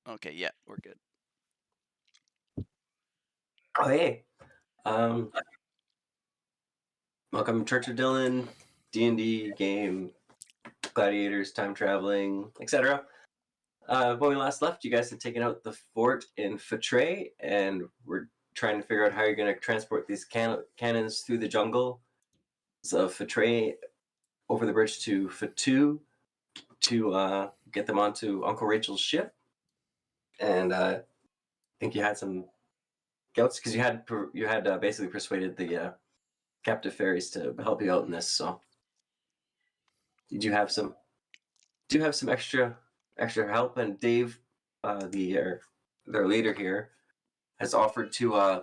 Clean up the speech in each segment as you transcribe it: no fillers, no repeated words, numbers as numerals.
Okay, yeah, we're good. Oh, hey. Welcome, Church of Dylan, D&D game, gladiators, time traveling, etc. When we last left, you guys had taken out the fort in Fatray, and we're trying to figure out how you're going to transport these cannons through the jungle. So Fatray over the bridge to Fatu to get them onto Uncle Rachel's ship. And I think you had some scouts because you had basically persuaded the captive fairies to help you out in this. So did you have some? Do have some extra help, and Dave, their leader here, has offered to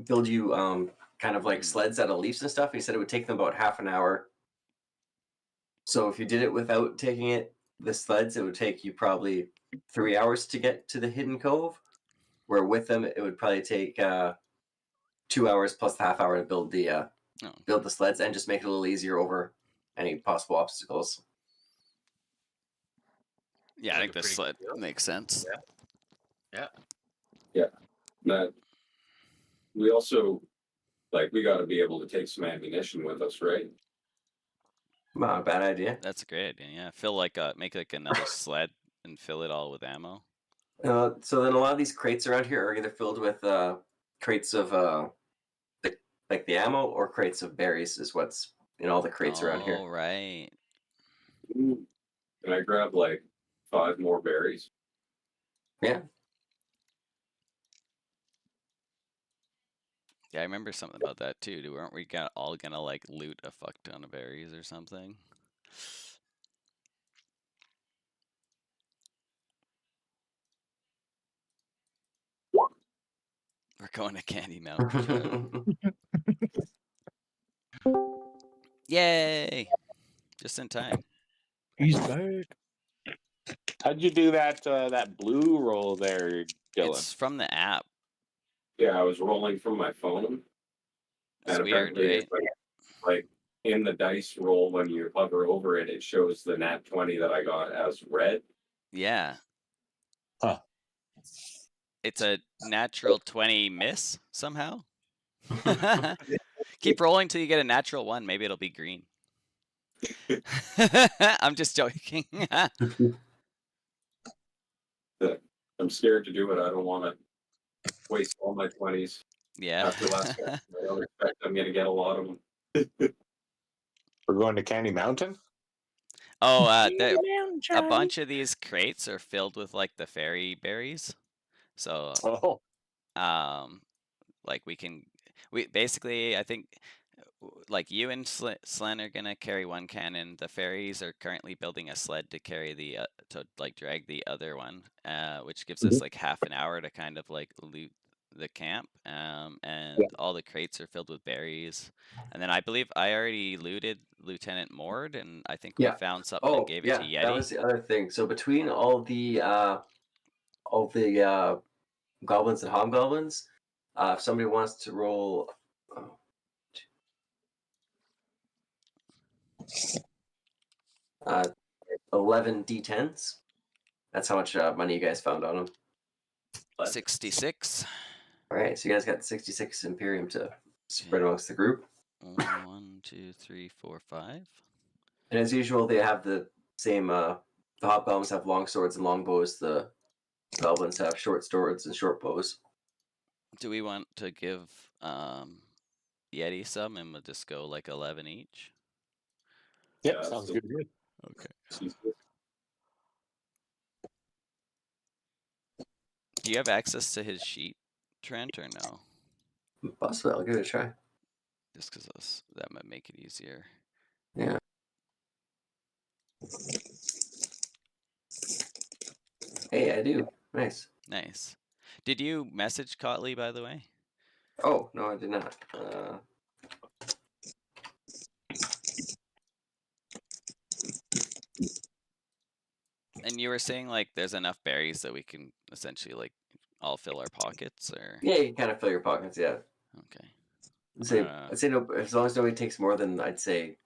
build you kind of like sleds out of leaves and stuff. He said it would take them about half an hour. So if you did it without taking the sleds, it would take you probably 3 hours to get to the hidden cove. Where with them, it would probably take 2 hours plus the half hour to build the sleds and just make it a little easier over any possible obstacles. Yeah, I think the sled makes sense. Yeah. That we also we got to be able to take some ammunition with us, right? Not a bad idea. That's a great idea. Yeah, make like another sled and fill it all with ammo. So then a lot of these crates around here are either filled with crates of the ammo or crates of berries is what's in all the crates around here. Oh, right. Can I grab 5 more berries? Yeah. Yeah, I remember something about that too. Weren't we all gonna loot a fuck ton of berries or something? We're going to Candy Mountain. Yay! Just in time. He's back. How'd you do that blue roll there, Dylan? It's from the app. Yeah, I was rolling from my phone. It's weird, right? It's like in the dice roll, when you hover over it, it shows the nat 20 that I got as red. Yeah. Huh. It's a natural 20 miss somehow. Keep rolling till you get a natural 1. Maybe it'll be green. I'm just joking. I'm scared to do it. I don't want to waste all my 20s. Yeah. After last time, I don't expect I'm going to get a lot of them. We're going to Candy Mountain? Oh, a bunch of these crates are filled with the fairy berries. So, we basically, I think, you and Slen are gonna carry one cannon. The fairies are currently building a sled to carry drag the other one, which gives us half an hour to kind of loot the camp. And all the crates are filled with berries. And then I believe I already looted Lieutenant Mord, and I think we found something and gave it to Yeti. That was the other thing. So between all the goblins and hobgoblins, if somebody wants to roll 11 d10s, that's how much money you guys found on them. 66. All right, so you guys got 66 Imperium to spread amongst the group. 1, 2, 3, 4, 5. And as usual, they have the same. The hobgoblins have long swords and long bows. The goblins have short swords and short bows. Do we want to give Yeti some, and we'll just go 11 each? Yeah, sounds good. Okay. Do you have access to his sheet, Trent, or no? Possibly, I'll give it a try. Just because that might make it easier. Yeah. Hey, I do. Nice. Nice. Did you message Cotley, by the way? Oh, no, I did not. And you were saying there's enough berries that we can essentially all fill our pockets, or? Yeah, you can kind of fill your pockets, yeah. Okay. I'd say no, as long as nobody takes more than, I'd say,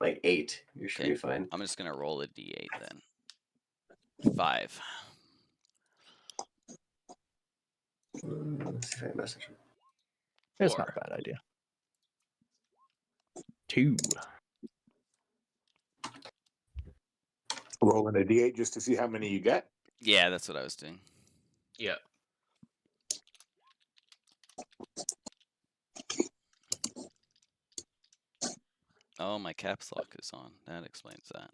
8, you should be fine. I'm just gonna roll a d8 then. 5. Let's see if I message him. It's not a bad idea. 2. Rolling a d8 just to see how many you get. Yeah, that's what I was doing. Yeah. Oh, my caps lock is on. That explains that.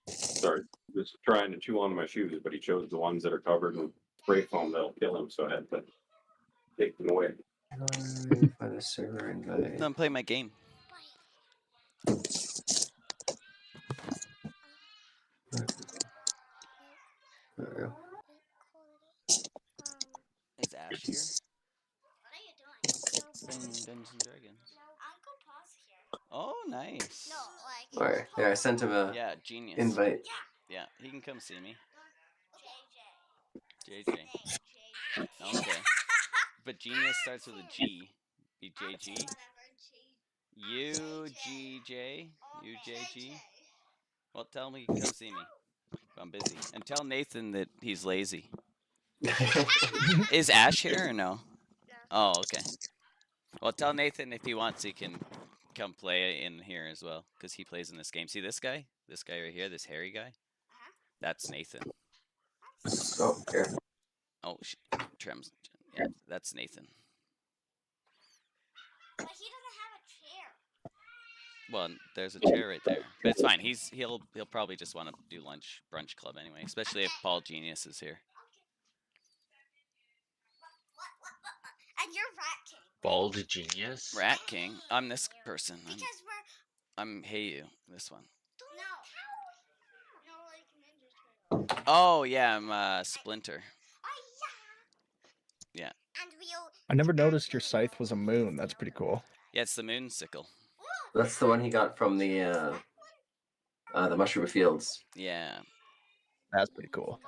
Sorry, just trying to chew on my shoes, but he chose the ones that are covered in spray foam that'll kill him, so I had to take them away. Find a server invite. No, I'm playing my game. There we go. Is Ash here? Playing Dungeons and Dragons. Oh, nice. All right. Yeah, I sent him a Yeah, genius. invite. Yeah, he can come see me. JJ. Okay. But genius starts with a G. Be JG. UGJ. UJG. Well, tell him he can come see me. I'm busy. And tell Nathan that he's lazy. Is Ash here or no? Oh, okay. Well, tell Nathan if he wants, he can come play in here as well, because he plays in this game. See this guy? This guy right here, this hairy guy? That's Nathan. Oh, here. Oh, Trems. Yeah, that's Nathan. But he doesn't have a chair. Well, there's a chair right there, but it's fine. He'll probably just want to do brunch club anyway, especially if Paul Genius is here. And you're Rat King. Bald genius. Rat King. I'm this person. Because I'm Hey You. This one. no. No, like Ninja Turtle. Oh yeah, I'm Splinter. Oh yeah. Yeah. And I never noticed your scythe was a moon. That's pretty cool. Yeah, it's the moon sickle. That's the one he got from the mushroom fields. Yeah. That's pretty cool.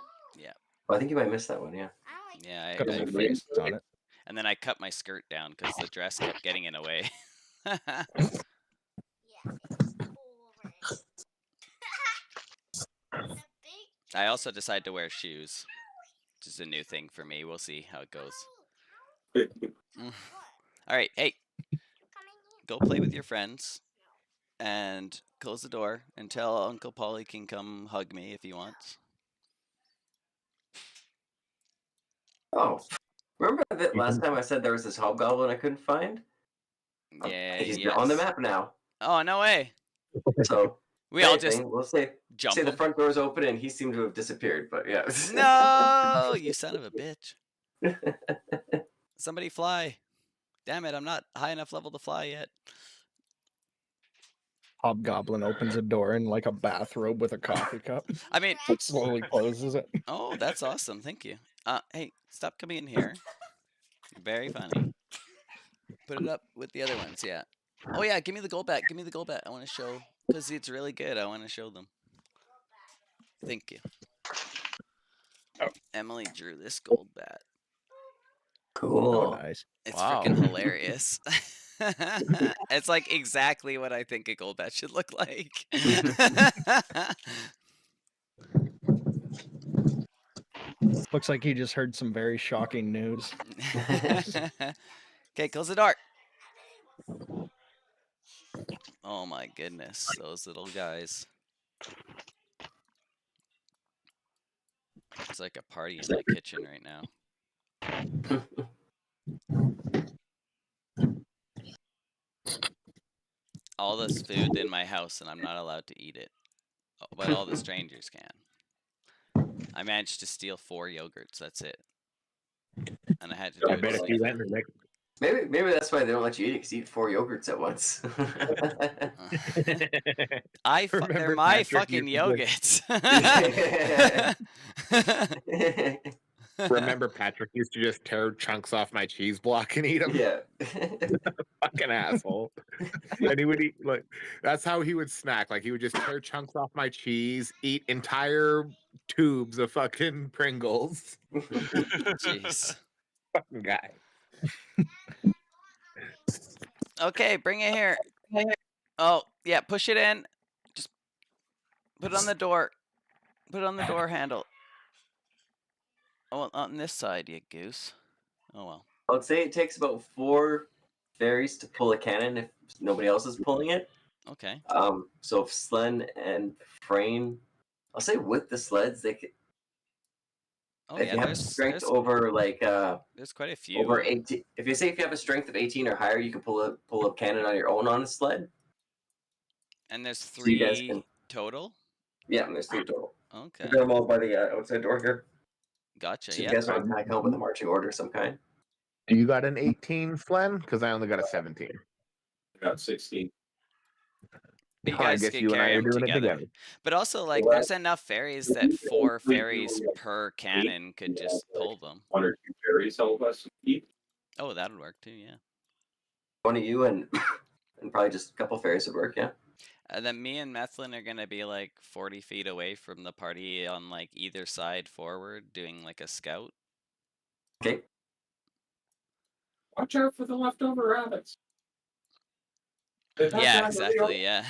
Well, I think you might miss that one. Yeah. Yeah. Got a little face on it. And then I cut my skirt down because the dress kept getting in the way. Yeah, it's over. The big I also decided to wear shoes, which is a new thing for me. We'll see how it goes. All right, hey, go play with your friends and close the door and tell Uncle Paulie can come hug me if he wants. Oh, remember that last time I said there was this hobgoblin I couldn't find? Yeah, He's on the map now. Oh, no way. So We all just we'll say jump the him. front door's open and he seemed to have disappeared. But yeah. No, you son of a bitch. Somebody fly. Damn it, I'm not high enough level to fly yet. Hobgoblin opens a door in like a bathrobe with a coffee cup. I mean, Slowly closes it. oh, that's awesome. Thank you. Hey, stop coming in here. Very funny. Put it up with the other ones, yeah. Oh, yeah, give me the gold bat. Give me the gold bat. I want to show, because it's really good. I want to show them. Thank you. Oh. Emily drew this gold bat. Cool. Oh, nice. It's Wow. freaking hilarious. It's like exactly what I think a gold bat should look like. Looks like he just heard some very shocking news. Okay, close the door. Oh my goodness, those little guys. It's like a party in my kitchen right now. All this food in my house and I'm not allowed to eat it. But all the strangers can. I managed to steal 4 yogurts, that's it. And I had to do I it. bet if you went and like, Maybe that's why they don't let you eat it, 'cause you eat 4 yogurts at once. They're Remember my Patrick fucking used to yogurts. remember Patrick used to just tear chunks off my cheese block and eat them. Yeah. Fucking asshole. And he would eat like that's how he would snack. Like he would just tear chunks off my cheese, eat entire tubes of fucking Pringles. Jeez. Fucking guy. Okay, bring it here. Oh, yeah, push it in. Put it on the door. Put it on the door handle. Oh, on this side, you goose. Oh well. I would say it takes about 4 fairies to pull a cannon if nobody else is pulling it. Okay. So if Slen and Frame, I'll say with the sleds, they could. Oh If yeah, you have strength over like there's quite a few. over 18, if you have a strength of 18 or higher, you can pull a cannon on your own on a sled. And there's So you guys 3 can. total. Yeah, and there's 3 total. Okay. I've got them all by the outside door here. Gotcha. So Yeah. you guys want to come up with a marching order of some kind. Do you got an 18, Flen? Because I only got a 17. I got 16. But you I guys guess could you and I carry are them doing it together. together. But also, like, Well, there's enough fairies that 4 fairies per cannon could just pull them. 1 or 2 fairies help us eat. Oh, that would work too. Yeah. One of you and probably just a couple fairies would work. Yeah. And then me and Methlin are gonna be like 40 feet away from the party on like either side forward, doing like a scout. Okay. Watch out for the leftover rabbits. They've had Yeah, time to real- exactly. Yeah.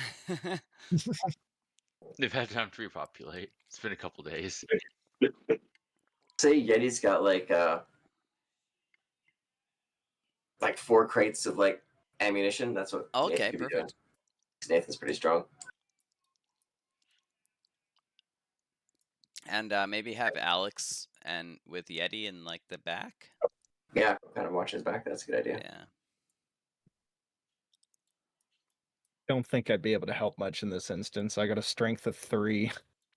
They've had time to repopulate. It's been a couple days. Say Yeti's got like 4 crates of like ammunition. That's what. Okay, Nathan could be doing. perfect. Nathan's pretty strong. And maybe have Alex and with Yeti in like the back. Yeah, kind of watch his back. That's a good idea. Yeah. Don't think I'd be able to help much in this instance. I got a strength of 3.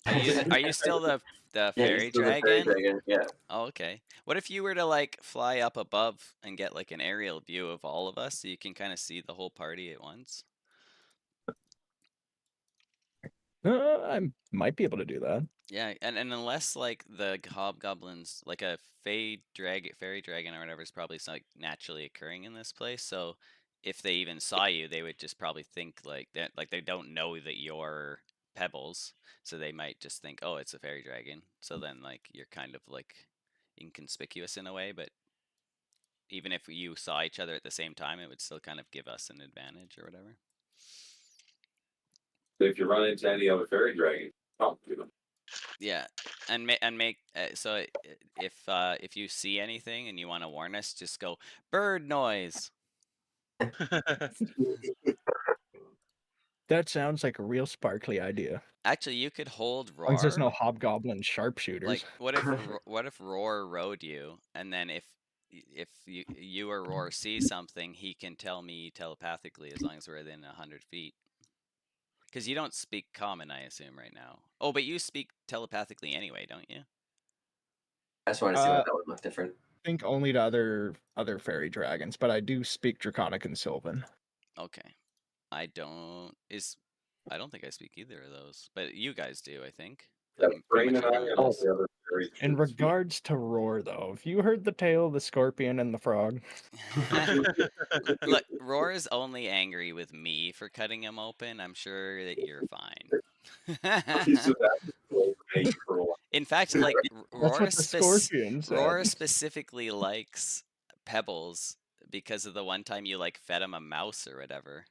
Are you still the Yeah, fairy he's still the fairy dragon? dragon. Yeah. Oh, okay. What if you were to like fly up above and get like an aerial view of all of us so you can kind of see the whole party at once? I might be able to do that. Yeah, and unless like the hobgoblins, like a fairy dragon or whatever is probably like naturally occurring in this place. So if they even saw you, they would just probably think like that, like they don't know that you're Pebbles, so they might just think, oh, it's a fairy dragon. So then like you're kind of like inconspicuous in a way, but even if you saw each other at the same time, it would still kind of give us an advantage or whatever. So if you run into any other fairy dragon, talk to them. Yeah, and make so if you see anything and you want to warn us, just go bird noise. That sounds like a real sparkly idea. Actually, you could hold As long as there's no roar. hobgoblin sharpshooters. Like, what if roar rode you, and then if you or roar see something, he can tell me telepathically as long as we're within 100 feet. Because you don't speak common, I assume, right now. Oh, but you speak telepathically anyway, don't you? I just wanted to see what that would look different. I think only to other fairy dragons, but I do speak Draconic and Sylvan. Okay. I don't think I speak either of those, but you guys do, I think. Yeah, Like, Brain pretty and much I and everyone all else. the other fairies. In should speak. regards to roar, though, if you heard the tale of the scorpion and the frog, Look, Roar is only angry with me for cutting him open. I'm sure that you're fine. He's just asking for information for a while. In fact, like that's what the scorpion said. Roar specifically likes Pebbles because of the one time you like fed him a mouse or whatever.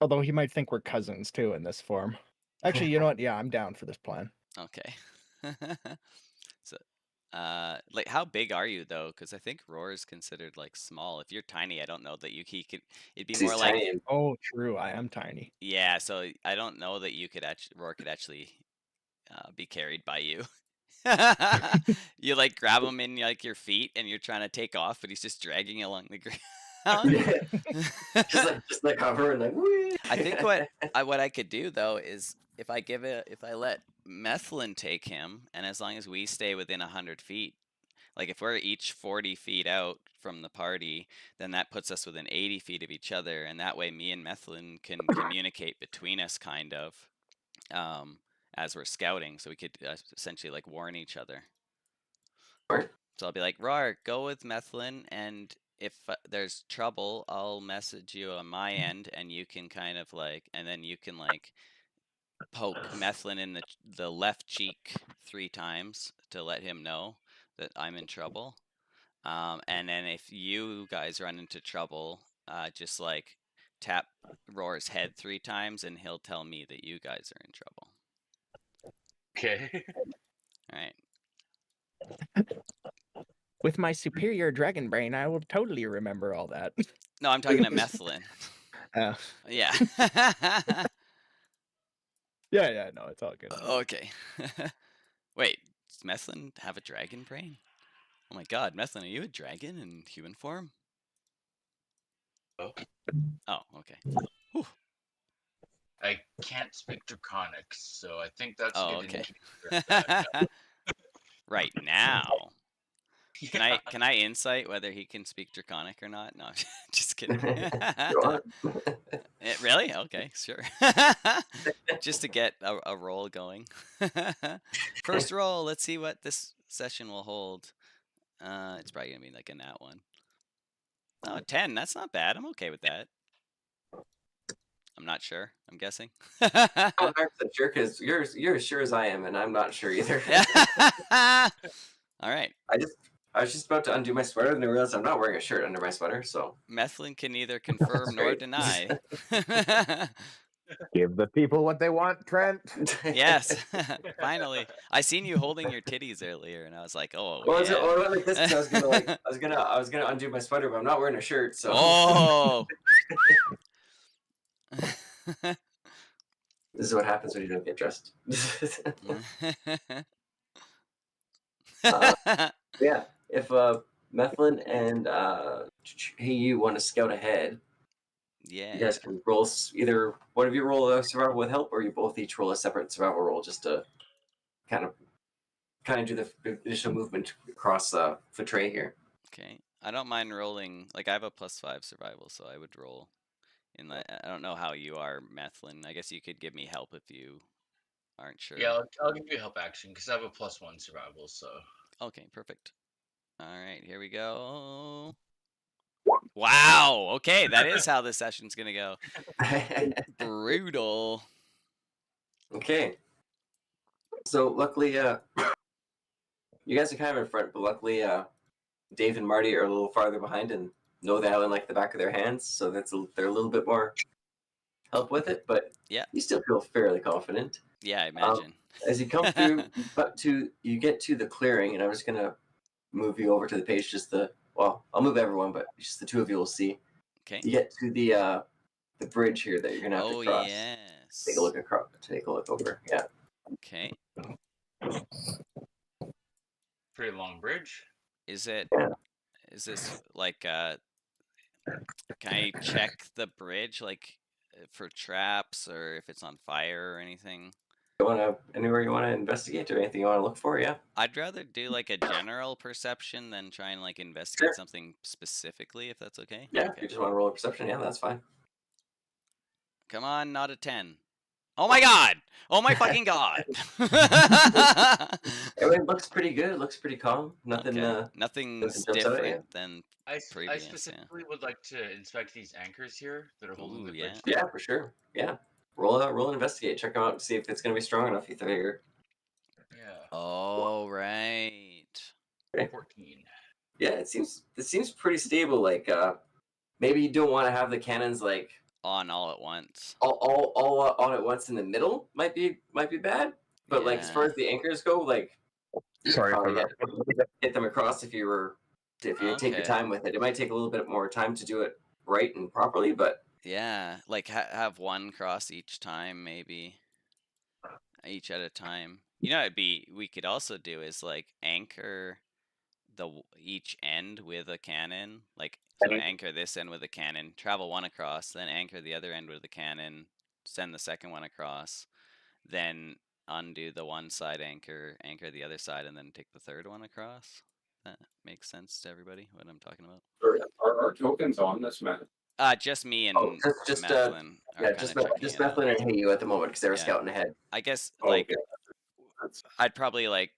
Although he might think we're cousins too in this form. Actually, you know what? Yeah, I'm down for this plan. Okay. So, like, how big are you though? Because I think Roar is considered like small. If you're tiny, I don't know that he could. It'd be He's more like, tiny. Oh, true. I am tiny. yeah. So I don't know that you could Roar could actually be carried by you. You like grab him in like your feet and you're trying to take off, but he's just dragging you along the ground. just like hover and like. Whee! I think what I could do though is if I let Methlin take him, and as long as we stay within 100 feet, like if we're each 40 feet out from the party, then that puts us within 80 feet of each other, and that way me and Methlin can communicate between us kind of as we're scouting, so we could essentially like warn each other. Right. So I'll be like, Rar, go with Methlin, and if there's trouble, I'll message you on my end, and you can kind of like, and then you can like poke Methlin in the left cheek 3 times to let him know that I'm in trouble. And then if you guys run into trouble, just like tap Roar's head 3 times, and he'll tell me that you guys are in trouble. Okay. All right. With my superior dragon brain, I will totally remember all that. No, I'm talking to Methlin. Yeah. Yeah, no, it's all good. Okay. Wait, does Methlin have a dragon brain? Oh my god, Methlin, are you a dragon in human form? Oh. Oh, okay. I can't speak Draconic, so I think that's Oh, good. okay. Right now. Can I insight whether he can speak Draconic or not? No, just kidding. Sure. Really? Okay, sure. Just to get a roll going. First roll. Let's see what this session will hold. It's probably gonna be like a nat 1. Oh, 10. That's not bad. I'm okay with that. I'm not sure. I'm guessing. I'm not 100% sure because you're as sure as I am, and I'm not sure either. All right. I was just about to undo my sweater, and I realized I'm not wearing a shirt under my sweater. So Methlin can neither confirm nor Great. deny. Give the people what they want, Trent. Yes, finally. I seen you holding your titties earlier, and I was like, "Oh Well, yeah." well, it went like this. 'Cause I was gonna undo my sweater, but I'm not wearing a shirt. So Oh. this is what happens when you don't get dressed. Yeah, if Methlin and Hey You want to scout ahead, Yeah. you guys can roll either one of you roll a survival with help, or you both each roll a separate survival roll just to kind of do the initial movement across Fatray here. Okay. I don't mind rolling. Like I have a +5 survival, so I would roll. In I don't know how you are, Methlin. I guess you could give me help if you aren't sure. Yeah, I'll give you a help action because I have a +1 survival. So. Okay, perfect. All right, here we go. Wow. Okay, that is how this session's gonna go. Brutal. Okay. So luckily, you guys are kind of in front, but luckily, Dave and Marty are a little farther behind and know the island like the back of their hands, so they're a little bit more help with it. But yeah, you still feel fairly confident. Yeah, I imagine. As you come through, you get to the clearing, and I'm just gonna move you over to the page. I'll move everyone, but just the two of you will see. Okay. You get to the bridge here that you're gonna have to cross. Yes. Take a look across. Take a look over. Yeah. Okay. Pretty long bridge. Is it? Yeah. Is this like? Can I check the bridge like for traps or if it's on fire or anything? Anywhere you want to investigate or anything you want to look for? Yeah. I'd rather do like a general perception than try and like investigate something specifically, if that's okay. Yeah. Okay. If you just want to roll a perception, yeah, that's fine. Come on, not a 10. Oh my god! Oh my fucking god! It looks pretty good. It looks pretty calm. Nothing. Okay. Nothing's jumps out at you. different than I previous. specifically would like to inspect these anchors here that are holding Ooh, the yeah. bridge. Yeah, for sure. Yeah. Roll an investigate. Check them out. See if it's gonna be strong enough. You figure. Yeah. Oh right. 14. Yeah, it seems pretty stable. Like maybe you don't want to have the cannons like On all at once. all on at once in the middle. Might be bad. But like as far as the anchors go, like you Sorry could for probably that. get them across if you take your Okay. time with it. It might take a little bit more time to do it right and properly, but Yeah, like have one cross each time, maybe each at a time. You know, we could also do is like anchor each end with a cannon. Like so, anchor this end with a cannon, travel one across, then anchor the other end with a cannon, send the second one across, then undo the one side anchor the other side, and then take the third one across. That makes sense to everybody what I'm talking about. Are our tokens on this map? Just me and just Methlin are yeah, kinda just checking it out. Methlin and Hey You at the moment because they were Yeah. scouting ahead. I guess Oh, like okay. That's I'd probably like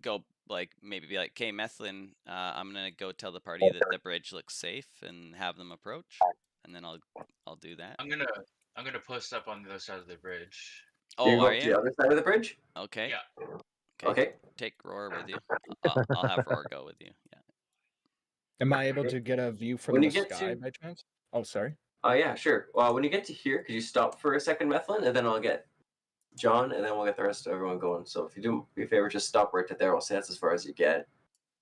go like maybe be like, okay, Methlin, I'm gonna go tell the party that the bridge looks safe and have them approach, and then I'll do that. I'm gonna post up on the other side of the bridge. You're Oh, going are to you? the other side of the bridge? Okay. Yeah. Okay. Take Roar with you. I'll have Roar go with you. Yeah. Am I able to get a view from When the you get sky to- by chance? Oh, sorry. Yeah, sure. Well, when you get to here, could you stop for a second, Methlin, and then I'll get John, and then we'll get the rest of everyone going. So if you do me a favor, just stop right there. I'll say that's as far as you get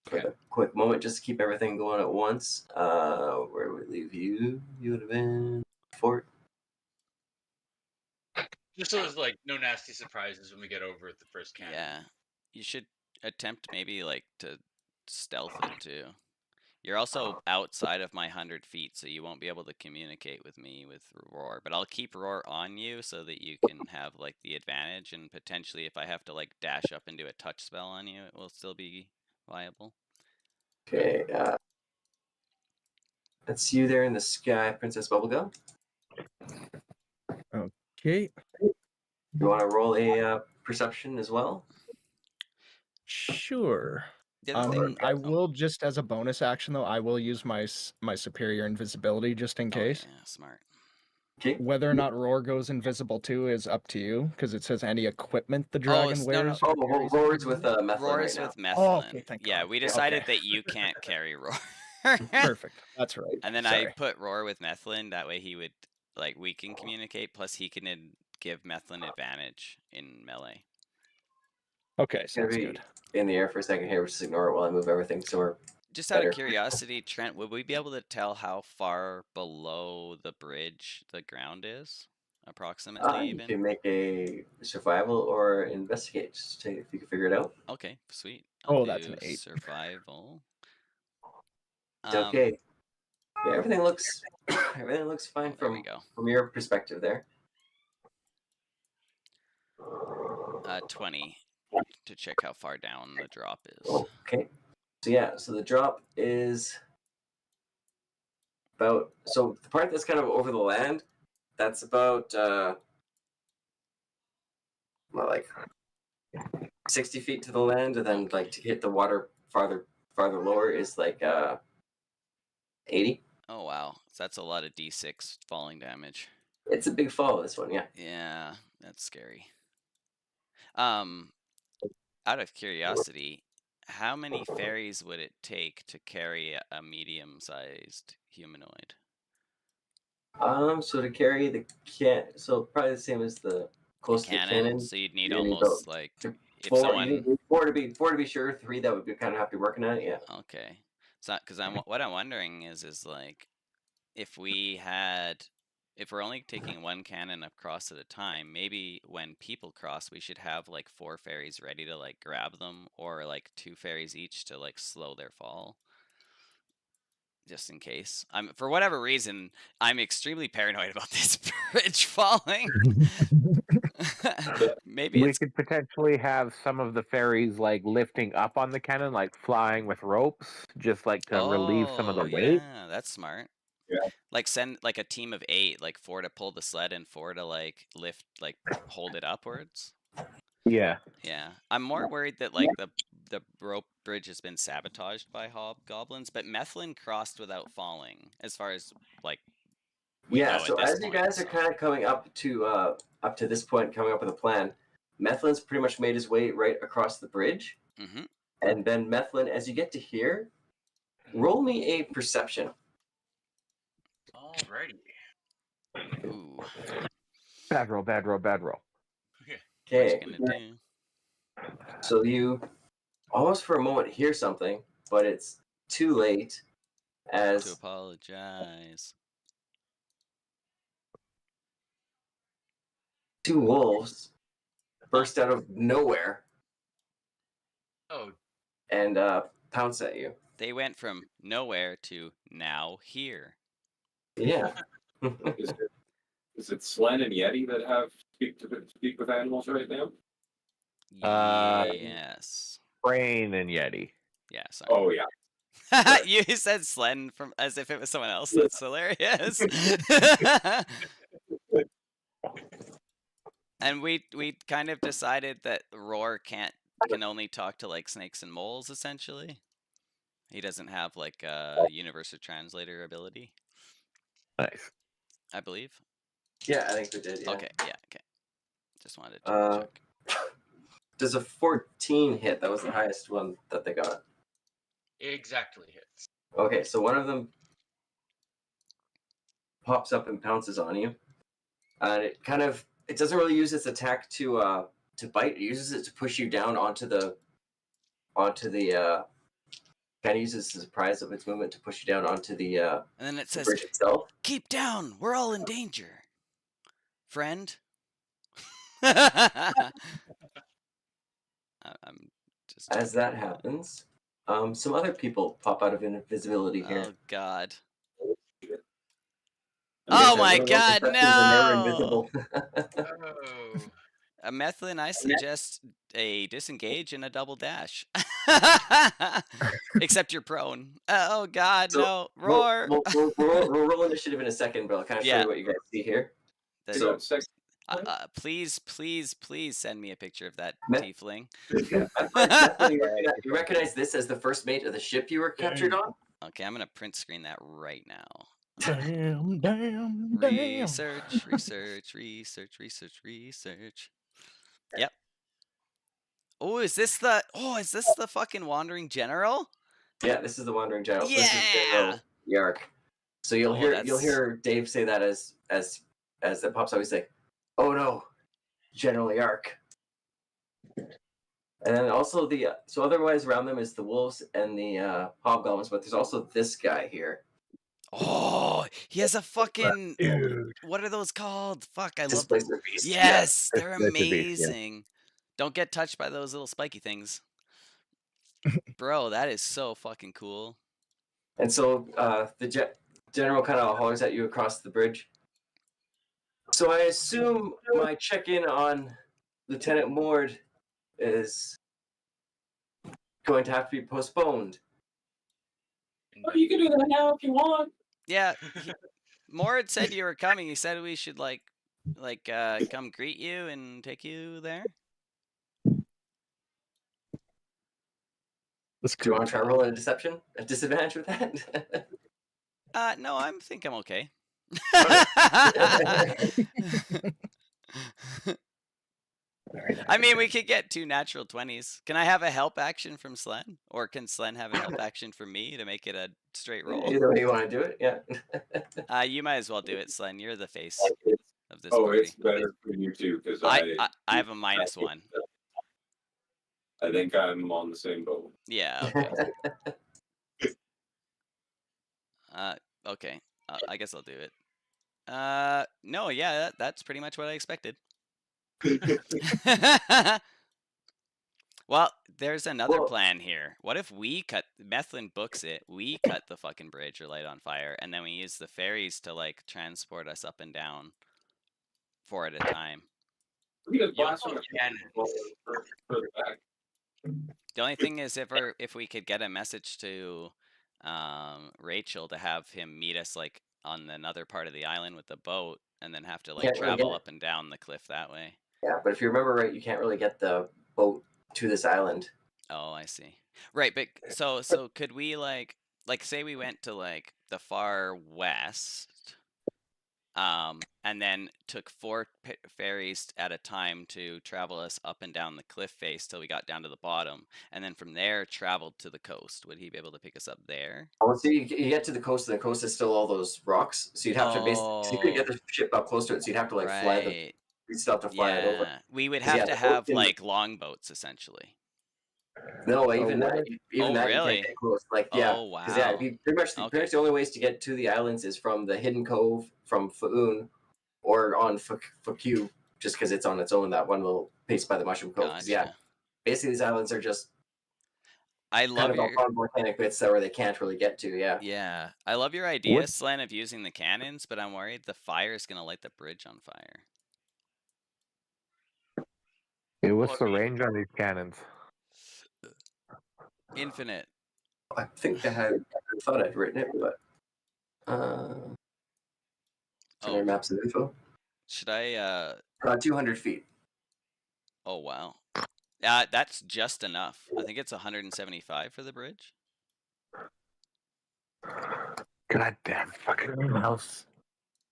for Okay. the quick moment, just to keep everything going at once. Where do we leave you? You would have been fort. Just so there's like no nasty surprises when we get over the first cannon. Yeah, you should attempt maybe like to stealth it too. You're also outside of my 100 feet, so you won't be able to communicate with me with Roar. But I'll keep Roar on you so that you can have like the advantage, and potentially if I have to like dash up and do a touch spell on you, it will still be viable. Okay. That's you there in the sky, Princess Bubblegum. Okay. You want to roll a perception as well? Sure. The other thing, I will just as a bonus action though, I will use my superior invisibility just in case. yeah, smart. Okay. Whether or not Roar goes invisible too is up to you, because it says any equipment the dragon no, no. wears. Oh, or carries Roar's is with invisible. Methlin Roar's right with now. Methlin. Oh, okay, thank Yeah, God. we decided Okay. that you can't carry Roar. Perfect. That's right. And then Sorry. I put Roar with Methlin. That way he would, like, we can communicate. Plus he can give Methlin advantage in melee. Okay, It's gonna sounds be good. in the air for a second here. Just ignore it while I move everything somewhere. Just out Better. of curiosity, Trent, would we be able to tell how far below the bridge the ground is? Approximately, You even? can make a survival or investigate, just to, if you can figure it out. Okay, sweet. Oh, I'll that's do an 8. survival. It's okay. Yeah, everything looks fine There we go. from your perspective there. 20 to check how far down the drop is. Okay. So the drop is about, so the part that's kind of over the land, that's about like 60 feet to the land, and then like to hit the water farther lower is like 80. Oh wow, so that's a lot of d6 falling damage. It's a big fall, this one, yeah. Yeah, that's scary. Out of curiosity, how many fairies would it take to carry a medium-sized humanoid? So to carry the so probably the same as the close to the cannon. So you'd need you need almost about like if four, someone. you need four to be sure. 3 that would be kind of have to be working on it. Yeah. Okay, so because what I'm wondering is like if we're only taking one cannon across at a time, maybe when people cross, we should have like 4 fairies ready to like grab them, or like 2 fairies each to like slow their fall. Just in case. For whatever reason, I'm extremely paranoid about this bridge falling. Maybe We it's could potentially have some of the fairies like lifting up on the cannon, like flying with ropes, just like to relieve some of the weight. Yeah, that's smart. Yeah. Like send like a team of 8, like 4 to pull the sled and 4 to like lift, like hold it upwards. Yeah. Yeah, I'm more worried that like the rope bridge has been sabotaged by hobgoblins, but Methlin crossed without falling, as far as like we know So at this as you point, guys are kind of coming up to this point, coming up with a plan, Methlin's pretty much made his way right across the bridge, Mm-hmm. and then Methlin, as you get to here, roll me a perception. Alrighty. Ooh, Bad roll, bad roll, bad roll. what you Okay. gonna do? So you almost for a moment hear something, but it's too late. To As apologize. 2 wolves burst out of nowhere Oh, and pounce at you. They went from nowhere to now here. Yeah. Is it Slen and Yeti that have speak with animals right now? Yes. Brain and Yeti. Yeah, sorry. Oh yeah. You said Slen from as if it was someone else. That's hilarious. And we kind of decided that Roar can only talk to like snakes and moles essentially. He doesn't have like a universal translator ability, Nice. I believe. Yeah, I think we did. Yeah. Okay, yeah, okay. Just wanted to check. Does a 14 hit? That was the highest one that they got. exactly hits. Okay, so one of them pops up and pounces on you. And it doesn't really use its attack to bite. It uses it to push you down onto the kind of uses the surprise of its movement to push you down onto the And then it says, bridge itself. "Keep down. We're all in danger, friend." I'm just As that happens, some other people pop out of invisibility here. Oh God. You guys Oh have my little God, impressions and they were no! invisible. Oh. Methlin, I suggest a disengage and a double dash. Except you're prone. Oh God, So, no! Roar! We'll roll initiative in a second, but I'll kind of show Yeah. you what you guys see here. The- So, please send me a picture of that Meth- tiefling. You recognize this as the first mate of the ship you were captured on? Okay, I'm gonna print screen that right now. Damn. Research. Yep. Oh, is this the fucking wandering general? Yeah, this is the Wandering General. Yeah. This is General Yark. So you'll hear Dave say that as that pops up. He's like, "Oh no, General Yark." And then also so otherwise around them is the wolves and the hobgoblins, but there's also this guy here. Oh, he has a fucking Dude. what are those called? Fuck, I love them. Displacer Beast. Yes, they're Displacer Beast, yeah. amazing. Don't get touched by those little spiky things. Bro, that is so fucking cool. And so the general kind of hollers at you across the bridge. So I assume my check-in on Lieutenant Mord is going to have to be postponed. Oh, you can do that now if you want. Yeah, Mord said you were coming. He said we should come greet you and take you there. Do you want to try rolling a deception? A disadvantage with that? No, I think I'm okay. I mean, we could get 2 natural 20s. Can I have a help action from Slen? Or can Slen have a help action from me to make it a straight roll? Either way you want to do it, yeah. You might as well do it, Slen. You're the face of this Oh, party. it's better for you too, because I have a -1. I think I'm on the same boat. Yeah, okay. Okay. I guess I'll do it. No, yeah, that's pretty much what I expected. Well, there's another plan here. What if we Methlin books it, we cut the fucking bridge or light on fire, and then we use the ferries to like transport us up and down 4 at a time. We just You blast also them can. further back. The only thing is if we could get a message to Rachel to have him meet us like on another part of the island with the boat, and then have to like Can't really travel get- up and down the cliff that way. Yeah, but if you remember right, you can't really get the boat to this island. Oh, I see. Right, but so could we like say we went to like the far west, and then took 4 ferries at a time to travel us up and down the cliff face till we got down to the bottom, and then from there traveled to the coast. Would he be able to pick us up there? Oh, so you get to the coast, and the coast is still all those rocks. So you'd have to so you couldn't get the ship up close to it. So you'd have to like fly the. Right. You'd still have to fly it over. Yeah, we would 'Cause, have yeah, to the boat have can- like longboats essentially. No, even what that. if- Even Oh, that you really? can't get close. Like yeah. Oh, wow. Yeah, pretty much Okay. the only ways to get to the islands is from the Hidden Cove, from Faoon, or on Faqu, just because it's on its own, that one little place by the Mushroom Cove. 'Cause, yeah, Gotcha. basically these islands are just I kind love of your on volcanic bits that where they can't really get to. Yeah. yeah. I love your idea, Slen, of using the cannons, but I'm worried the fire is gonna light the bridge on fire. Hey, what's Well, the I mean- range on these cannons? Infinite. I think I thought I'd written it, but Oh, maps and info. should I 200 feet. oh wow. That's just enough. I think it's 175 for the bridge. God damn fucking mouse.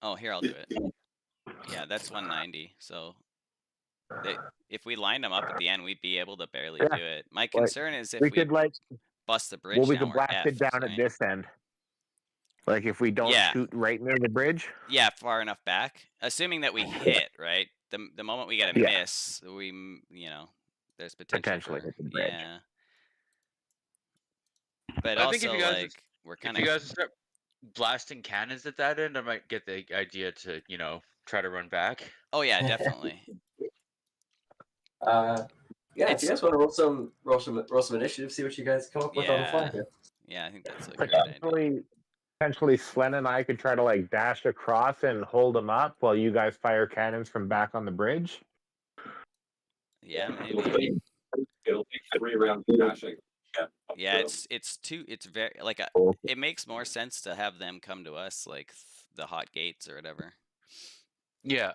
Oh, here, I'll do it. Yeah, that's 190. So if we lined them up at the end, we'd be able to barely Yeah. do it. My concern is if We we could like bust the bridge we down, could we're blast it effed, down right? at this end. Like if we don't Yeah. shoot right near the bridge? Yeah, far enough back. Assuming that we hit, right? The moment we get a Yeah. miss, there's potential Potentially for hit the bridge. yeah. But I think if also you guys like we're if kind you of guys start blasting cannons at that end, I might get the idea to try to run back. oh yeah, definitely. Yeah, if It's- you guys want to roll some initiative, see what you guys come up with on the fly Yeah. here. Yeah, I think that's a great idea. Potentially Slen and I could try to like dash across and hold them up while you guys fire cannons from back on the bridge. Yeah, It'll maybe. take 3 rounds of dashing. Yeah, it's very like it makes more sense to have them come to us like the hot gates or whatever. Yeah.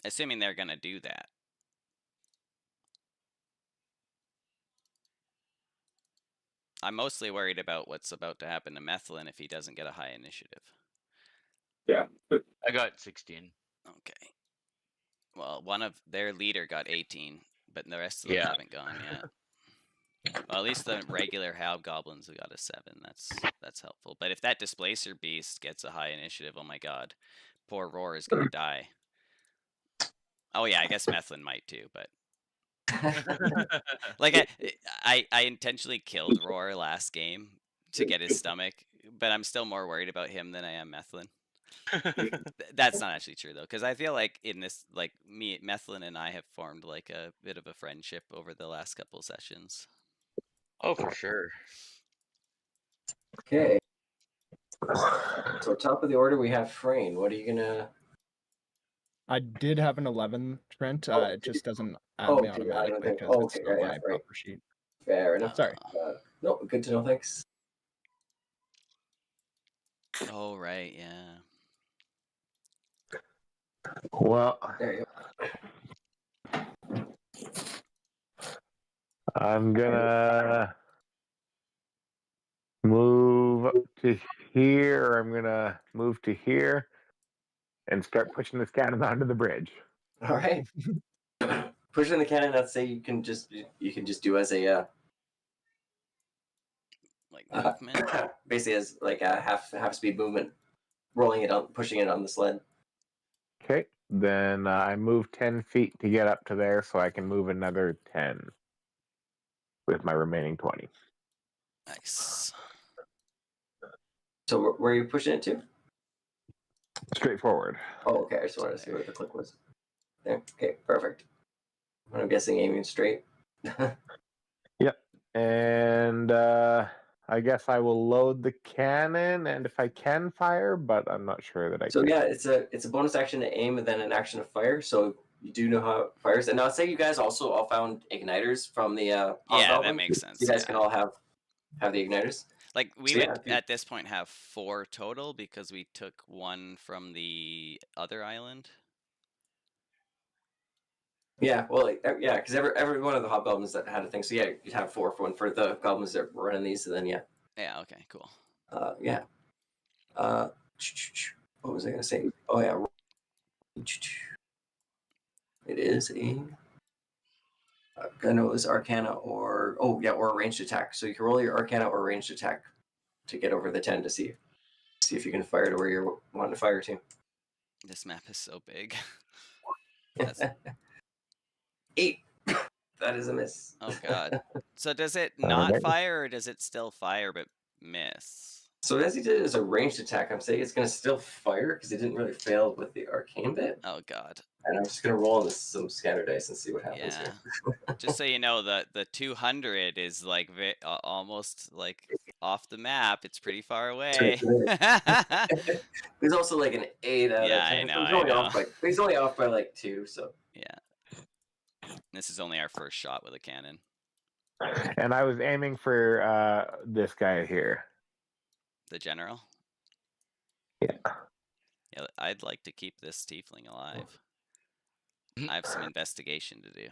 Assuming they're gonna do that. I'm mostly worried about what's about to happen to Methlin if he doesn't get a high initiative. Yeah. I got 16. Okay. Well, one of their leader got 18, but the rest of them Yeah. haven't gone yet. Well, at least the regular hobgoblins have got a 7. That's helpful. But if that displacer beast gets a high initiative, oh my god, poor Roar is gonna die. Oh yeah, I guess Methlin might too, but like I intentionally killed Roar last game to get his stomach, but I'm still more worried about him than I am Methlin. That's not actually true though, because I feel like in this, like Methlin and I have formed like a bit of a friendship over the last couple sessions. Oh, for sure. Okay. So top of the order, we have Frayne. What are you gonna? I did have an 11, Trent. Oh, It just doesn't add oh, me to your automatically island thing. because Oh, it's okay, not yeah, my right. proper sheet. Fair enough. Sorry. No, good to know. Thanks. Oh right, yeah. Well, There you I'm gonna move to here. I'm gonna move to here and start pushing this cannon onto the bridge. go. All right. Pushing the cannon. I'd say you can just do as a Like movement. basically as like a half speed movement, rolling it on, pushing it on the sled. Okay, then I move 10 feet to get up to there, so I can move another 10 with my remaining 20. Nice. So where are you pushing it to? Straightforward. Oh, okay. I just wanted to see where the click was. There. Okay, perfect. I'm guessing aiming straight. Yep. And I guess I will load the cannon, and if I can fire, but I'm not sure that I So can. yeah, it's a bonus action to aim and then an action to fire. So you do know how it fires. And I'll say you guys also all found igniters from the Yeah, hobgoblin. that makes sense. You guys Yeah. can all have the igniters. Like we So, would yeah, if you- at this point have 4 total because we took 1 from the other island. Yeah, well, yeah, because every one of the hobgoblins that had a thing. So yeah, you'd have 4 for one for the goblins that were running these. So then yeah, Yeah, okay, cool. yeah. What was I gonna say? Oh yeah, it is a. I know it was Arcana or or a ranged attack. So you can roll your Arcana or ranged attack to get over the 10 to see if you can fire to where you're wanting to fire to. This map is so big. 8. That is a miss. Oh god. So does it not Alright. fire or does it still fire but miss? So as he did it as a ranged attack, I'm saying it's going to still fire because it didn't really fail with the arcane bit. Oh god. And I'm just going to roll some scatter dice and see what happens Yeah. here. Just so you know, the 200 is like almost like off the map. It's pretty far away. There's also like an 8 out Yeah, of 10. I know, So I know. he's only off by like 2. So Yeah. This is only our first shot with a cannon. And I was aiming for this guy here. The general? Yeah. Yeah, I'd like to keep this tiefling alive. I have some investigation to do.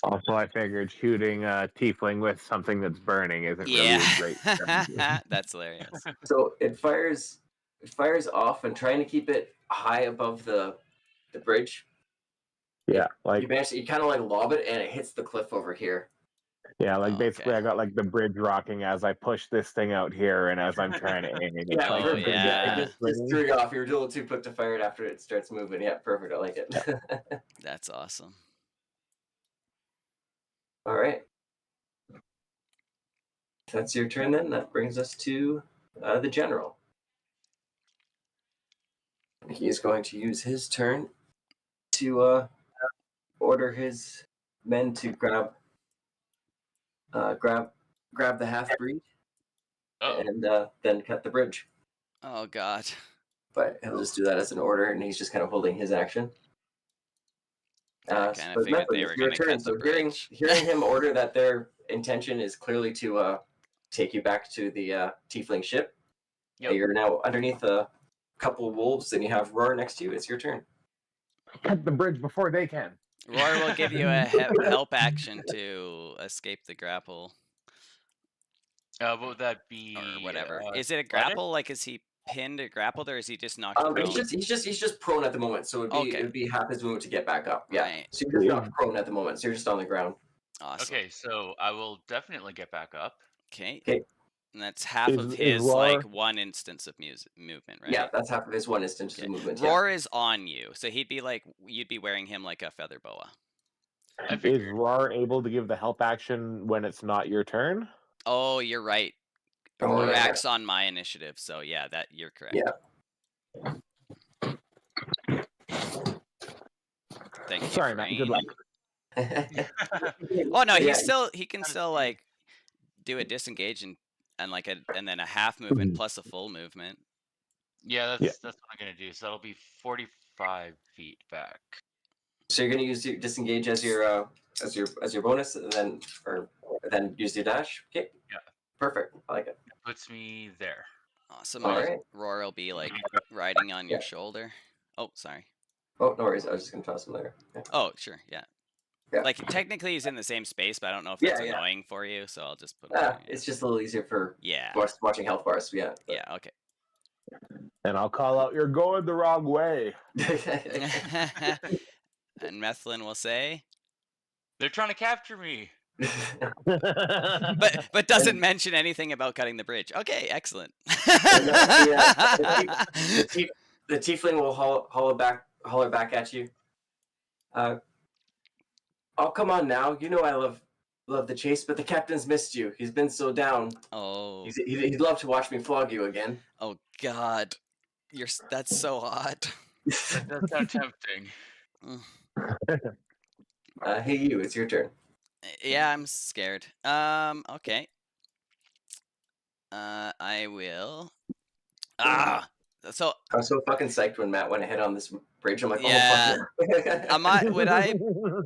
Also, I figured shooting a tiefling with something that's burning isn't really Yeah. a great strategy. That's hilarious. So it fires off and trying to keep it high above the bridge. Yeah, like You kind of like lob it and it hits the cliff over here. Yeah, like Oh, basically okay. I got like the bridge rocking as I push this thing out here and as I'm trying to aim. It's Yeah, like Oh, the perfect. bridge Yeah, yeah. is just swinging. threw you off. You're a little too quick to fire it after it starts moving. Yeah, perfect. I like it. That's awesome. All right. If that's your turn then. That brings us to the general. He is going to use his turn to order his men to grab the half breed Oh, and then cut the bridge. Oh God. But he'll just do that as an order, and he's just kind of holding his action. I kind of But figured Method, they it's were your gonna turn. cut the So bridge. hearing him order that their intention is clearly to take you back to the tiefling ship. Yep. You're now underneath a couple of wolves, and you have Roar next to you. It's your turn. Cut the bridge before they can. Roar will give you a help action to escape the grapple what would that be? or whatever. Is it a ladder? grapple? Like, is he pinned or grappled, or is he just knocked prone? He's just prone at the moment, so Okay. it would be half his movement to get back up. Yeah. Right. So you're just knocked prone at the moment, so you're just on the ground. Awesome. Okay, so I will definitely get back up. Okay. Okay. And that's half of Is his Roar- like one instance of movement, right? Yeah, that's half of his one instance Okay. of movement. Roar is on you, so he'd be like you'd be wearing him like a feather boa. I Is figured. Roar able to give the help action when it's not your turn? Oh, you're right. Oh, Roar yeah. acts on my initiative, so yeah, that you're correct. Yeah. Thank you. Sorry, Matt. Good luck. Oh no, Yeah. he can still like do a disengage and then a half movement plus a full movement. Yeah, Yeah. that's what I'm gonna do. So that'll be 45 feet back. So you're gonna use your disengage as your bonus, and then use your dash. Okay. Yeah. Perfect. I like it. That puts me there. Awesome. All and right. Roar will be like riding on your Yeah. shoulder. Oh, sorry. Oh, no worries. I was just gonna toss him there. Yeah. Oh, sure. Yeah. Yeah. Like technically he's in the same space, but I don't know if Yeah, that's yeah. annoying for you, so I'll just put him there. It's just a little easier for Yeah. watching health bars. Yeah. Yeah, okay. And I'll call out, "You're going the wrong way." And Methlin will say, They're trying to capture me. but doesn't mention anything about cutting the bridge. Okay, excellent. The tiefling will holler back at you. Oh, come on now. You know I love the chase, but the captain's missed you. He's been so down. Oh. He'd love to watch me flog you again. Oh God. That's so hot. That does sound tempting. Hey you, it's your turn. Yeah, I'm scared. Okay. I will. So I was so fucking psyched when Matt went ahead on this bridge. I'm like, Yeah. oh fuck.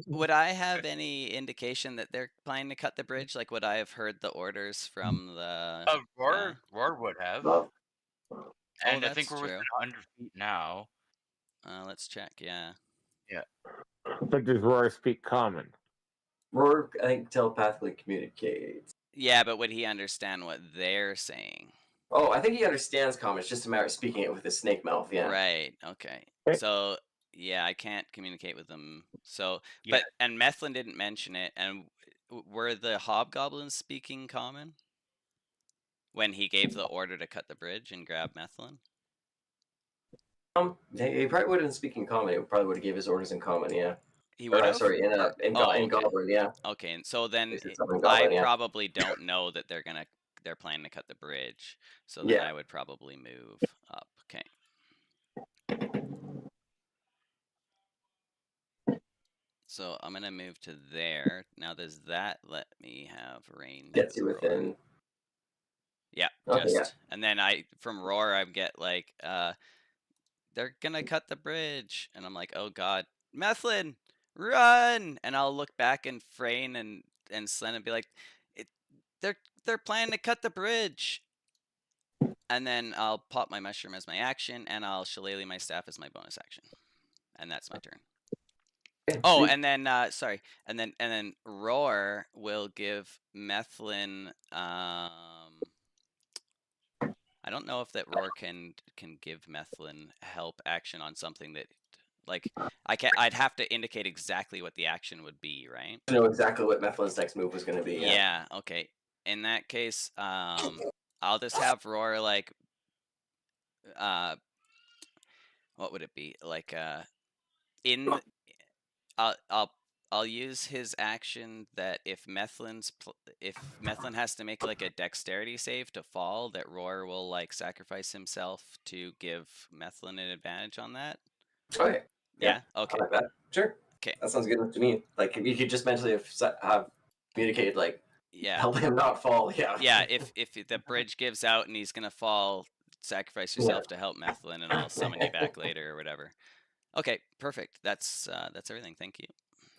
would I have any indication that they're planning to cut the bridge? Like, would I have heard the orders from the? Roar would have. Well, And I that's think we're within true. 100 feet now. Let's check. Yeah. But does Roar speak common? Roar, I think, telepathically communicates. Yeah, but would he understand what they're saying? Oh, I think he understands common. It's just a matter of speaking it with his snake mouth. Yeah. Right. Okay. Okay. So yeah, I can't communicate with them. So, Yeah. and Methlin didn't mention it. And were the hobgoblins speaking common when he gave the order to cut the bridge and grab Methlin? He probably wouldn't speak in common. He probably would have gave his orders in common. Yeah. He would have. Sorry, in okay. Goblin. Yeah. Okay, and so then It's in I Goblin, yeah. probably don't know that they're planning to cut the bridge. So then Yeah. I would probably move up. Okay. So I'm gonna move to there. Now does that let me have range? Gets you with Roar? within. Yeah, Okay, just yeah. and then from Roar I get like they're gonna cut the bridge, and I'm like, oh God, Methlin, run! And I'll look back and Frayne and Slen and be like, they're planning to cut the bridge. And then I'll pop my mushroom as my action, and I'll shillelagh my staff as my bonus action, and that's my turn. Oh, and then sorry, and then Roar will give Methlin. I don't know if that Roar can give Methlin help action on something that like I'd have to indicate exactly what the action would be, right? I know exactly what Mephilin's next move was going to be. Yeah. Okay. In that case, I'll just have Roar like, what would it be like? In I'll use his action that if Methlin has to make like a dexterity save to fall, that Roar will like sacrifice himself to give Methlin an advantage on that. Okay. Yeah. Okay. I like that. Sure. Okay. That sounds good enough to me. Like if you could just mentally have communicated, like Yeah. help him not fall. Yeah. Yeah. If the bridge gives out and he's gonna fall, sacrifice yourself to help Methlin, and I'll summon you back later or whatever. Okay. Perfect. That's everything. Thank you.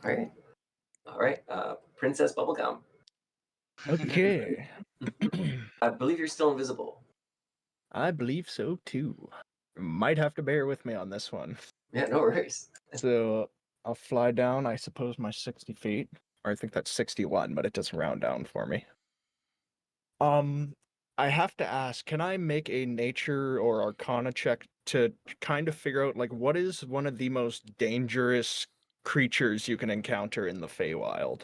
All right. All right. Princess Bubblegum. Okay. I believe you're still invisible. I believe so too. Might have to bear with me on this one. Yeah, no worries. So I'll fly down, I suppose, my 60 feet. Or I think that's 61, but it doesn't round down for me. I have to ask, can I make a nature or arcana check to kind of figure out, like, what is one of the most dangerous creatures you can encounter in the Feywild?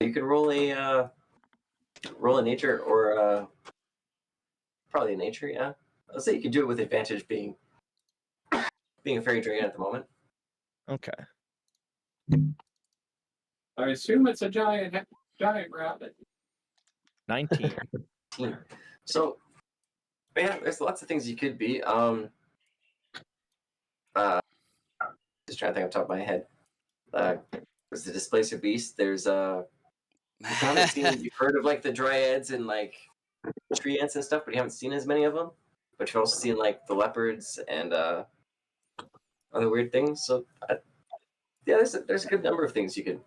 You could roll a nature or probably a nature. Yeah. Let's say you could do it with advantage, being a fairy dragon at the moment. Okay. I assume it's a giant rabbit. 19. So, yeah, there's lots of things you could be. Just trying to think off the top of my head. There's the Displacer Beast. There's you've heard of like the dryads and like tree ants and stuff, but you haven't seen as many of them. But you've also seen like the leopards and other weird things. So, yeah, there's a good number of things you could.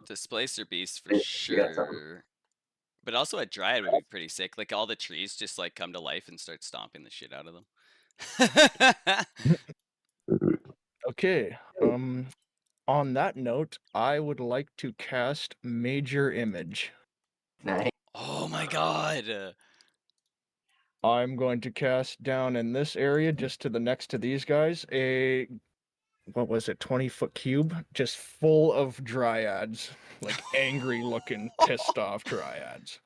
Displacer beast for You got something. sure. But also a dryad would be pretty sick. Like all the trees just like come to life and start stomping the shit out of them. Okay. On that note, I would like to cast Major Image. Nice. Oh my god. I'm going to cast down in this area, just to the next to these guys, a, what was it, 20-foot cube, just full of dryads, like angry looking, pissed off dryads.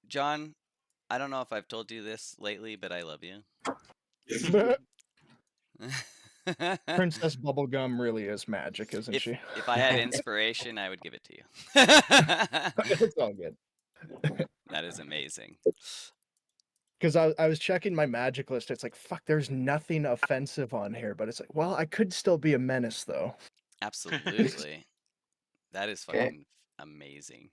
John, I don't know if I've told you this lately, but I love you. Princess Bubblegum really is magic, isn't she? If I had inspiration, I would give it to you. It's all good. That is amazing. Because I was checking my magic list, it's like, fuck, there's nothing offensive on here, but it's like, well, I could still be a menace, though. Absolutely. That is Okay. fucking amazing.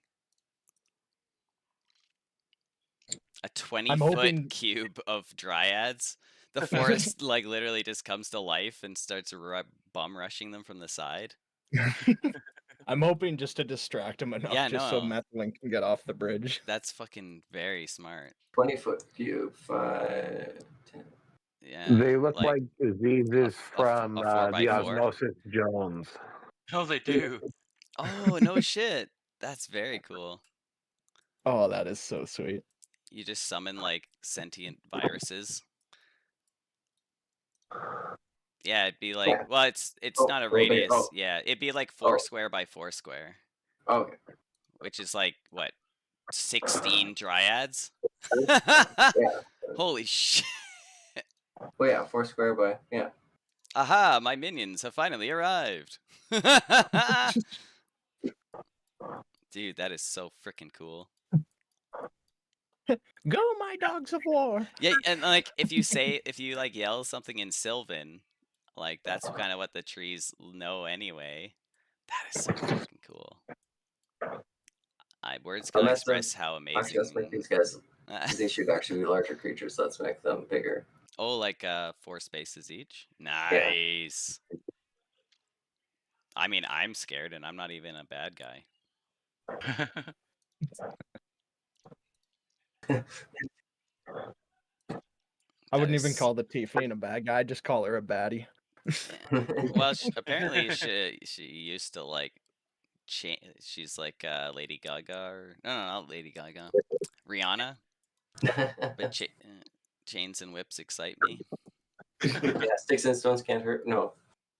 A 20-foot hoping- cube of dryads. The forest like literally just comes to life and starts bum rushing them from the side. I'm hoping just to distract him enough, Yeah, just so no. Methlin can get off the bridge. That's fucking very smart. 20-foot cube, 5, 10. Yeah. They look like diseases from a 4x4? the Osmosis Jones. Oh, they do. Oh, no shit. That's very cool. Oh, that is so sweet. You just summon like sentient viruses. Yeah, it'd be like, Yeah. well, it's Oh, not a okay, radius. oh. Yeah, it'd be like 4 square by 4 square, Okay. which is like what, 16 dryads? Holy shit! Well, yeah, 4 square by, yeah. Aha! My minions have finally arrived. Dude, that is so freaking cool. Go, my dogs of war! Yeah, and like if you like yell something in Sylvan, like that's kind of what the trees know anyway. That is so fucking cool. Words can Unless express how Actually, amazing. let's make these guys. They should actually be larger creatures. So let's make them bigger. Oh, like 4 spaces each. Nice. I mean, I'm scared, and I'm not even a bad guy. I wouldn't even is- call the tiefling a bad guy, I'd just call her a baddie. Well, apparently she used to like. She's like Lady Gaga, or no, not Lady Gaga, Rihanna. But chains and whips excite me. Yeah, sticks and stones can't hurt. No,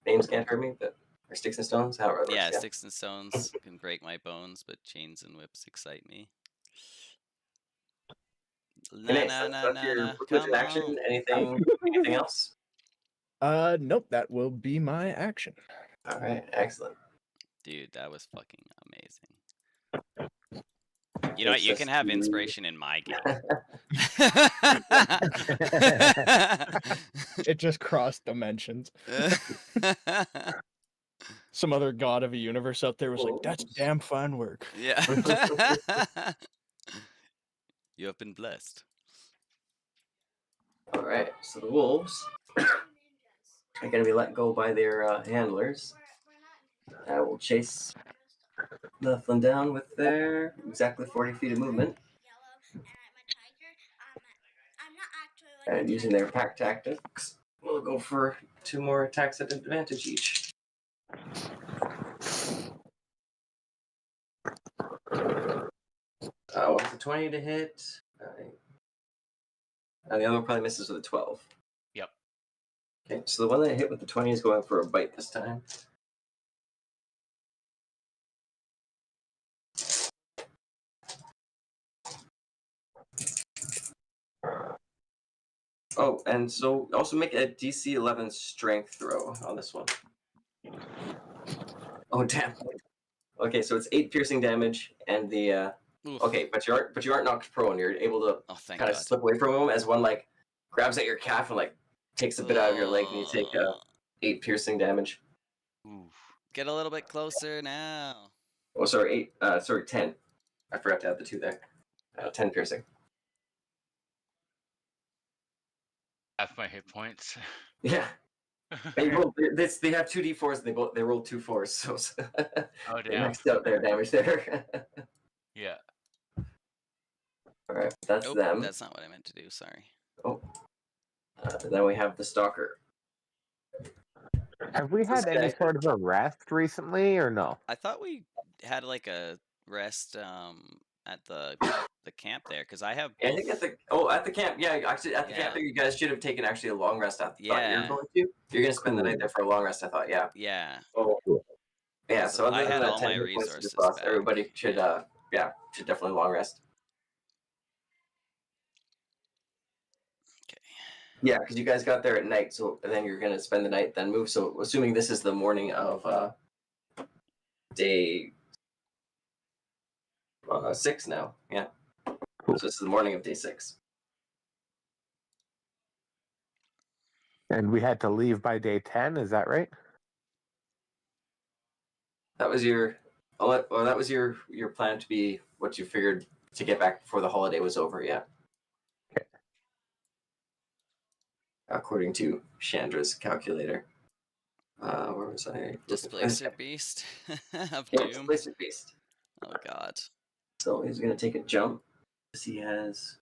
names can't hurt me, but or sticks and stones. How it works. Yeah, sticks and stones can break my bones, but chains and whips excite me. Na Okay, na so na that's na your na. movement Come in action. on. Anything else? Nope, that will be my action. All right, excellent. Dude, that was fucking amazing. You know what? Takes You us can have to- inspiration in my game. It just crossed dimensions. Some other god of a universe out there was like, "That's damn fine work." Yeah. You have been blessed. All right, so the wolves are going to be let go by their handlers. I will chase Mifflin down with their exactly 40 feet of movement. And using their pack tactics, we'll go for 2 more attacks at advantage each. What's a 20 to hit? And the other one probably misses with a 12. Yep. Okay, so the one that hit with the 20 is going for a bite this time. Oh, and so also make a DC 11 strength throw on this one. Oh damn. Okay, so it's 8 piercing damage, and the Oof. okay, but you aren't knocked prone. You're able to Oh, thank kind of God. slip away from him as one like grabs at your calf and like takes a bit out of your leg, and you take 8 piercing damage. Oof. Get a little bit closer now. Oh, sorry, 10. I forgot to add the 2 there. 10 piercing. Half my hit points. Yeah. They rolled, they have 2 d4s, and they rolled 2 4s, so Oh they damn. maxed out their damage there. Yeah. All right, that's Nope, them. that's not what I meant to do. Sorry. Oh, then we have the stalker. Have we This had any guy- sort of a rest recently, or no? I thought we had like a rest at the camp there because I have. Yeah, I Both... think at the camp. Yeah, actually at the camp there, you guys should have taken actually a long rest. I thought you were Yeah. going to. You're going to spend the night there for a long rest. I thought. Yeah. Yeah. Oh, Yeah. So So other I than had that all 10 my hit points you resources just lost, back. everybody should should definitely long rest. Okay. Yeah, because you guys got there at night, so and then you're going to spend the night, then move. So assuming this is the morning of day 6 now. Yeah. Cool. So this is the morning of day 6. And we had to leave by day 10, is that right? That was your that was your plan to be what you figured to get back before the holiday was over, yeah. Okay. According to Chandra's calculator. Where was I? Displacer beast of Yeah, doom. Displacer Beast. Oh God. So he's gonna take a jump because he has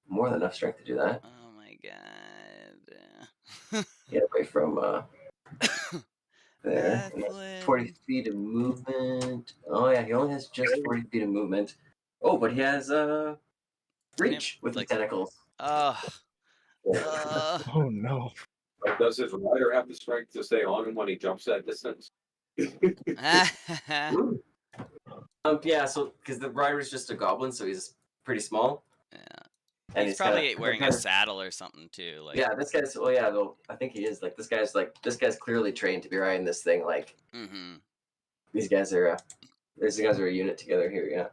more than enough strength to do that. Oh my God. Get away from there. And that's 40 Mifflin. feet of movement. Oh yeah, he only has just 40 feet of movement. Oh, but he has reach with like- the tentacles. Oh. Oh no. but does his rider have the strength to stay on him when he jumps that distance? Yeah, so because the rider's just a goblin, so he's pretty small. Yeah. And He's probably kinda- wearing a saddle or something too. Like. Yeah, this guy's. Oh yeah, though I think he is. This guy's clearly trained to be riding this thing. Like Mm-hmm. these guys are. These guys are a unit together here. Yeah.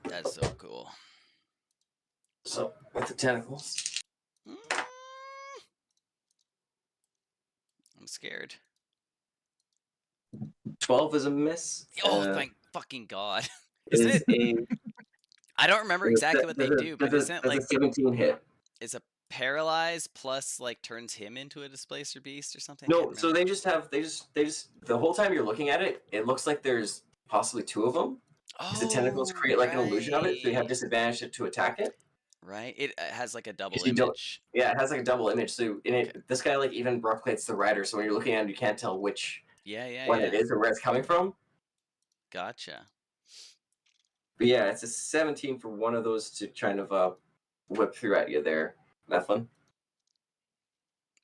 That's so cool. So with the tentacles, Mm. I'm scared. 12 is a miss. Oh, thank fucking God. Is Isn't it? I don't remember does exactly that- what they does do, but does isn't it does a like 17 hit? is a paralyze plus like turns him into a displacer beast or something? I No, can't so remember. they just the whole time you're looking at it, it looks like there's possibly 2 of them. Because the tentacles create like an illusion of it, so you have right. disadvantage to attack it. Right? It has like a double If you don't- image. Yeah, it has like a double image. So in it, this guy like even replicates the rider. So when you're looking at it, you can't tell which Yeah, one yeah. it is or where it's coming from. Gotcha. But yeah, it's a 17 for one of those to kind of whip through at you there, Mifflin.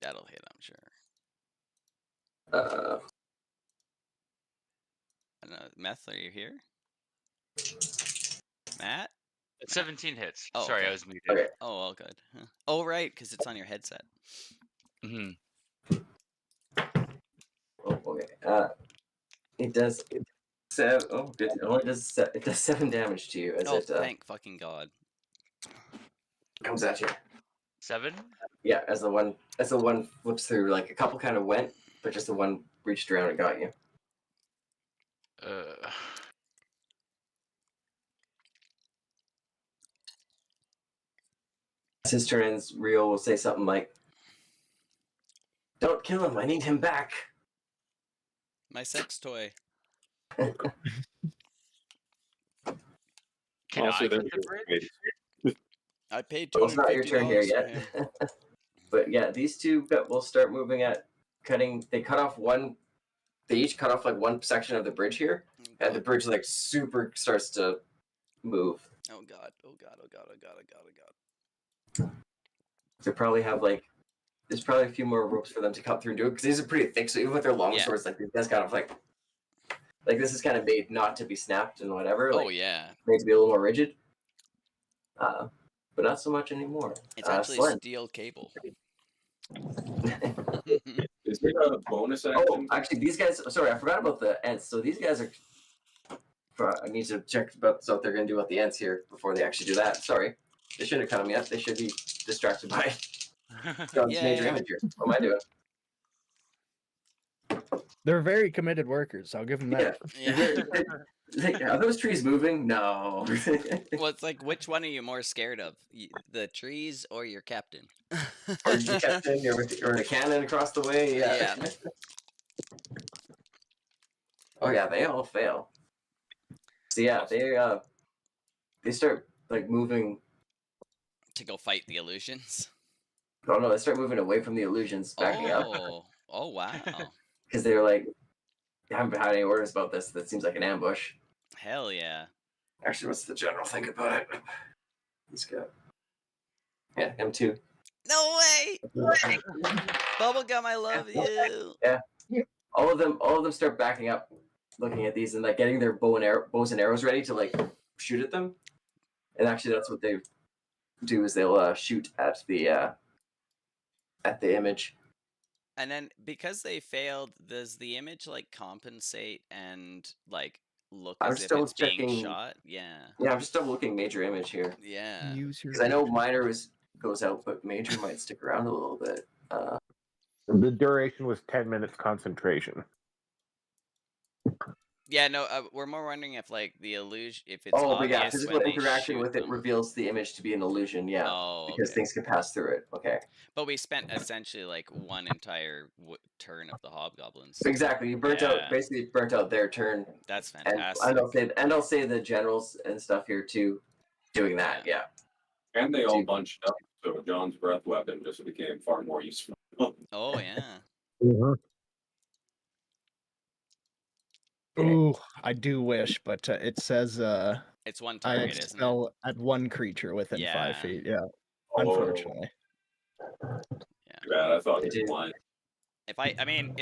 That'll hit, I'm sure. Uh, I don't know. Meth, are you here? Matt? 17 hits. Oh, Sorry, I okay. was muted. okay. Oh, all good. Huh. Oh, right, because it's on your headset. Mhm. Oh, okay. It does 7. Oh, good. It only does it does 7 damage to you as Oh, it thank fucking God. comes at you. 7? Yeah, as the one flips through, like a couple kind of went, but just the one reached around and got you. As his turn ends, Rio will say something like, "Don't kill him. I need him back." My sex toy. Can Also, I there's cut the your bridge? weight. I paid Well, it's not your turn here $250 for yet. him. But yeah, these two will start moving at cutting. They cut off one. They each cut off like one section of the bridge here, and the bridge like super starts to move. Oh God, oh God, oh God, oh God, oh God, oh God. They probably have like there's probably a few more ropes for them to cut through and do it because these are pretty thick. So even with their long Yeah. swords, like these guys kind of like this is kind of made not to be snapped and whatever. Like, Oh yeah. made to be a little more rigid. But not so much anymore. It's actually Slen. steel cable. Is there a bonus action? Oh, actually, these guys. Sorry, I forgot about the ants. So these guys are. I need to check about what they're going to do with the ants here before they actually do that. Sorry, they shouldn't have cut them yet. They should be distracted by John's major Yay. image here. What am I doing? They're very committed workers. I'll give them that. Yeah. Are those trees moving? No. Well, it's like, which one are you more scared of? The trees or your captain? Or you captain, or a cannon across the way. Yeah. Yeah. Oh yeah, they all fail. So yeah, they start like moving. To go fight the illusions. Oh no, they start moving away from the illusions, backing up. Oh wow. Because they're like, I haven't had any orders about this. That seems like an ambush. Hell yeah. Actually, what's the general think about it? He's got. Yeah, him too. No way. Bubblegum, I love you. Yeah. All of them start backing up, looking at these and like getting their bows and arrows ready to like shoot at them. And actually, that's what they do is they'll shoot at the image. And then because they failed, does the image like compensate and like look I'm as if still it's being checking- shot? Yeah. Yeah, I'm just double looking major image here Yeah. Use your. because I know minor goes out, but major might stick around a little bit. The duration was 10 minutes concentration. Yeah, no, we're more wondering if like the illusion, if it's But yeah, obvious physical when they interaction shoot with it them. reveals the image to be an illusion. Yeah, Oh, because okay. things can pass through it. Okay. But we spent essentially like one entire turn of the hobgoblins. Exactly. You basically burnt out their turn. That's And fantastic. I'll say the generals and stuff here too, doing that. Yeah. And they all bunched up, so John's breath weapon just became far more useful. Oh yeah. Ooh, I do wish, but it says It's one I target, isn't it? expel at one creature within Yeah. 5 feet. Yeah, Oh. unfortunately. Yeah, I thought They it do. was blind. I mean,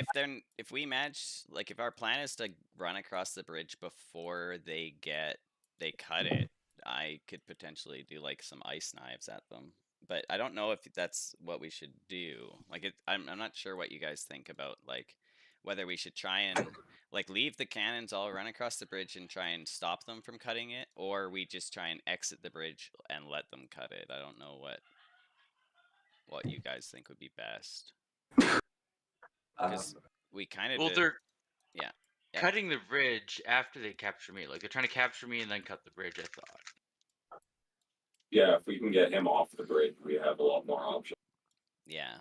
if we manage, like, if our plan is to run across the bridge before they cut it, I could potentially do like some ice knives at them. But I don't know if that's what we should do. Like, I'm not sure what you guys think about like whether we should try and like leave the cannons all run across the bridge and try and stop them from cutting it, or we just try and exit the bridge and let them cut it. I don't know what you guys think would be best. Because we kind of Well, they're yeah. cutting the bridge after they capture me. Like they're trying to capture me and then cut the bridge. I thought. Yeah, if we can get him off the bridge, we have a lot more options. Yeah.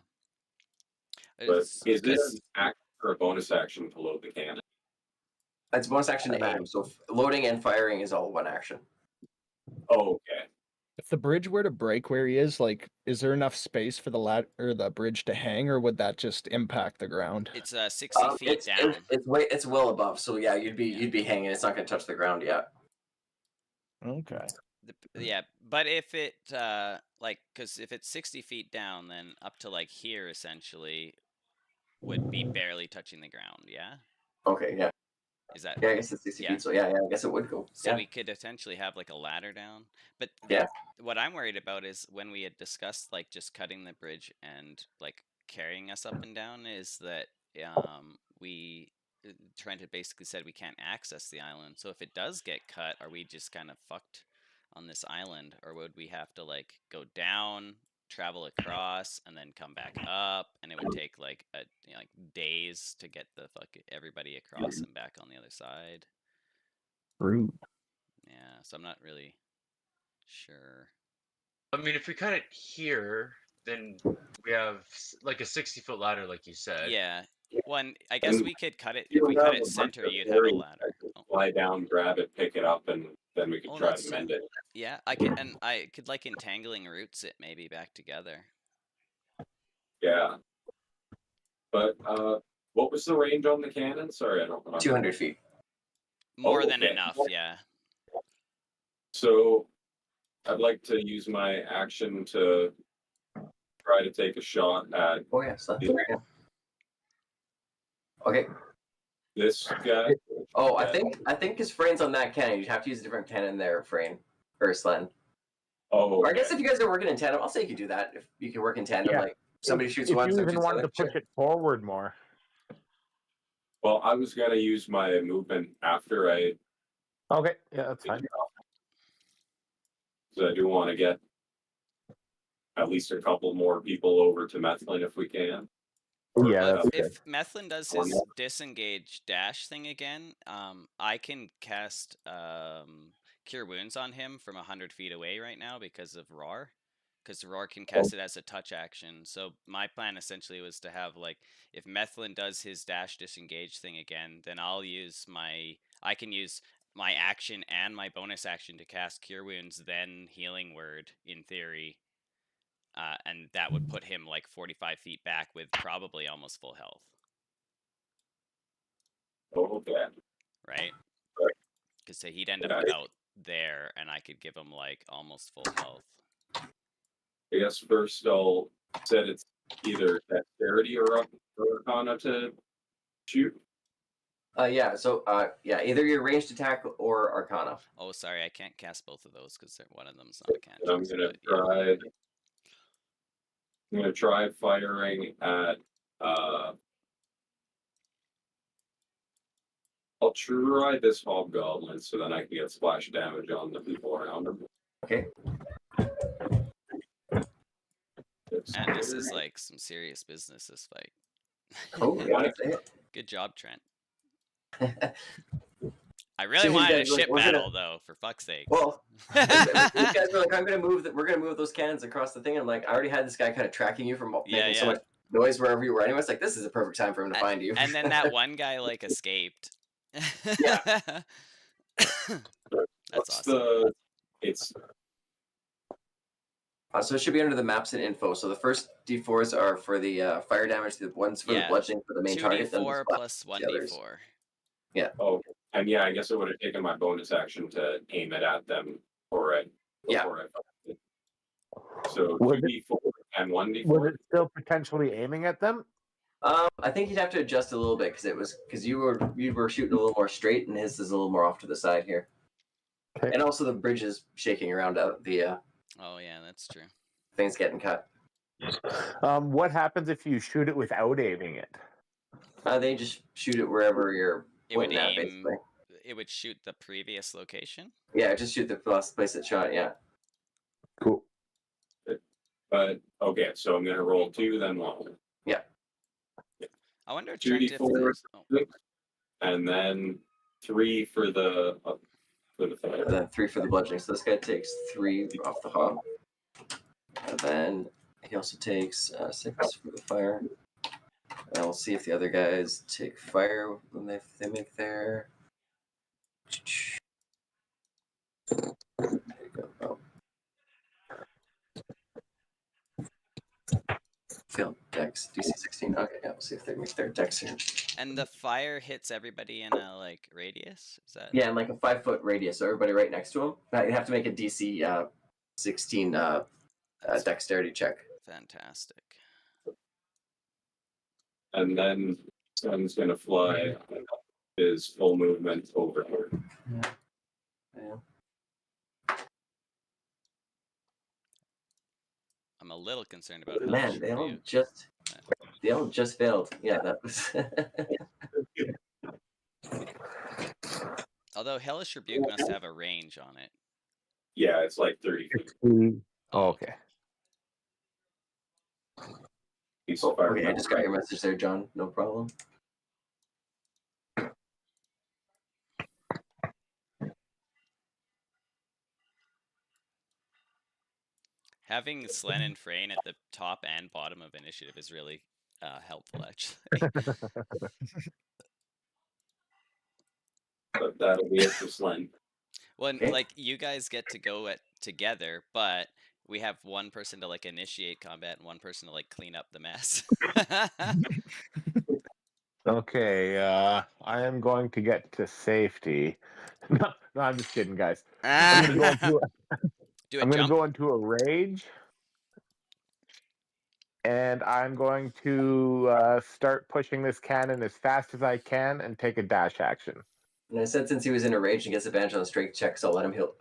But is it an act or a bonus action to load the cannon? It's bonus action to aim. So loading and firing is all one action. Oh, okay. If the bridge were to break where he is, like, is there enough space for the bridge to hang, or would that just impact the ground? It's 60 feet down. It's well above. So yeah, you'd be hanging. It's not going to touch the ground yet. Okay. Yeah, but if it like, because if it's 60 feet down, then up to like here essentially would be barely touching the ground. Yeah, Okay, yeah. is that? Yeah, I guess it's 60 Yeah. feet, so yeah, I guess it would go. So Yeah. we could essentially have like a ladder down. But Yeah. what I'm worried about is when we had discussed like just cutting the bridge and like carrying us up and down is that we Trent had basically said we can't access the island. So if it does get cut, are we just kind of fucked on this island, or would we have to like go down, travel across, and then come back up, and it would take like like days to get the everybody across and back on the other side? Rude. Yeah, so I'm not really sure. I mean, if we cut it here, then we have like a 60-foot ladder, like you said. Yeah. One, I guess And we could cut it you if we would cut have a it bunch center. of You'd have a areas ladder. that could Oh, fly down, grab it, pick it up, and then we could try that's to true. mend it. Yeah, I could, and I could like entangling roots it maybe back together. Yeah. But what was the range on the cannon? Sorry, I don't know. 200 feet. More than okay. enough. Yeah. So I'd like to use my action to try to take a shot at Oh, yeah. So that's yeah. Okay. this guy. Oh, Yeah. I think his frame's on that cannon. You'd have to use a different cannon there, frame or Slen. Oh, Or I okay. guess if you guys are working in tandem, I'll say you could do that. If you can work in tandem, Yeah. like somebody shoots If one, you somebody even shoots the wanted other. to push it forward more. Well, I was gonna use my movement after I. Okay, yeah, that's fine. So I do want to get at least a couple more people over to Methlin if we can. Yeah, Well, that's good. if Methlin does One his more. disengage dash thing again, I can cast Cure Wounds on him from 100 feet away right now because of Roar. Because Roar can cast it as a touch action. So my plan essentially was to have like, if Methlin does his dash disengage thing again, then I can use my action and my bonus action to cast Cure Wounds, then Healing Word in theory. And that would put him like 45 feet back with probably almost full health. Okay. Right? Right. Because say he'd end up Yeah. without there, and I could give him like almost full health. I guess first I'll set it's either dexterity or arcana to shoot. Yeah. So yeah, either your ranged attack or Arcana. Oh, sorry, I can't cast both of those because one of them's not a cantrip. And I'm gonna try. I'm gonna try firing at. I'll try this hobgoblin so then I can get splash damage on the people around him. Okay. And this is like some serious business, this fight. Oh, yeah. Good job, Trent. Well, I really So you wanted a guys, like, ship we're gonna- battle, though, for fuck's sake. these guys were like, "I'm gonna move. We're gonna move those cannons across the thing." I'm like, I already had this guy kind of tracking you from making so yeah. much noise wherever you were. Anyway, it's like this is a perfect time for him to find you. And then that one guy like escaped. Yeah. That's What's awesome. It's So it should be under the maps and info. So the first D4s are for the fire damage. The ones for the Yeah. bludgeoning for the main target. Then the 2d4 splash plus for the others. 1d4. oh, and yeah, I guess it would have taken my bonus action to aim it at them before I. So Was 2d4 and 1d4. Was it still potentially aiming at them? I think you'd have to adjust a little bit because you were shooting a little more straight, and his is a little more off to the side here. Okay. And also the bridge is shaking around out. The Oh yeah, that's true. thing's getting cut. What happens if you shoot it without aiming it? They just shoot it wherever you're It would pointing at, aim. basically. It would shoot the previous location. Yeah, just shoot the last place it shot. Yeah. Cool. But okay, so I'm gonna roll 2, then 1. I wonder, Trent, if 2d4, there's... Oh. and then 3 for the fire. And then 3 for the bludgeoning. So this guy takes 3 off the hob. And then he also takes 6 for the fire. And we'll see if the other guys take fire when they make their. There you go. Oh. failed dex. DC 16. Okay, yeah, we'll see if they make their dex here. And the fire hits everybody in a like radius. Is that? Yeah, in like a 5-foot radius, so everybody right next to him. You have to make a DC 16 That's dexterity check. fantastic. And then Sun's gonna fly his full movement over here. Yeah. I'm a little concerned about how Man, they all just failed. Yeah, that was. Although Hellish Rebuke must have a range on it. Yeah, it's like 30 feet. Oh, okay. He's Okay, I just got your message there, John. No problem. Having Slen and Frayne at the top and bottom of initiative is really helpful, actually. But that'll be it for Slen. Well, Okay. like you guys get to go together, but we have one person to like initiate combat and one person to like clean up the mess. Okay, I am going to get to safety. No, I'm just kidding, guys. I'm gonna go into a rage, and I'm going to start pushing this cannon as fast as I can and take a dash action. And I said since he was in a rage and gets advantage on the strength checks, I'll let him heal.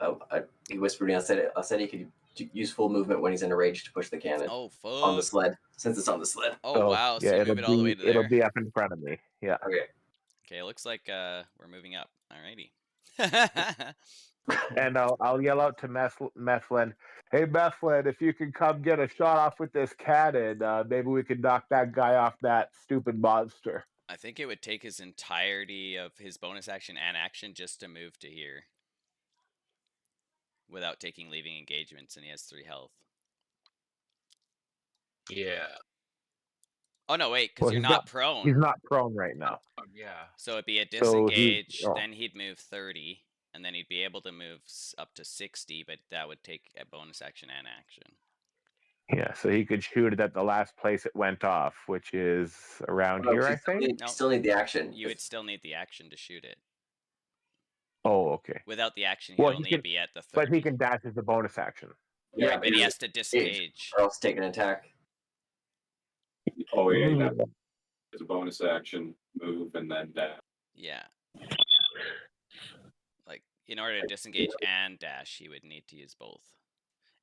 He whispered me. I said he could use full movement when he's in a rage to push the cannon Oh, fuck. on the sled, since it's on the sled. Oh, So, wow. So yeah, you move it all the way to there. it'll be up in front of me. Yeah. Okay. Okay, looks like we're moving up. Alrighty. And I'll yell out to Methlin, "Hey Methlin, if you can come get a shot off with this cannon, maybe we can knock that guy off that stupid monster." I think it would take his entirety of his bonus action and action just to move to here. Without taking leaving engagements, and he has 3 health. Yeah. Oh no, wait, because Well, you're not prone. He's not prone right now. Yeah. So it'd be a So disengage, oh. then he'd move 30, and then he'd be able to move up to 60, but that would take a bonus action and action. Yeah, so he could shoot it at the last place it went off, which is around here, I think. You still need the action. You would still need the action to shoot it. Oh, okay. Without the action, he'd Well, he only can- be at the 30. But he can dash as a bonus action. Yeah, Yeah, but he has to disengage. Or else take an attack. Oh, yeah. It's a bonus action, move, and then dash. Yeah. Like, in order to disengage and dash, he would need to use both.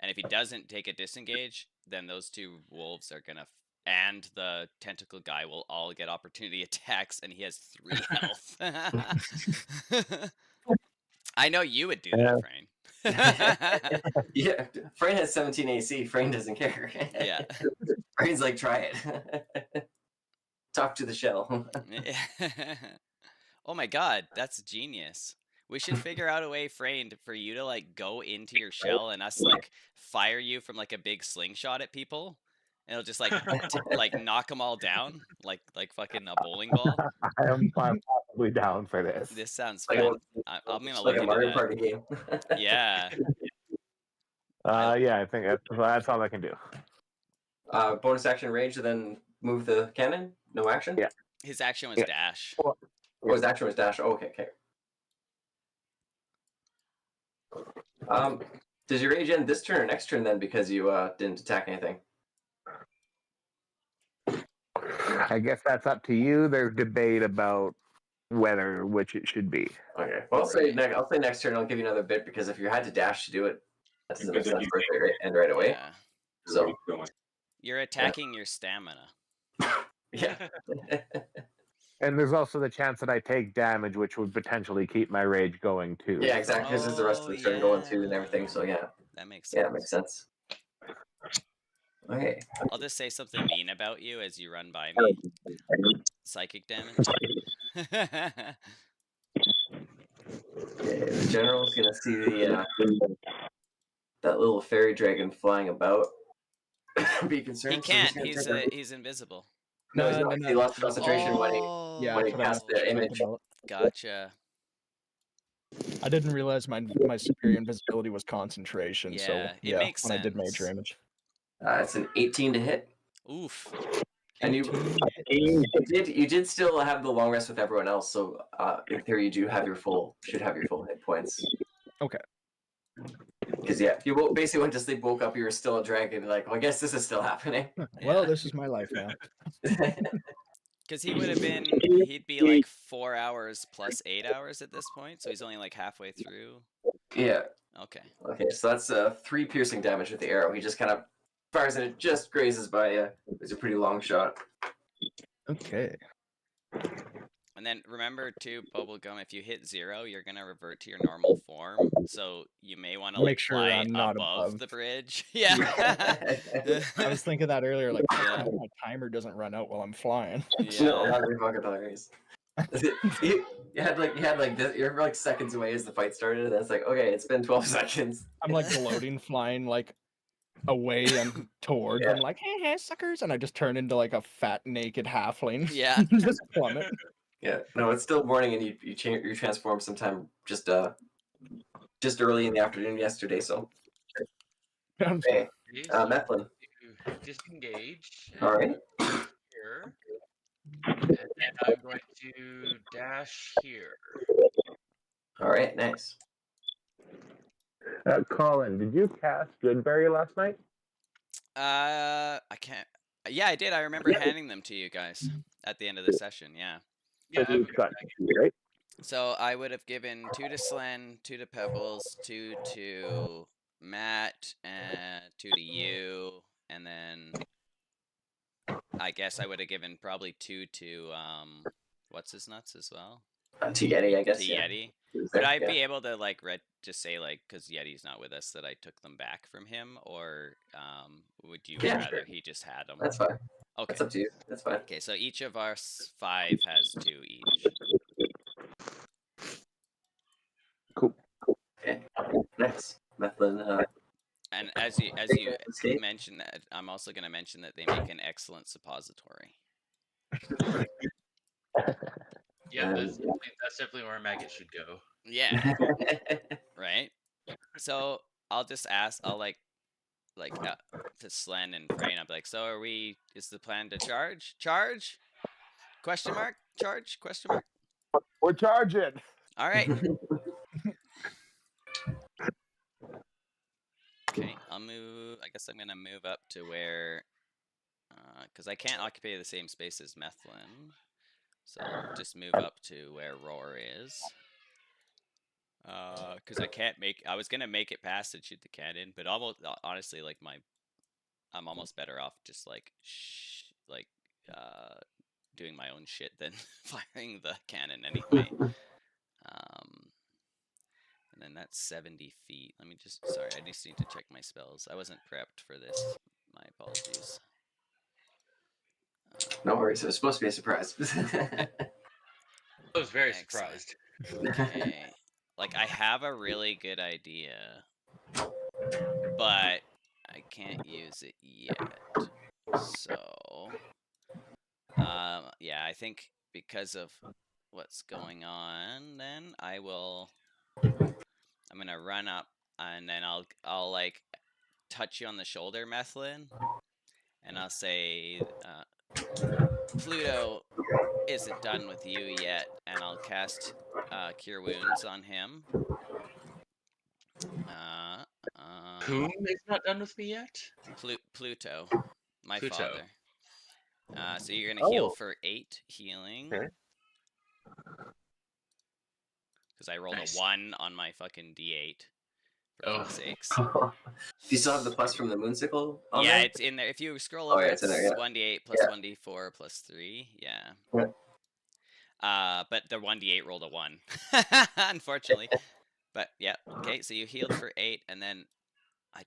And if he doesn't take a disengage, then those 2 wolves are gonna... and the tentacle guy will all get opportunity attacks, and he has 3 health. I know you would do that, Frayne. Yeah, Frayne has 17 AC. Frayne doesn't care. Yeah. Frayne's like, try it. Talk to the shell. Oh my god, that's genius. We should figure out a way, Frayne, for you to like go into your shell and us like fire you from like a big slingshot at people. And it'll just like like knock them all down like fucking a bowling ball. I'm possibly down for this. This sounds Like fun. I'm gonna It's look like a into Mario that. Party game. Yeah. Yeah, I think that's all I can do. Bonus action rage, and then move the cannon. No action. Yeah. His action was Yeah. dash. Oh, his action was dash. Oh, okay. Does your rage end this turn or next turn then? Because you didn't attack anything. I guess that's up to you. There's debate about which it should be. Okay. Well, I'll say next turn. I'll give you another bit because if you had to dash to do it, that doesn't make sense for it to end right away. Yeah. So You're attacking your stamina. yeah. And there's also the chance that I take damage, which would potentially keep my rage going too. Yeah, exactly. Because there's the rest of the turn going too and everything. So yeah. That makes sense. Yeah, it makes sense. Okay. I'll just say something mean about you as you run by me. Psychic damage. Okay, the general's gonna see the that little fairy dragon flying about. Be concerned. He can't. He's invisible. No, he's No, not. no, He no. lost concentration when he Yeah, when he that's what I cast was the image. about. Gotcha. I didn't realize my superior invisibility was concentration. Yeah, So it yeah, makes when I did sense. major damage. It's an 18 to hit. Oof. And you did still have the long rest with everyone else, so in theory you should have your full hit points. Okay. Because if you basically went to sleep, woke up, you were still a dragon. Like, well, I guess this is still happening. Well, Yeah. this is my life now. Because he'd be like 4 hours plus 8 hours at this point, so he's only like halfway through. Yeah. Okay. Okay, so that's 3 piercing damage with the arrow. He just kind of fires and it just grazes by you. It's a pretty long shot. Okay. And then remember too, Bubblegum, if you hit 0, you're gonna revert to your normal form. So you may want to Make like sure fly I'm not above above. the bridge. Yeah. I was thinking that earlier, like Yeah. my timer doesn't run out while I'm flying. No, Yeah. not very fucking hilarious. you had like this, you're like seconds away as the fight started, and it's like, okay, it's been 12 seconds. I'm like gloating, flying like away and towards them, like, hey, suckers, and I just turn into like a fat naked halfling. Yeah. Just plummet. Yeah, no, it's still morning, and you transform sometime just early in the afternoon yesterday. So, hey, Methlin. Disengage. All right. Here. And I'm going to dash here. All right, nice. Colin, did you cast Goodberry last night? I can't. Yeah, I did. I remember handing them to you guys at the end of the session. Yeah. Yeah, You've got two, right? So I would have given 2 to Slen, 2 to Pebbles, 2 to Matt, and 2 to you, and then I guess I would have given probably 2 to what's his nuts as well. To Yeti, I guess. To yeah. Yeti. Who's Would there, I yeah. be able to like just say like because Yeti's not with us that I took them back from him, or would you Yeah, rather sure. he just had them? That's fine. Okay. That's up to you. That's fine. Okay, so each of us 5 has 2 each. Cool. Okay. Nice. Methlin. And as you Escape. mentioned that, I'm also going to mention that they make an excellent suppository. Yeah, that's definitely where Maggot should go. Yeah, right. So I'll just ask. I'll like to Slen and Frayne. I'll be like, so is the plan to charge? Charge? Question mark? Charge? Question mark? We're charging. All right. Okay, I'll move. I guess I'm gonna move up to where, because I can't occupy the same space as Methlin, so I'll just move up to where Roar is. Because I was gonna make it past and shoot the cannon, but honestly, like I'm almost better off just like doing my own shit than firing the cannon anyway. And then that's 70 feet. Let me sorry, I just need to check my spells. I wasn't prepped for this. My apologies. No worries. It was supposed to be a surprise. I was very Excellent. surprised. Okay. Like, I have a really good idea, but I can't use it yet. So, yeah, I think because of what's going on, then I'm gonna run up and then I'll like touch you on the shoulder, Methlin, and I'll say, Pluto isn't done with you yet, and I'll cast Cure Wounds on him. Whom is not done with me yet? Pluto, my Pluto. father. So you're gonna heal for 8 healing. Okay. Because I rolled Nice. a 1 on my fucking D8. For fuck's sakes. Do you still have the plus from the moonsicle on Yeah, there? it's in there. If you scroll Oh, over, yeah, it's it's in there, yeah. 1d8 plus Yeah. 1d4 plus 3. Yeah. Yeah. But the 1d8 rolled a 1, unfortunately. But yeah, okay. So you healed for 8, and then I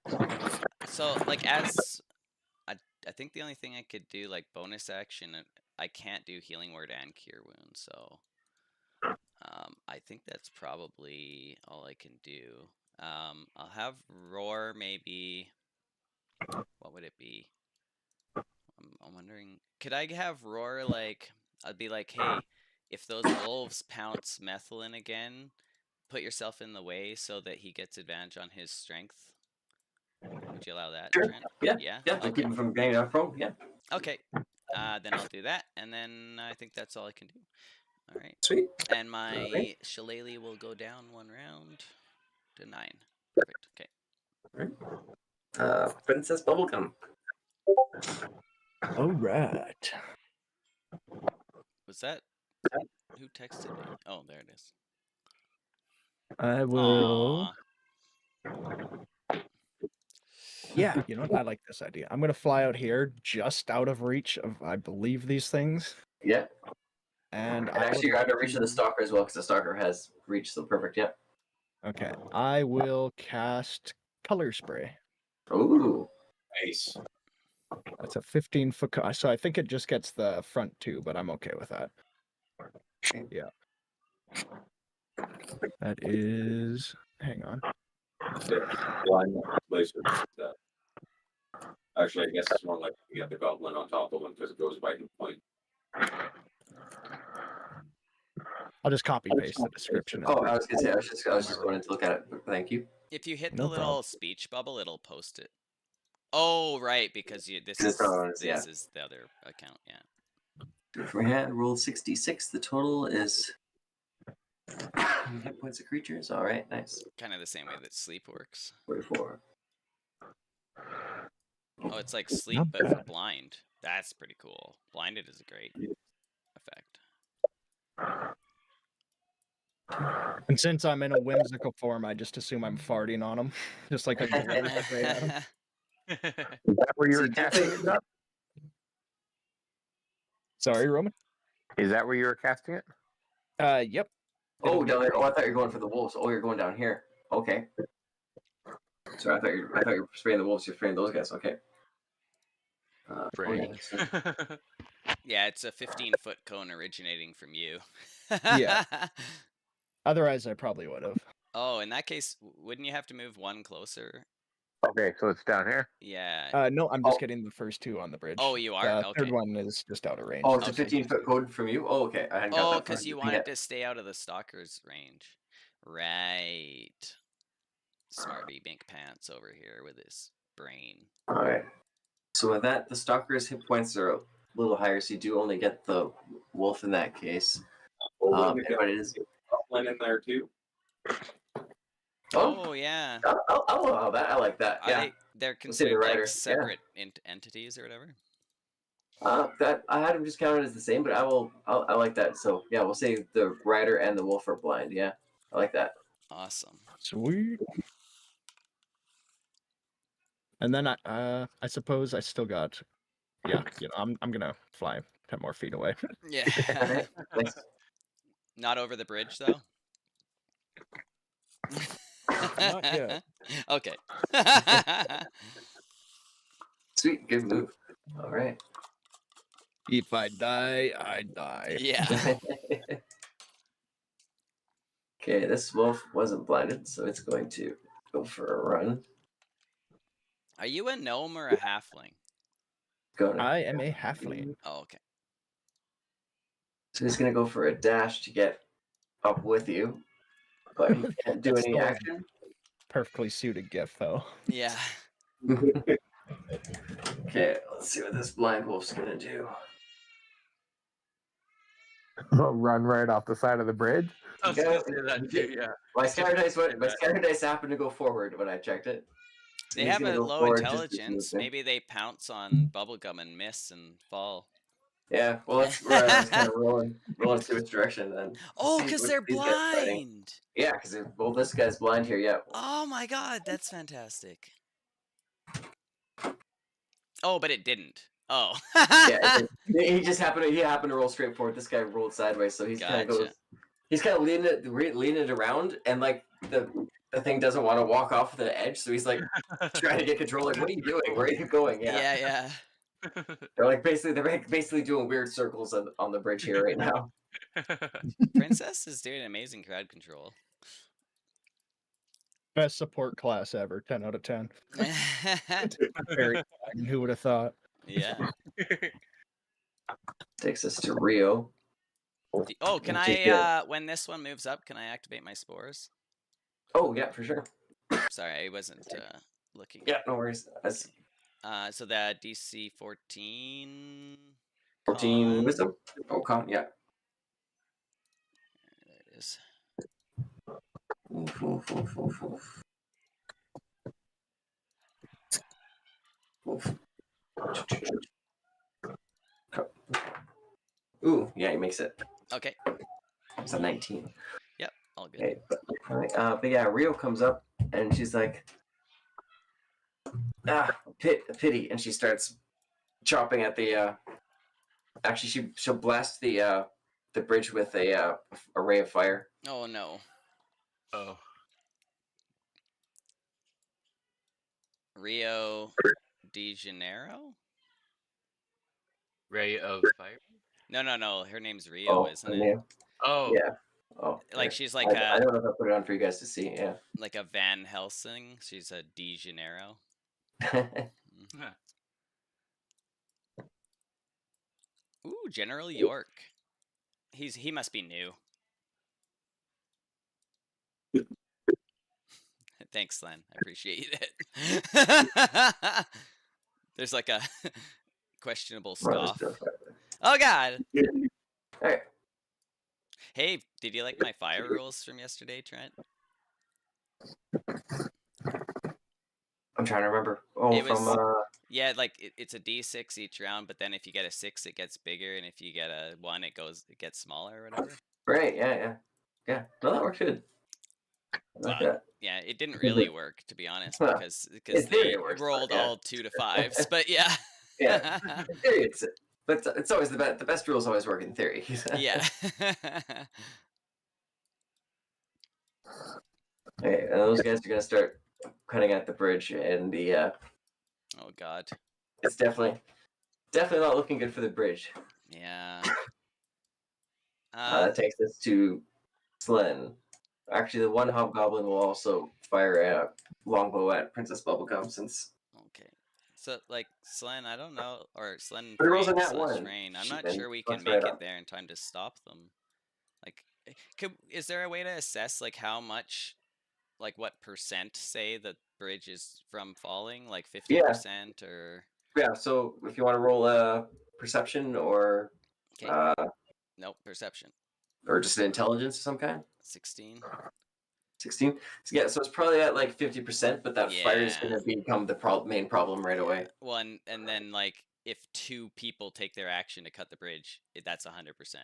think the only thing I could do like bonus action, I can't do Healing Word and Cure Wounds. So I think that's probably all I can do. I'll have Roar maybe. What would it be? I'm wondering. Could I have Roar like? I'd be like, hey, if those wolves pounce Methlin again, put yourself in the way so that he gets advantage on his strength. Would you allow that, Sure. Trent? Yeah. Yeah. Yeah. To keep him from getting off prone. Yeah. Okay. Then I'll do that, and then I think that's all I can do. All right. Sweet. And my Okay. shillelagh will go down 1 round to 9. Perfect. Okay. Princess Bubblegum. All right. Was that who texted me? Oh, there it is. I will. Aw. Yeah, you know what? I like this idea. I'm gonna fly out here, just out of reach of, I believe, these things. Yeah. And And I actually, would you're out like of reach of to- the stalker as well, because the stalker has reached the perfect. Yep. Okay, I will cast Color Spray. Ooh. Nice. That's a 15-foot. So I think it just gets the front 2, but I'm okay with that. Yeah. That is. Hang on. Blind laser. Actually, I guess it's more like you have the goblin on top of one because it goes by the point. I'll just copy paste the description. Oh, I was gonna say I was just going to look at it. But thank you. If you hit No the little problem. speech bubble, it'll post it. Oh, right, because this It's is not on, yeah. this is the other account. Yeah. For hand, rolled 66. The total is hit points of creatures. All right, nice. Kind of the same way that sleep works. 44. Oh, it's like sleep, Not but for bad. blind. That's pretty cool. Blinded is a great effect. And since I'm in a whimsical form, I just assume I'm farting on them, just like a spray at 'em. Is that where you were See, casting definitely- it? Doc? Sorry, Roman. Is that where you were casting it? Yep. Oh, down there. Oh, I thought you were going for the wolves. Oh, you're going down here. Okay. Sorry, I thought you were spraying the wolves. You're spraying those guys. Okay. Brain. Yeah, it's a 15-foot cone originating from you. Yeah. Otherwise, I probably would have. Oh, in that case, wouldn't you have to move 1 closer? Okay, so it's down here. Yeah. No, I'm just Oh. getting the first 2 on the bridge. Oh, you are? The Okay. third one is just out of range. Oh, it's a Okay. 15-foot code from you. Oh, okay. I hadn't got Oh, that far. because you wanted to stay out of the stalker's range. Right. Smarty Bink Pants over here with his brain. All right. So with that, the stalker's hit points are a little higher, so you do only get the wolf in that case. Well, But it is. goblin in there too. Oh, yeah. I'll allow that. I like that. Are Yeah. they're say the considered rider, yeah. like separate entities or whatever? That I had them just counted as the same, but I like that. So yeah, we'll say the rider and the wolf are blind. Yeah, I like that. Awesome. Sweet. And then I suppose I still got. Yeah, I'm gonna fly 10 more feet away. Yeah. Nice. Not over the bridge though. Not yet. Okay. Sweet, good move. All right. If I die, I die. Yeah. Okay, this wolf wasn't blinded, so it's going to go for a run. Are you a gnome or a halfling? I am a halfling. Oh, okay. So he's going to go for a dash to get up with you, but he can't do That's any still a action. Perfectly suited gift, though. Yeah. Okay, let's see what this blind wolf's going to do. Run right off the side of the bridge. I was gonna say that too, yeah. My scatter dice happened to go forward when I checked it. So They he's have gonna a go low forward just as intelligence. movement. Maybe they pounce on bubblegum and miss and fall. Yeah, well, let's kind of rolling to its direction then. Oh, See because what they're these guys are fighting. blind. Yeah, because this guy's blind here. Yeah. Oh my god, that's fantastic. Oh, but it didn't. Oh. Yeah, he happened to roll straight forward. This guy rolled sideways, so he's kind of Gotcha. he's kind of leaning it around, and like the thing doesn't want to walk off the edge, so he's like trying to get control. Like, what are you doing? Where are you going? Yeah. Yeah. They're basically doing weird circles on the bridge here right now. Princess is doing amazing crowd control. Best support class ever. 10 out of 10. Very. Who would have thought? Yeah. Takes us to Rio. Oh, can Take I, when this one moves up, can I activate my spores? Oh yeah, for sure. Sorry, I wasn't looking. Yeah, no worries. So that DC 14. 14 con. wisdom. Oh, con, yeah. There it is. Oof, oof, oof, oof, oof. Oof. Ooh, yeah, he makes it. Okay. It's a 19. Yep. All good. Okay, but yeah, Rio comes up and she's like, pity, and she starts chopping at the. Actually, she'll blast the bridge with a ray of fire. Oh no. Oh. Rio de Janeiro? Ray of fire? No. Her name's Rio, isn't it? Yeah. Oh. Yeah. Oh, Like yeah. she's like I don't know if I put it on for you guys to see. Yeah. like a Van Helsing. She's a de Janeiro. Huh. Ooh, General York. He must be new. Thanks, Len. I appreciate it. There's like a questionable scoff. Oh God. All right. Hey, did you like my fire rules from yesterday, Trent? I'm trying to remember. Oh, It was- from Yeah, like it's a D6 each round, but then if you get a 6, it gets bigger, and if you get a 1, it gets smaller or whatever. right. Yeah. No, that worked good. I like Well, that. Yeah, it didn't really work, to be honest, Well, because in theory they it works, but rolled yeah. all 2 to 5s. But yeah. Yeah. In theory, but it's always the best. The best rules always work in theory. Yeah. Okay, and those guys are gonna start cutting at the bridge, and the Oh God. it's definitely not looking good for the bridge. Yeah. That takes us to Slen. Actually, the one hobgoblin will also fire a longbow at Princess Bubblegum since. Okay. So like Slen, I don't know, or Slen But it rolls a Frame nat slash 1. Rain. I'm She not then sure we can fucks make right it up. there in time to stop them. Like, is there a way to assess like how much, like what percent say the bridge is from falling, like 50% or? Yeah. So if you want to roll a perception or Okay. Nope, perception. or just an intelligence of some kind. 16. 16. So yeah, so it's probably at like 50%, but that fire is Yeah. going to become the main problem right away. Well, and then like if 2 people take their action to cut the bridge, that's 100%.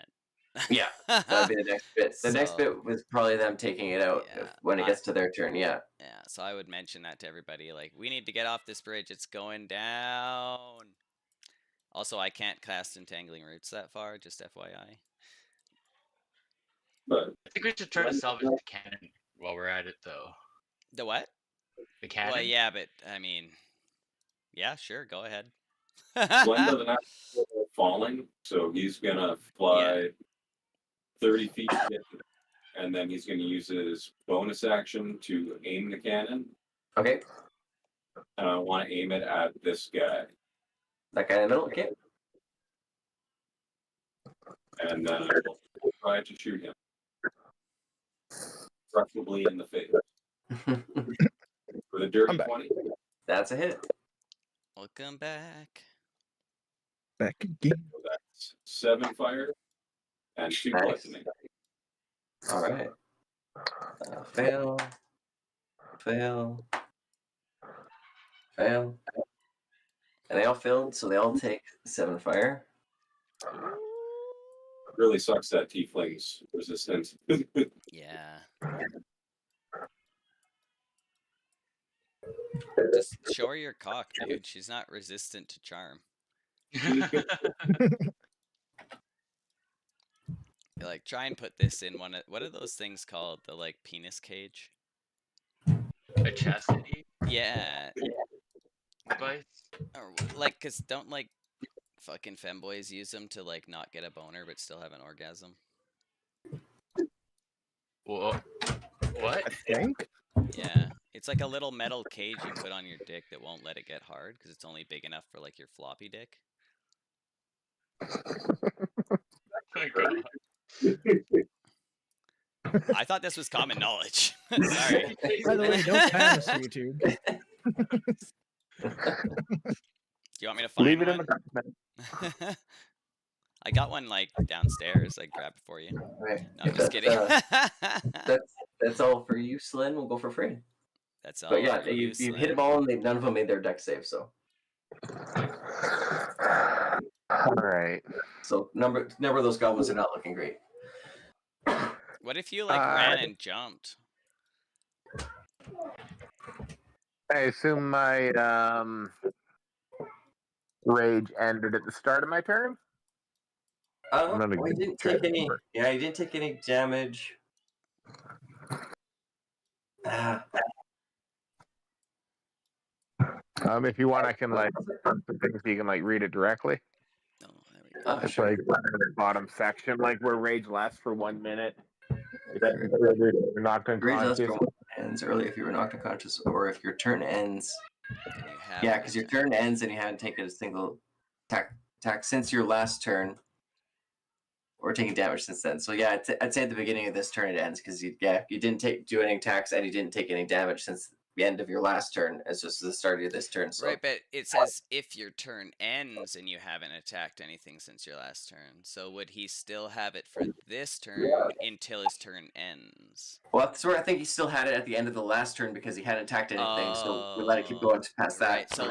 Yeah, that'd be the next bit. The next So, bit was probably them taking it out yeah, when it gets to their turn. Yeah. Yeah, so I would mention that to everybody. Like, we need to get off this bridge. It's going down. Also, I can't cast Entangling Roots that far, just FYI. But I think we should try to salvage the cannon while we're at it, though. The what? The cannon? Well, yeah, but, I mean, yeah, sure, go ahead. Glenn doesn't have to go falling, so he's gonna fly 30 feet to get to it, and then he's gonna use his bonus action to aim the cannon. Okay. And I want to aim it at this guy. That guy in the middle. Okay. And then I will try to shoot him. Preferably in the face. With a dirty 20. That's a hit. Welcome back. Back again. So that's 7 fire and 2 Nice. bludgeoning. All right. Fail. And they all failed, so they all take 7 fire. Really sucks that tiefling's resistance. Yeah. Just show her your cock, dude. She's not resistant to charm. Like, try and put this in one of, what are those things called? The, like, penis cage? A chastity Yeah. device? Or, like, because don't, like, fucking femboys use them to, like, not get a boner but still have an orgasm? What? I think. Yeah. It's like a little metal cage you put on your dick that won't let it get hard because it's only big enough for, like, your floppy dick. Oh, God. I thought this was common knowledge. Sorry. By the way, don't pass YouTube. Do you want me to find Leave it one? in the comment. I got one like downstairs. I grabbed it for you. Right. No, I'm just kidding. That's all for you, Slen. We'll go for free. That's all. But yeah, for you, you've hit Slim. them all, and none of them made their deck save. So. All right. So number of those goblins are not looking great. What if you like ran and jumped? I assume my rage ended at the start of my turn. He didn't take any. Yeah, he didn't take any damage. If you want, I can like some things so you can like read it directly. Oh, there we go. It's like the bottom section, like where rage lasts for 1 minute. If you're knocked Rage lasts unconscious. for 1 minute, ends early if you were knocked unconscious, or if your turn ends. And you have Yeah, because your turn ends and you haven't taken a single attack since your last turn, or taking damage since then. So yeah, I'd say at the beginning of this turn it ends because you didn't do any attacks and you didn't take any damage since the end of your last turn. It's just the start of this turn. So. Right, but it says if your turn ends and you haven't attacked anything since your last turn. So would he still have it for this turn until his turn ends? Well, that's where I think he still had it at the end of the last turn because he hadn't attacked anything. So we let it keep going past that. Right. So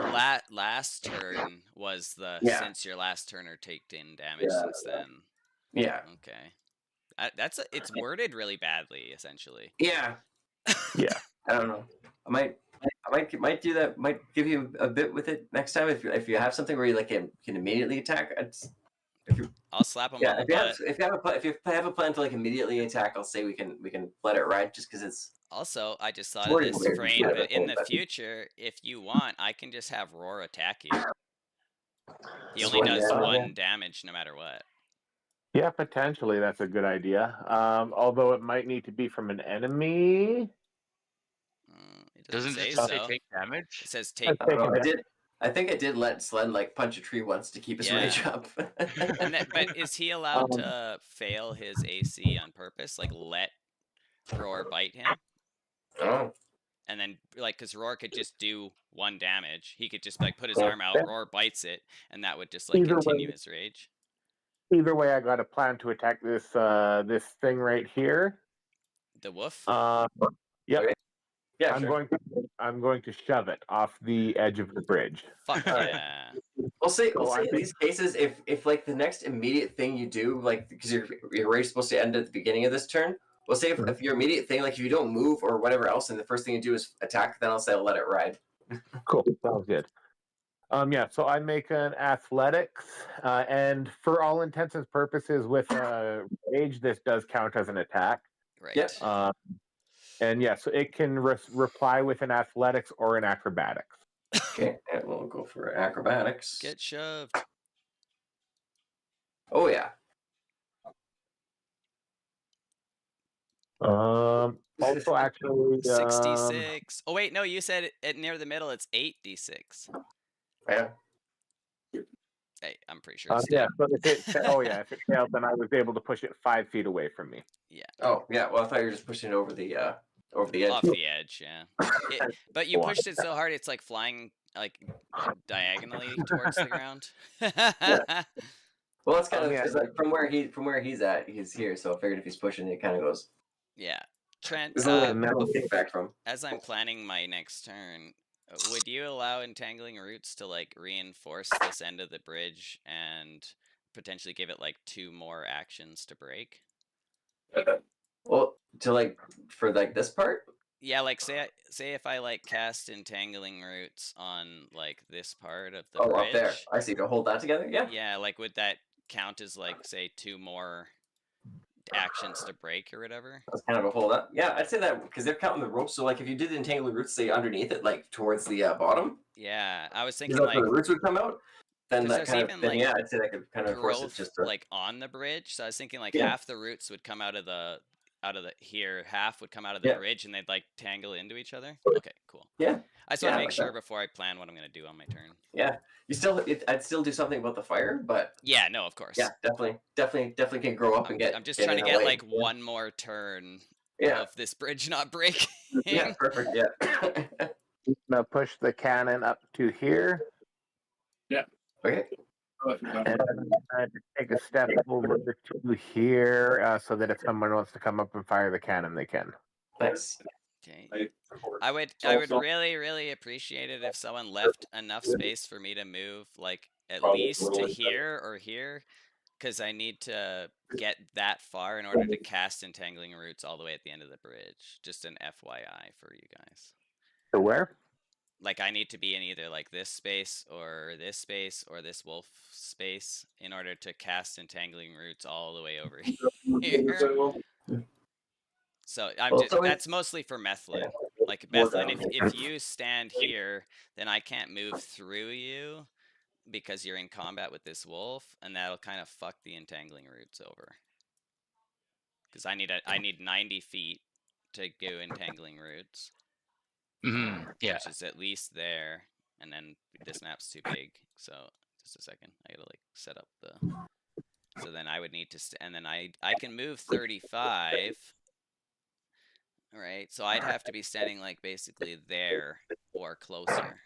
last turn was the since your last turn or taken damage since then. Yeah. Okay. It's worded really badly, essentially. Yeah. Yeah. I don't know. I might do that. Might give you a bit with it next time if you have something where you like can immediately attack. I'll slap him. Yeah. On the butt. If you have a plan to like immediately attack, I'll say we can let it ride just because it's. Also, I just thought of this, Frame, but in the future, if you want, I can just have Roar attack you. He only does 1 damage no matter what. Yeah, potentially that's a good idea. Although it might need to be from an enemy. It Doesn't say it so. say take damage? It says take. I think I did let Slen like punch a tree once to keep his rage up. But is he allowed to fail his AC on purpose? Like let Roar bite him? Oh. And then like because Roar could just do 1 damage. He could just like put his arm out, Roar bites it, and that would just like continue his rage. Either way, I got a plan to attack this this thing right here. The wolf? Yep. Okay. Yeah, I'm going to shove it off the edge of the bridge. Fuck yeah. We'll say in these cases if like the next immediate thing you do, like because your rage is supposed to end at the beginning of this turn, we'll say if your immediate thing, like if you don't move or whatever else, and the first thing you do is attack, then I'll say I'll let it ride. Cool. Sounds good. Yeah, so I make an athletics, and for all intents and purposes, with rage, this does count as an attack. Right. Yep. And yeah, so it can reply with an athletics or an acrobatics. Okay, and we'll go for acrobatics. Get shoved. Oh yeah. Also, actually, 66. Oh wait, no, you said it near the middle. It's 8d6. Yeah. Hey, I'm pretty sure. Yeah. So if it failed, then I was able to push it 5 feet away from me. Yeah. Oh yeah. Well, I thought you were just pushing it over the edge. Off the edge, yeah. But you pushed it so hard, it's like flying like diagonally towards the ground. Well, it's kind of like from where he's at, he's here. So I figured if he's pushing, it kind of goes. Yeah, Trent. There's a little kickback from. As I'm planning my next turn, would you allow entangling roots to like reinforce this end of the bridge and potentially give it like 2 more actions to break? Well, to like for like this part. Yeah, like say if I like cast entangling roots on like this part of the bridge. Oh, up there. I see. To hold that together. Yeah. Yeah, like would that count as like say 2 more actions to break or whatever? That's kind of a hold up. Yeah, I'd say that because they're counting the ropes. So like if you did the entangling roots, say underneath it, like towards the bottom. Yeah, I was thinking like like the roots would come out. Then that kind of like, yeah, I'd say that could kind of force it just to... like on the bridge. So I was thinking like half the roots would come out of the here, half would come out of the bridge, and they'd like tangle into each other. Okay, cool. Yeah. I just want to make sure before I plan what I'm gonna do on my turn. Yeah, I'd still do something about the fire, but yeah, no, of course. Yeah, definitely can grow up and get. I'm just trying to get like 1 more turn of this bridge not breaking. Yeah, perfect. Yeah. I'm gonna push the cannon up to here. Okay. And take a step over to here so that if someone wants to come up and fire the cannon, they can. Nice. Okay. I would really appreciate it if someone left enough space for me to move, like at least to here or here, because I need to get that far in order to cast Entangling Roots all the way at the end of the bridge. Just an FYI for you guys. To where? Like I need to be in either like this space or this wolf space in order to cast Entangling Roots all the way over here. So that's mostly for Methlin. Like Methlin, if you stand here, then I can't move through you because you're in combat with this wolf, and that'll kind of fuck the Entangling Roots over. Because I need 90 feet to go Entangling Roots. Yeah. Which is at least there, and then this map's too big. So just a second, I gotta like set up the. So then I would need to, and then I can move 35. All right, so I'd have to be standing like basically there or closer.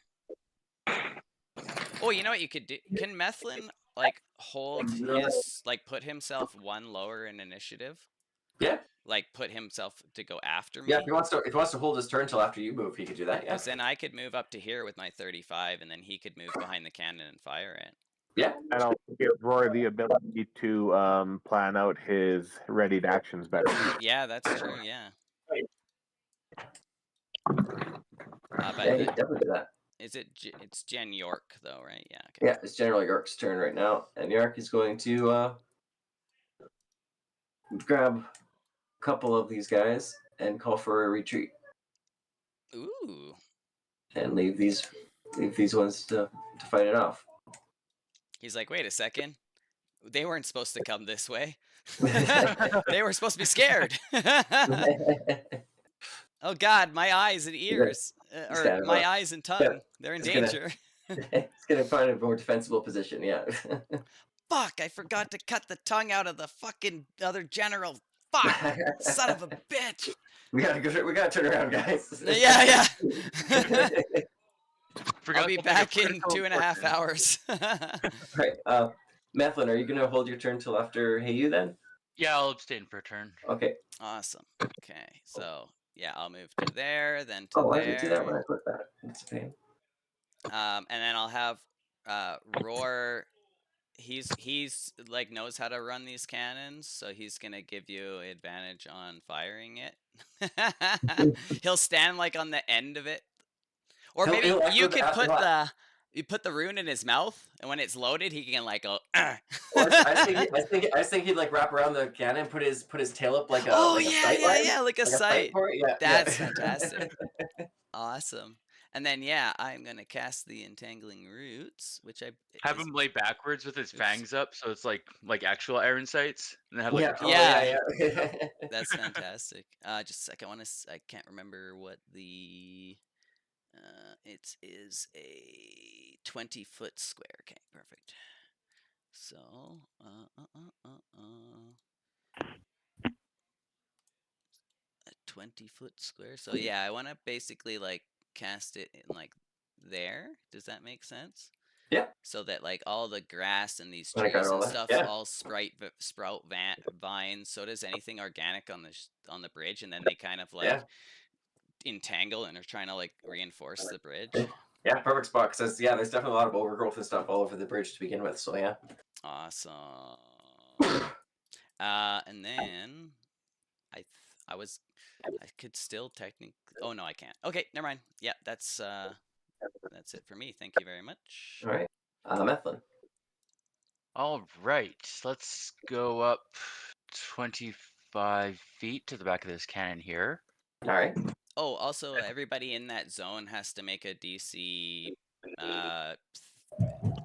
Oh, you know what you could do? Can Methlin like hold his put himself one lower in initiative? Yeah. Like put himself to go after me? Yeah, if he wants to hold his turn until after you move, he could do that, yeah. Because then I could move up to here with my 35, and then he could move behind the cannon and fire it. Yeah. And I'll give Roy the ability to plan out his readied actions better. Yeah, that's true, yeah. Yeah, he could definitely do that. It's Jen York, though, right? Yeah, okay. Yeah, it's General York's turn right now, and York is going to grab a couple of these guys and call for a retreat. Ooh. And leave these ones to fight it off. He's like, wait a second. They weren't supposed to come this way. They were supposed to be scared. Oh God, my eyes and ears, or my eyes and tongue, they're in danger. It's gonna find a more defensible position, yeah. Fuck, I forgot to cut the tongue out of the fucking other general. Fuck, son of a bitch. We gotta turn around, guys. Yeah. I'll be back in 2.5 hours. Right, Methlin, are you gonna hold your turn till after Heyu then? Yeah, I'll abstain for a turn. Okay. Awesome. Okay, so yeah, I'll move to there, then to there. Why did you do that when I put that? It's a pain. And then I'll have Roar. He's like knows how to run these cannons, so he's gonna give you advantage on firing it. He'll stand like on the end of it, or maybe you could put the rune in his mouth, and when it's loaded, he can like go. I think he'd like wrap around the cannon, put his tail up like a like a sight. Yeah, that's fantastic. Awesome. And then yeah, I'm gonna cast the Entangling Roots, which I have him lay backwards with his fangs up, so it's like actual iron sights, and have yeah. That's fantastic. Just a second, I can't remember what the it is a 20-foot square. Okay, perfect. So a 20-foot square. So yeah, I want to basically like cast it in like there. Does that make sense? Yeah. So that like all the grass and these trees and stuff all sprout vines. So does anything organic on the bridge, and then they kind of like entangle and are trying to like reinforce the bridge. Yeah, perfect spot. Because there's definitely a lot of overgrowth and stuff all over the bridge to begin with. So yeah. Awesome. And then I could still technically. Oh no, I can't. Okay, never mind. Yeah, that's it for me. Thank you very much. All right, Methlin. All right, let's go up 25 feet to the back of this cannon here. All right. Oh, also, everybody in that zone has to make a DC. I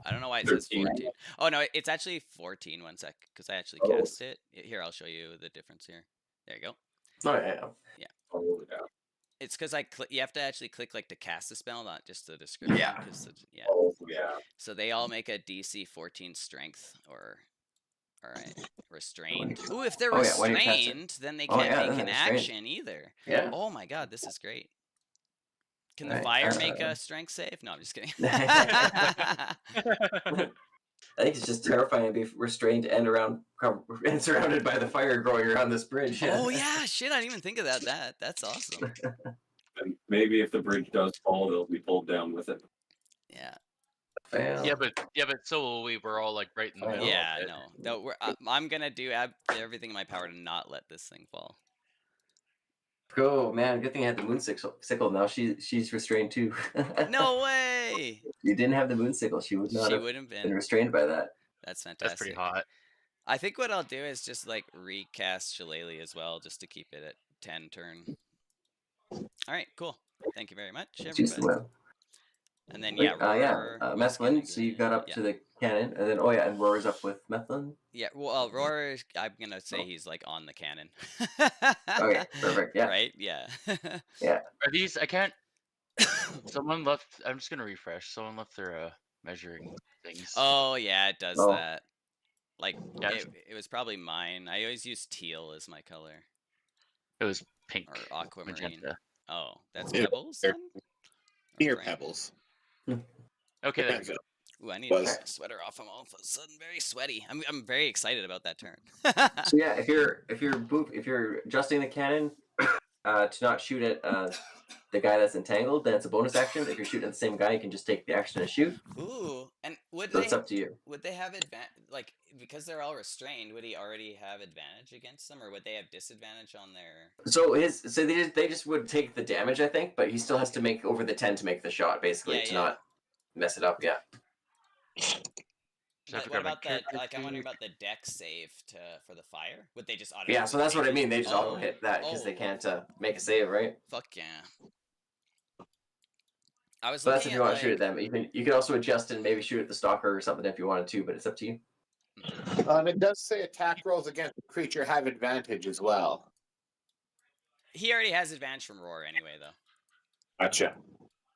don't know why it says 14. Oh no, it's actually 14. 1 sec, because I actually cast it. Here, I'll show you the difference here. There you go. Oh yeah. Yeah. It's because you have to actually click like to cast the spell, not just the description. Yeah. Yeah. Oh yeah. So they all make a DC 14 strength or. All right, restrained. Ooh, if they're restrained, then they can't make an action either. Yeah. Oh my God, this is great. Can the Alright, fire make a strength save? No, I'm just kidding. I think it's just terrifying to be restrained and and surrounded by the fire growing around this bridge. Oh yeah, shit! I didn't even think of that. That's awesome. And maybe if the bridge does fall, they'll be pulled down with it. Yeah. Fail. Yeah, but so we were all like right in the middle. Yeah, of it. no. I'm gonna do everything in my power to not let this thing fall. Cool, man. Good thing I had the moon sickle. Now she's restrained too. No way! You didn't have the moon sickle, she would not She have wouldn't been been. restrained by that. That's fantastic. That's pretty hot. I think what I'll do is just like recast Shillelagh as well, just to keep it at 10 turn. All right, cool. Thank you very much, Juice the everybody. web. And then Wait, Roar. was Methlin. gonna So you get- got up yeah. to the cannon, and then and Roar's up with Methlin. Yeah, well, Roar, I'm gonna say he's like on the cannon. Okay, perfect. Yeah. Right? Yeah. Are these? I can't. Someone left. I'm just gonna refresh. Someone left their measuring things. Oh yeah, it does Oh. that. Like Yeah. it was probably mine. I always use teal as my color It was pink. or aquamarine. Magenta. Oh, that's Yeah, pebbles they're then? Or Near brown? pebbles. Okay, there you go. Ooh, I need to Was. take the sweater off. I'm all of a sudden very sweaty. I'm very excited about that turn. So yeah, if you're adjusting the cannon to not shoot at the guy that's entangled, then it's a bonus action. If you're shooting at the same guy, you can just take the action to shoot. Ooh, and would So they it's up to you. would they have like because they're all restrained? Would he already have advantage against them, or would they have disadvantage on their? So they just would take the damage, I think, but he still has to make over the 10 to make the shot, basically, Yeah, to yeah. not mess it up. Yeah. But forgot what my about character like I'm wondering sheet. about the dex save for the fire? Would they just automatically? Yeah. So that's what I take it? mean. They just auto Oh, hit that because they oh, can't make a save, right? Fuck yeah. I was So that's if looking you at want to shoot like at them. You can also adjust and maybe shoot at the stalker or something if you wanted to, but it's up to you. It does say attack rolls against the creature have advantage as well. he already has advantage from roar anyway though. Gotcha.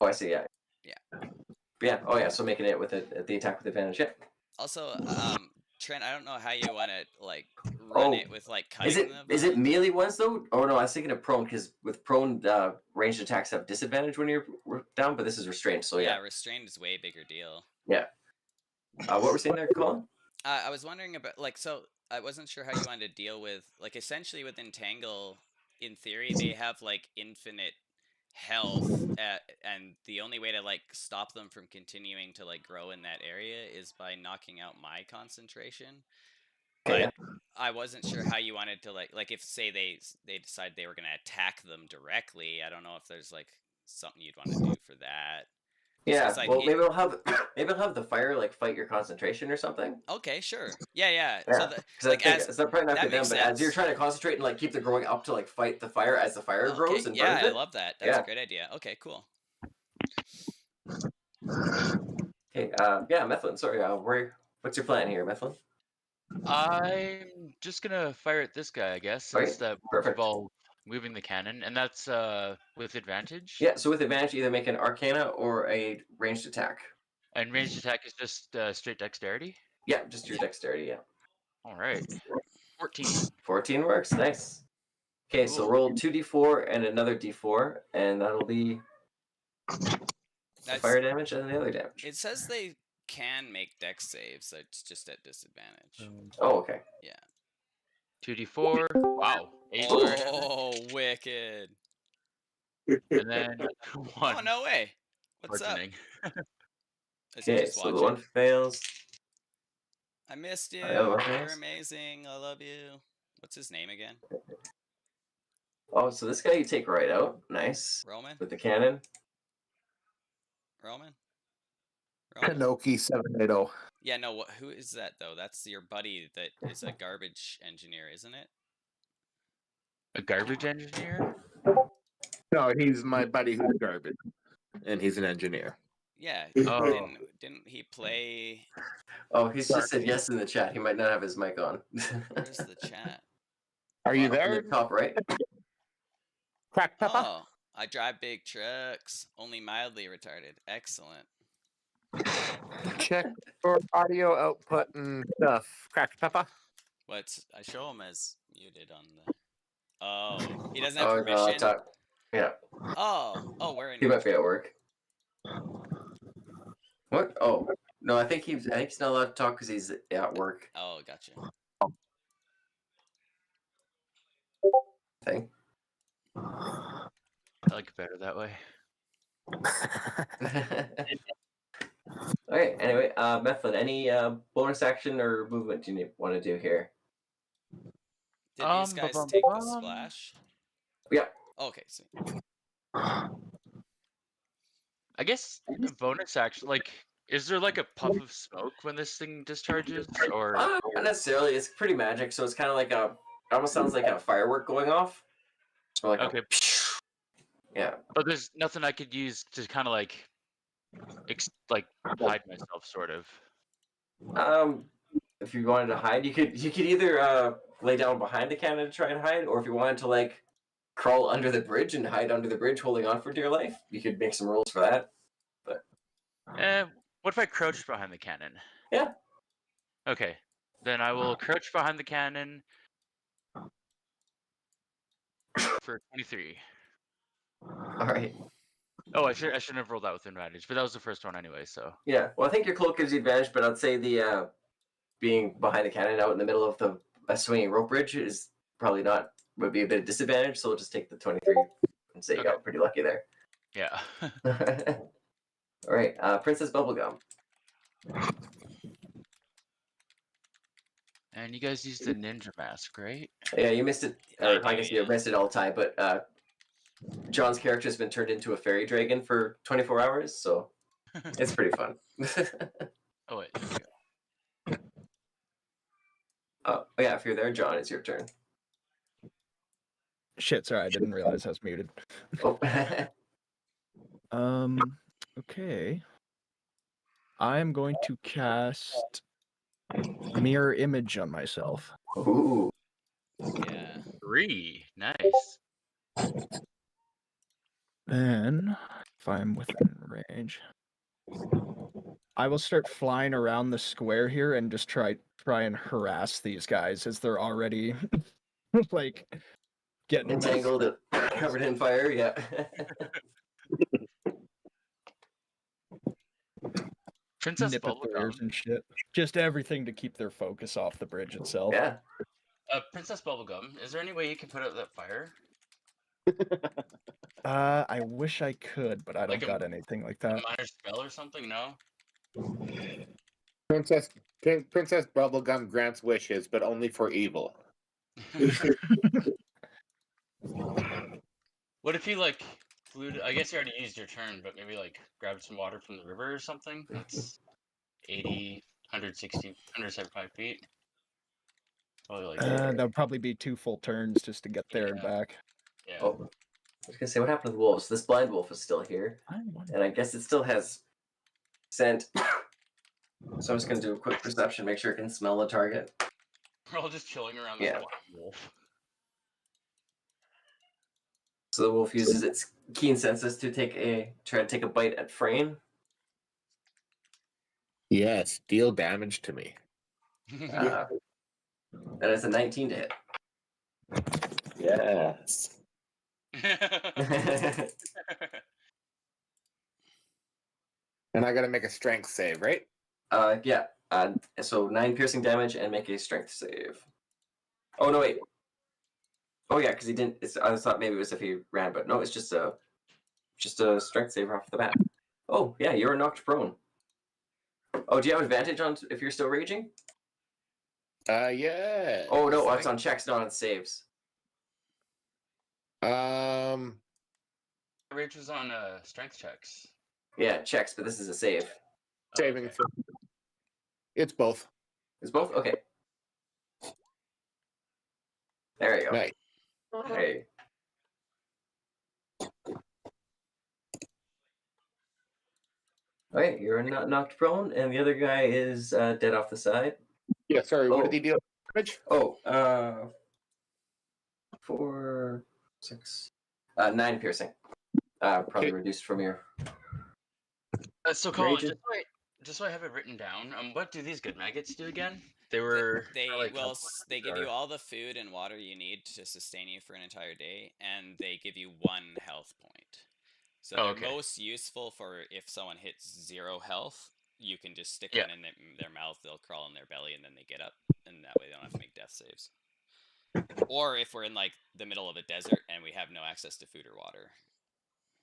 Oh, I see. Yeah. Yeah. Yeah. Oh, yeah. So making it with the attack with advantage. Yeah. Also, Trent, I don't know how you want to like run it with like cutting Is it them. is it melee ones though? Oh no, I was thinking of prone because with prone ranged attacks have disadvantage when you're down, but this is restrained. So yeah. Restrained is way bigger deal. Yeah. What we're saying there, Colin? I was wondering about like so I wasn't sure how you wanted to deal with like essentially with Entangle. In theory, they have like infinite health, and the only way to like stop them from continuing to like grow in that area is by knocking out my concentration. But Yeah. I wasn't sure how you wanted to like if say they decide they were gonna attack them directly. I don't know if there's like something you'd want to do for that. Yeah. it's like Well, it- maybe I'll have the fire like fight your concentration or something. Okay, sure. Yeah. Yeah. So Because like it's not probably not that for them, makes but as you're sense. trying to concentrate and like keep the growing up to like fight the fire as the fire grows and yeah, burns I it. love that. That's Yeah. a great idea. Okay, cool. Okay. Yeah, Methlin. Sorry. What's your plan here, Methlin? I'm just gonna fire at this guy, I guess, Okay, since that won't perfect. involve moving the cannon, and that's with advantage. Yeah. So with advantage, either make an Arcana or a ranged attack. And ranged attack is just straight dexterity. Yeah, just your dexterity. Yeah. All right. 14. 14 works. Nice. Okay, so Cool. roll 2d4 and another d4, and that'll be the That's fire damage and the other damage. it says they can make dex saves, so it's just at disadvantage. Oh, okay. 2d4. Wow. 8. Oh, wicked. And then 1. Oh, no way. What's bludgeoning. up? Is he Okay, just so the watching? one fails. I missed you. The other one You're fails. amazing. I love you. What's his name again? Oh, so this guy you take right out. Nice. Roman? With the cannon. Roman? Kanoki 780. Yeah, no, who is that, though? That's your buddy that is a garbage engineer, isn't it? A garbage engineer? No, he's my buddy who's garbage, and he's an engineer. Yeah. Oh. Didn't he play... Oh, he's just said yes in the chat. He might not have his mic on. Where's the chat? Are you Up in there? the top right. Crack Pepper? Oh, I drive big trucks. Only mildly retarded. Excellent. Check for audio output and stuff. Cracked Pepper? I show him as muted on the... Oh, he doesn't have Oh, no, permission? Yeah. Oh, we're in. He might be at work. What? Oh, no, I think he's not allowed to talk because he's at work. Oh, gotcha. Thing. I like it better that way. All right. Anyway, Methlin, any bonus action or movement do you want to do here? Did these guys take the splash? Yeah. Okay, see. I guess a bonus action, like, is there like a puff of smoke when this thing discharges, or Not necessarily. It's pretty magic, so it's kind of like it almost sounds like a firework going off. So like okay? Yeah. But there's nothing I could use to kind of like hide myself, sort of. If you wanted to hide, you could either lay down behind the cannon to try and hide, or if you wanted to like crawl under the bridge and hide under the bridge, holding on for dear life, you could make some rolls for that. But what if I crouched behind the cannon? Yeah. Okay, then I will crouch behind the cannon for 23. All right. Oh, I shouldn't have rolled that with advantage, but that was the first one anyway. So Yeah. Well, I think your cloak gives you advantage, but I'd say the being behind the cannon out in the middle of a swinging rope bridge is probably would be a bit of disadvantage. So we'll just take the 23 and say you got pretty lucky there. Yeah. All right, Princess Bubblegum. And you guys used the ninja mask, right? Yeah, you missed it. Or I guess you missed it all the time, but John's character has been turned into a fairy dragon for 24 hours, so it's pretty fun. Oh wait. Yeah, if you're there, John, it's your turn. Shit, sorry, I didn't realize I was muted. Oh. Okay. I'm going to cast Mirror Image on myself. Ooh. Yeah. 3. Nice. Then, if I'm within range, I will start flying around the square here and just try and harass these guys as they're already like getting Entangled, covered in fire. Yeah. Princess nip at their ears Bubblegum. and shit. Just everything to keep their focus off the bridge itself. Yeah. Princess Bubblegum, is there any way you can put out that fire? I wish I could, but I don't Like got anything like A that. minor spell or something? No. Princess Bubblegum grants wishes, but only for evil. What if you like flew I guess you already used your turn, but maybe like grabbed some water from the river or something? That's 80, 160, 175 feet. Probably like that would probably be 2 full turns just to get there and back. Yeah. Oh, I was gonna say, what happened to the wolves? This blind wolf is still here, and I guess it still has scent. So I'm just gonna do a quick perception, make sure it can smell the target. We're all just chilling around this wild wolf. So the wolf uses its keen senses to try to take a bite at Frayne. Yes, deal damage to me. That is a 19 to hit. Yes. And I gotta make a strength save, right? Yeah. So 9 piercing damage and make a strength save. Oh no, wait. Oh yeah, because he didn't. I thought maybe it was if he ran, but no, it's just a strength save off the bat. Oh yeah, you're knocked prone. Oh, do you have advantage on if you're still raging? Yeah. Oh no, it's on checks, not on saves. Rage was on strength checks. Yeah, checks, but this is a save. Saving. Okay. It's both. It's both? Okay. There you go. Nice. Hey. Okay, you're not knocked prone, and the other guy is dead off the side. Yeah, sorry, what did he deal damage? Oh, 4, 6, 9 piercing. Probably reduced from your... So Colin, Raging? just so I have it written down, what do these good maggots do again? They were They kinda like well, health they points, give you or- all the food and water you need to sustain you for an entire day, and they give you 1 health point. So Oh, they're okay. most useful for if someone hits 0 health, you can just stick Yeah. one in their mouth, they'll crawl in their belly, and then they get up, and that way they don't have to make death saves. Or if we're in like the middle of a desert and we have no access to food or water.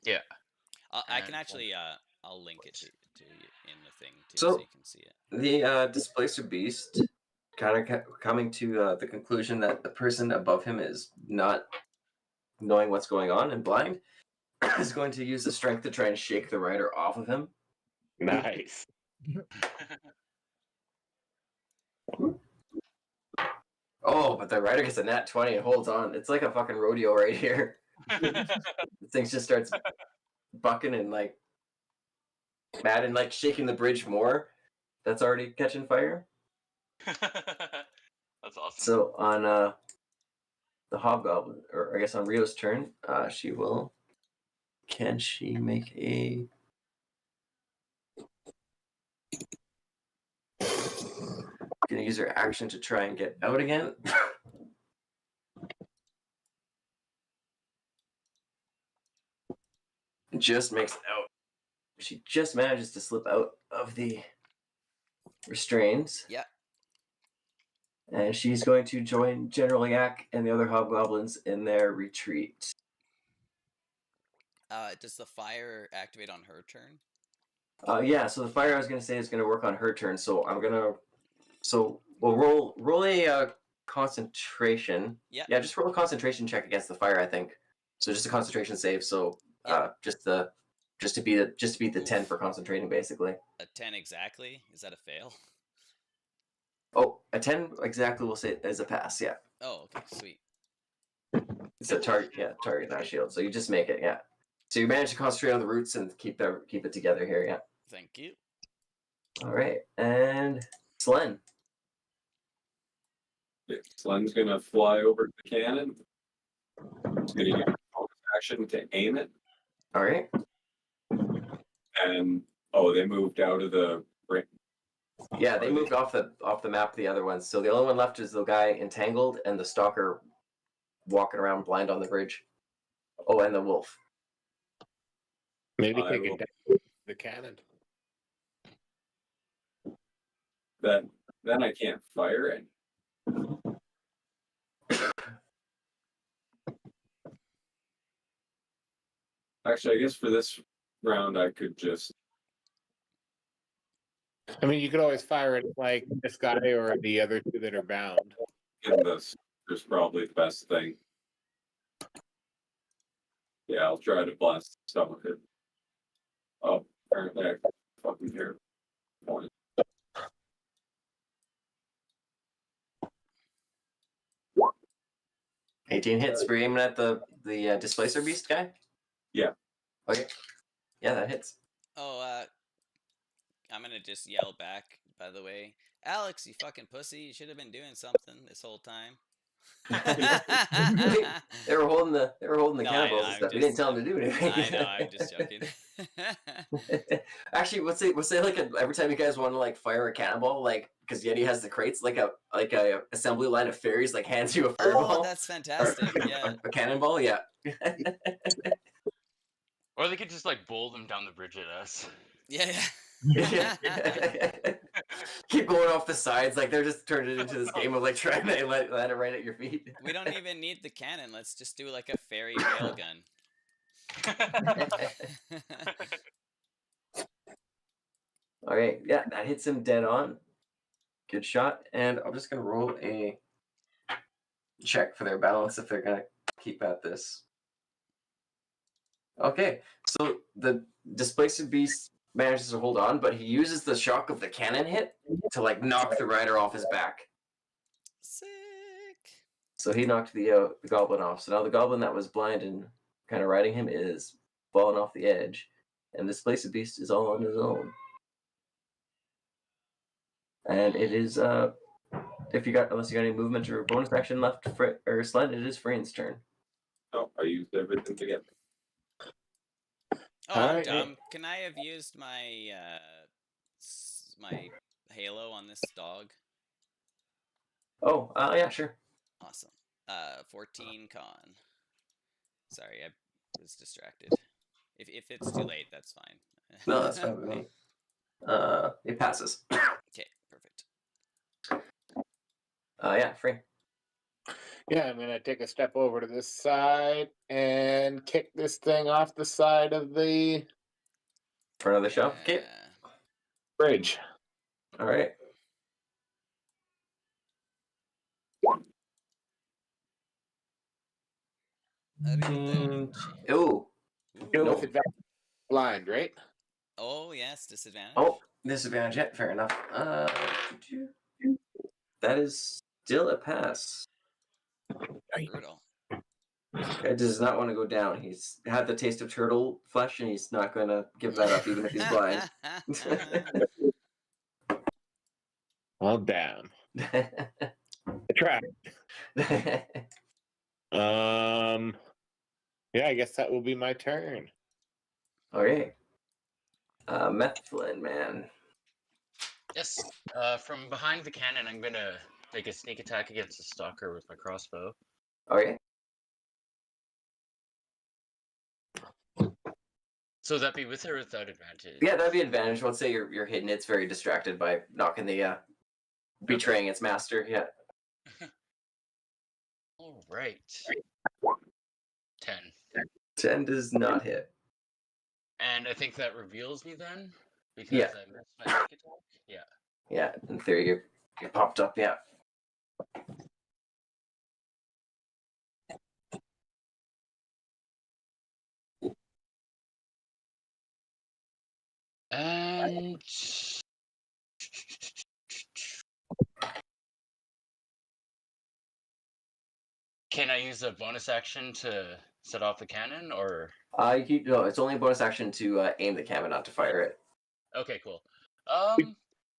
Yeah. I can And actually I'll link it to you in the thing too, So- so you can see it. The Displacer Beast kind of coming to the conclusion that the person above him is not knowing what's going on and blind is going to use the strength to try and shake the rider off of him. Nice. Oh, but the rider gets a nat 20 and holds on. It's like a fucking rodeo right here. The thing just starts bucking and like mad and like shaking the bridge more. That's already catching fire. That's awesome. So on the Hobgoblin, or I guess on Rio's turn, she will. Can she make a? Gonna use her action to try and get out again. Just makes it out. She just manages to slip out of the restraints. Yeah. And she's going to join General Yak and the other hobgoblins in their retreat. Does the fire activate on her turn? Yeah, so the fire I was going to say is going to work on her turn. So I'm going to. So we'll roll a concentration. Yeah. Yeah, just roll a concentration check against the fire, I think. So just a concentration save. So just to beat the 10 for concentrating, basically. A 10 exactly? Is that a fail? Oh, a 10 exactly we'll say is a pass, yeah. Oh, okay, sweet. It's a target, not shield. So you just make it, yeah. So you manage to concentrate on the roots and keep it together here, yeah. Thank you. All right, and Slen. Yeah, Slen's gonna fly over to the cannon. He's gonna use a bonus action to aim it. All right. And they moved out of the ring. Yeah, they moved off the map. The other ones. So the only one left is the guy entangled and the stalker walking around blind on the bridge. Oh, and the wolf. Maybe I take will- it down the cannon. Then I can't fire it. Actually, I guess for this round I could just I mean, you could always fire it like this guy or the other two that are bound. get this. There's probably the best thing. Yeah, I'll try to blast the stomach it. Oh, apparently I fucking hear point. What? 18 hits for aiming at the displacer beast guy. Yeah. Okay. Yeah, that hits. Oh, I'm gonna just yell back, by the way. Alex, you fucking pussy, you should have been doing something this whole time. They were holding the No, cannibals and stuff. We didn't tell them to do anything. I know, I'm just joking. Actually, we'll say like every time you guys want to like fire a cannonball, like because Yeti has the crates, like a assembly line of fairies like hands you a fireball. Oh, that's fantastic. Yeah. A cannonball, yeah. Or they could just like bowl them down the bridge at us. Yeah. Keep going off the sides, like they're just turning it into this game of like trying to land it right at your feet. We don't even need the cannon. Let's just do like a fairy railgun. All right, yeah, that hits him dead on. Good shot, and I'm just gonna roll a check for their balance if they're gonna keep at this. Okay, so the displaced beast manages to hold on, but he uses the shock of the cannon hit to like knock the rider off his back. Sick. So he knocked the goblin off. So now the goblin that was blind and kind of riding him is falling off the edge, and this displaced beast is all on his own. And it is unless you got any movement or bonus action left or sled, it is Freen's turn. Oh, I used everything to get. Oh, I'm Alright. dumb. Can I have used my my halo on this dog? Oh, yeah, sure. Awesome. 14 con. Sorry, I was distracted. If it's too late, that's fine. No, that's fine with me. It passes. Okay, perfect. Yeah, free. Yeah, I'm gonna take a step over to this side and kick this thing off the side of the For another show. Okay. bridge. All right. Ooh. Go Nope. with advantage blind, right? Oh yes, disadvantage. Oh, disadvantage. Yeah, fair enough. That is still a pass. Brutal. Guy does not want to go down. He's had the taste of turtle flesh, and he's not going to give that up, even if he's blind. Well, down. Try. Yeah, I guess that will be my turn. All right. Methlin, man. Yes. From behind the cannon, I'm gonna make a sneak attack against the stalker with my crossbow. Okay. So would that be with or without advantage? Yeah, that'd be advantage. Let's say you're hidden. It's very distracted by knocking the betraying its master. Yeah. All right. 10. 10 does not hit. And I think that reveals me then? Because Yeah. I missed my sneak attack? Yeah. Yeah, in theory, you popped up. Yeah. And can I use a bonus action to set off the cannon, or? No, it's only a bonus action to aim the cannon, not to fire it. Okay, cool.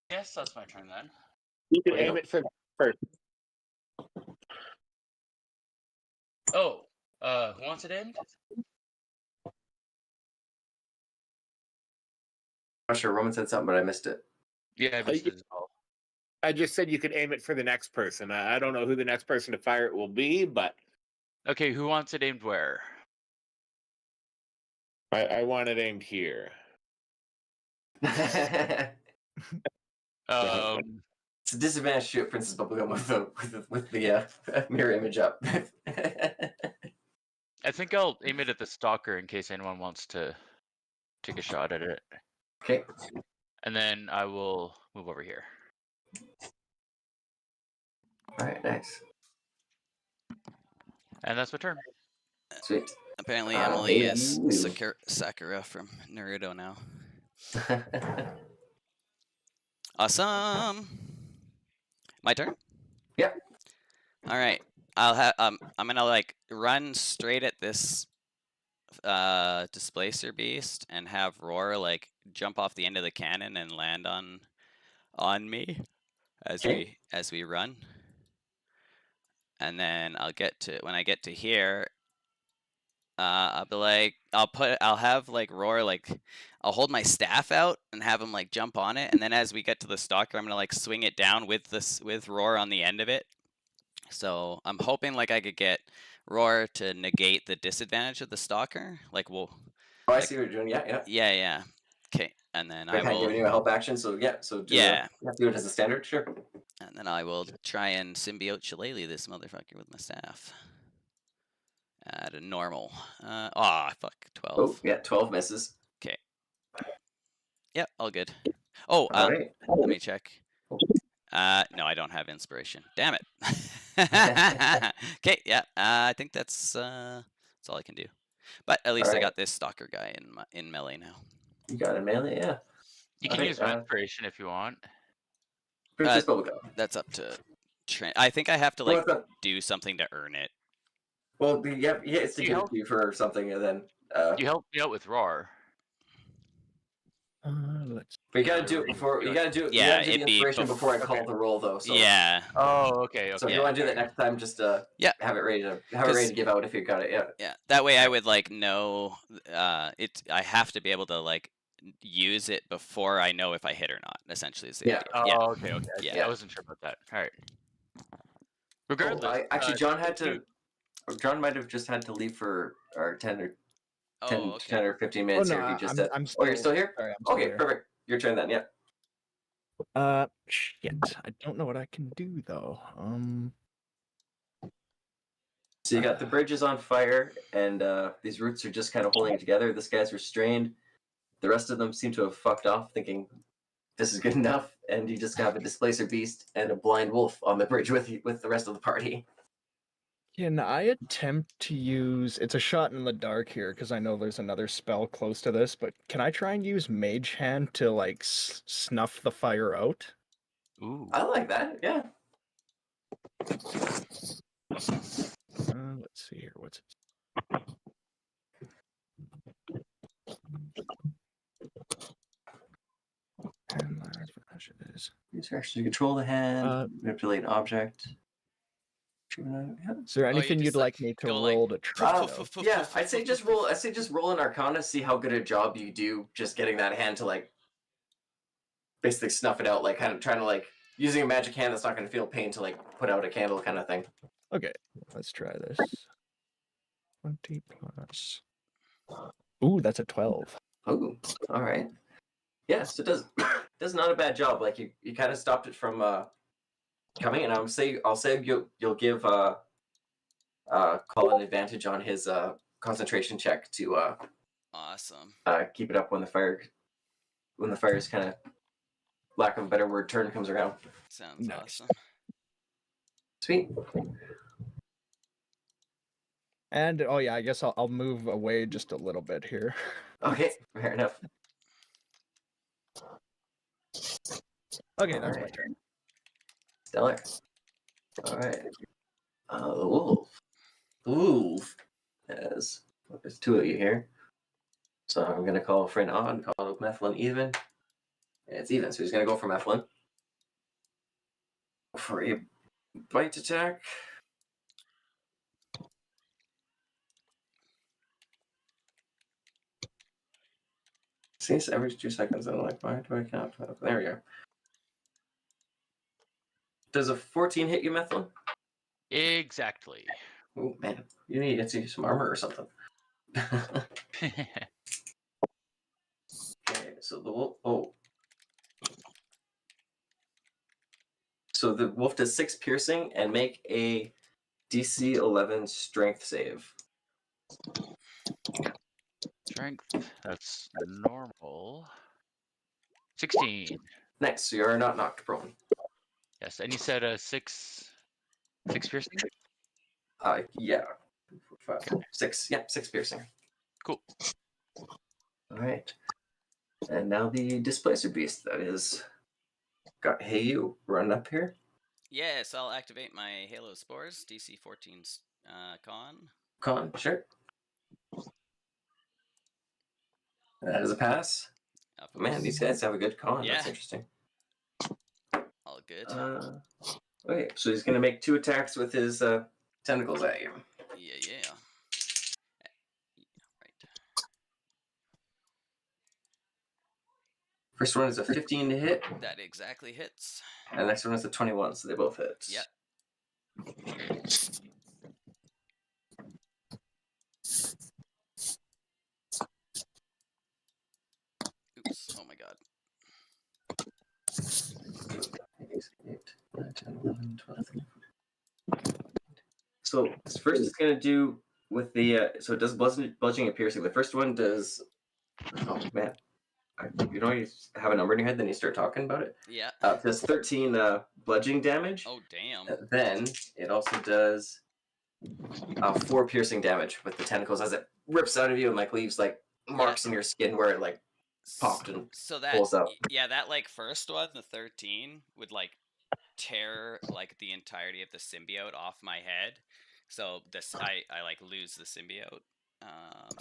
Yes, that's my turn then. You can aim it for first. Oh, who wants it aimed? I'm not sure. Roman said something, but I missed it. Yeah, I missed it as well. I just said you could aim it for the next person. I don't know who the next person to fire it will be, but Okay, who wants it aimed where? I want it aimed here. It's a disadvantage to shoot Princess Bubblegum with the mirror image up. I think I'll aim it at the stalker in case anyone wants to take a shot at it. Okay. And then I will move over here. All right, nice. And that's my turn. Sweet. Apparently Emily is Sakura from Naruto now. Awesome. My turn? Yep. All right. I'll have I'm gonna like run straight at this displacer beast and have Roar like jump off the end of the cannon and land on me as we run. And then when I get to here, I'll be like, I'll have like Roar, like, I'll hold my staff out and have him like jump on it, and then as we get to the stalker, I'm gonna like swing it down with Roar on the end of it. So I'm hoping like I could get Roar to negate the disadvantage of the stalker. Like Oh, I see what you're doing. Yeah. Yeah. Okay, and then I will. Giving you a help action, so yeah. So you have to do it as a standard, sure. And then I will try and symbiote shillelagh this motherfucker with my staff. At a normal. Fuck. 12. Oh, yeah, 12 misses. Okay. Yep, all good. Oh, right. Let me check. No, I don't have inspiration. Damn it. Okay, yeah. I think that's all I can do. But at least I got this stalker guy in melee now. You got a melee, yeah. You can use my inspiration if you want. Princess Bubblegum. That's up to Trent. I think I have to like do something to earn it. Well, it's to give it to you for something, and then you help me out with Roar. But you gotta do it before. You gotta do. Yeah, you gotta do the inspiration before I call the roll, though. So. Yeah. Oh, okay. So if you want to do that next time, just have it ready to give out if you got it. Yeah. Yeah. That way, I would like know. I have to be able to like use it before I know if I hit or not. Essentially, is the Yeah. idea. Oh, okay. Yeah. I wasn't sure about that. All right. Oh, Regardless, actually, John had thank to. John might have just had to leave for 10 or Oh, 10 okay. or 15 Oh minutes no, here. He just I'm said. I'm Oh, still. you're still here? Sorry, I'm still Okay, here. perfect. Your turn then. Yeah. Shit. I don't know what I can do though. So you got the bridge is on fire, and these roots are just kind of holding it together. This guy's restrained. The rest of them seem to have fucked off, thinking this is good enough, and you just have a displacer beast and a blind wolf on the bridge with the rest of the party. Can I attempt to use? It's a shot in the dark here because I know there's another spell close to this. But can I try and use Mage Hand to like snuff the fire out? Ooh. I like that. Yeah. Let's see here. What's it? And large flash it is. Use your action to control the hand, manipulate an object. Is there anything just, you'd like me to go, roll to try? Yeah, I'd say just roll. I say just roll an Arcana, see how good a job you do, just getting that hand to like basically snuff it out, like kind of trying to like using a magic hand that's not going to feel pain to like put out a candle, kind of thing. Okay, let's try this. 20 plus. Ooh, that's a 12. Ooh, all right. Yes, it does. Does not a bad job. Like you kind of stopped it from coming, and I'll say you'll give Colin advantage on his concentration check to Awesome. keep it up when the fire's kind of, lack of a better word, turn comes around. Sounds Nice. awesome. Sweet. And oh yeah, I guess I'll move away just a little bit here. Okay, fair enough. Okay, that's my Alright. turn. Stellar. All right. The wolf. The wolf has. Well, there's two of you here, so I'm gonna call friend odd, call Methlin even. Yeah, it's even, so he's gonna go for Methlin for a bite attack. See, it's every 2 seconds. I'm like, why do I count? There we go. Does a 14 hit you, Methlin? Exactly. Oh man, you need to see some armor or something. Okay, so the wolf. Oh, so the wolf does 6 piercing and make a DC 11 strength save. Strength. That's normal. 16. Nice. So you are not knocked prone. Yes, and you said 6 piercing? Yeah. 4, 5, 6. Yeah, 6 piercing. Cool. All right. And now the displacer beast that is got Hey You run up here. Yes, I'll activate my Halo Spores, DC 14's Con, sure. That is a pass. Man, these guys have a good con. Yeah. That's interesting. All good. Okay, so he's going to make 2 attacks with his tentacles at you. Yeah. Right. First one is a 15 to hit, That exactly hits. and the next one is a 21, so they both hit. Yep. Oops. Oh my god. 8, 9, 10, 11, 12, 13. So first it's going to do with the, so it does bludgeoning and piercing. The first one does, oh man, you know you have a number in your head, then you start talking about it? Yeah. It does 13 bludgeoning damage. Oh damn. Then it also does 4 piercing damage with the tentacles as it rips out of you and like leaves like marks in your skin where it like popped and so that pulls out. Yeah, that like first one, the 13, would like tear like the entirety of the symbiote off my head. So this I like lose the symbiote.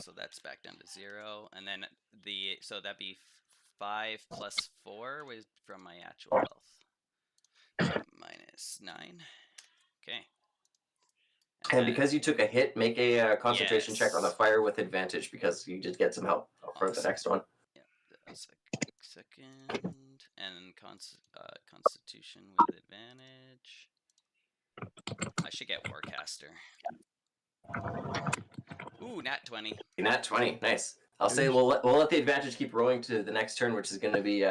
So that's back down to 0, and then so that'd be 5 plus 4 from my actual health. Minus 9. Okay. And because you took a hit, make a concentration check on the Yes. fire with advantage because you did get some help for the next one. Yeah. Second, and Constitution with advantage. I should get Warcaster. Ooh, nat 20. Nat 20, nice. I'll say we'll let the advantage keep rolling to the next turn, which is going to be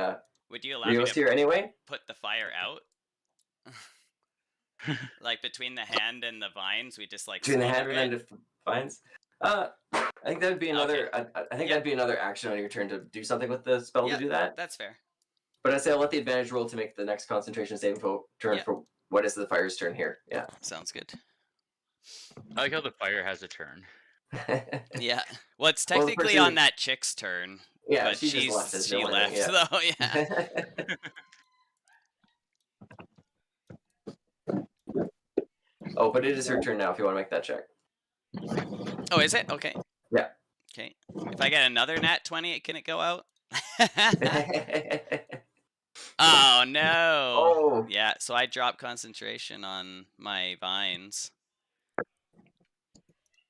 Would you allow me Rio's to here anyway. put the fire out? Like between the hand and the vines, we just like Between the smother hand and it? the vines. I think that'd be another. Okay. I think Yep. that'd be another action on your turn to do something with the spell Yep, to do that. That's fair. But I'd say I'll let the advantage roll to make the next concentration saving throw turn Yeah. for what is the fire's turn here. Yeah. Sounds good. I like how the fire has a turn. Yeah. Well, it's Well, the technically person- on that chick's turn. Yeah, but she just left. as she no one, left yeah. though. Yeah. Oh, but it is her turn now. If you want to make that check. Oh, is it? Okay. Yeah. Okay. If I get another nat 20, can it go out? Oh no. Oh. Yeah. So I drop concentration on my vines.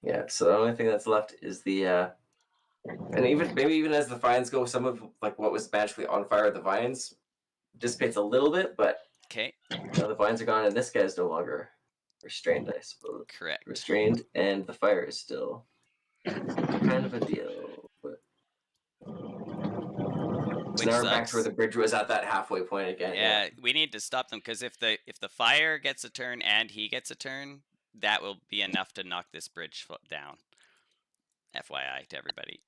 Yeah. So the only thing that's left is the. And maybe even as the vines go, some of like what was magically on fire, the vines dissipates a little bit, but Okay. now the vines are gone, and this guy's no longer restrained, I suppose. Correct. Restrained, and the fire is still kind of a deal. But so Which now we're back sucks. to where the bridge was at that halfway point again. Yeah, we need to stop them because if the fire gets a turn and he gets a turn, that will be enough to knock this bridge down. FYI to everybody.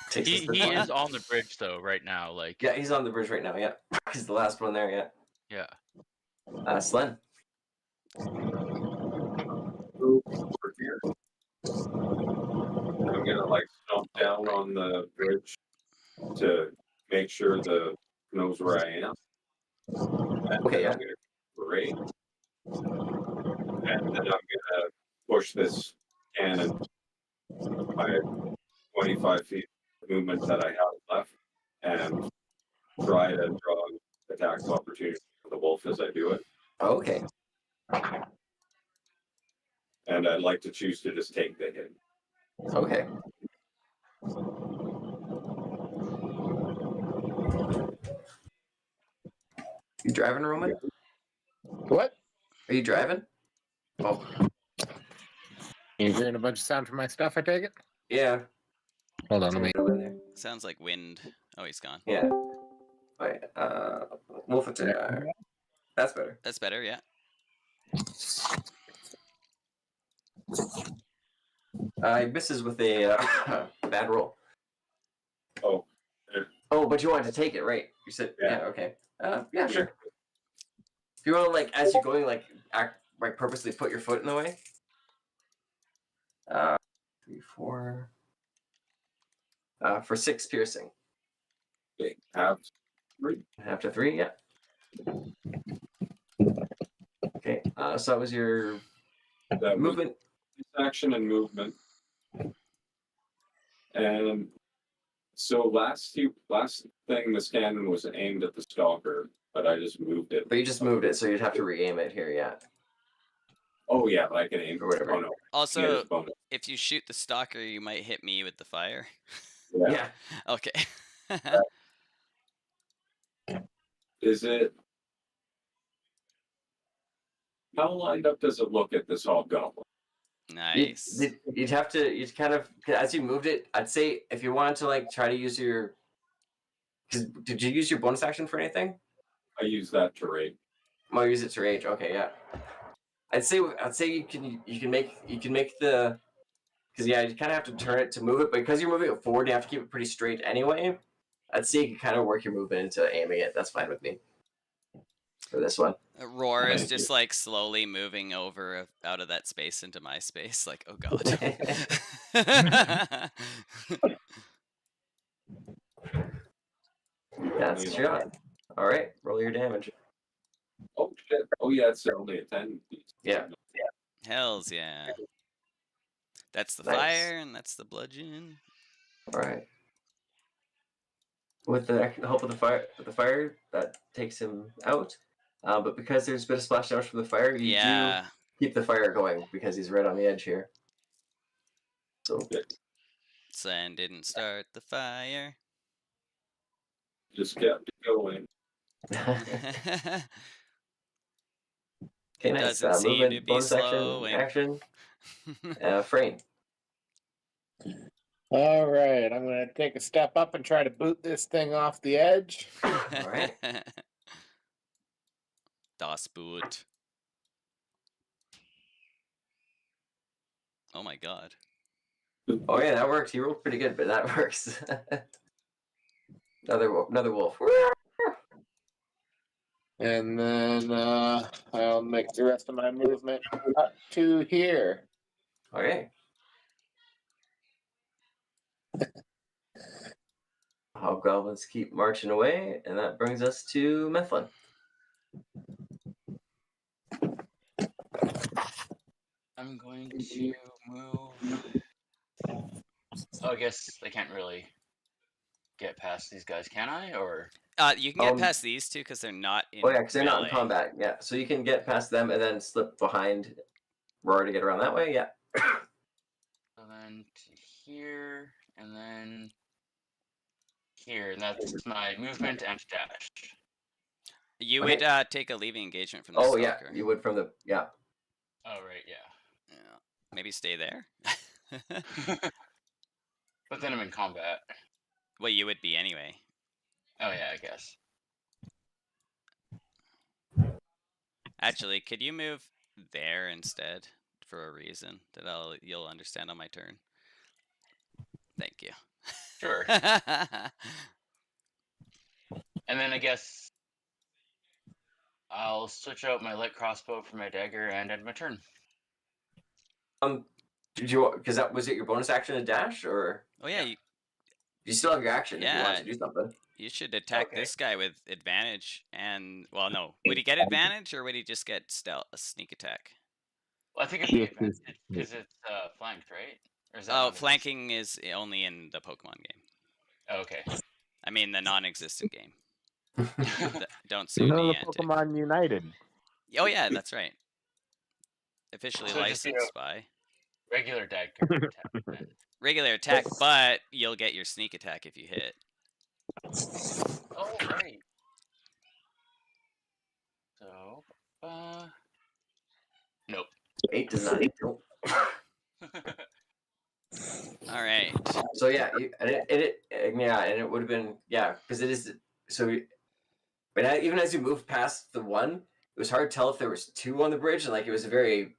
Takes us He this is long. on the bridge though right now. Like Yeah, he's on the bridge right now. Yeah, he's the last one there. yeah. Slen. Over here. I'm gonna like stomp down on the bridge to make sure the knows where I am. And Okay, then yeah. I'm gonna parade. And then I'm gonna push this cannon by 25 feet movement that I have left and try to draw attack opportunity for the wolf as I do it. Okay. And I'd like to choose to just take the hit. Okay. You driving, Roman? What? Are you driving? Oh, You hearing a bunch of sound from my stuff, I take it? yeah. Hold on, let me. Go in there. Sounds like wind. Oh, he's gone. Yeah. Right. Wolf attack. That's better. That's better, yeah. He misses with a bad roll. Oh, Oh, but you wanted to take it, right? You said, yeah, okay. Yeah, sure. If you want to, like, as you're going, like, purposely put your foot in the way. 3, 4. For 6 piercing. okay. Have 3. After 3, yeah. Okay, so that was your That movement. action and movement. And so last thing, this cannon was aimed at the stalker, but I just moved it. But you just moved it, so you'd have to re-aim it here, yeah. Oh yeah, but I can aim Or whatever. Oh no. Also, bonus. if you shoot the stalker, you might hit me with the fire. Yeah. Okay. Is it? How lined up does it look at this hobgoblin? Nice. You'd have to, you'd kind of, as you moved it, I'd say if you wanted to, like, try to use your, did you use your bonus action for anything? I use that to rate. Oh, use it to rage. Okay, yeah. I'd say you can make the, because yeah, you kind of have to turn it to move it, but because you're moving it forward, you have to keep it pretty straight anyway. I'd say you can kind of work your movement into aiming it. That's fine with me. For this one. Roar is just like slowly moving over out of that space into my space. Like, oh god. That's a shot. All right, roll your damage. Oh shit! Oh yeah, it's only a 10. Yeah. Hells yeah. That's the Nice. fire and that's the bludgeon. All right. With the help of the fire, that takes him out. But because there's a bit of splash damage from the fire, you Yeah. do keep the fire going because he's right on the edge here. So Sand didn't start the fire. Just kept it going. Okay, nice. Doesn't seem Movement, to be bonus slowing. action. Frame. All right, I'm going to take a step up and try to boot this thing off the edge. All right. Das Boot. Oh my god. Oh yeah, that works. He rolled pretty good, but that works. Another wolf. And then I'll make the rest of my movement up to here. Okay. Hobgoblins keep marching away, and that brings us to Methlin. I'm going to move. Oh, I guess I can't really get past these guys, can I? Or You can get past these two because they're not in Oh yeah, because they're not in melee. combat. Yeah, so you can get past them and then slip behind Roar to get around that way. Yeah. so then to here, and then here, and that's my movement and dash. You Okay. would take a leaving engagement from the Oh yeah, stalker. you would from the Oh right, yeah. Yeah. Maybe stay there. But then I'm in combat. Well, you would be anyway. Oh yeah, I guess. Actually, could you move there instead for a reason that you'll understand on my turn? Thank you. Sure. And then I guess I'll switch out my light crossbow for my dagger and end my turn. Did you? Because that was it. Your bonus action to dash, or Oh yeah, Yeah. you still have your action if you want Yeah. to do something. you should attack Okay. this guy with advantage. And well, no, would he get advantage or would he just get a sneak attack? Well, I think it'd be advantage because it's flanked, right? Or is that Oh, not existent? flanking is only in the Pokemon game. Oh, okay. I mean, the non-existent game. Don't sue None of the Niantic. Pokemon United. Oh yeah, that's right. Officially So just, licensed by Regular dagger attack. Then. regular attack, but you'll get your sneak attack if you hit. Oh right. So, nope. 8 does not. Nope. All right. So yeah, and it would have been because it is so. But even as you move past the one, it was hard to tell if there was two on the bridge, and like it was a very.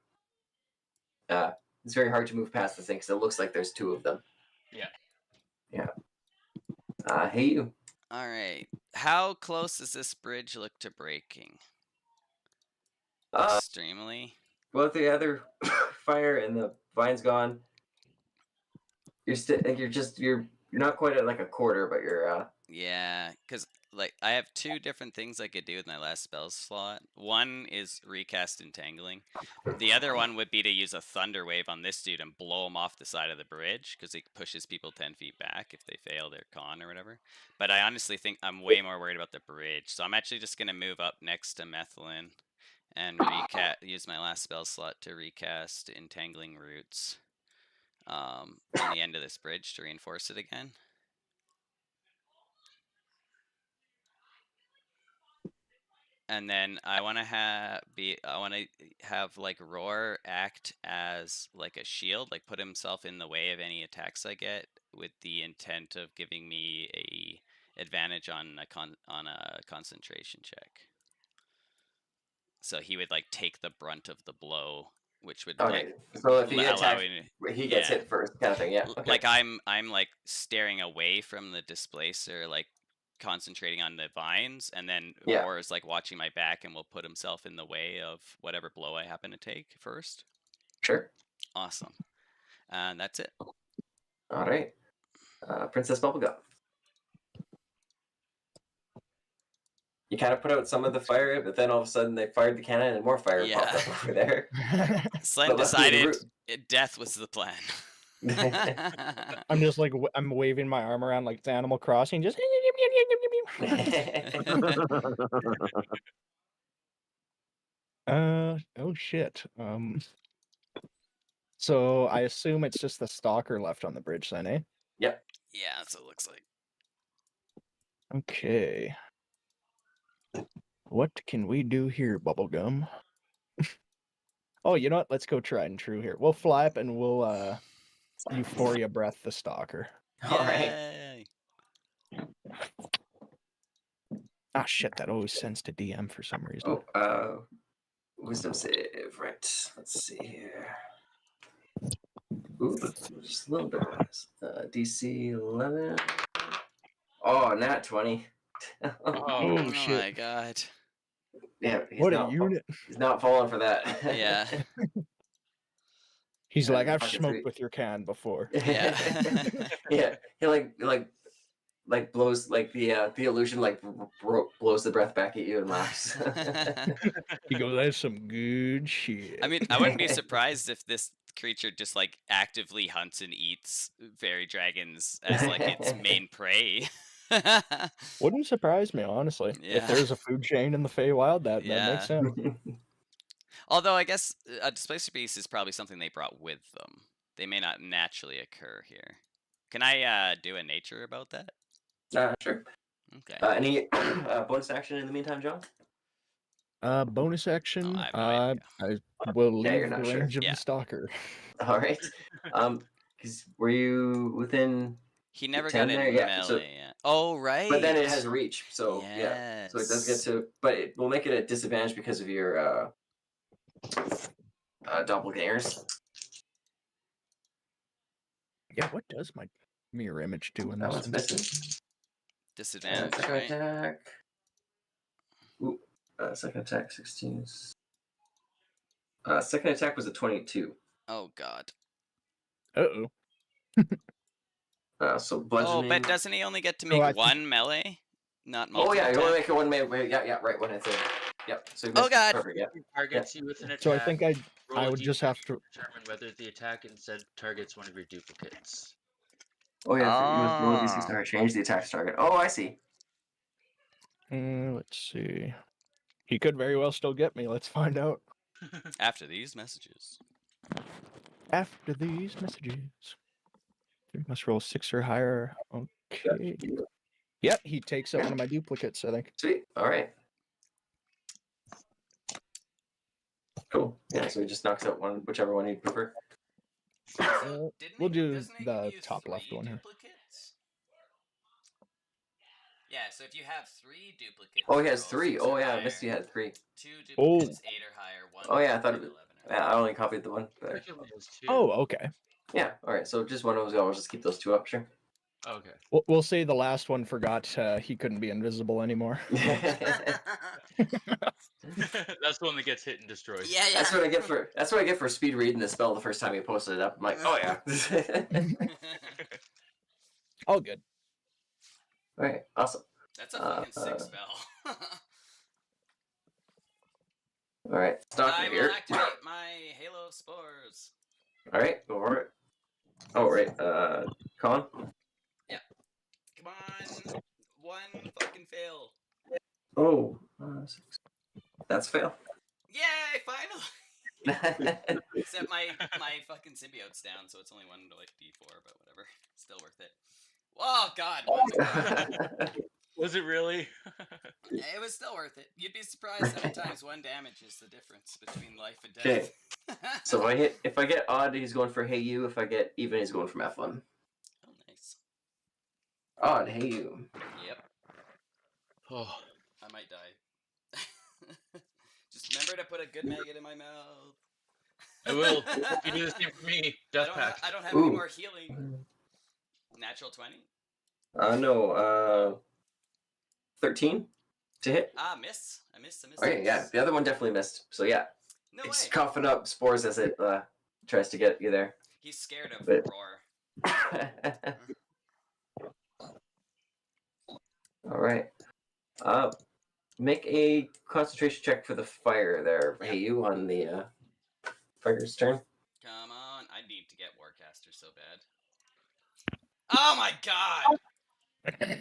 It's very hard to move past the thing because it looks like there's two of them. Yeah. Yeah. Hey you. All right. How close does this bridge look to breaking? Extremely. Well, if the other fire and the vine's gone, you're not quite at like a quarter, but you're Yeah, because like I have two different things I could do with my last spell slot. One is recast entangling. The other one would be to use a thunder wave on this dude and blow him off the side of the bridge because it pushes people 10 feet back if they fail their con or whatever. But I honestly think I'm way more worried about the bridge, so I'm actually just gonna move up next to Methlin and use my last spell slot to recast entangling roots on the end of this bridge to reinforce it again. And then I want to have like Roar act as like a shield, like put himself in the way of any attacks I get, with the intent of giving me a advantage on a concentration check. So he would like take the brunt of the blow, which would okay. So if he attacks, he gets yeah. hit first, kind of thing. Yeah. Okay. Like I'm like staring away from the displacer, like concentrating on the vines, and then Roar is like watching my back and will put himself in the way of whatever blow I happen to take first. Sure. Awesome. And that's it. All right. Princess Bubblegum. You kind of put out some of the fire, but then all of a sudden they fired the cannon and more fire popped up over there. Slen decided death was the plan. I'm just like I'm waving my arm around like it's Animal Crossing, just. Oh shit. So I assume it's just the stalker left on the bridge then, eh? Yep. Yeah, that's what it looks like. Okay. What can we do here, Bubblegum? Oh, you know what? Let's go tried and true here. We'll fly up and we'll Euphoria Breath the Stalker. All right. Yay. Ah, shit, that always sends to DM for some reason. Oh, wisdom save. Right. Let's see here. Ooh, just a little bit less. DC 11. Oh, nat 20. Oh, Oh shit. my god. Yeah, What a unit. He's not falling for that. Yeah. He's like, I've fucking smoked sweet. with your can before. Yeah. Yeah. He like blows like the illusion like blows the breath back at you and laughs. He goes, that's some good shit. I mean, I wouldn't be surprised if this creature just like actively hunts and eats fairy dragons as like its main prey. Wouldn't surprise me, honestly. Yeah. If there's a food chain in the Feywild, that Yeah. makes sense. Although I guess a displacer beast is probably something they brought with them. They may not naturally occur here. Can I do a nature about that? Sure. Okay. Any bonus action in the meantime, John? Bonus action. I have no idea. I will Yeah, you're leave the not sure. range of Yeah. the stalker. All right. Because were you within? He never 10 got in there? Yeah, so- melee. Oh, right. But then it has reach, so yeah. Yes. So it does get to, but it will make it a disadvantage because of your doppelgangers. Yeah, what does my mirror image do in That this one's one? missing. Disadvantage, Second right? attack. Ooh, second attack 16. Second attack was a 22. Oh god. Uh-oh. So Oh, bludgeoning. but doesn't he only get to Oh, make I think- one melee? Not Oh multiple yeah, you want to attack? make it one melee. Yeah, right when it's in. Yep. So you Oh, missed. God. Perfect. Yeah. Targets you with an attack. So I think roll I a would just d20 have to. determine whether the attack instead targets one of your duplicates. Oh yeah. You must roll a d6 Ah. to change the attack target. Oh, I see. Let's see. He could very well still get me. Let's find out. After these messages. After these messages. We must roll 6 or higher. Okay. Yep, he takes out one of my duplicates, I think. Sweet. All right. Cool. Yeah. So he just knocks out one, whichever one you prefer. We'll do the top left one here. Duplicates? Yeah, so if you have 3 duplicates. Oh, he you has roll 3. 6 Oh or yeah, I higher. missed. You had 3. 2 duplicates, 8 or higher. 1 Oh yeah, I thought it duplicate, was. 11 or Yeah, I higher. only copied the one. There. Curriculum is two. Oh, okay. Yeah. All right. So just one of those. I'll just keep those 2 up. Sure. Okay. We'll say the last one forgot he couldn't be invisible anymore. That's the one that gets hit and destroyed. Yeah, yeah. That's what I get for speed reading the spell the first time you posted it up. I'm like, oh yeah. All good. All right. Awesome. That's a fucking sick spell. All right. Stalker I will here. activate my Halo of Spores. All right. Go for it. Oh right. Colin. Come on. 1 fucking fail. Oh. 6. That's a fail. Yay, finally. Except my fucking symbiote's down, so it's only 1 to like D4, but whatever. Still worth it. Oh god. Was it really? It was still worth it. You'd be surprised how many times 1 damage is the difference between life and Okay. death. So if I get odd, he's going for hey you. If I get even, he's going for F1. Oh, nice. Odd, hey you. Yep. Oh, I might die. Just remember to put a good maggot in my mouth. I will. If you do the same for me, death pact. I don't have any Ooh. more healing. Natural 20? No. 13 to hit. Ah, miss. I missed. Okay, yeah. The other one definitely missed. So yeah, No it's way. coughing up spores as it tries to get you there. He's scared of But- roar. All right. Make a concentration check for the fire there. Yeah. Hey, you on the fire's turn. Come on. I need to get Warcaster so bad. Oh my god!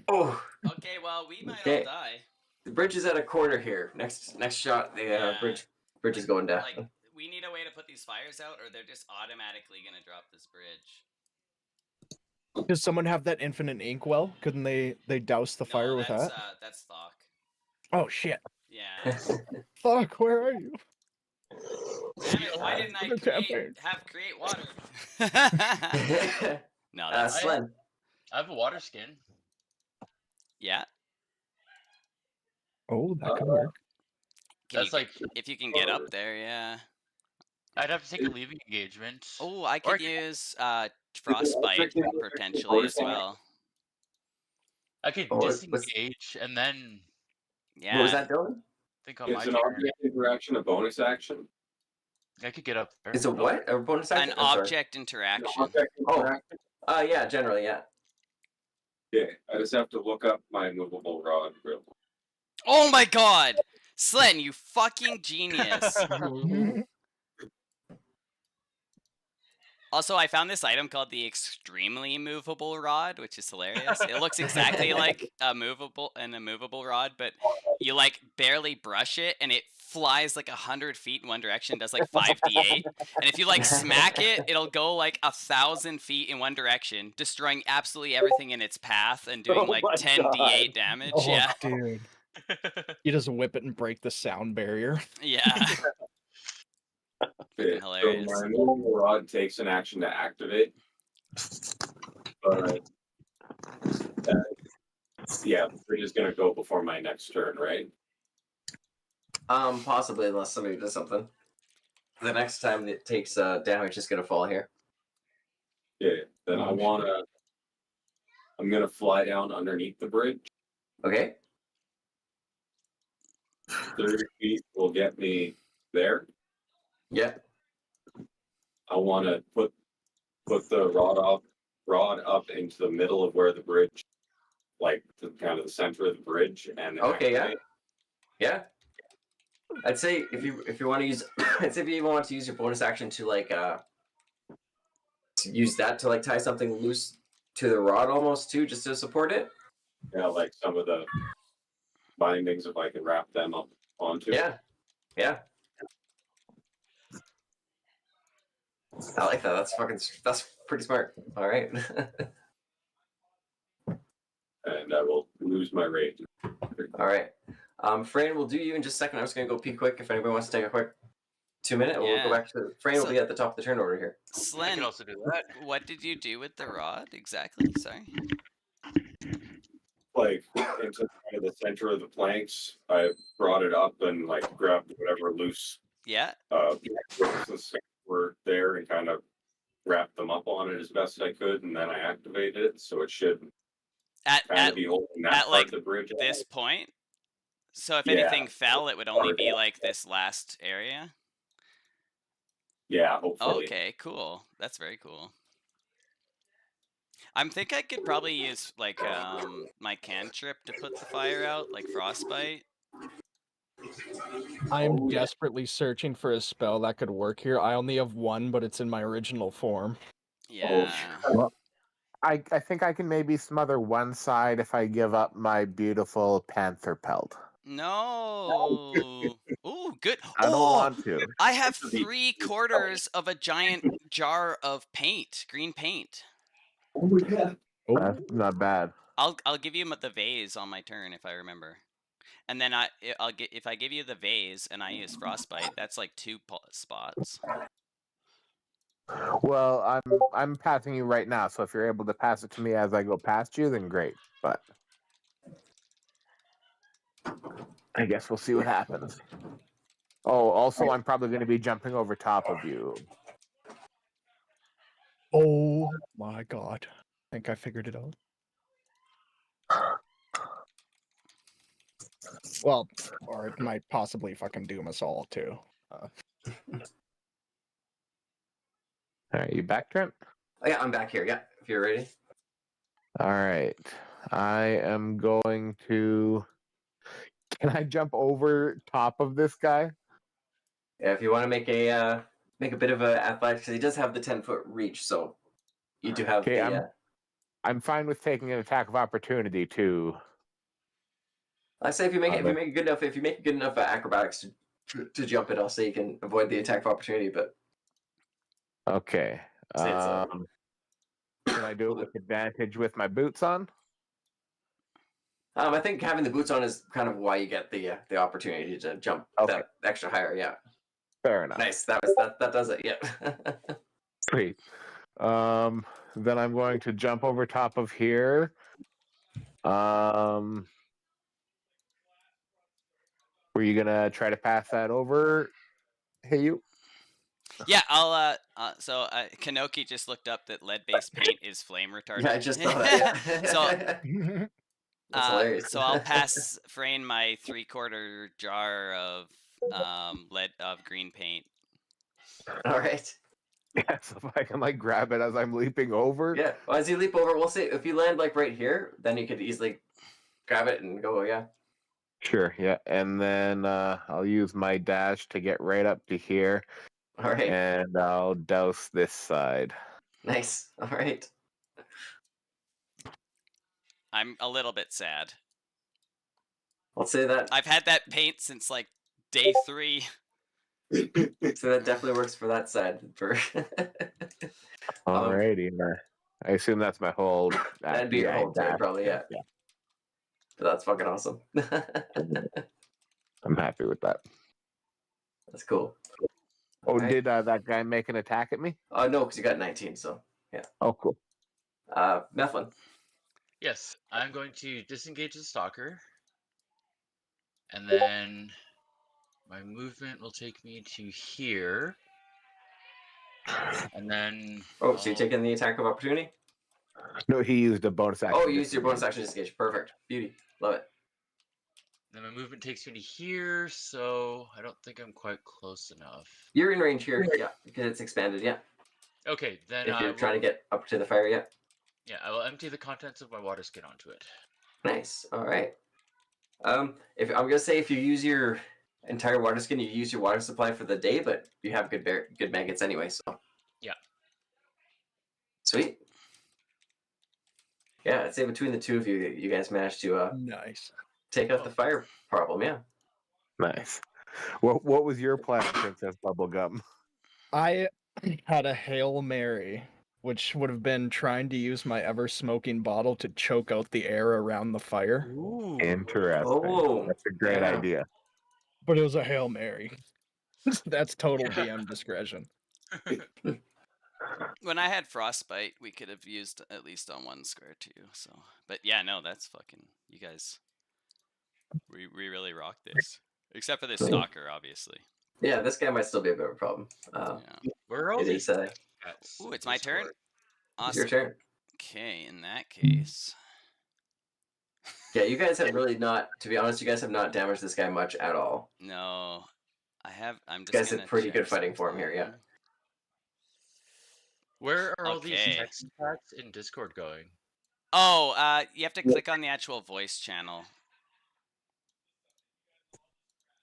Oh, Okay, well, we might Okay. all die. the bridge is at a corner here. Next shot, the Yeah. bridge is going down. Like, we need a way to put these fires out, or they're just automatically gonna drop this bridge. Does someone have that infinite ink well? Couldn't they douse the fire with that? That's Thok. Oh shit. Yeah. Fuck, where are you? Damn it, why didn't I The campaign. create water? No, uh, that's Slen. I have a water skin. yeah. Oh, that could work. That's like if you can get up there, yeah. I'd have to take a leaving engagement. Oh, I Or could use frostbite potentially as well. I could what's- disengage and then Yeah. What was that, Dylan? think on my It's an turn. object interaction, a bonus action. I could get up there. It's a what? A bonus action? An I'm sorry. object interaction. Object Oh. interaction. Yeah, generally, yeah. Yeah, I just have to look up my movable rod. Real quick. Oh my god! Slen, you fucking genius. Also, I found this item called the extremely movable rod, which is hilarious. It looks exactly like a movable rod, but you like barely brush it and it flies like 100 feet in one direction, does like 5d8. And if you like smack it, it'll go like 1,000 feet in one direction, destroying absolutely everything in its path and doing Oh like my 10d8 damage. Oh, Yeah. dude. You just whip it and break the sound barrier. Yeah. Okay, Hilarious. so my movable rod takes an action to activate. But yeah, we're just gonna go before my next turn, right? Possibly, unless somebody does something. The next time it takes damage is gonna fall here. Yeah. Then I'm gonna fly down underneath the bridge. Okay. 30 feet will get me there. Yeah. I want to put the rod up into the middle of where the bridge, like the kind of the center of the bridge, and Okay. Yeah. activate. Yeah. I'd say if you want to use, I'd say if you even want to use your bonus action to like use that to like tie something loose to the rod almost too, just to support it. Yeah, like some of the bindings, if I can wrap them up onto. Yeah. Yeah. I like that. That's pretty smart. All right. And I will lose my rage. All right. Fran, we'll do you in just a second. I'm just gonna go pee quick. If anybody wants to take a quick 2-minute, we'll go Yeah. back to Fran. Will be at the top of the turn order here. I can Slen, also do that. what did you do with the rod exactly? Sorry. Like into kind of the center of the planks, I brought it up and like grabbed whatever loose Yeah. ropes were there and kind of wrapped them up on it as best I could, and then I activated it, so it should kind At of be holding that at, part like, of the bridge. this point. So if Yeah. anything fell, it would only be like this last area. Yeah, hopefully. Okay, cool. That's very cool. I think I could probably use like my cantrip to put the fire out, like frostbite. I'm Oh, yeah. desperately searching for a spell that could work here. I only have one, but it's in my original form. Yeah. Well, I think I can maybe smother one side if I give up my beautiful panther pelt. No. Ooh, good. I don't Oh, want to. I have 3/4 of a giant jar of paint, green paint. Oh yeah. That's not bad. I'll give you the vase on my turn if I remember. And then I'll get if I give you the vase and I use frostbite, that's like 2 spots. Well, I'm passing you right now, so if you're able to pass it to me as I go past you, then great. But I guess we'll see what happens. Oh, also, I'm probably going to be jumping over top of you. Oh my god. I think I figured it out. Well, or it might possibly fucking doom us all too. All right, you back, Trent? Oh, yeah, I'm back here. Yeah, if you're ready. All right. I am going to. Can I jump over top of this guy? Yeah, if you want to make a bit of a athletics, because he does have the 10-foot reach, so you do have Okay, the. I'm fine with taking an attack of opportunity too. I say if you make it good enough acrobatics to jump it, I'll say you can avoid the attack of opportunity. But Okay. say it's Can I do it with advantage with my boots on? I think having the boots on is kind of why you get the opportunity to jump that extra higher. Yeah. Fair enough. Nice. That does it. Yeah. Sweet. Then I'm going to jump over top of here. Were you gonna try to pass that over? Hey, you. Yeah, I'll. So Kanoki just looked up that lead-based paint is flame retardant. Yeah, I just saw that. Yeah. So, That's hilarious. so I'll pass Frayne my 3/4 jar of green paint. All right. Yeah, so if I can like grab it as I'm leaping over. Yeah. Well, as you leap over, we'll say if you land like right here, then you could easily grab it and go. Yeah. Sure. Yeah, and then I'll use my dash to get right up to here. All right. And I'll douse this side. Nice. All right. I'm a little bit sad. Let's say that. I've had that paint since like day 3. So that definitely works for that side. For Alrighty. I assume that's my whole. that'd be your whole turn, dash. probably. Yeah. But that's fucking awesome. I'm happy with that. That's cool. Oh, Alright. did that guy make an attack at me? No, because you got 19. So yeah. Oh, cool. Mifflin. Yes, I'm going to disengage the stalker. And then my movement will take me to here. And then... Oh, so you're taking the attack of opportunity? No, he used a bonus action. Oh, you used your bonus action disengage. Perfect. Beauty. Love it. Then my movement takes me to here, so I don't think I'm quite close enough. You're in range here, yeah, because it's expanded, yeah. Okay, then If you're trying to get up to the fire, yeah. Yeah, I will empty the contents of my water skin onto it. Nice. All right. If I'm gonna say if you use your entire water skin, you use your water supply for the day, but you have good maggots anyway, so. Yeah. Sweet. Yeah, I'd say between the two of you, you guys managed to Nice. take out the fire problem. Yeah. Nice. What was your plan, Princess Bubblegum? I had a Hail Mary, which would have been trying to use my ever-smoking bottle to choke out the air around the fire. Ooh. Interesting. Oh, That's a great yeah. idea. But it was a Hail Mary. That's total DM discretion. When I had frostbite, we could have used at least on one square too. So, but yeah, no, that's fucking. You guys, we really rock this. Except for this stalker, obviously. Yeah, this guy might still be a bit of a problem. Yeah. Where are all It these? is. Ooh, it's my turn. It's Awesome. your turn. Okay, in that case, Yeah, you guys have really not. To be honest, you guys have not damaged this guy much at all. no, I'm just. You guys gonna did pretty check good fighting for him here. Yeah. something. Where are all these Okay. text attacks in Discord going? Oh, you have to click on the actual voice channel.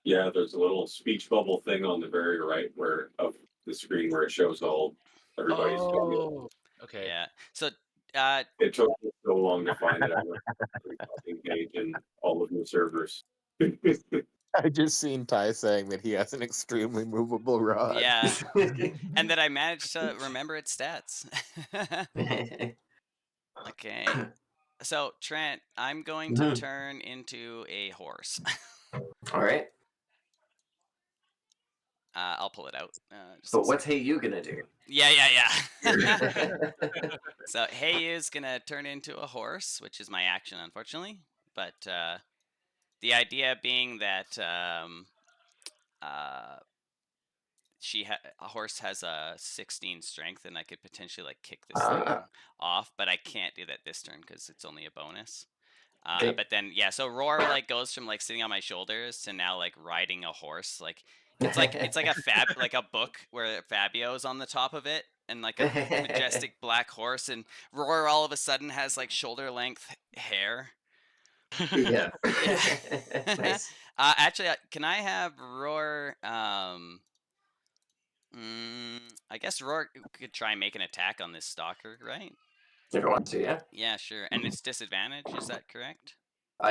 Yeah, there's a little speech bubble thing on the very right where of the screen where it shows all everybody's talking. Oh, okay. Yeah. So, It took me so long to find it. I went engage in all of the servers. I just seen Ty saying that he has an extremely movable rod. yeah, and that I managed to remember its stats. Okay. So, Trent, I'm going to turn into a horse. All right. I'll pull it out. Just So a what's sec. Hey You gonna do? Yeah. So, Hey is gonna turn into a horse, which is my action, unfortunately. But the idea being that a horse has a 16 strength, and I could potentially like kick this thing off, but I can't do that this turn because it's only a bonus. Okay. But then so Roar like goes from like sitting on my shoulders to now like riding a horse. Like it's like a book where Fabio's on the top of it and like a majestic black horse, and Roar all of a sudden has like shoulder length hair. Yeah. Yeah. Nice. Actually, can I have Roar? I guess Roar could try and make an attack on this stalker, right? If you want to, yeah. Yeah, sure. And it's disadvantage, is that correct?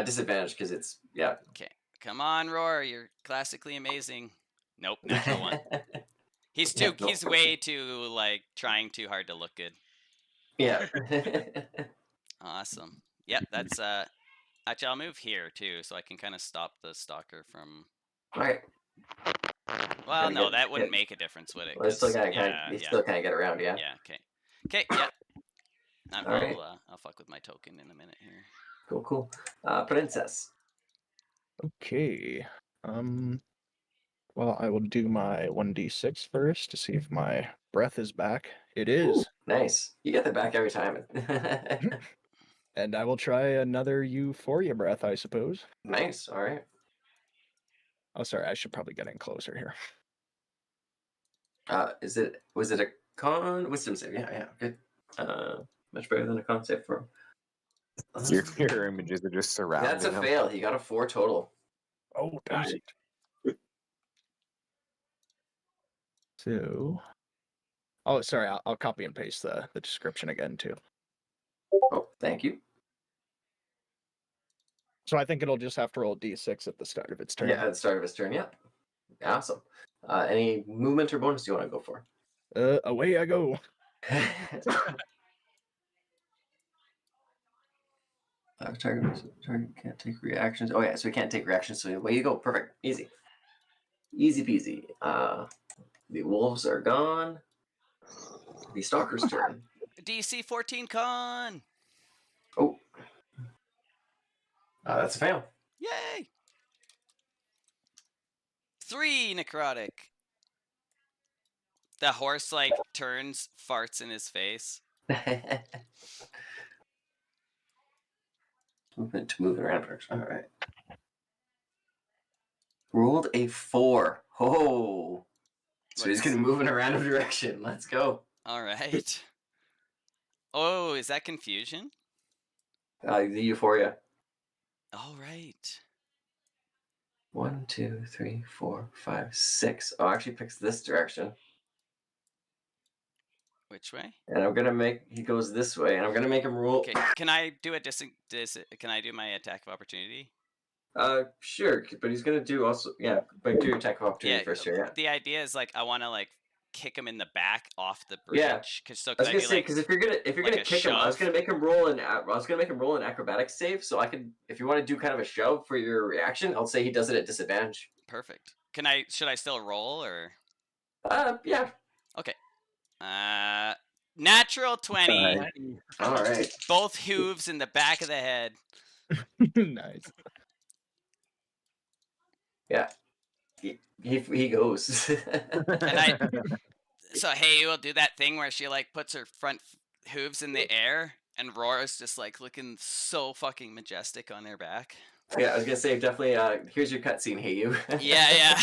Disadvantage because it's yeah. Okay. Come on, Roar. You're classically amazing. Nope, natural one. He's Yeah, he's way too like trying too hard to look good. Yeah. Awesome. Yep, that's actually I'll move here too, so I can kind of stop the stalker from. All right. Well, Gotta no, get- that wouldn't get- make a difference, would it? Well, still 'Cause gotta yeah, you yeah, still kind of get around, yeah. yeah. Okay. Okay. Yeah. All right. I'll fuck with my token in a minute here. Cool. Princess. Okay. Well, I will do my 1d6 first to see if my breath is back. It is. Ooh, nice. You get that back every time. And I will try another euphoria breath, I suppose. Nice. All right. Oh, sorry, I should probably get in closer here. Was it a wisdom save? Yeah, good. Much better than a con save for him. Your mirror images are just surrounding That's a him. fail. He got a 4 total. Oh, darn it. So, oh, sorry, I'll copy and paste the description again, too. Oh, thank you. So I think it'll just have to roll d6 at the start of its turn. Yeah, at the start of his turn, yeah. Awesome. Any movement or bonus you want to go for? Away I go. Target can't take reactions. Oh yeah, so he can't take reactions. So away you go. Perfect. Easy. Easy peasy. The wolves are gone. The stalker's turn. DC 14 con. Oh. That's a fail. Yay! 3 necrotic. The horse like turns, farts in his face. Movement to move around first. All right. Rolled a 4. Oh. So he's going to move in a random direction. Let's go. All right. Oh, is that confusion? The euphoria. All right. 1, 2, 3, 4, 5, 6. Oh, actually picks this direction. Which way? And I'm gonna he goes this way, and I'm gonna make him roll. Okay. Can I do a can I do my attack of opportunity? Sure, but he's gonna do also, yeah, but do your attack of opportunity first here, yeah. The idea is like I want to like kick him in the back off the bridge. Yeah. So I was gonna say, because if you're gonna kick him, I was gonna make him roll an acrobatics save. So I can, if you want to do kind of a shove for your reaction, I'll say he does it at disadvantage. Perfect. Should I still roll or? Yeah. Okay. Natural 20. All right. Both hooves in the back of the head. Nice. Yeah. He goes. So hey, we'll do that thing where she like puts her front hooves in the air and roars, just like looking so fucking majestic on her back. Yeah, I was gonna say definitely. Here's your cutscene. Hey, you. Yeah.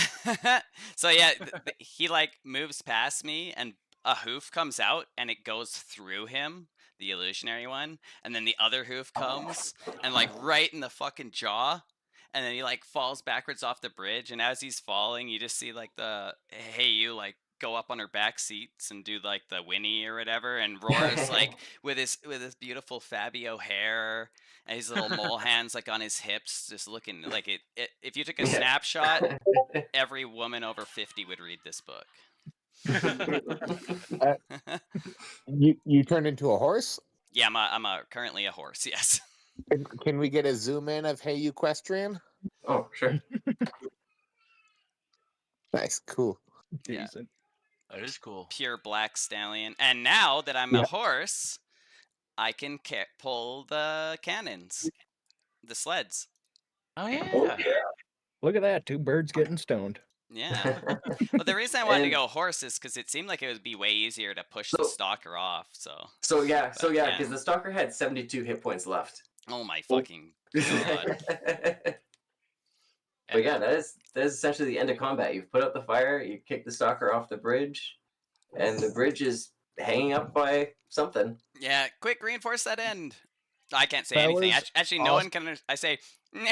So yeah, he like moves past me and a hoof comes out and it goes through him, the illusionary one, and then the other hoof comes and like right in the fucking jaw. And then he like falls backwards off the bridge, and as he's falling, you just see like the hey you like go up on her back seats and do like the whinny or whatever, and roars like with his beautiful Fabio hair and his little mole hands like on his hips, just looking like it. If you took a snapshot, every woman over 50 would read this book. You turned into a horse? Yeah, I'm currently a horse. Yes. Can we get a zoom in of Hey Equestrian? Oh, sure. Nice, cool. Yeah. Decent. That is cool. Pure black stallion. And now that I'm a horse, I can pull the cannons, the sleds. Oh yeah. Look at that, 2 birds getting stoned. Yeah. Well, the reason I wanted to go horse is because it seemed like it would be way easier to push the stalker off. So yeah, because the stalker had 72 hit points left. Oh my fucking god. But yeah, that is essentially the end of combat. You've put out the fire, you kick the stalker off the bridge, and the bridge is hanging up by something. Yeah, quick, reinforce that end. I can't say anything. Actually, no one can. I say, nah.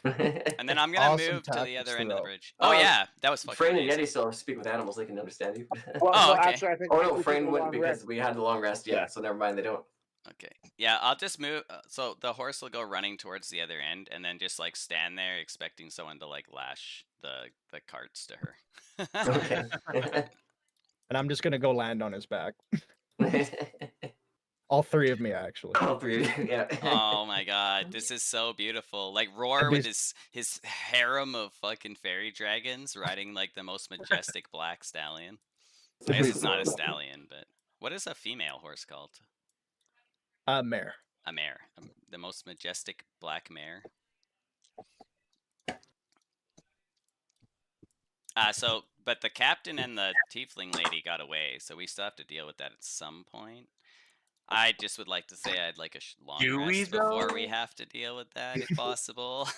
And then I'm gonna move to the other end of the bridge. Oh yeah, that was fucking Frayne and amazing. Yeti still speak with animals; they can understand you. Oh, okay. Actually, I think no, Frayne wouldn't because we had the long rest. Yeah, so never mind. They don't. Okay. Yeah, I'll just move. So the horse will go running towards the other end, and then just like stand there, expecting someone to like lash the carts to her. Okay. And I'm just gonna go land on his back. All three of me, actually. All three of you, yeah. Oh my god, this is so beautiful. Like Roar with his harem of fucking fairy dragons riding like the most majestic black stallion. I guess it's not a stallion, but what is a female horse called? Mare. A mare. The most majestic black mare. But the captain and the tiefling lady got away, so we still have to deal with that at some point. I just would like to say I'd like a long rest before we have to deal with that, if possible.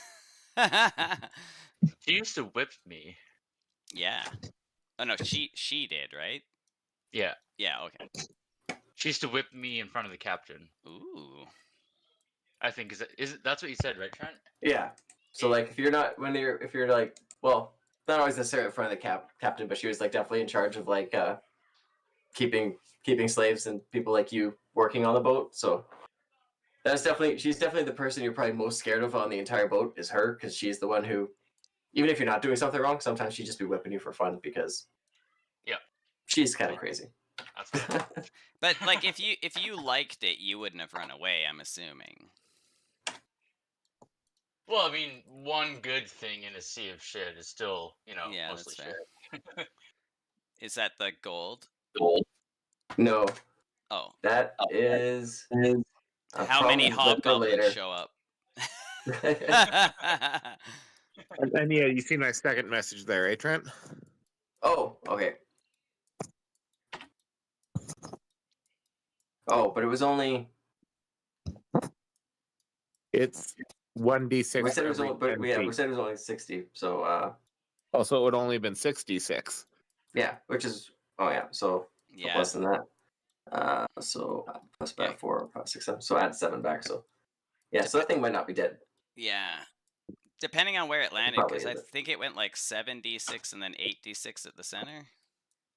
She used to whip me. Yeah. Oh no, she did, right? Yeah. Yeah. Okay. She used to whip me in front of the captain. Ooh. I think that's what you said, right, Trent? Yeah. So like, if you're like, well, not always necessarily in front of the captain, but she was like definitely in charge of like keeping slaves and people like you working on the boat. So she's definitely the person you're probably most scared of on the entire boat is her, because she's the one who, even if you're not doing something wrong, sometimes she'd just be whipping you for fun because she's kind of crazy. But like, if you liked it, you wouldn't have run away, I'm assuming. Well, I mean, one good thing in a sea of shit is still, Yeah, mostly that's fair. shit. Is that the gold? No. Oh. That is. How many hobgoblins show up? And yeah, you see my second message there, eh, Trent? Oh, okay. Oh, but it was only. It's 1d6. We said it was only, we said it was only 60. So. Oh, so it would only have been 66. Yeah, which is so yeah. less than that. So plus back 4, 5, 6, 7. So add 7 back. So so that thing might not be dead. Yeah. Depending on where it landed, because I think it went like 7d6 and then 8d6 at the center.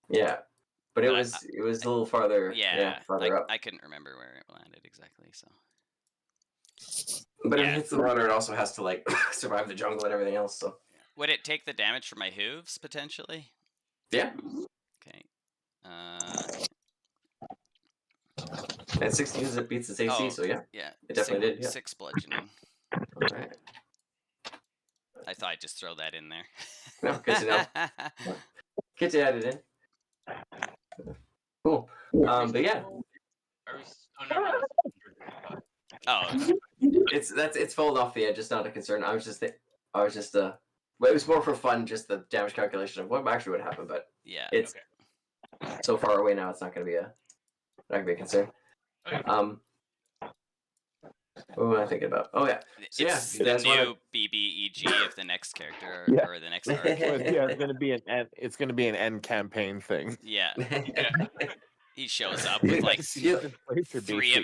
Yeah, but it was a little farther. Yeah, farther up. I couldn't remember where it landed exactly. So. But if it hits the water, it also has to like survive the jungle and everything else. So. Would it take the damage from my hooves potentially? Yeah. Okay. And 16 it beats its AC, so yeah. Yeah. It definitely did. Yeah. 6 bludgeoning. All right. I thought I'd just throw that in there. No, good to know. Good to add it in. Cool. But yeah. It's fallen off the edge. It's not a concern. I was just well, it was more for fun, just the damage calculation of what actually would happen. But yeah, it's so far away now. It's not going to be a concern. What am I thinking about? Oh yeah, so it's the new BBEG of the next character or the next arc. It's going to be an end campaign thing. Yeah. He shows up with like 3 of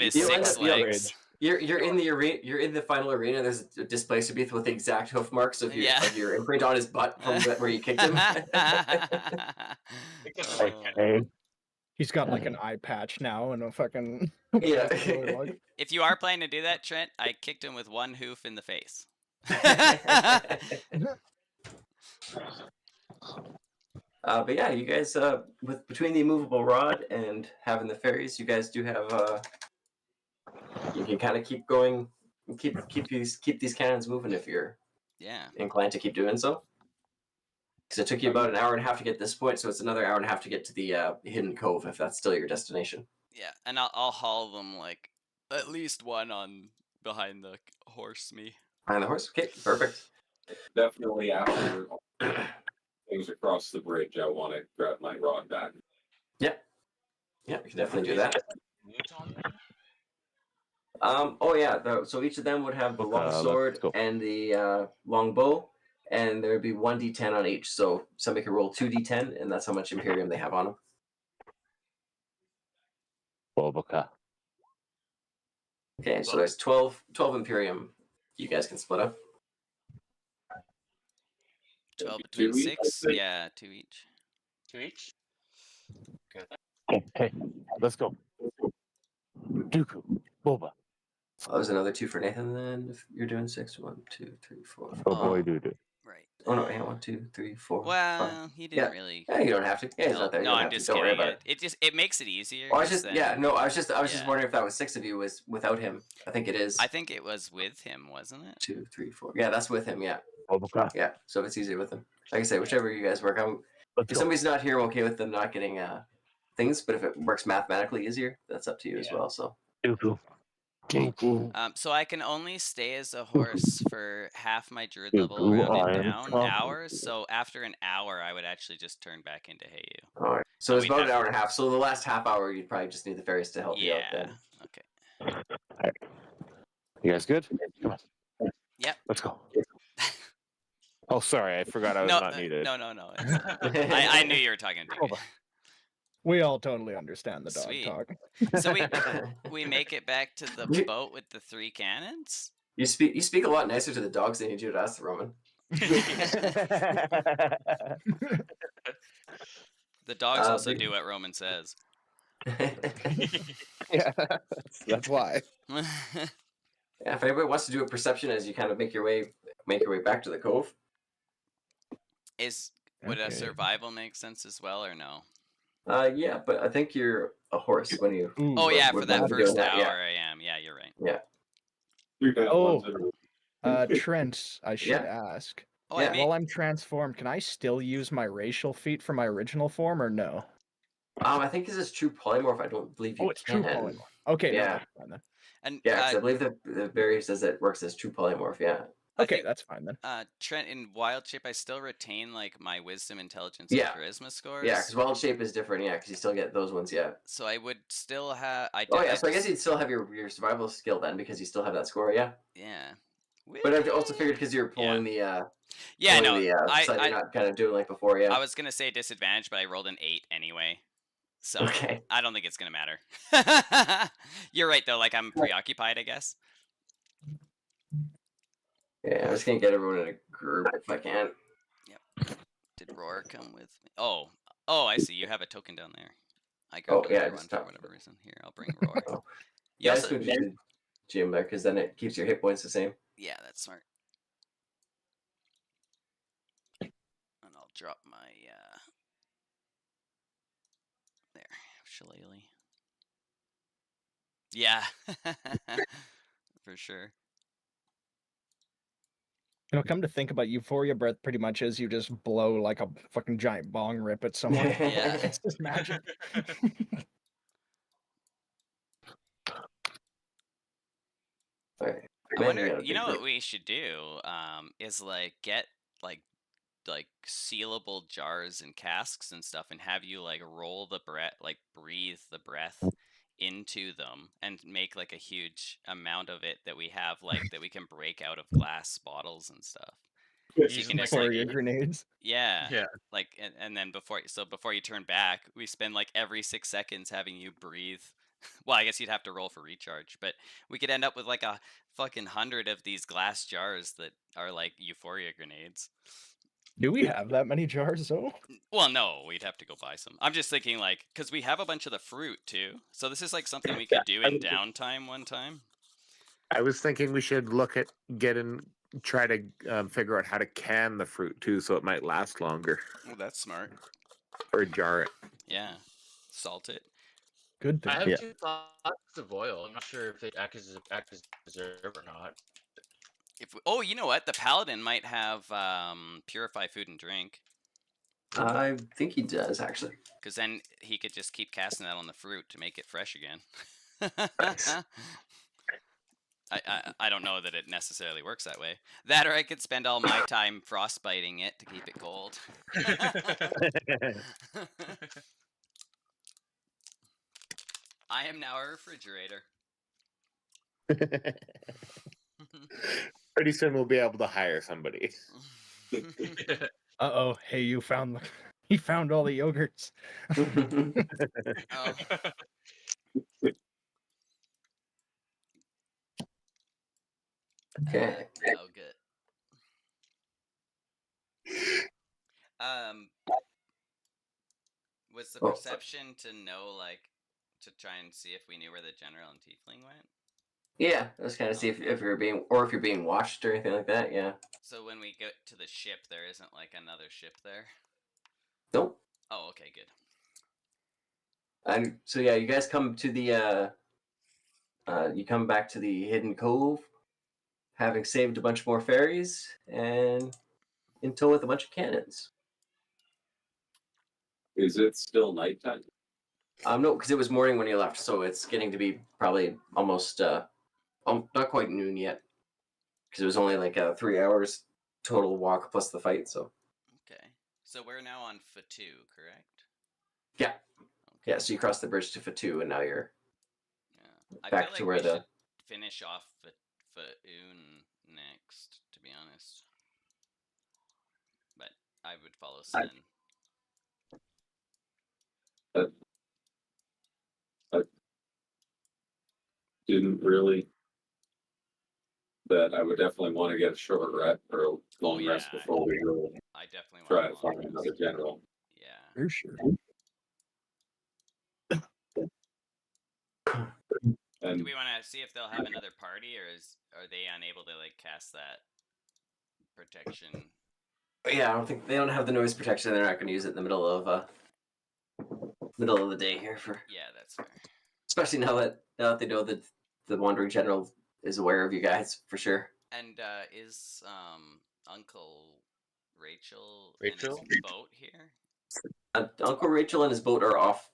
his 6 legs. You're in the arena. You're in the final arena. There's a displacer beast with the exact hoof marks of your imprint on his butt from where you kicked him. He's got like an eye patch now and a fucking If you are planning to do that, Trent, I kicked him with 1 hoof in the face. But yeah, you guys, between the immovable rod and having the fairies, you guys do have. You can kind of keep going, keep these cannons moving if you're inclined to keep doing so. Because it took you about an hour and a half to get this point, so it's another hour and a half to get to the hidden cove if that's still your destination. Yeah, and I'll haul them like at least 1 on behind the horse. Behind the horse, okay, perfect. Definitely after things across the bridge, I want to grab my rod back. Yeah, we can definitely do that. Oh yeah, so each of them would have the long sword and the long bow, and there would be 1d10 on each. So somebody could roll 2d10, and that's how much Imperium they have on them. Okay, so there's 12 Imperium you guys can split up. 12 between 6? Yeah, 2 each. 2 each? Good. Okay, let's go. Dooku, Boba. Oh, there's another 2 for Nathan then, if you're doing 6. 1, 2, 3, 4. Oh boy, dude. Right. Oh no, yeah, 1, 2, 3, 4. 5. Well, he didn't Yeah. really. Yeah, you don't have to. Yeah, he's not there. You No, don't I'm have to. just Don't worry kidding. about it. It makes it easier. Oh, I was 'cause just yeah. then- No, I was just yeah. wondering if that was 6 of you was without him. I think it is. I think it was with him, wasn't it? 2, 3, 4. Yeah, that's with him. Yeah, Okay. yeah. So if it's easier with him, like I say, whichever you guys work. Let's If go. somebody's not here, I'm okay with them not getting things. But if it works mathematically easier, that's up to you as Yeah. well. So Doo-doo. Doo-doo. So I can only stay as a horse for half my druid Doo-doo, level around I and am down coming. hours. So after an hour, I would actually just turn back into Heyu. all right. So But it's we'd about have an hour to- and a half. So the last half hour, you'd probably just need the fairies to help you out. Yeah. Then. Okay. You guys good? Come on. Yep. Let's go. Oh, sorry. I forgot I was No, not needed. no. I knew you were talking to me. We all totally understand the dog Sweet. talk. So we make it back to the boat with the 3 cannons. You speak a lot nicer to the dogs than you do to us, Roman. The dogs also big- do what Roman says. Yeah, that's why. Yeah, if anybody wants to do a perception as you kind of make your way back to the cove. Would a Okay. survival make sense as well or no? Yeah, but I think you're a horse when you. Ooh, Oh yeah, would for that want to do first that, hour yeah. I am. Yeah, you're right. Yeah. 3 bad Oh. ones that are- Trent, I should Yeah. ask. Oh, Yeah. I mean, While I'm transformed, can I still use my racial feat for my original form or no? I think this is true polymorph. I don't believe you Oh, it's true can. polymorph. Okay, Yeah. no, that's fine then. and Yeah, because I believe the barrier says it works as true polymorph. Yeah. I Okay, think, that's fine then. Trent, in wild shape, I still retain like my wisdom, intelligence, Yeah. and charisma scores. Yeah, because wild shape is different. Yeah, because you still get those ones. Yeah. So I would still have. So I guess you'd still have your survival skill then because you still have that score. Yeah. Yeah. But I've also figured because you're pulling the Yeah, no. side you're not kind of doing like before. Yeah. I was gonna say disadvantage, but I rolled an 8 anyway. So Okay. I don't think it's gonna matter. You're right though. Like I'm preoccupied, I guess. Yeah, I'm just gonna get everyone in a group if I can. Did Roar come with me? Oh, I see. You have a token down there. I Oh, grabbed yeah, another I one just for stopped. whatever reason. Here, I'll bring Roar. Oh. You Yeah, I also- just moved you to Jim there because then it keeps your hit points the same. Yeah, that's smart. And I'll drop my there, shillelagh. Yeah, for sure. You know, come to think about Euphoria breath pretty much is you just blow like a fucking giant bong rip at someone. Yeah. It's just magic. Alright. I Man, wonder. we got a You big know group. what we should do? Is like get like sealable jars and casks and stuff, and have you like roll the breath, like breathe the breath into them, and make like a huge amount of it that we have, like that we can break out of glass bottles and stuff. So you Using can like just like Euphoria grenades. yeah, Yeah. like and then before you turn back, we spend like every 6 seconds having you breathe. Well, I guess you'd have to roll for recharge, but we could end up with like a fucking 100 of these glass jars that are like Euphoria grenades. Do we have that many jars though? Well, no, we'd have to go buy some. I'm just thinking like, because we have a bunch of the fruit too. So this is like something we could do in downtime one time. I was thinking we should look at try to figure out how to can the fruit too, so it might last longer, Well, that's smart. or jar it. Yeah. Salt it. Good I thing. have Yeah. 2 thoughts of oil. I'm not sure if they act as preserve or not. Oh, you know what? The paladin might have purify food and drink. I think he does actually. Because then he could just keep casting that on the fruit to make it fresh again. I don't know that it necessarily works that way. That, or I could spend all my time frostbiting it to keep it cold. I am now a refrigerator. Pretty soon we'll be able to hire somebody. Uh-oh, hey, he found all the yogurts. Oh. Okay. Oh, good. Was the Oh, perception to know, like, to try and see if we knew where the general and tiefling went? Yeah, I was kind of see if you're being or if you're being watched or anything like that. Yeah. So when we get to the ship, there isn't like another ship there. Nope. Oh, okay, good. And so yeah, you guys come to the you come back to the hidden cove, having saved a bunch more fairies and in tow with a bunch of cannons. Is it still nighttime? No, because it was morning when you left, so it's getting to be probably almost not quite noon yet, because it was only like 3 hours total walk plus the fight. So Okay. So we're now on Fatu, correct? yeah, Okay. yeah. So you crossed the bridge to Fatu, and now you're Yeah. I back feel like to where we the should finish off Fatu next, to be honest. But I would follow Sin. I didn't really. That I would definitely want to get a short rest or a long rest yeah. before we go I definitely try want to find another general. Yeah. For sure. And Do we want to see if they'll have another party, or are they unable to like cast that protection? yeah. I don't think they don't have the noise protection. They're not going to use it in the middle of the day here for. Yeah, that's fair. Especially now that they know that the Wandering General is aware of you guys for sure. And is Uncle Rachel and Rachel? his boat here? Uncle Rachel and his boat are off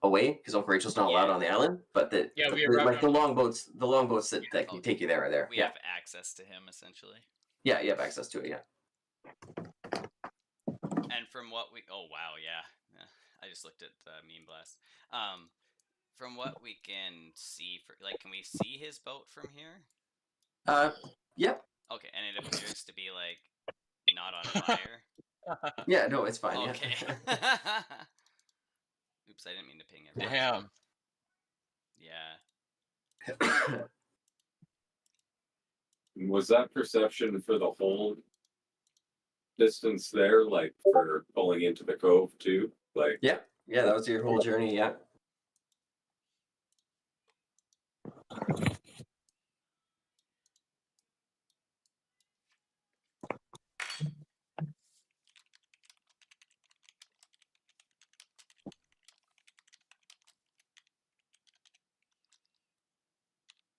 away because Uncle Rachel's not allowed Yeah. on the island. But we arrived like the on- longboats that can Oh, take you there are there. We Yeah, have access to him essentially. yeah, you have access to it. Yeah. And from what we yeah. I just looked at Meme Blast. From what we can see, can we see his boat from here? Yep. Okay, and it appears to be like not on fire. Yeah, no, it's fine. Okay. Yeah. Oops, I didn't mean to ping it. Damn. Yeah. was that perception for the whole distance there, like for pulling into the cove too? Like, yeah, that was your whole journey. Yeah.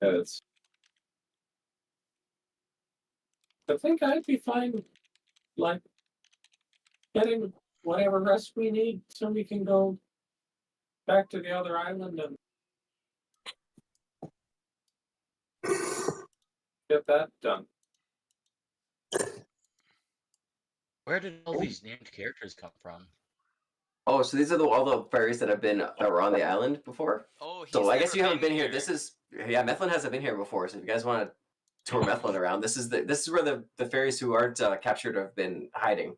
it's. I think I'd be fine, like getting whatever rest we need so we can go back to the other island and get that done. Where did all these named characters come from? Oh, so these are all the fairies that were on the island before. Oh, he's So I guess you never haven't been here. This is Methlin hasn't been here before. So if you guys want to tour Methlin around, this is where the fairies who aren't captured have been hiding.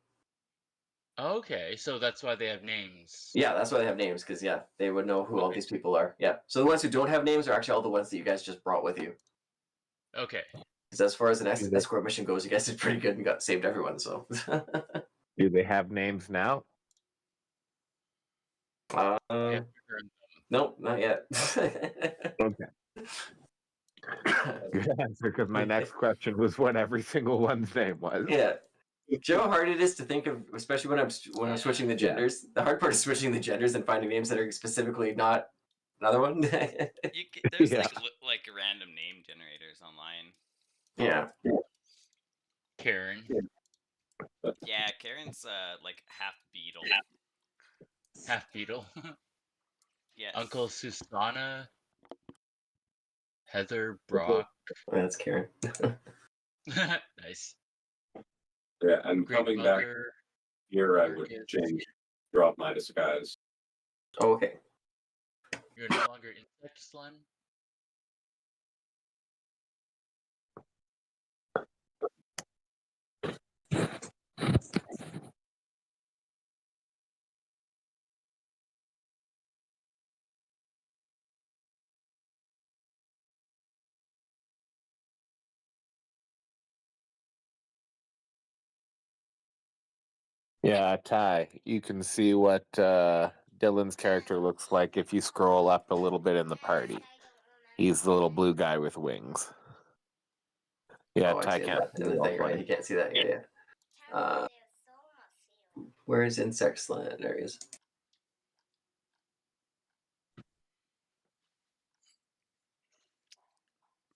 Okay, so that's why they have names. Yeah, that's why they have names, because they would know who all these people are. Yeah. So the ones who don't have names are actually all the ones that you guys just brought with you. Okay. Because as far as an escort mission goes, you guys did pretty good and saved everyone. So. Do they have names now? Nope, not yet. Okay. Good answer, because my next question was what every single one's name was. Yeah. Do you know how hard it is to think of, especially when I'm switching the genders? The hard part is switching the genders and finding names that are specifically not another one. There's Yeah. like random name generators online. Yeah. Karen. Yeah, Karen's like half beetle. Half beetle. Yeah. Uncle Susana. Heather Brock. Oh, that's Karen. Nice. Yeah, and Great coming back mother. here, I would drop my disguise. Oh, okay. You're no longer insect slime. Yeah, Ty, you can see what Dylan's character looks like if you scroll up a little bit in the party. He's the little blue guy with wings. Yeah, Oh, I Ty see can't. that in the thing, right? You can't see that. Yeah. Where is insect land? There he is.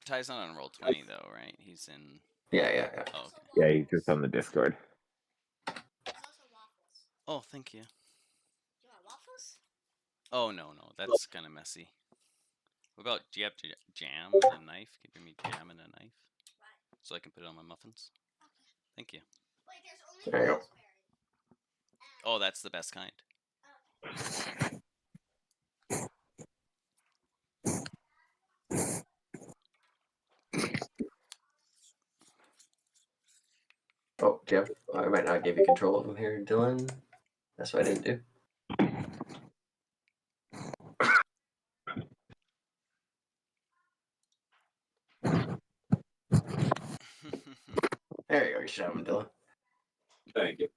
Ty's not on roll 20 though, right? He's in. Yeah. Oh, okay. Yeah, he's just on the Discord. Oh, thank you. You want waffles? Oh no, that's kind of messy. What about? Do you have jam and a knife? Can you bring me jam and a knife, so I can put it on my muffins? Thank you. Wait, there's only There you go. raspberry. Oh, that's the best kind. Oh, Jeff, I might not give you control of him here, Dylan. That's what I didn't do. There you go. You should have him, Dylan. Thank you.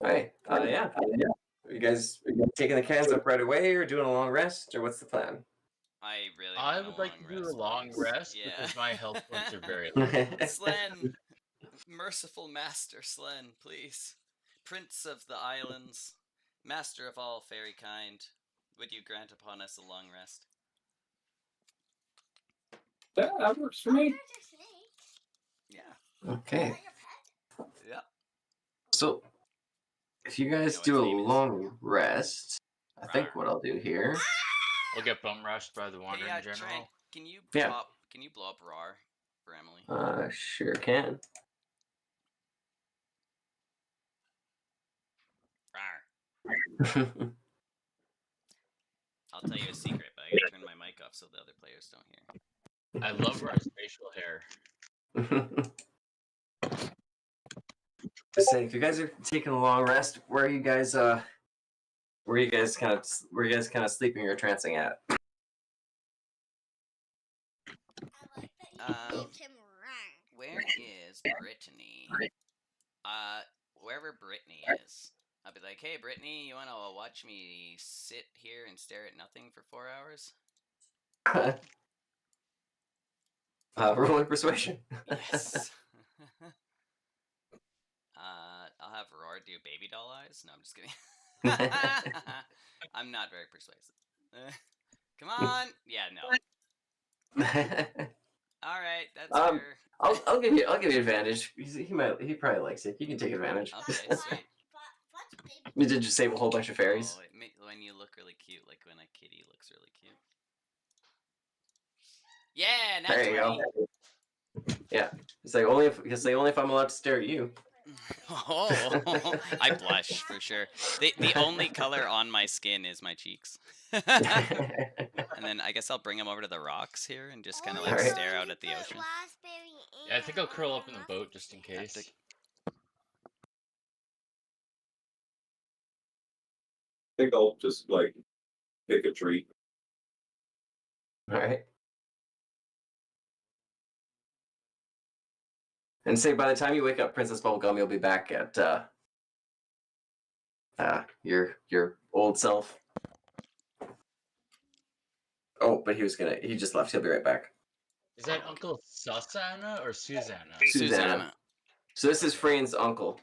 Hey, yeah. You guys taking the cans up right away, or doing a long rest, or what's the plan? I would like to do a long rest Yeah. because my health points are very low. Slen, merciful master Slen, please. Prince of the islands, master of all fairy kind, would you grant upon us a long rest? That works for me. Yeah. Okay. Yeah. So, if you guys know do his a name is. long rest, I think what I'll do here. We'll get bum rushed by the wandering Hey, general. Trent, can you Yeah. Can you blow up Roar for Emily? Sure can. Rawr. I'll tell you a secret, but I gotta turn my mic off so the other players don't hear. I love Roar's facial hair. Just saying, if you guys are taking a long rest, where are you guys kind of sleeping or trancing at? I like that you picked him right. Where is Brittany? Wherever Brittany is. I'll be like, hey, Brittany, you want to watch me sit here and stare at nothing for 4 hours? Rolling persuasion. Yes. I'll have Roar do baby doll eyes. No, I'm just kidding. I'm not very persuasive. Come on. Yeah, no. All right, that's fair. I'll give you advantage. He probably likes it. You can take advantage. Okay, sweet. You did just save a whole bunch of fairies. Oh, when you look really cute, like when a kitty looks really cute. Yeah, not There you 20. go. Yeah, it's like only if I'm allowed to stare at you. Oh, I blush for sure. The only color on my skin is my cheeks. And then I guess I'll bring him over to the rocks here and just kind of like Alright. stare out at the ocean. Yeah, I think I'll curl up in the boat just in case. I think I'll just like pick a tree. All right. And say by the time you wake up, Princess Bubblegum, you'll be back at your old self. Oh, but he just left. He'll be right back. Is that Uncle Susanna or Susanna? Susanna. So this is Frayne's uncle,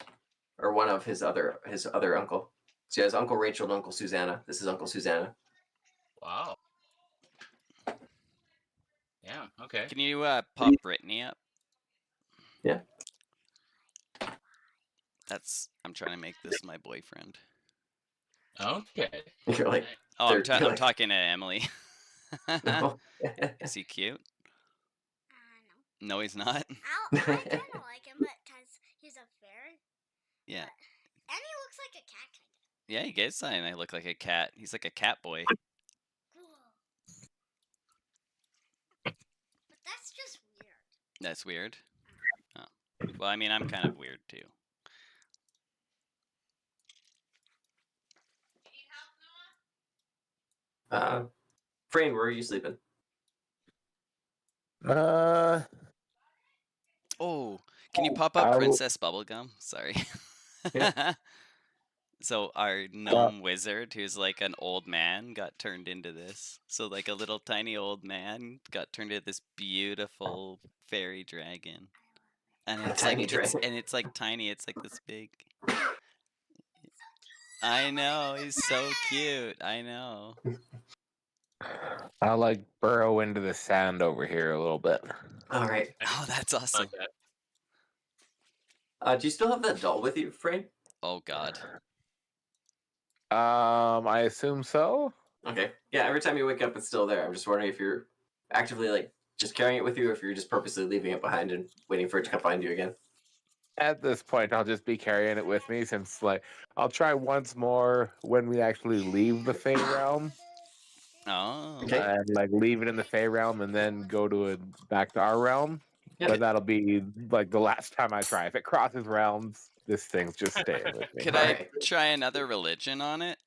or one of his other uncle. So he has Uncle Rachel and Uncle Susanna. This is Uncle Susanna. Wow. Yeah, okay. Can you pop Brittany up? Yeah. I'm trying to make this my boyfriend. Okay. You're like, Oh, They're I'm like- talking to Emily. no. Is he cute? No, he's not. I kind of like him, but because he's a fairy. Yeah. And he looks like a cat, kind of. Yeah, you guys saying I look like a cat. He's like a cat boy. But that's just weird. That's weird. Oh. Well, I mean, I'm kind of weird too. Frayne, where are you sleeping? Oh, can you pop up I will- Princess Bubblegum? Sorry. Yeah. So our gnome wizard, who's like an old man, got turned into this. So like a little tiny old man got turned into this beautiful fairy dragon. And it's tiny like dragon. it's like tiny. It's like this big. I know, he's so cute. I know. I'll like burrow into the sand over here a little bit. All right. Oh, that's Like awesome. that. Do you still have that doll with you, Frame? Oh God. I assume so. Okay. Yeah, every time you wake up, it's still there. I'm just wondering if you're actively like just carrying it with you, or if you're just purposely leaving it behind and waiting for it to come find you again. At this point, I'll just be carrying it with me since, like, I'll try once more when we actually leave the Fey realm. Oh. Okay. And like leave it in the Fey realm and then go to back to our realm. Yeah. But that'll be like the last time I try. If it crosses realms, this thing's just staying with me. Could I try another religion on it?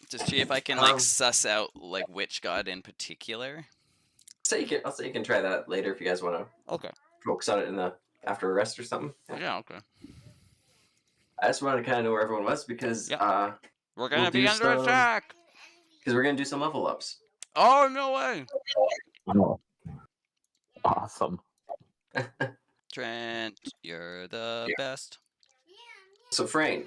To see if I can like suss out like which god in particular. I'll say you can try that later if you guys want to. Okay. Focus on it in the after a rest or something. Yeah. Okay. I just wanted to kind of know where everyone was because we're gonna we'll be do under some- attack. because we're gonna do some level ups. Oh no way! Oh. Awesome. Trent, you're the best. So Frayne,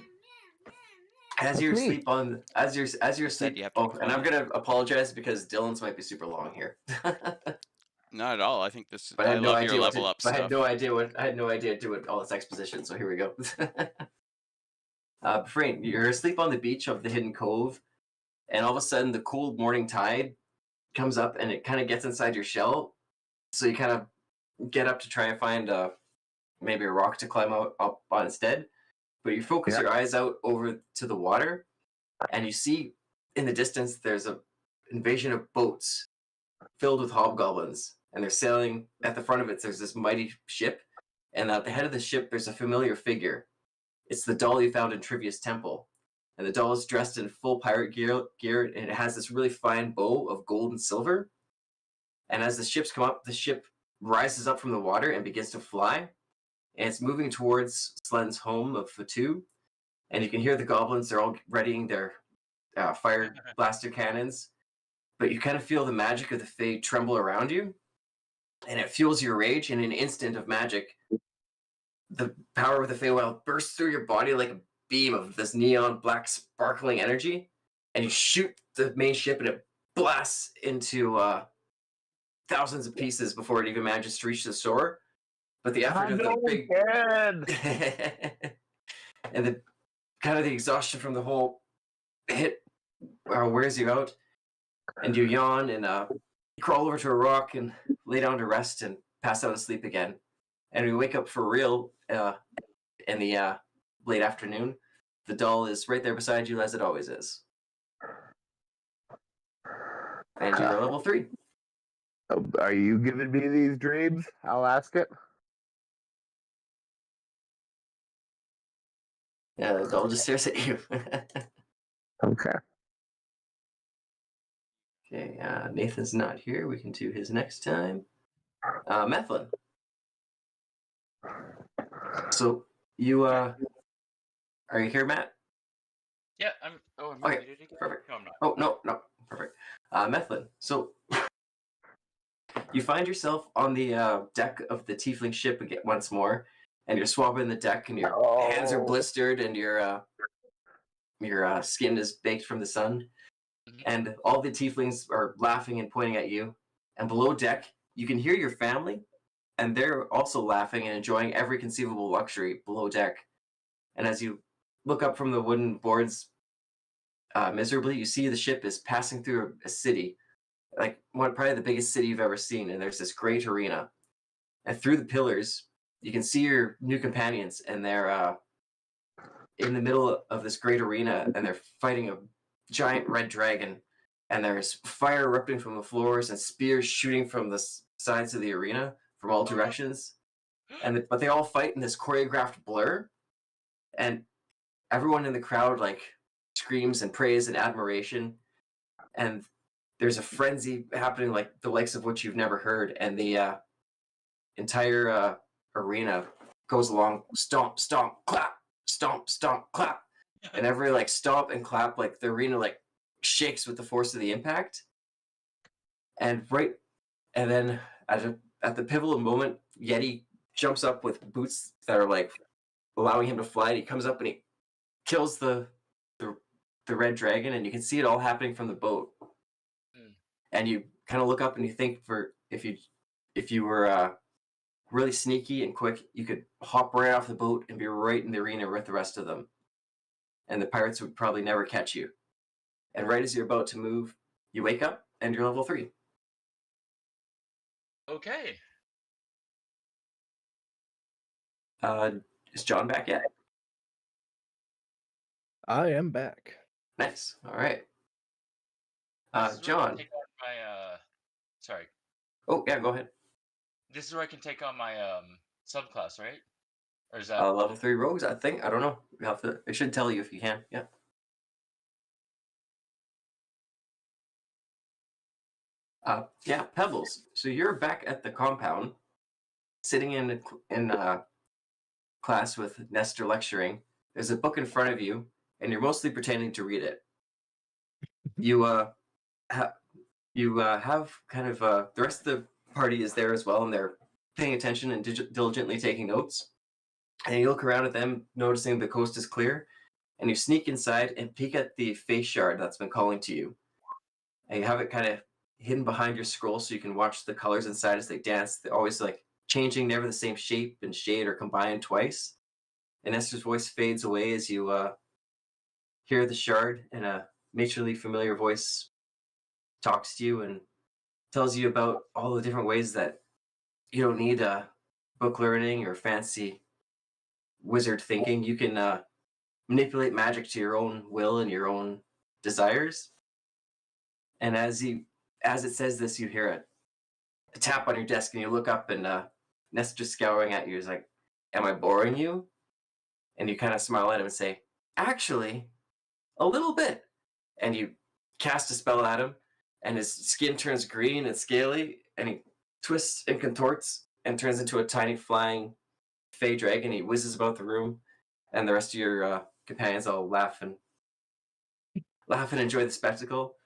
as you're me. sleep on as you're Said sleep. you have to Oh, be and I'm quiet. gonna apologize because Dylan's might be super long here. Not at all. I think this. But I I had no love idea your what level to, up but stuff. I had no idea to do it all this exposition. So here we go. Frayne, you're asleep on the beach of the hidden cove, and all of a sudden the cold morning tide comes up and it kind of gets inside your shell. So you kind of get up to try and find maybe a rock to climb up on instead. But you focus your eyes out over to the water, and you see in the distance there's a invasion of boats filled with hobgoblins, and they're sailing. At the front of it, there's this mighty ship, and at the head of the ship, there's a familiar figure. It's the doll you found in Trivia's temple, and the doll is dressed in full pirate gear, and it has this really fine bow of gold and silver. And as the ships come up, the ship rises up from the water and begins to fly, and it's moving towards Slen's home of Fatu. And you can hear the goblins; they're all readying their fire blaster cannons. But you kind of feel the magic of the Fae tremble around you, and it fuels your rage. In an instant of magic, the power of the Feywild bursts through your body like a beam of this neon black sparkling energy, and you shoot the main ship, and it blasts into thousands of pieces before it even manages to reach the shore. But the effort of the big and the kind of the exhaustion from the whole hit wears you out, and you yawn and crawl over to a rock and lay down to rest and pass out asleep again. And we wake up for real in the late afternoon. The doll is right there beside you as it always is. And you're level 3. Are you giving me these dreams? I'll ask it. Yeah, the doll just stares at you. Okay. Okay, Nathan's not here. We can do his next time. Methlin. So you are you here, Matt? Yeah, I'm. Oh, I'm Okay, muted again? perfect. No, I'm not. Oh no, perfect. Methlin. So you find yourself on the deck of the tiefling ship again once more, and you're swabbing the deck, and your hands are blistered, and your skin is baked from the sun. And all the tieflings are laughing and pointing at you. And below deck, you can hear your family, and they're also laughing and enjoying every conceivable luxury below deck. And as you look up from the wooden boards miserably, you see the ship is passing through a city, like probably the biggest city you've ever seen. And there's this great arena. And through the pillars, you can see your new companions, and they're in the middle of this great arena, and they're fighting a giant red dragon, and there's fire erupting from the floors and spears shooting from the sides of the arena from all directions. But they all fight in this choreographed blur, and everyone in the crowd like screams and praise and admiration, and there's a frenzy happening like the likes of which you've never heard, and the entire arena goes along stomp, stomp, clap, stomp, stomp, clap. and every like stop and clap, like the arena like shakes with the force of the impact. And then at the pivotal moment, Yeti jumps up with boots that are like allowing him to fly. And he comes up and he kills the red dragon, and you can see it all happening from the boat. And you kind of look up and you think, for if you were really sneaky and quick, you could hop right off the boat and be right in the arena with the rest of them, and the pirates would probably never catch you. And right as you're about to move, you wake up and you're level 3. Okay. Is John back yet? I am back. Nice. All right. This is where I can John. take on my, sorry. Oh yeah, go ahead. This is where I can take on my subclass, right? Or is that Level 3 rogues, I think. I don't know. You have to. It should tell you if you can. Yeah. Yeah, Pebbles. So you're back at the compound, sitting in class with Nestor lecturing. There's a book in front of you, and you're mostly pretending to read it. You have kind of the rest of the party is there as well, and they're paying attention and diligently taking notes. And you look around at them, noticing the coast is clear, and you sneak inside and peek at the face shard that's been calling to you. And you have it kind of hidden behind your scroll so you can watch the colors inside as they dance. They're always like changing, never the same shape and shade or combined twice. And Esther's voice fades away as you hear the shard, and a naturally familiar voice talks to you and tells you about all the different ways that you don't need book learning or fancy wizard thinking. You can manipulate magic to your own will and your own desires. And as it says this, you hear a tap on your desk, and you look up, and Nestor's scowling at you. He's like, "Am I boring you?" And you kind of smile at him and say, "Actually, a little bit." And you cast a spell at him, and his skin turns green and scaly, and he twists and contorts and turns into a tiny flying fey dragon. He whizzes about the room, and the rest of your companions all laugh and enjoy the spectacle.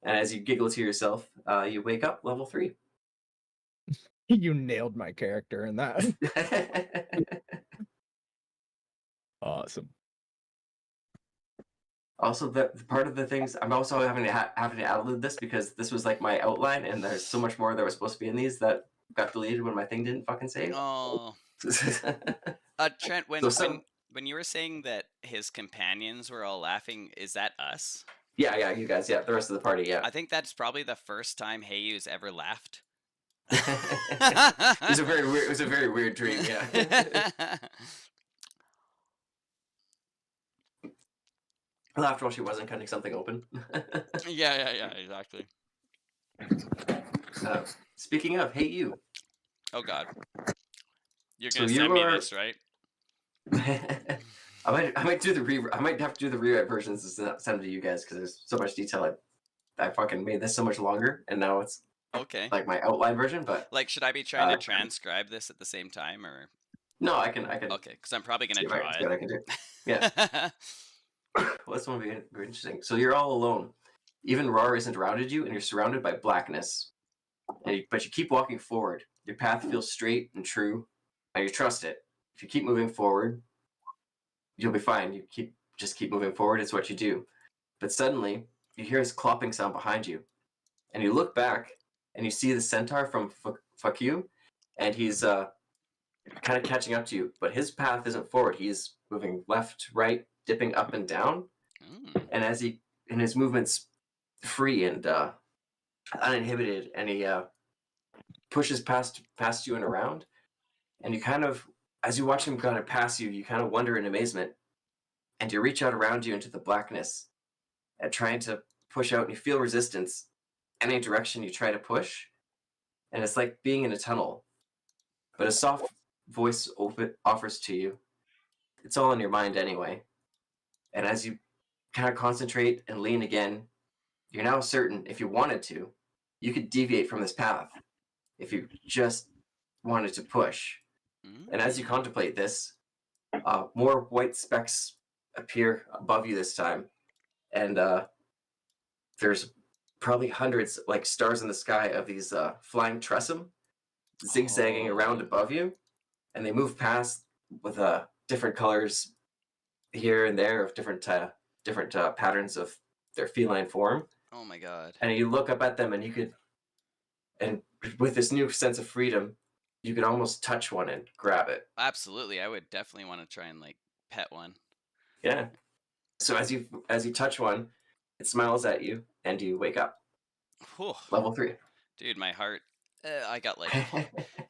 And as you giggle to yourself, you wake up level 3. You nailed my character in that. Awesome. Also, the part of the things I'm also having to ad-lib this because this was like my outline, and there's so much more that was supposed to be in these that got deleted when my thing didn't fucking save. Oh. Trent, when you were saying that his companions were all laughing, is that us? Yeah, you guys, yeah, the rest of the party, yeah. I think that's probably the first time Heiyu's ever laughed. It was a very weird dream, yeah. I laughed while she wasn't cutting something open. Yeah, exactly. Speaking of, Heiyu. Oh God, you're gonna send me this, right? I might have to do the rewrite versions and send them to you guys because there's so much detail. I fucking made this so much longer, and now it's okay. Like my outline version, but like, should I be trying to transcribe this at the same time, or? No, I can. Okay, because I'm probably gonna draw it. I can do. Yeah. Well, this one will be interesting. So you're all alone. Even Rar isn't around you, and you're surrounded by blackness. But you keep walking forward. Your path feels straight and true, and you trust it. If you keep moving forward, you'll be fine. You just keep moving forward. It's what you do. But suddenly, you hear this clopping sound behind you, and you look back, and you see the centaur from Fuck You, and he's kind of catching up to you. But his path isn't forward. He's moving left, right, dipping up and down. And as his movement's free and uninhibited, and he pushes past you and around, and you kind of, as you watch him kind of pass you, you kind of wonder in amazement, and you reach out around you into the blackness and trying to push out, and you feel resistance any direction you try to push, and it's like being in a tunnel, but a soft voice offers to you. It's all in your mind anyway. And as you kind of concentrate and lean again, you're now certain if you wanted to, you could deviate from this path if you just wanted to push. And as you contemplate this, more white specks appear above you this time, and there's probably hundreds, like stars in the sky, of these flying tressum zigzagging around above you, and they move past with different colors here and there of different patterns of their feline form. Oh my god. And you look up at them, and with this new sense of freedom, you could almost touch one and grab it. Absolutely, I would definitely want to try and like pet one. Yeah. So as you touch one, it smiles at you, and you wake up. Whew. Level 3. Dude, my heart. I got like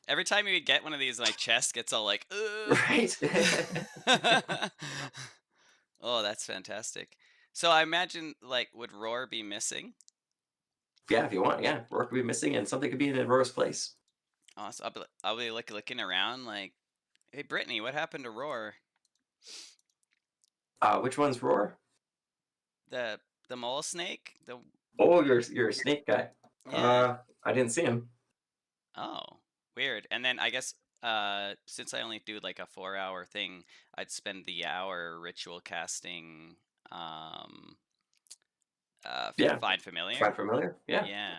every time you get one of these, my chest gets all like. Right. Oh, that's fantastic. So I imagine, like, would Roar be missing? Yeah, if you want. Yeah, Roar could be missing, and something could be in Roar's place. Awesome. I'll be like looking around, like, hey, Brittany, what happened to Roar? Which one's Roar? The mole snake. Oh, you're a snake guy. Yeah. I didn't see him. Oh, weird. And then I guess since I only do like a 4-hour thing, I'd spend the hour ritual casting Yeah. Find Familiar. Find Familiar? Yeah. Yeah.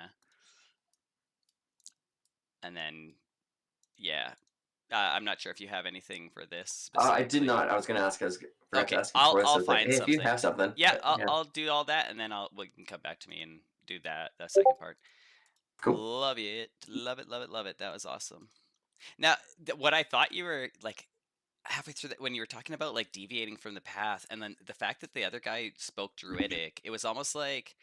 And then I'm not sure if you have anything for this. I did not. I was going to ask. Forgot to ask you I'll before, so find hey, something. if you have something. Yeah, but, I'll do all that, and then we can come back to me and do that second part. Cool. Love it. Love it, love it, love it. That was awesome. Now, what I thought you were like halfway through that, when you were talking about like deviating from the path, and then the fact that the other guy spoke Druidic, it was almost like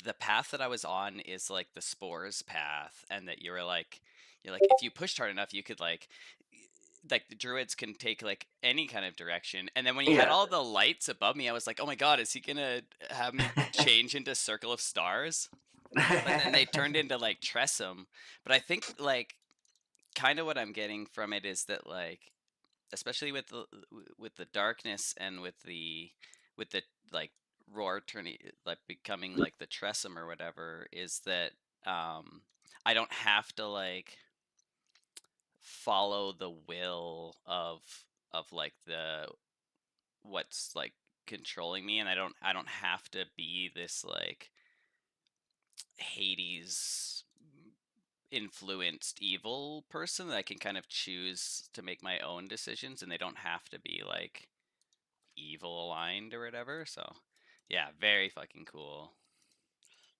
the path that I was on is like the spores path, and that you're like if you pushed hard enough, you could like the druids can take like any kind of direction. And then when you had all the lights above me, I was like, oh my god, is he gonna have me change into Circle of Stars? But then they turned into like Tressum. But I think like kind of what I'm getting from it is that like, especially with the darkness and with the like Roar turning like becoming like the Tressum or whatever, is that I don't have to like follow the will of like what's like controlling me, and I don't have to be this like Hades influenced evil person. That I can kind of choose to make my own decisions, and they don't have to be like evil aligned or whatever. So yeah, very fucking cool.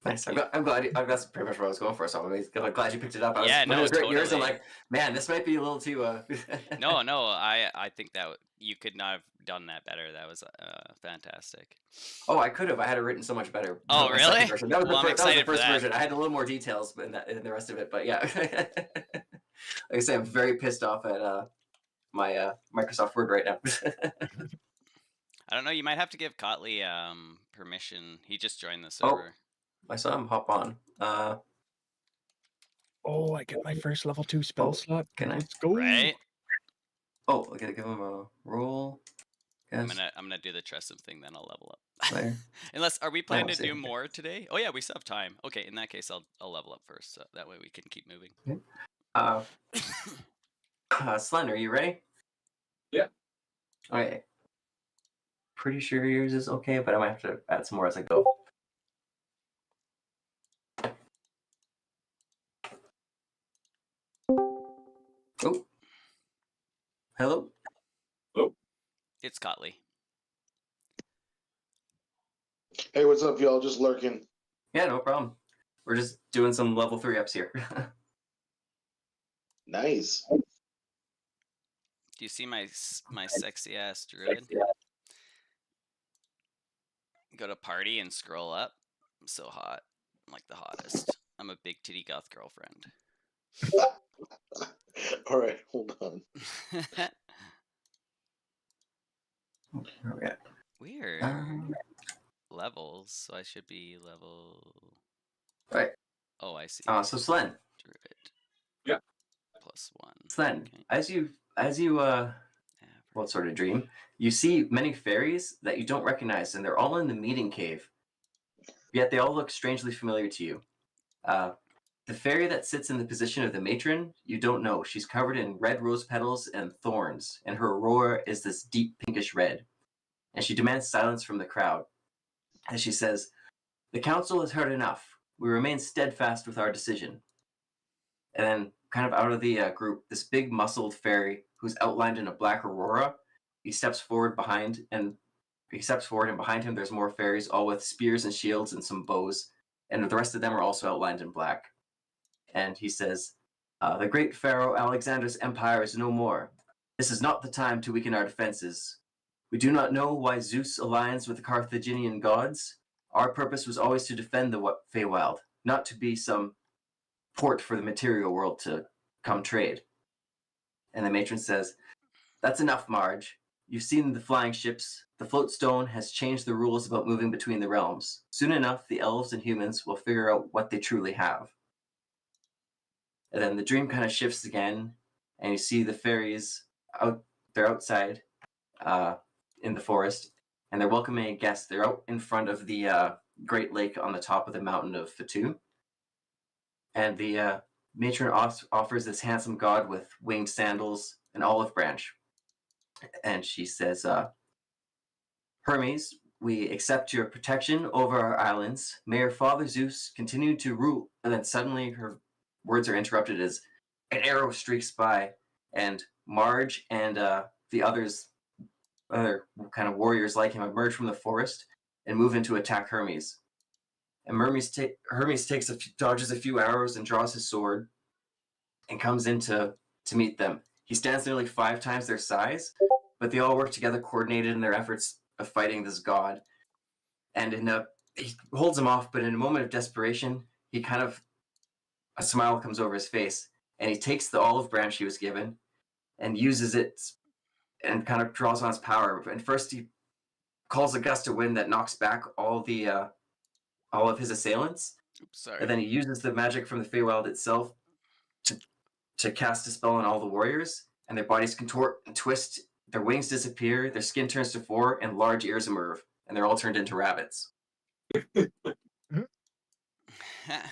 Nice. I'm glad. That's pretty much what I was going for. So I'm glad you picked it up. Yeah, no, it was great totally. yours. I'm like, man, this might be a little too. No, I think that you could not have done that better. That was fantastic. Oh, I could have. I had it written so much better. Oh, really? Version. That was Well, the, I'm that was the excited for first that. version. I had a little more details in the rest of it, but yeah. Like I say, I'm very pissed off at my Microsoft Word right now. I don't know. You might have to give Cotley permission. He just joined the server. I saw him hop on. Oh, I get my first level 2 spell slot. Can I? Let's go. Right? Oh, I gotta give him a roll. I'm gonna do the Tressum thing, then I'll level up. Player. Unless, are we planning to see. do more today? Oh yeah, we still have time. Okay, in that case, I'll level up first, so that way we can keep moving. Slender, you ready? Yeah. Okay. Pretty sure yours is okay, but I might have to add some more as I go. Oh. Hello? It's Cotley. Hey, what's up, y'all? Just lurking. Yeah, no problem. We're just doing some level 3 ups here. Nice. Do you see my sexy ass druid? Go to party and scroll up. I'm so hot. I'm like the hottest. I'm a big titty goth girlfriend. All right, hold on. Okay. Weird. Levels, so I should be level. Right. Oh, I see. So Slen. Druid. Yeah. +1. Slen, Okay. as you what sort of dream? You see many fairies that you don't recognize, and they're all in the meeting cave. Yet they all look strangely familiar to you. The fairy that sits in the position of the matron, you don't know. She's covered in red rose petals and thorns, and her aurora is this deep pinkish red. and she demands silence from the crowd. And she says, "The council has heard enough. We remain steadfast with our decision." And then, kind of out of the group, this big muscled fairy who's outlined in a black aurora, he steps forward, and behind him there's more fairies, all with spears and shields and some bows, and the rest of them are also outlined in black. And he says, "The great pharaoh Alexander's empire is no more. This is not the time to weaken our defenses. We do not know why Zeus aligns with the Carthaginian gods. Our purpose was always to defend the Feywild, not to be some port for the material world to come trade." And the matron says, "That's enough, Marge. You've seen the flying ships. The floatstone has changed the rules about moving between the realms. Soon enough, the elves and humans will figure out what they truly have." And then the dream kind of shifts again, and you see the fairies they're outside in the forest, and they're welcoming a guest. They're out in front of the Great Lake on the top of the mountain of Fatu. And the matron offers this handsome god with winged sandals, an olive branch. And she says, "Hermes, we accept your protection over our islands. May your father Zeus continue to rule." And then suddenly her words are interrupted as an arrow streaks by, and Marge and the other kind of warriors like him emerge from the forest and move in to attack Hermes. And Hermes dodges a few arrows and draws his sword and comes in to meet them. He stands nearly 5 times their size, but they all work together, coordinated in their efforts of fighting this god. And he holds him off, but in a moment of desperation, a smile comes over his face, and he takes the olive branch he was given and uses it and kind of draws on his power. And first he calls a gust of wind that knocks back all of his assailants. Oops, sorry. And then he uses the magic from the Feywild itself to cast a spell on all the warriors, and their bodies contort and twist, their wings disappear, their skin turns to 4, and large ears emerge, and they're all turned into rabbits. The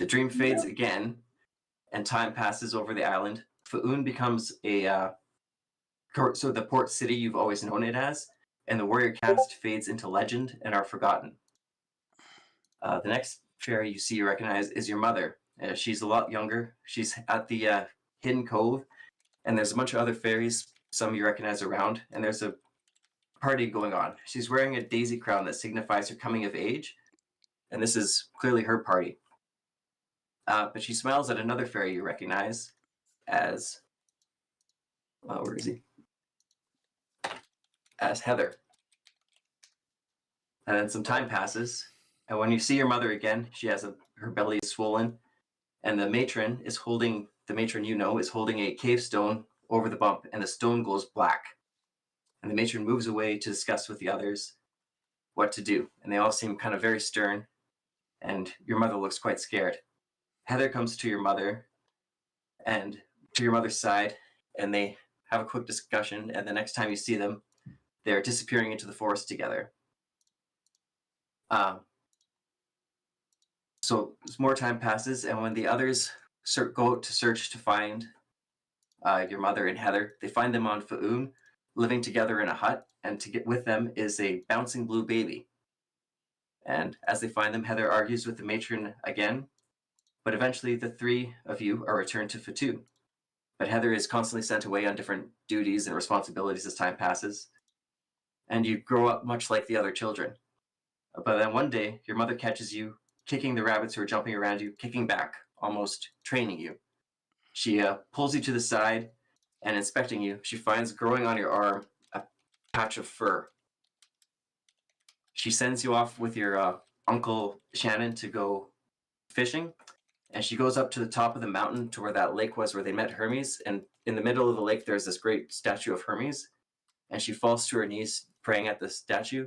dream fades again, and time passes over the island. Faun becomes the port city you've always known it as, and the warrior caste fades into legend and are forgotten. The next fairy you recognize is your mother. She's a lot younger. She's at the hidden cove, and there's a bunch of other fairies, some you recognize around, and there's a party going on. She's wearing a daisy crown that signifies her coming of age, and this is clearly her party. But she smiles at another fairy you recognize as where is he? As Heather. And then some time passes, and when you see your mother again, she has her belly is swollen, and the matron is holding a cave stone over the bump, and the stone glows black. And the matron moves away to discuss with the others what to do, and they all seem kind of very stern, and your mother looks quite scared. Heather comes to your mother and to your mother's side, and they have a quick discussion, and the next time you see them, they're disappearing into the forest together. So more time passes, and when the others go out to search to find your mother and Heather, they find them on Faun, living together in a hut, and to get with them is a bouncing blue baby. And as they find them, Heather argues with the matron again, but eventually the 3 of you are returned to Fatu. But Heather is constantly sent away on different duties and responsibilities as time passes, and you grow up much like the other children. But then one day, your mother catches you kicking the rabbits who are jumping around you, kicking back, almost training you. She pulls you to the side, and inspecting you, she finds growing on your arm a patch of fur. She sends you off with your Uncle Shannon to go fishing, and she goes up to the top of the mountain to where that lake was where they met Hermes, and in the middle of the lake there's this great statue of Hermes, and she falls to her knees praying at the statue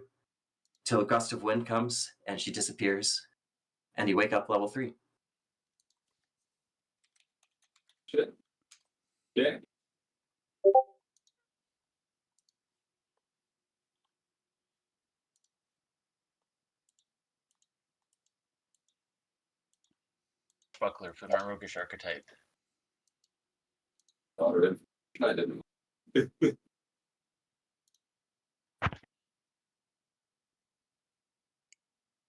till a gust of wind comes and she disappears, and you wake up level 3. Shit. Yeah. Buckler for my roguish archetype. I didn't.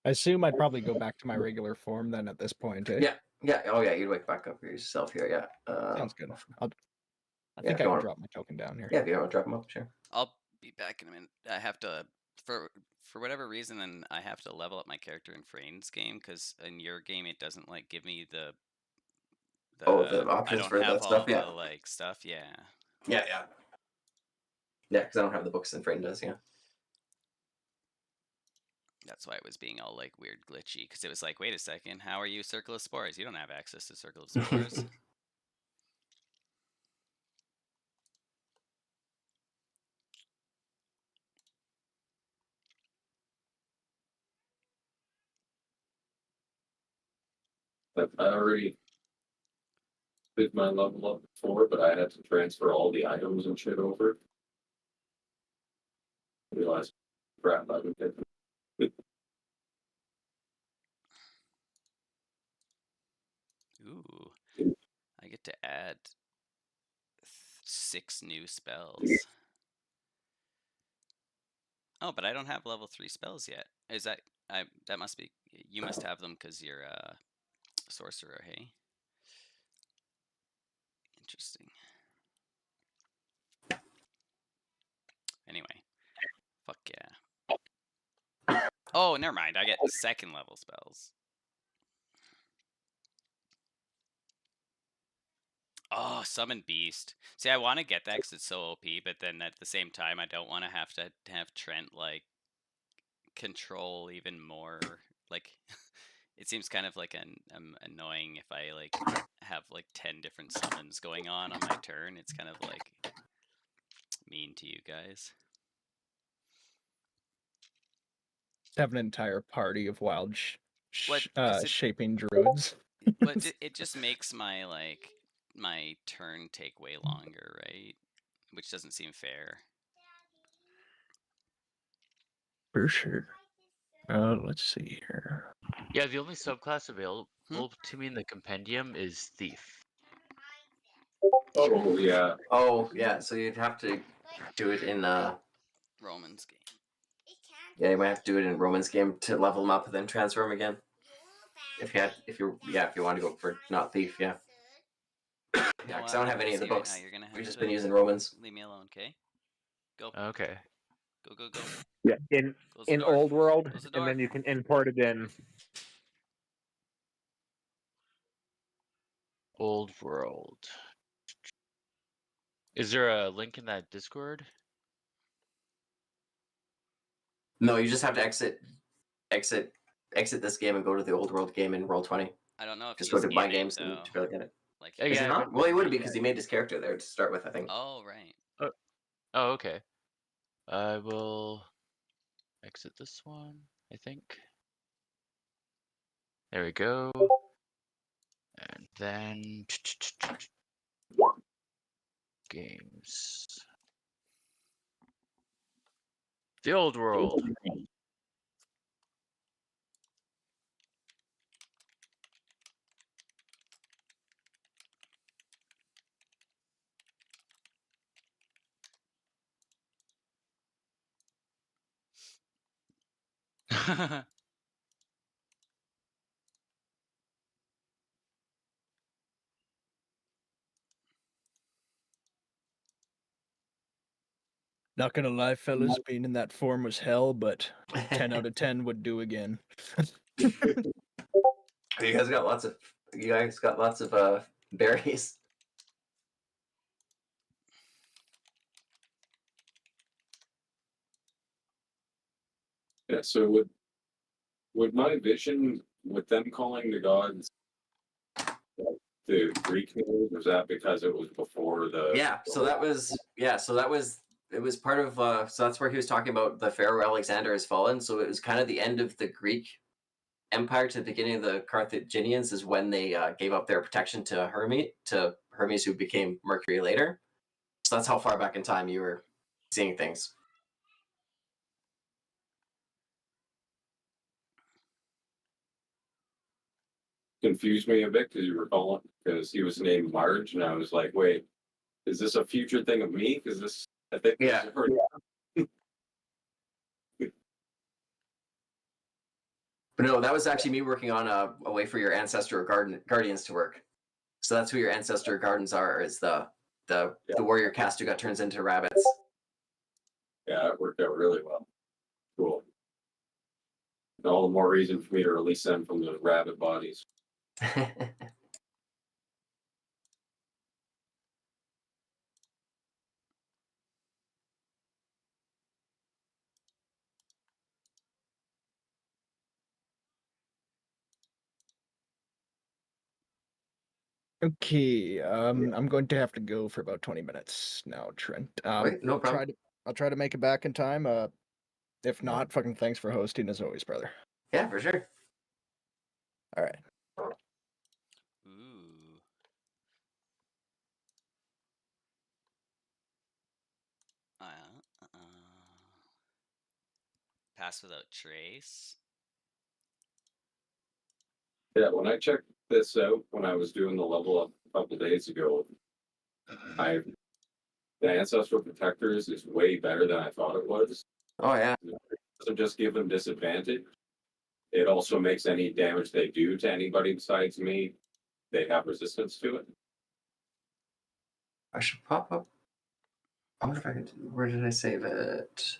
I assume I'd probably go back to my regular form then at this point, eh? Yeah. Oh yeah, you'd wake back up yourself here. Yeah. Sounds good. I Yeah, think if I you can wanna- drop my token down here. Yeah, if you want to drop them up, sure. I'll be back in a minute. I have to for whatever reason, then I have to level up my character in Frane's game because in your game it doesn't like give me the The I options don't for have that all stuff. the Yeah. like stuff. Yeah. Yeah. Yeah, because I don't have the books and Frame does. Yeah. That's why it was being all like weird glitchy because it was like, wait a second, how are you Circle of Spores? You don't have access to Circle of Spores. I already did my level up before, but I had to transfer all the items and shit over. I realized, crap, I would get them. Ooh, I get to add 6 new spells. Oh, but I don't have level 3 spells yet. Is that that must be you must have them because you're a sorcerer, hey? Interesting. Anyway, fuck yeah. Oh, never mind. I get 2nd level spells. Oh, Summon Beast. See, I want to get that because it's so OP, but then at the same time, I don't want to have Trent like control even more. Like, it seems kind of like annoying if I like have like 10 different summons going on my turn. It's kind of like mean to you guys. Have an entire party of wild What? shaping druids. But it just makes my turn take way longer, right? Which doesn't seem fair. For sure. Let's see here. Yeah, the only subclass available to me in the compendium is Thief. Oh yeah. Oh yeah, so you'd have to do it in Roman's game. Yeah, you might have to do it in Roman's game to level them up and then transfer them again. If you want to go for not Thief, yeah. Yeah, because I don't have any of the books. Right now, you're gonna have We've just to been using Romans. Leave me alone, okay? Go. Okay. Go. Yeah, Close the in door. Old World, Close the and door. then you can import it in. Old World. Is there a link in that Discord? No, you just have to exit this game and go to the Old World game and roll 20. I don't know if Just he's go to my in games it, and though. to be able to get it. Like, Is it not? Well, he would be because he made his character there to start with, I think. Oh, right. Oh, okay. I will exit this one, I think. There we go. And then games. The Old World. Not gonna lie, fellas, being in that form was hell, but 10 out of 10 would do again. You guys got lots of berries. Yeah, so would my vision with them calling the gods the Greek name, was that because it was before the It was part of so that's where he was talking about the Pharaoh Alexander has fallen. So it was kind of the end of the Greek Empire to the beginning of the Carthaginians is when they gave up their protection to Hermes, who became Mercury later. So that's how far back in time you were seeing things. confused me a bit because you were calling because he was named Marge, and I was like, wait, is this a future thing of me? Because this, I think, Yeah. But no, that was actually me working on a way for your ancestor or guardians to work. So that's who your ancestor or guardians are, is the warrior caster who got turns into rabbits. Yeah, it worked out really well. Cool. All the more reason for me to release them from the rabbit bodies. Okay, I'm going to have to go for about 20 minutes now, Trent. Wait, no problem. I'll try to make it back in time. If not, fucking thanks for hosting as always, brother. Yeah, for sure. All right. Ooh. Pass without trace. Yeah, when I checked this out when I was doing the level up a couple days ago, the Ancestral Protectors is way better than I thought it was. Oh yeah. It doesn't just give them disadvantage. It also makes any damage they do to anybody besides me, they have resistance to it. I should pop up. I wonder if I can. Where did I save it?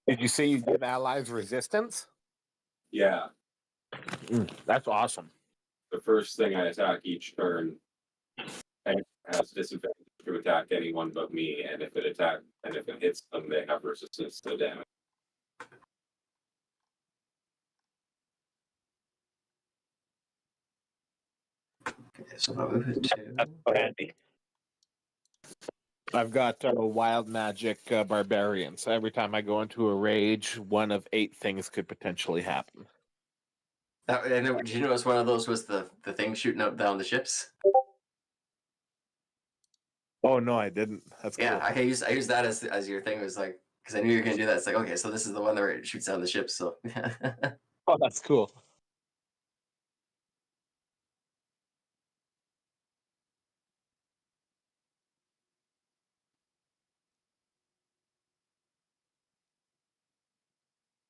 Did you say you give allies resistance? Yeah. That's awesome. The first thing I attack each turn has disadvantage to attack anyone but me, and if it hits them, they have resistance to damage. Okay, so I'll move it to. That's so handy. I've got wild magic barbarian, so every time I go into a rage, one of 8 things could potentially happen. I know, did you notice one of those was the thing shooting up down the ships? Oh no, I didn't. That's Yeah, cool. I use that as your thing. It was like, because I knew you were gonna do that. It's like, okay, so this is the one where it shoots down the ships. So Oh, that's cool.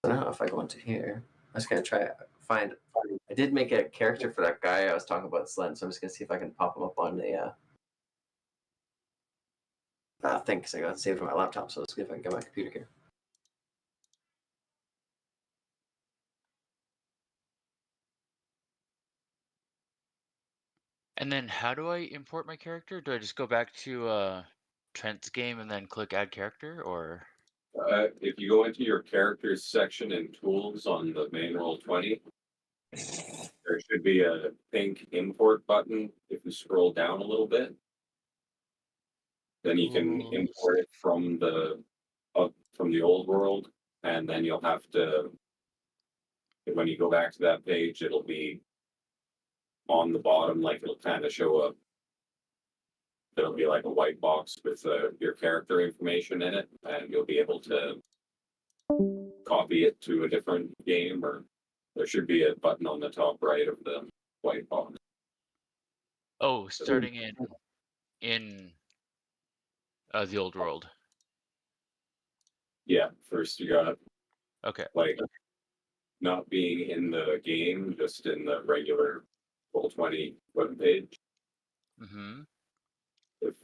I don't know if I go into here. I'm just gonna try find. I did make a character for that guy I was talking about, Slen. So I'm just gonna see if I can pop him up on the thing, because I got it saved on my laptop. So let's see if I can get my computer here. And then how do I import my character? Do I just go back to Trent's game and then click add character, or? If you go into your characters section and tools on the main Roll20, there should be a pink import button. If you scroll down a little bit, then you can import it from the old world, and then you'll have to. When you go back to that page, it'll be on the bottom, like it'll kind of show up. There'll be like a white box with your character information in it, and you'll be able to copy it to a different game, or there should be a button on the top right of the white box. Oh, starting in the old world. Yeah, first you got Okay. like not being in the game, just in the regular Roll20 web page. Mm-hmm. If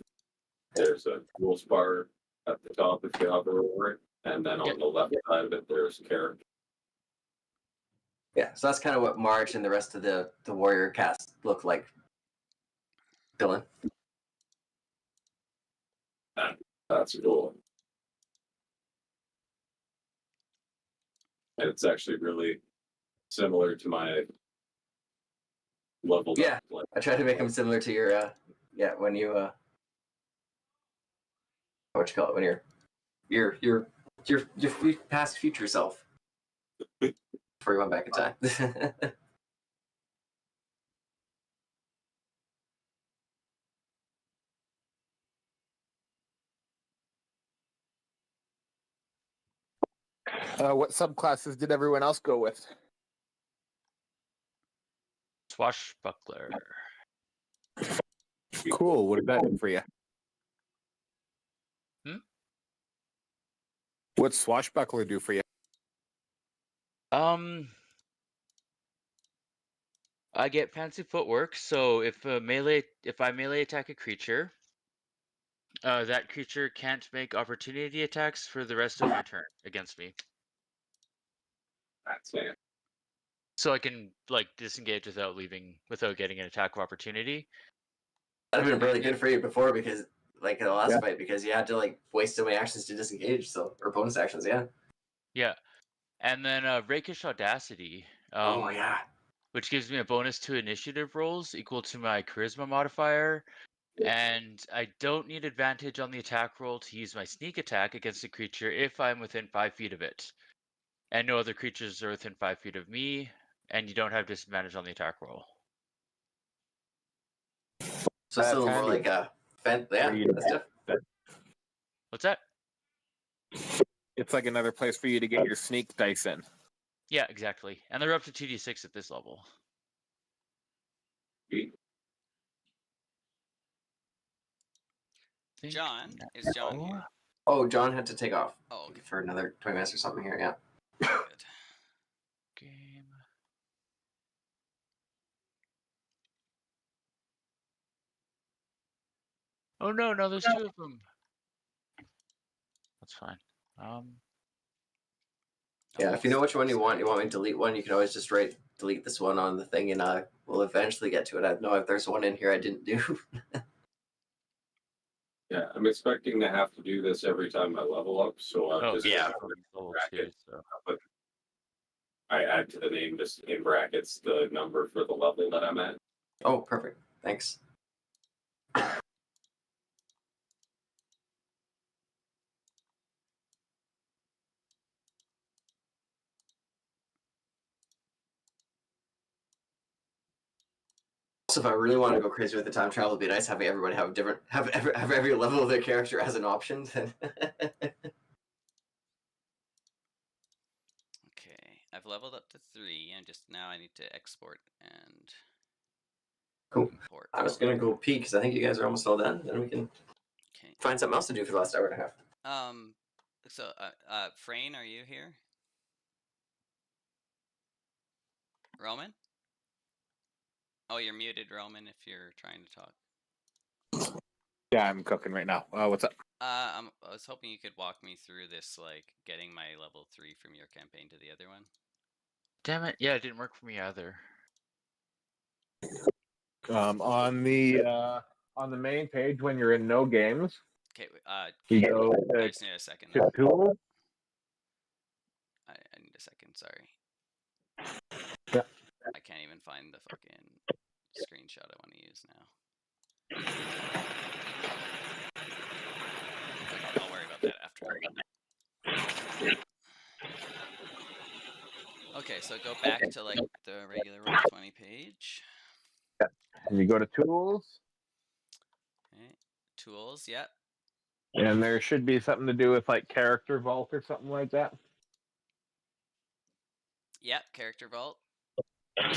there's a tools bar at the top if you hover over it, and then on the left side of it there's character. Yeah, so that's kind of what March and the rest of the warrior cast look like. Dylan. That's cool. And it's actually really similar to my level. Yeah, I tried to make them similar to your when you what you call it, when your past future self before you went back in time. What subclasses did everyone else go with? Swashbuckler. Cool. What did that do for you? What's Swashbuckler do for you? I get fancy footwork, so if I melee attack a creature, that creature can't make opportunity attacks for the rest of my turn against me. That's it. So I can like disengage without getting an attack of opportunity. That'd have been really good for you before because, like, in the last fight, because you had to, like, waste so many actions to disengage, so, or bonus actions, yeah. Yeah. And then Rakish Audacity. Oh, yeah. Which gives me a bonus to initiative rolls equal to my charisma modifier. And I don't need advantage on the attack roll to use my sneak attack against a creature if I'm within 5 feet of it. And no other creatures are within 5 feet of me, and you don't have disadvantage on the attack roll. So it's a little more like a fence. Yeah, that's different. What's that? It's like another place for you to get your sneak dice in. Yeah, exactly. And they're up to 2d6 at this level. John, is John here? Oh, John had to take off. Oh, okay. For another 20 minutes or something here, yeah. Good. Game. Oh no, there's 2 of them. That's fine. Yeah, if you know which one you want me to delete one, you can always just write delete this one on the thing, and we'll eventually get to it. I know if there's one in here I didn't do. Yeah, I'm expecting to have to do this every time I level up, so I'll just bracket. But I add to the name just in brackets the number for the level that I'm at. Oh, perfect. Thanks. So if I really want to go crazy with the time travel, it'd be nice having everybody have every level of their character as an option. Okay, I've leveled up to 3, and just now I need to export and import. I'm just gonna go pee because I think you guys are almost all done. Then we can find something else to do for the last hour and a half. So, Frayne, are you here? Roman? Oh, you're muted, Roman, if you're trying to talk. Yeah, I'm cooking right now. What's up? I was hoping you could walk me through this, like, getting my level 3 from your campaign to the other one. Damn it. Yeah, it didn't work for me either. On the main page when you're in no games. Okay, you go I just need a second. to tools. I need a second, sorry. Yeah. I can't even find the fucking screenshot I want to use now. I'll worry about that after. Okay, so go back to like the regular Roll20 page. Yeah. And you go to tools. Okay. Tools, yep. And there should be something to do with like character vault or something like that. Yep, character vault.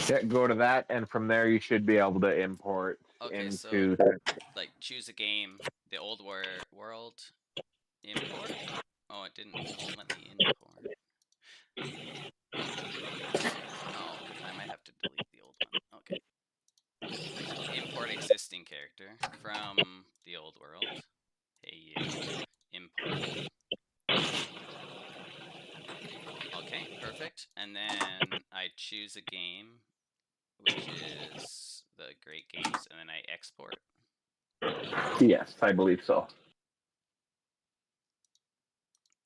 Yeah, go to that, and from there you should be able to import into. So, like, choose a game, the old world, import. Oh, it didn't let me import. Oh, I might have to delete the old one. Okay. So import existing character from the old world. Hey, you. Import. Okay, perfect. And then I choose a game, which is the Great Games, and then I export. Yes, I believe so.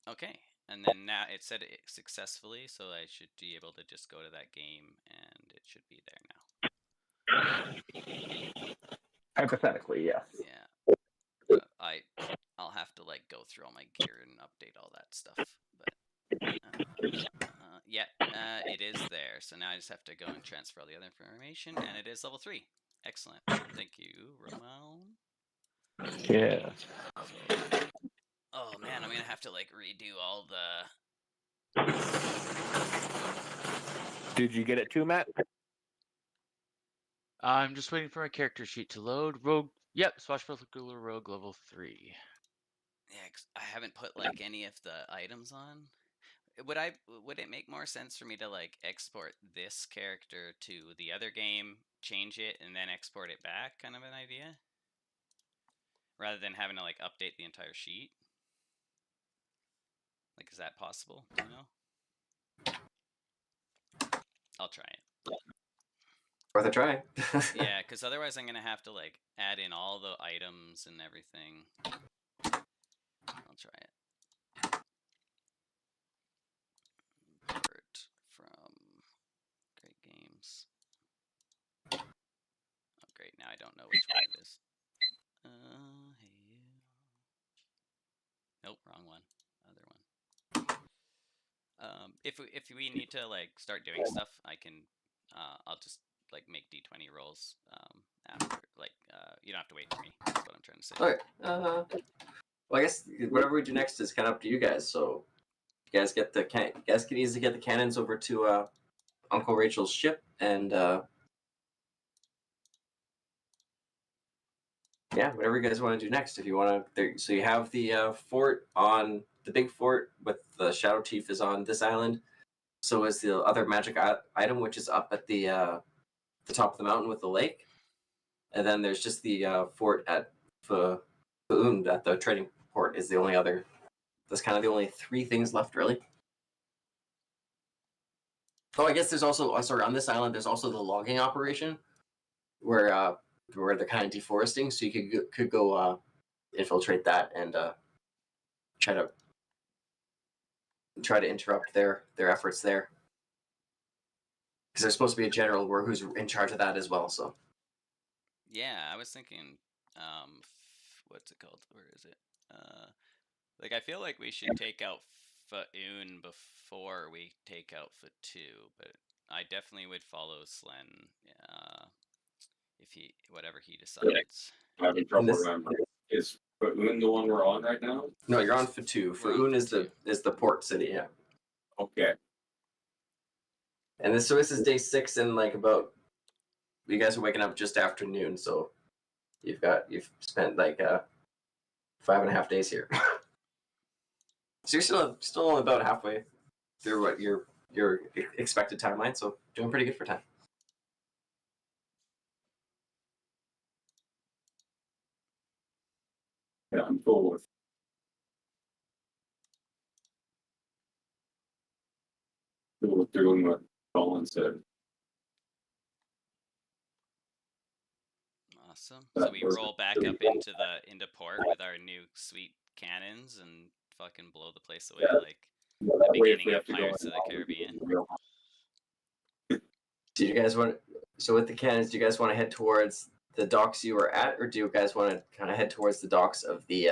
Okay, and then now it said it successfully, so I should be able to just go to that game, and it should be there now. Hypothetically, yes. Yeah. I'll have to like go through all my gear and update all that stuff, but yeah, it is there. So now I just have to go and transfer all the other information, and it is level 3. Excellent. Thank you, Roman. Yeah. Oh man, I'm gonna have to like redo all the. Did you get it too, Matt? I'm just waiting for my character sheet to load. Rogue Yep, Swashbuckler Rogue level 3. Yeah, 'cause I haven't put like any of the items on. Would it make more sense for me to like export this character to the other game, change it, and then export it back, kind of an idea? Rather than having to like update the entire sheet? Like, is that possible? Do you know? I'll try it. Worth a try. Yeah, because otherwise I'm gonna have to like add in all the items and everything. I'll try it. Import from Great Games. Oh, great. Now I don't know which one it is. Hey you. Nope, wrong one. Other one. If we need to like start doing stuff, I can. I'll just like make D20 rolls. After like you don't have to wait for me. That's what I'm trying to say. All right. Well, I guess whatever we do next is kind of up to you guys. So, you guys get you guys can easily get the cannons over to Uncle Rachel's ship, and yeah, whatever you guys want to do next. If you want to, so you have the fort on the big fort with the Shadow Chief is on this island. So is the other magic item, which is up at the top of the mountain with the lake, and then there's just the fort at Faound at the trading port is the only other. That's kind of the only three things left, really. Oh, I guess there's also sorry on this island. There's also the logging operation, where they're kind of deforesting. So you could go infiltrate that and try to interrupt their efforts there. Because there's supposed to be a general who's in charge of that as well. So yeah, I was thinking, what's it called? Where is it? Like I feel like we should take out Faound before we take out Fatu, but I definitely would follow Slen if whatever he decides. I'm having trouble remembering. Is Faound the one we're on right now? No, you're on Fatu. Faound is the port city. Yeah. Okay. And this is day 6, and like about you guys are waking up just after noon, so you've spent like 5.5 days here. So you're still only about halfway through what your expected timeline, so doing pretty good for time. Yeah, I'm cool with doing what Colin said. Awesome. So we roll back up into port with our new sweet cannons and fucking blow the place away like the beginning of Pirates of the Caribbean. Do you guys want? So with the cannons, do you guys want to head towards the docks you were at, or do you guys want to kind of head towards the docks of the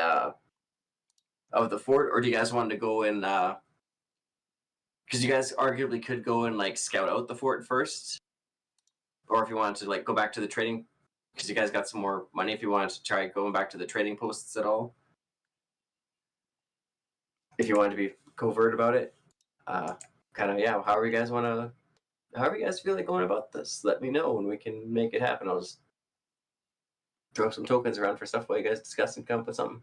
fort, or do you guys want to go in? Because you guys arguably could go and like scout out the fort first, or if you wanted to like go back to the trading, because you guys got some more money. If you wanted to try going back to the trading posts at all, if you wanted to be covert about it, kind of yeah. However you guys feel like going about this, let me know and we can make it happen. I'll just throw some tokens around for stuff while you guys discuss and come up with something.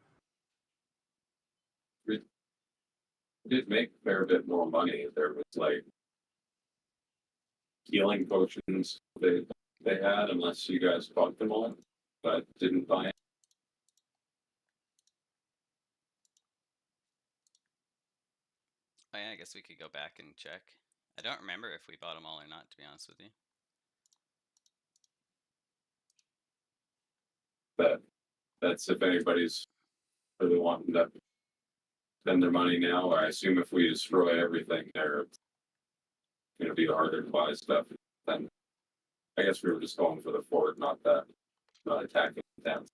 We did make a fair bit more money. There was like healing potions they had, unless you guys bought them all, but didn't buy it. Oh yeah, I guess we could go back and check. I don't remember if we bought them all or not, to be honest with you. But that's if anybody's really wanting to spend their money now. Or I assume if we destroy everything, they're going to be harder to buy stuff. Then I guess we were just going for the fort, not attacking the town.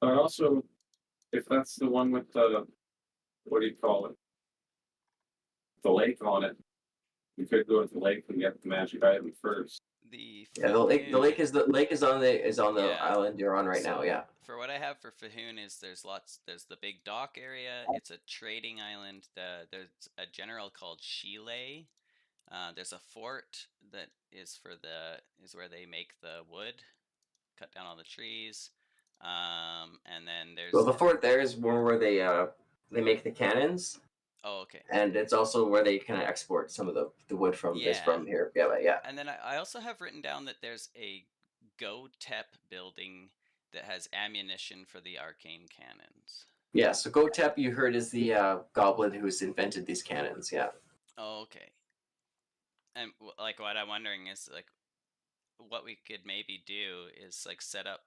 But also, if that's the one with the, what do you call it? The lake on it, we could go to the lake and get the magic item first. The lake is on the island you're on right now. Yeah. For what I have for Faound is there's the big dock area. It's a trading island. There's a general called Shile. There's a fort that is where they make the wood, cut down all the trees. And then there's Well, the fort there is more where they make the cannons. Oh, okay. And it's also where they kind of export some of the wood from is from here. Yeah, but yeah. And then I also have written down that there's a GoTep building that has ammunition for the arcane cannons. Yeah, so GoTep, you heard, is the goblin who's invented these cannons. Yeah. Oh, okay. And like what I'm wondering is like what we could maybe do is like set up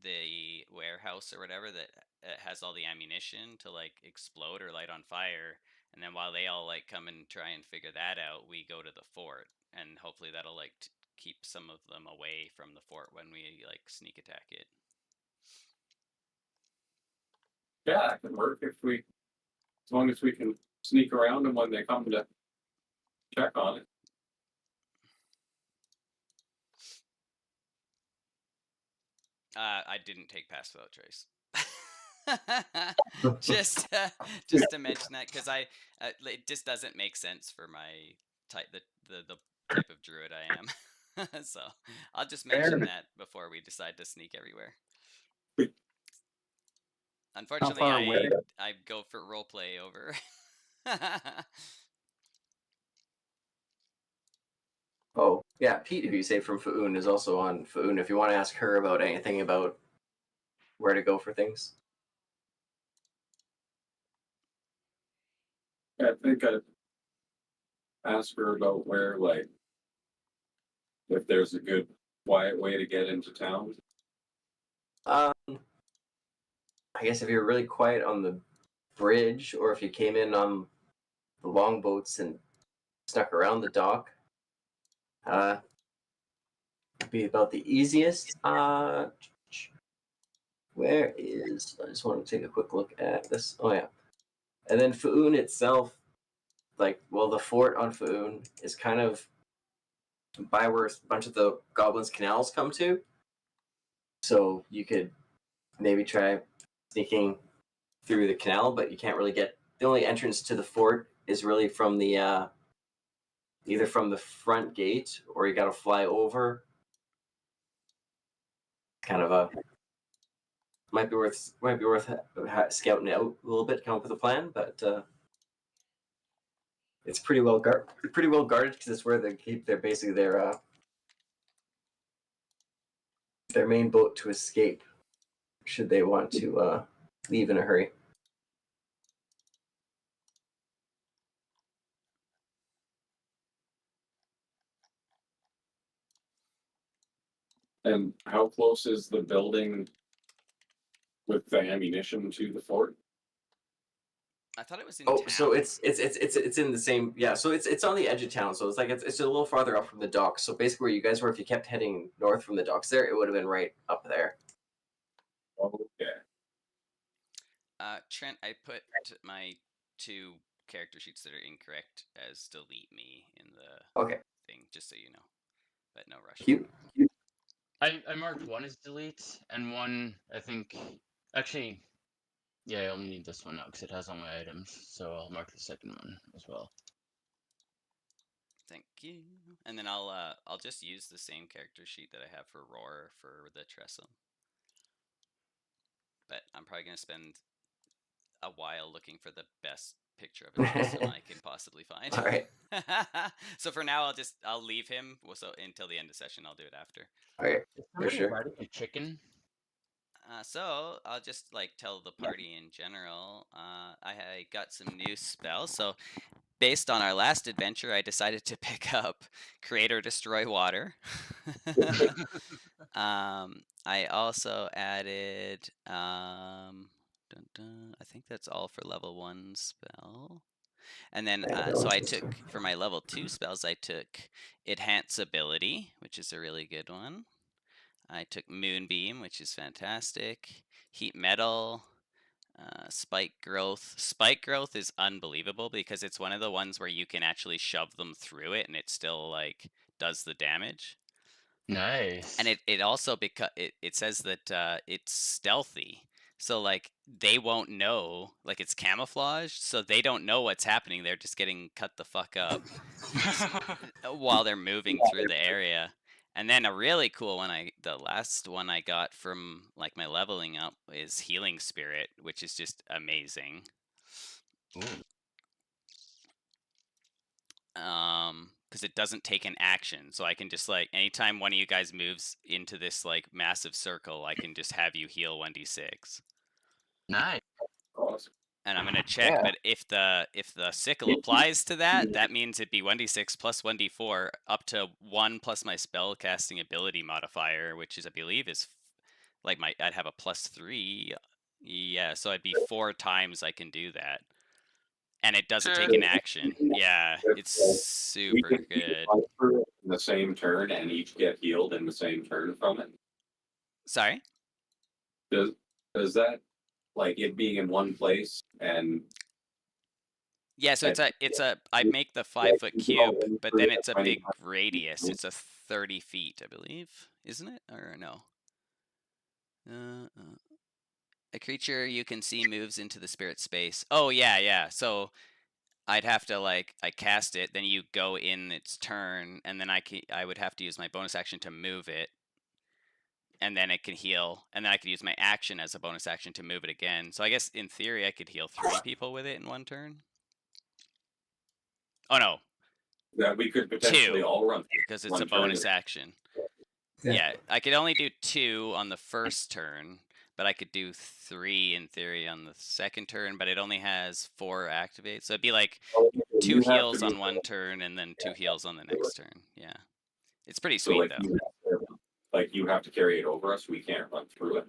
the warehouse or whatever that has all the ammunition to like explode or light on fire, and then while they all like come and try and figure that out, we go to the fort, and hopefully that'll like keep some of them away from the fort when we like sneak attack it. Yeah, that can work as long as we can sneak around them when they come to check on it. I didn't take Pass Without Trace. just to mention that, because it just doesn't make sense for my type, the type of druid I am. So I'll just mention that before we decide to sneak everywhere. Unfortunately, I go for roleplay over. Oh, yeah, Pete, who you say from Faoon, is also on Faoon if you want to ask her about anything about where to go for things. I think I'd ask her about where, like, if there's a good, quiet way to get into town. I guess if you're really quiet on the bridge, or if you came in on the longboats and snuck around the dock, be about the easiest. Where is? I just want to take a quick look at this. Oh yeah, and then Faoon itself, the fort on Faoon is kind of by where a bunch of the goblins' canals come to. So you could maybe try sneaking through the canal, but you can't really get. The only entrance to the fort is really from the either from the front gate, or you got to fly over. Kind of a might be worth scouting out a little bit, come up with a plan, but it's pretty well guarded because it's where they keep their main boat to escape should they want to leave in a hurry. And how close is the building with the ammunition to the fort? I thought it was in town. So it's in the same, yeah. So it's on the edge of town. So it's a little farther up from the docks. So basically, where you guys were, if you kept heading north from the docks, there, it would have been right up there. Okay. Trent, I put my 2 character sheets that are incorrect as delete me in the thing, just so you know. But no rush. Cute. I marked one as delete, and one, I think, actually, yeah, I only need this one now because it has all my items, so I'll mark the second one as well. Thank you. And then I'll just use the same character sheet that I have for Roar for the Trestle. But I'm probably going to spend a while looking for the best picture of a Trestle I can possibly find. All right. So for now, I'll leave him. So until the end of session, I'll do it after. All right. For sure. A chicken. So I'll just tell the party in general. I got some new spells. So based on our last adventure, I decided to pick up Create or Destroy Water. I also added, I think that's all for level 1 spell. And then, so I took, for my level 2 spells, I took Enhance Ability, which is a really good one. I took Moonbeam, which is fantastic. Heat Metal, Spike Growth. Spike Growth is unbelievable because it's one of the ones where you can actually shove them through it and it still does the damage. Nice. And it also, because it says that it's stealthy. So like they won't know, like it's camouflaged, so they don't know what's happening. They're just getting cut the fuck up while they're moving through the area. And then a really cool one, the last one I got from like my leveling up is Healing Spirit, which is just amazing. Because it doesn't take an action, so I can just like anytime one of you guys moves into this like massive circle, I can just have you heal 1d6. Nice. Awesome. And I'm gonna check, but if the sickle applies to that, that means it'd be 1d6 plus 1d4 up to 1 plus my spell casting ability modifier, which is I believe is like I'd have a +3. Yeah, so it'd be 4 times I can do that. And it doesn't take an action. Yeah, it's super good. In the same turn and each get healed in the same turn from it. Sorry? Does that, like it being in one place and yeah, so I make the 5-foot cube, but then it's a big radius. It's a 30 feet, I believe, isn't it? Or no? A creature you can see moves into the spirit space. Oh yeah. So I'd have to like I cast it, then you go in its turn, and then I would have to use my bonus action to move it, and then it can heal, and then I could use my action as a bonus action to move it again. So I guess in theory I could heal 3 people with it in one turn. Oh no. That we could potentially 2, all run because it's a bonus action. Yeah, I could only do 2 on the first turn, but I could do 3 in theory on the second turn, but it only has 4 activates. So it'd be like 2 heals on one turn and then 2 heals on the next turn. Yeah. It's pretty sweet though. Like you have to carry it over us, we can't run through it.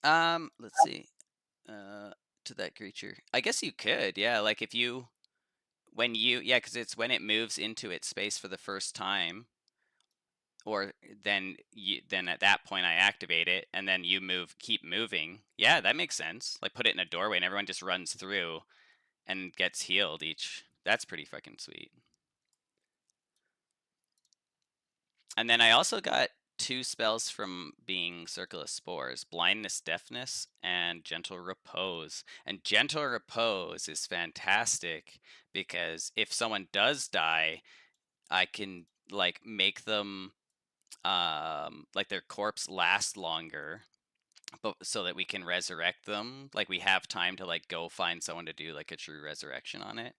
Let's see. To that creature. I guess you could, yeah, like if you because it's when it moves into its space for the first time, or then at that point I activate it, and then you keep moving. Yeah, that makes sense. Like put it in a doorway and everyone just runs through and gets healed each. That's pretty fucking sweet. And then I also got 2 spells from being Circle of Spores: Blindness, Deafness, and Gentle Repose. And Gentle Repose is fantastic because if someone does die, I can like make them like their corpse last longer, but so that we can resurrect them. Like we have time to like go find someone to do like a true resurrection on it.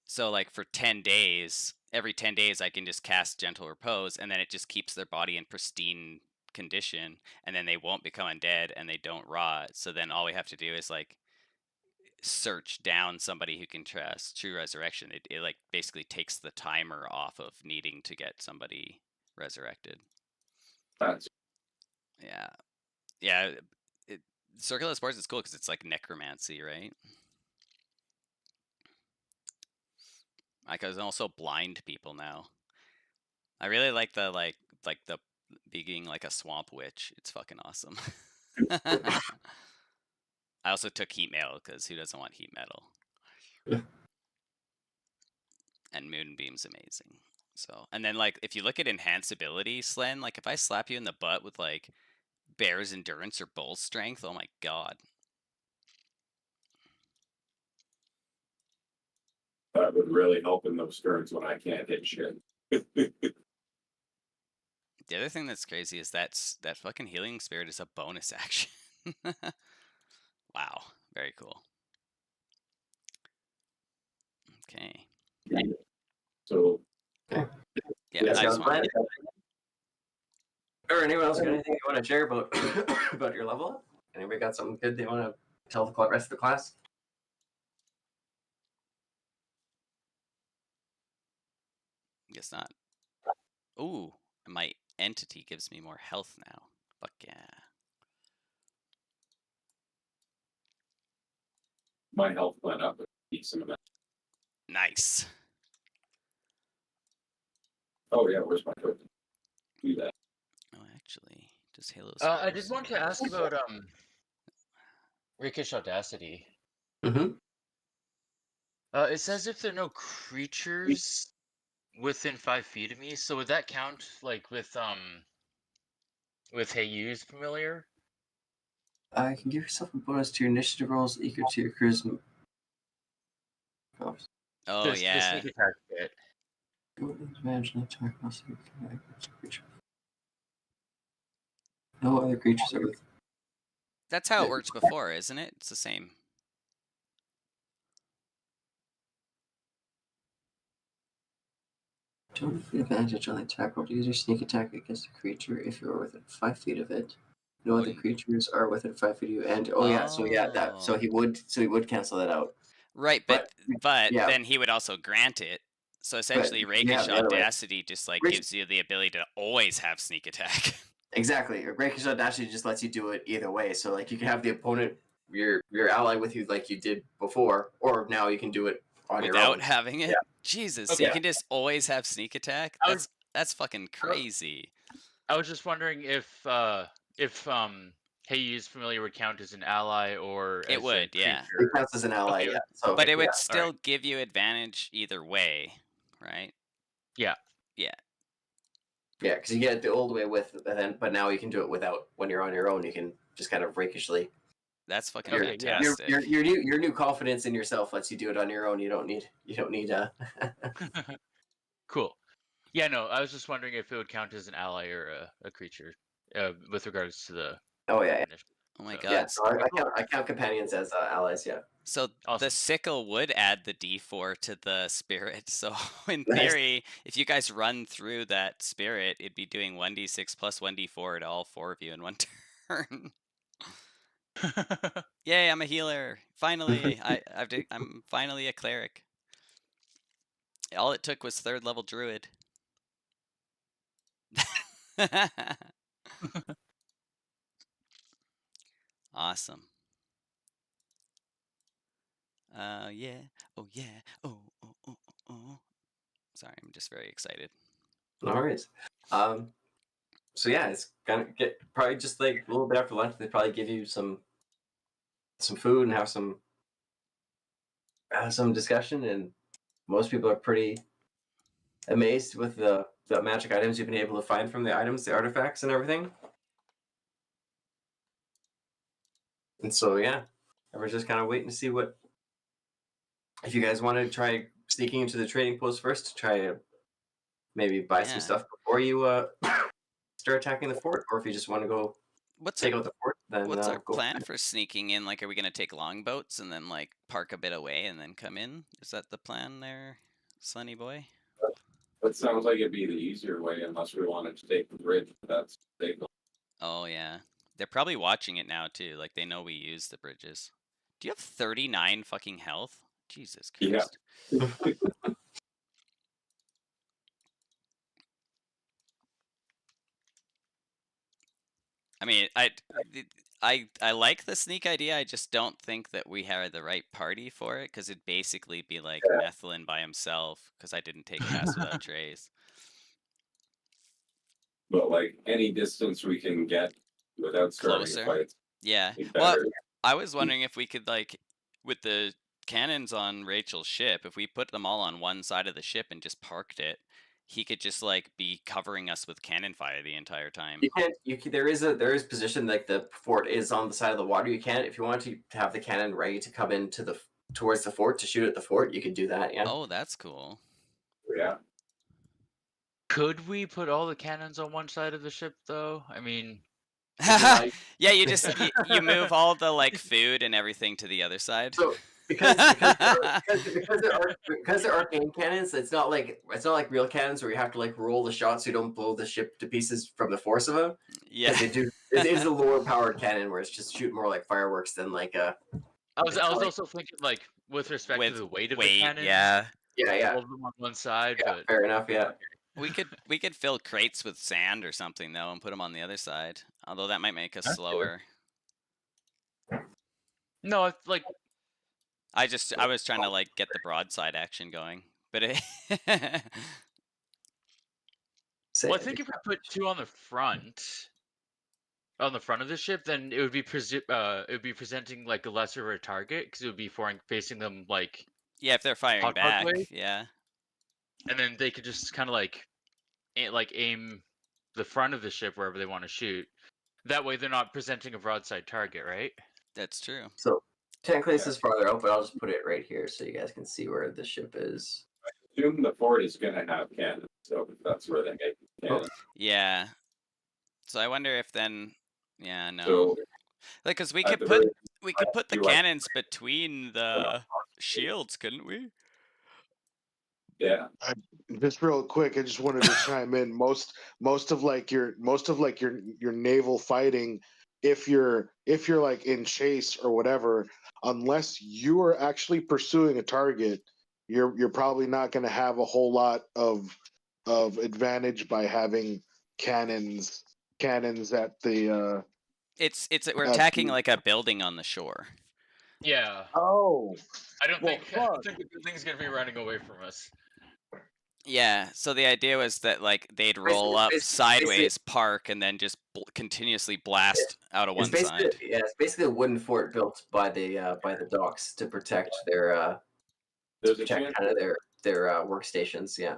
So like for 10 days, every 10 days I can just cast Gentle Repose, and then it just keeps their body in pristine condition, and then they won't become undead and they don't rot. So then all we have to do is like search down somebody who can trust true resurrection. It like basically takes the timer off of needing to get somebody resurrected. That's yeah. Circle of Spores is cool because it's like necromancy, right? I can also blind people now. I really like the the being like a swamp witch. It's fucking awesome. I also took heat metal because who doesn't want heat metal? And moonbeam's amazing. So, and then like if you look at enhance ability, Slen, like if I slap you in the butt with like bear's endurance or bull strength, oh my god. That would really help in those turns when I can't hit shit. The other thing that's crazy is that fucking Healing Spirit is a bonus action. Wow, very cool. Okay. So, yeah, I just wanted... Or anyone else got anything you want to share about about your level up? Anybody got something good they want to tell the rest of the class? Guess not. Ooh, my entity gives me more health now. Fuck yeah. My health went up a decent amount. Nice. Oh yeah, where's my token? Do that. Oh, actually, does Halo... I did want to ask about Rakish Audacity. Mm-hmm. It says if there are no creatures within 5 feet of me, so would that count like with with Hey You's familiar. You can give yourself a bonus to your initiative rolls equal to your charisma. Oh The yeah. sneak attack bit. Imagine attack. No other creatures are with. That's how it worked before, isn't it? It's the same. Don't have advantage on the attack roll to use your sneak attack against a creature if you are within 5 feet of it. No other creatures are within 5 feet of you, and so he would cancel that out. Right, but yeah. then he would also grant it. So essentially, Rakish Audacity just like gives you the ability to always have sneak attack. Exactly. Rakish Audacity just lets you do it either way. So like you can have the opponent, your ally with you like you did before, or now you can do it on your own. Without having it? Yeah. Jesus, so you can just always have sneak attack? That's fucking crazy. I was just wondering if Hey You's familiar would count as an ally or it would, yeah. It counts as an ally, okay. yeah. So, but it would still give you advantage either way, right? Yeah. Yeah. Yeah, because you get it the old way with, but now you can do it without. When you're on your own, you can just kind of rakishly. That's fucking fantastic. Your new confidence in yourself lets you do it on your own. You don't need Cool. Yeah, no, I was just wondering if it would count as an ally or a creature, with regards to the. Oh yeah. Oh my god. Yeah, so I count companions as allies. Yeah. So the sickle would add the D4 to the spirit. So in theory, if you guys run through that spirit, it'd be doing 1d6 plus 1d4 to all 4 of you in one turn. Yay! I'm a healer. Finally, I'm finally a cleric. All it took was 3rd level druid. Awesome. Yeah. Oh yeah. Oh. Sorry, I'm just very excited. No worries. So yeah, it's gonna get probably just like a little bit after lunch. They probably give you some food and have some discussion, and most people are pretty amazed with the magic items you've been able to find from the items, the artifacts, and everything. And so yeah, we're just kind of waiting to see what if you guys want to try sneaking into the trading post first to try to maybe buy some stuff before you start attacking the fort, or if you just want to go take out the fort, then what's our plan for sneaking in? Like, are we gonna take longboats and then like park a bit away and then come in? Is that the plan there, Sunny boy? That sounds like it'd be the easier way, unless we wanted to take the bridge. That's big. Oh yeah, they're probably watching it now too. Like they know we use the bridges. Do you have 39 fucking health? Jesus Christ. Yeah. I mean, I like the sneak idea. I just don't think that we have the right party for it, because it'd basically be like Methlin by himself, because I didn't take Pass Without Trace. But like any distance we can get without starting a fight. Yeah. Well, I was wondering if we could, like, with the cannons on Rachel's ship, if we put them all on one side of the ship and just parked it, he could just like be covering us with cannon fire the entire time. You can't. There is position, like the fort is on the side of the water. You can't, if you want to have the cannon ready to come into towards the fort to shoot at the fort, you could do that. Yeah. Oh, that's cool. Yeah. Could we put all the cannons on one side of the ship, though? I mean, yeah, you just you move all the like food and everything to the other side. So because they're arcane cannons, it's not like real cannons where you have to like roll the shot so you don't blow the ship to pieces from the force of them. Yeah, it is a lower powered cannon where it's just shoot more like fireworks than like a. I was also thinking like with respect to the weight of the cannon. Yeah. All of them on one side. Yeah, but fair enough. Yeah. We could fill crates with sand or something though and put them on the other side. Although that might make us slower. No, it's like I was trying to like get the broadside action going, but well, I think if we put 2 on the front of the ship, then it would be presenting like a lesser of a target, because it would be facing them like if they're firing back, yeah. And then they could just kind of like aim the front of the ship wherever they want to shoot, That way they're not presenting a broadside target, right? That's true. So technically this is farther out, but I'll just put it right here so you guys can see where the ship is. I assume the fort is going to have cannons, so that's where they make cannons. Yeah. So I wonder if then, yeah, no, So like, cause we at could the put very the you like- cannons between the shields, couldn't we? yeah, Just real quick, I just wanted to chime in. Most of your naval fighting, if you're like in chase or whatever, unless you are actually pursuing a target, you're probably not going to have a whole lot of advantage by having cannons at the We're attacking like a building on the shore. Yeah. oh I don't well, think I don't think the good thing's gonna be running away from us. Yeah, so the idea was that like they'd roll up sideways, park, and then just continuously blast out of one side. Yeah, it's basically a wooden fort built by the docks to protect their there's a chance kind of their workstations. Yeah.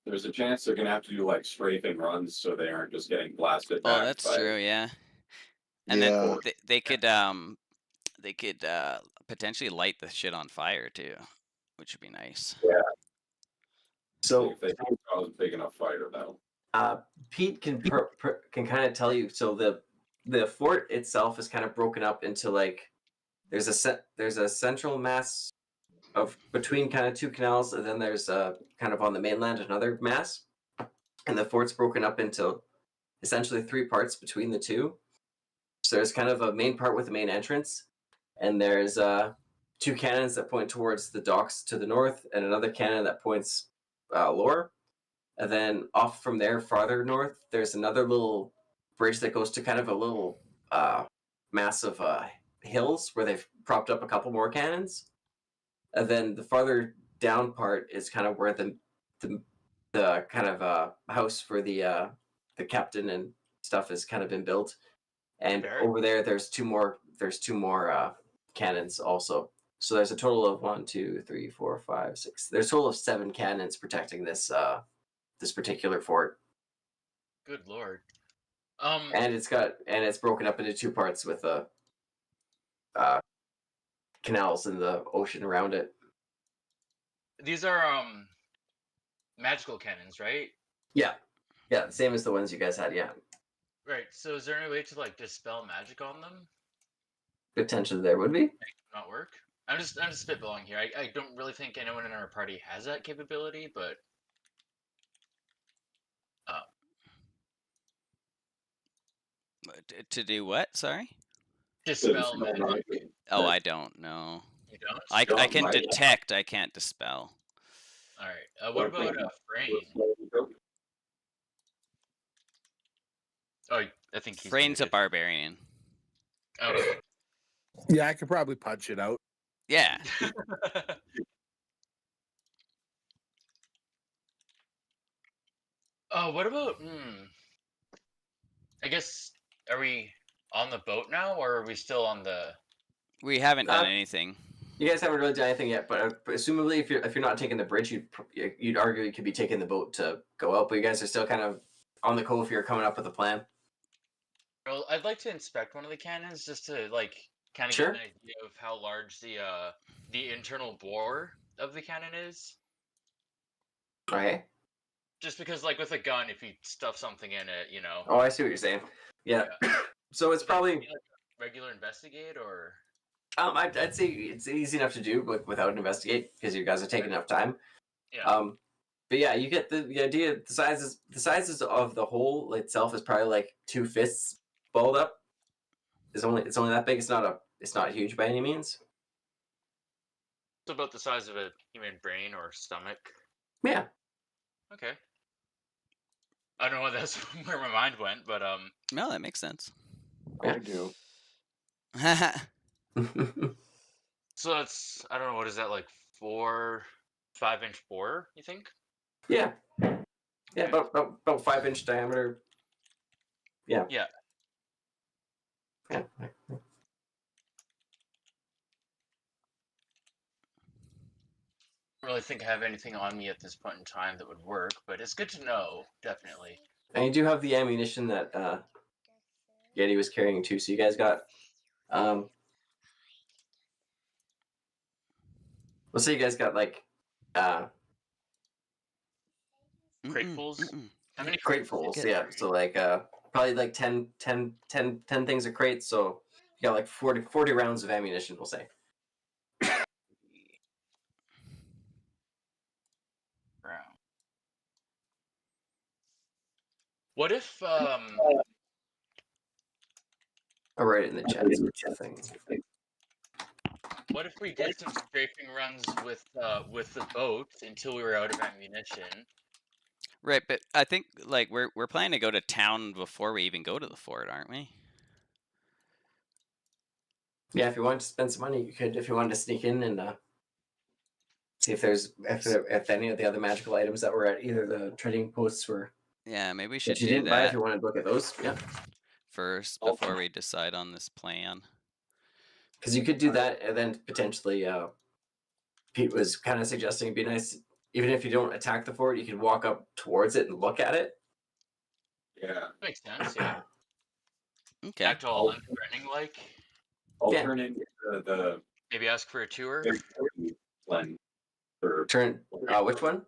there's a chance they're going to have to do like strafing runs so they aren't just getting blasted Oh, back. that's true. Yeah, and then they could potentially light the shit on fire too, which would be nice. Yeah. So if they don't cause a big enough fire, though. Pete can kind of tell you. So the fort itself is kind of broken up into like there's a central mass of between kind of two canals, and then there's kind of on the mainland another mass, and the fort's broken up into essentially three parts between the two. So there's kind of a main part with the main entrance, and there's two cannons that point towards the docks to the north, and another cannon that points lower. And then off from there, farther north, there's another little bridge that goes to kind of a little mass of hills where they've propped up a couple more cannons. And then the farther down part is kind of where the kind of house for the captain and stuff has kind of been built. And over there, there's two more cannons also. So there's a total of 1, 2, 3, 4, 5, 6. There's a total of 7 cannons protecting this this particular fort. Good lord. And it's broken up into two parts with the canals and the ocean around it. These are magical cannons, right? Yeah, the same as the ones you guys had. Yeah. Right. So is there any way to like dispel magic on them? Potentially there would be. Make them not work. I'm just spitballing here. I don't really think anyone in our party has that capability, but To do what? Sorry. Dispel magic. Oh, I don't know. You don't? I can detect. I can't dispel. All right. What about Frayne? Oh, I think he's Frayne's a barbarian. Oh. Yeah, I could probably punch it out. Yeah. Oh, what about? I guess are we on the boat now, or are we still on the? We haven't done anything. You guys haven't really done anything yet, but assumably, if you're not taking the bridge, you'd argue you could be taking the boat to go out. But you guys are still kind of on the cove here, coming up with a plan. Well, I'd like to inspect one of the cannons just to like kind of get an idea of how large the internal bore of the cannon is. Okay. Just because, like with a gun, if you stuff something in it, you know. Oh, I see what you're saying. Yeah. So it's probably like regular investigate, or. I'd say it's easy enough to do without an investigate because you guys are taking enough time. Yeah. But yeah, you get the idea. The sizes of the hole itself is probably like 2 fists balled up. It's only that big. It's not huge by any means. It's about the size of a human brain or stomach. Yeah. Okay. I don't know what that's where my mind went, but No, that makes sense. I do. So that's I don't know, what is that, like 5-inch bore, you think? Yeah. Yeah, about 5-inch diameter. Yeah. Yeah. Yeah. I don't really think I have anything on me at this point in time that would work, but it's good to know, definitely. And you do have the ammunition that Yeti was carrying 2. So you guys got, let's say you guys got like, Cratefuls. How many cratefuls? Yeah. So like, probably like 10 things of crates. So you got like 40 rounds of ammunition, we'll say. What if I'll write it in the chat. So it's a thing. What if we did some strafing runs with the boat until we were out of ammunition? Right, but I think like we're planning to go to town before we even go to the fort, aren't we? Yeah, if you wanted to spend some money, you could. If you wanted to sneak in and see if any of the other magical items that were at either the trading posts were. Yeah, maybe we should That you do didn't buy, if that you wanted to look at those, yeah. first before we decide on this plan. Because you could do that, and then potentially, Pete was kind of suggesting it'd be nice, even if you don't attack the fort, you could walk up towards it and look at it. Yeah. Makes sense, yeah. Okay. Act all unthreatening like. I'll Yeah. turn into the Maybe ask for a tour. Slen. For Turn, which one?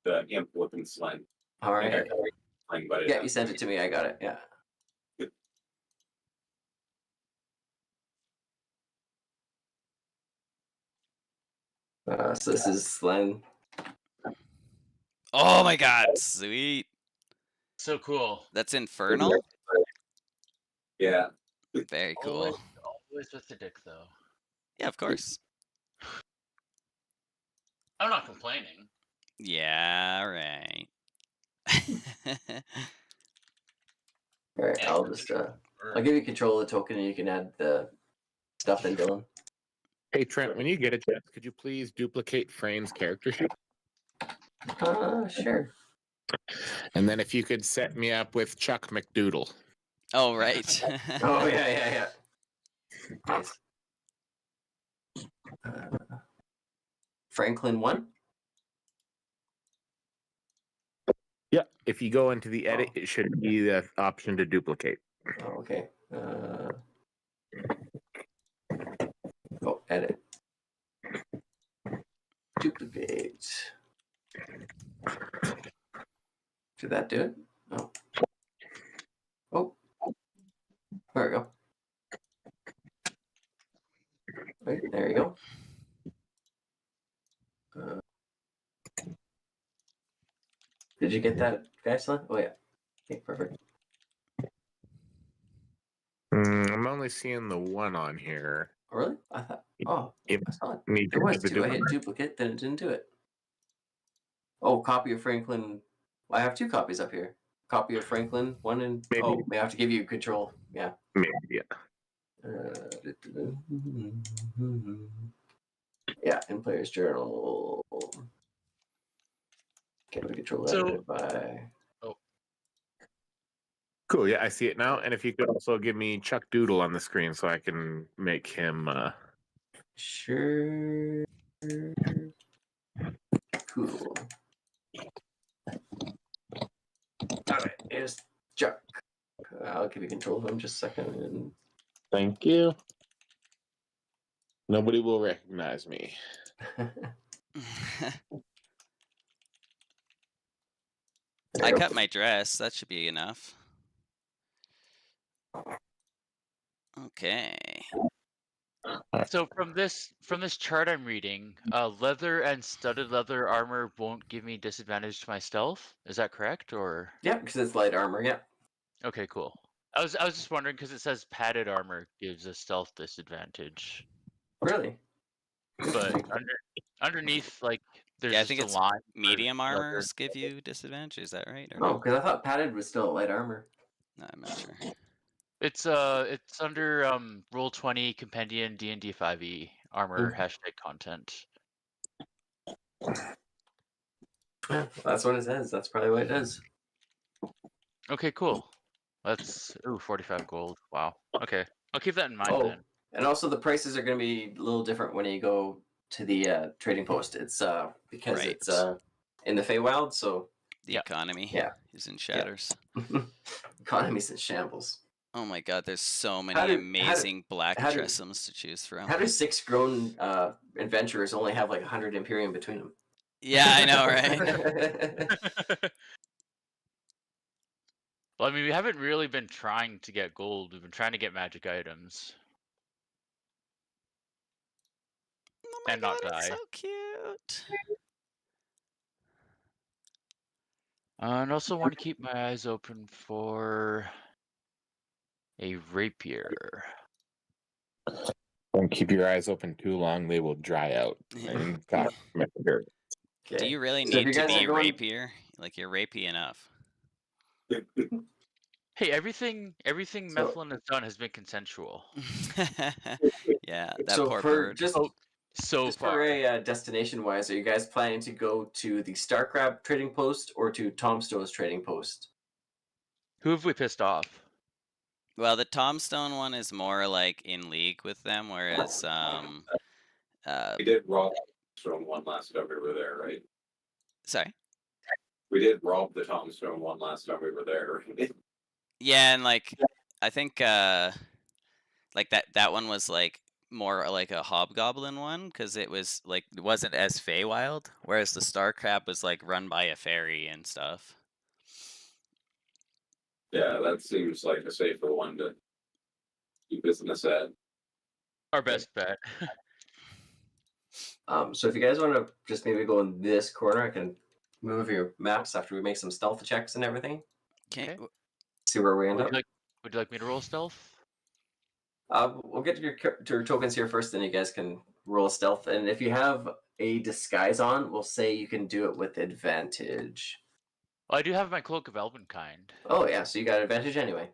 the imp looking Slen. All I think I right. got it, Slen, but Yeah, you sent it to me. I got it. Yeah. So this is Slen. Oh my god, sweet. So cool. That's infernal? Yeah. Very cool. Always with the dick, though. Yeah, of course. I'm not complaining. Yeah, right. All right, I'll just I'll give you control of the token, and you can add the stuff in, Dylan. Hey Trent, when you get a chance, could you please duplicate Frane's character sheet? Sure. And then if you could set me up with Chuck McDoodle. Oh, right. Oh, yeah. Nice. Franklin 1? Yeah, if you go into the edit, it should be the option to duplicate. Oh, okay. Edit. Duplicate. Did that do it? Oh. Oh. There we go. Right, there you go. Did you get that, Gaisla? Oh, yeah. Okay, perfect. I'm only seeing the one on here. Oh, really? I thought. Oh, I saw it. Need There was to 2. I hit duplicate, then it didn't do it. Oh, copy of Franklin. Well, I have 2 copies up here. Copy of Franklin 1 and Maybe. oh, may have to give you control. Yeah. Maybe, yeah. Yeah, in player's journal. Can we control edited by? Oh. Cool. Yeah, I see it now. And if you could also give me Chuck Doodle on the screen so I can make him. Sure. Cool. All right, here's Chuck. I'll give you control of him just a second. Thank you. Nobody will recognize me. I cut my dress. That should be enough. Okay. So from this chart I'm reading, leather and studded leather armor won't give me disadvantage to my stealth. Is that correct, or? Yeah, because it's light armor. Yeah. Okay, cool. I was just wondering because it says padded armor gives a stealth disadvantage. Really? But underneath, like, there's Yeah, I just think a it's line. medium armors give you disadvantage. Is that right? Or Oh, no? because I thought padded was still light armor. No, I'm not sure. It's under Roll20 Compendium D&D 5e armor #content. Yeah, that's what it says. That's probably what it is. Okay, cool. That's 45 gold. Wow. Okay, I'll keep that in mind then. And also the prices are going to be a little different when you go to the trading post. It's because it's in the Feywild, so the economy is in shatters. Economy's in shambles. Oh my god, there's so many amazing black Tressums to choose from. How do 6 grown adventurers only have like 100 Imperium between them? Yeah, I know, right? Well, I mean, we haven't really been trying to get gold. We've been trying to get magic items. Oh my and god, not die. it's so cute. And also want to keep my eyes open for a rapier. Don't keep your eyes open too long; they will dry out. And God, Do you really need to be rapier? Like you're rapey enough. Hey, everything Methlin has done has been consensual. Yeah, that so poor for bird. just far. For a destination wise, are you guys planning to go to the Starcrab trading post or to Tomstone's trading post? Who have we pissed off? Well, the Tomstone one is more like in league with them, whereas we did rob Tomstone one last time we were there, right? Sorry? We did rob the Tomstone one last time we were there. Yeah, and like I think like that one was like more like a hobgoblin one because it was like it wasn't as Feywild, whereas the Star Crab was like run by a fairy and stuff. Yeah, that seems like a safer one to do business at. Our best bet. So if you guys want to just maybe go in this corner, I can move your maps after we make some stealth checks and everything. Okay. See where we end up. Would you like me to roll stealth? We'll get to your tokens here first, then you guys can roll stealth. And if you have a disguise on, we'll say you can do it with advantage. Well, I do have my Cloak of Elvenkind. Oh yeah, so you got advantage anyway.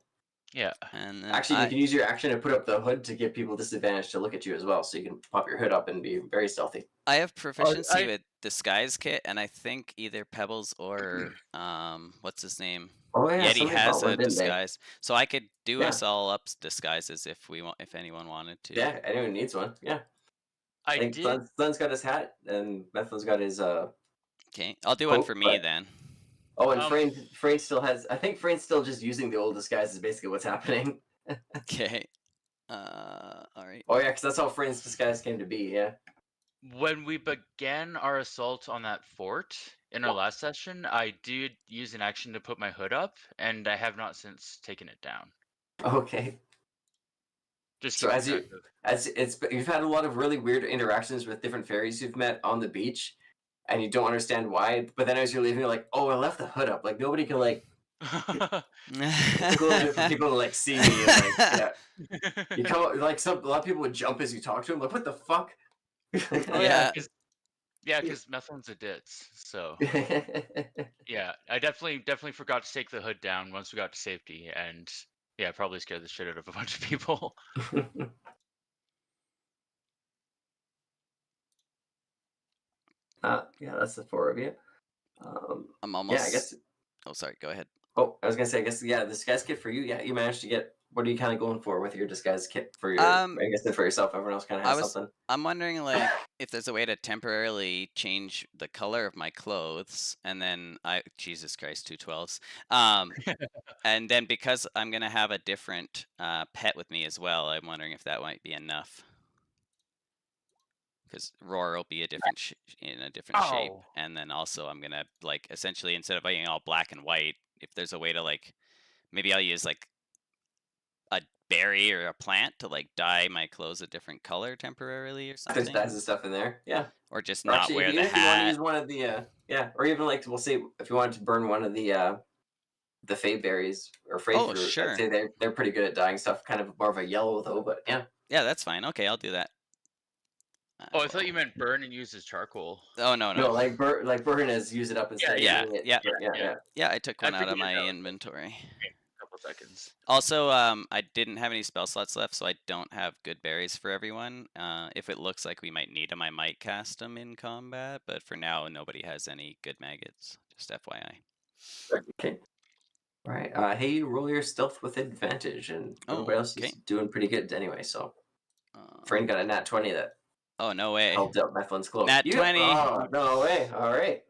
Yeah. And actually, you can use your action to put up the hood to give people disadvantage to look at you as well, so you can pop your hood up and be very stealthy. I have proficiency with disguise kit, and I think either Pebbles or what's his name? Oh, yeah, Yeti has a disguise, they? So I could do us all up disguises if anyone wanted to. Yeah, anyone needs one. Yeah. I think Glenn's got his hat, and Methlin's got his Okay, I'll do one for me then. Oh, and Frayne still has. I think Frayne's still just using the old disguise. Is basically what's happening. Okay. All right. Oh yeah, because that's how Frayne's disguise came to be. Yeah. When we began our assault on that fort in our last session, I did use an action to put my hood up, and I have not since taken it down. Okay. Just so you've had a lot of really weird interactions with different fairies you've met on the beach, and you don't understand why. But then as you're leaving, you're like, "Oh, I left the hood up. Like nobody can like." It's a little bit for people to like see me. And, like, yeah. You come like a lot of people would jump as you talk to them. Like, what the fuck? Yeah, because Methlin's a ditz. So yeah, I definitely forgot to take the hood down once we got to safety, and yeah, probably scared the shit out of a bunch of people. Yeah, that's the 4 of you. I'm almost. Yeah, I guess. Oh, sorry. Go ahead. Oh, I was gonna say, I guess, yeah, the disguise kit for you. Yeah, you managed to get. What are you kind of going for with your disguise kit for your? I guess for yourself. Everyone else kind of has something. I'm wondering, like, if there's a way to temporarily change the color of my clothes, and then Jesus Christ, 212s. And then because I'm gonna have a different pet with me as well, I'm wondering if that might be enough. Because Roar will be in a different shape, and then also I'm gonna like essentially instead of being all black and white, if there's a way to like, maybe I'll use like a berry or a plant to like dye my clothes a different color temporarily or something. There's dyes and stuff in there, yeah. Or just not wear the hat. If you want to use one of the yeah, or even like we'll say if you wanted to burn one of the fey berries or fey fruit, sure. I'd say they're pretty good at dyeing stuff. Kind of more of a yellow though, but yeah. Yeah, that's fine. Okay, I'll do that. Oh, I thought you meant burn and use as charcoal. Oh no. No, like burn as use it up instead. Yeah. I took one out of my inventory. A couple seconds. Also, I didn't have any spell slots left, so I don't have good berries for everyone. If it looks like we might need them, I might cast them in combat. But for now, nobody has any good maggots. Just FYI. Okay. All right. Hey, roll your stealth with advantage, and everybody else is doing pretty good anyway. So, Frayne got a nat 20 that. Oh, no way. Helped out Methlin's clothes. Nat 20. Oh, no way. All right.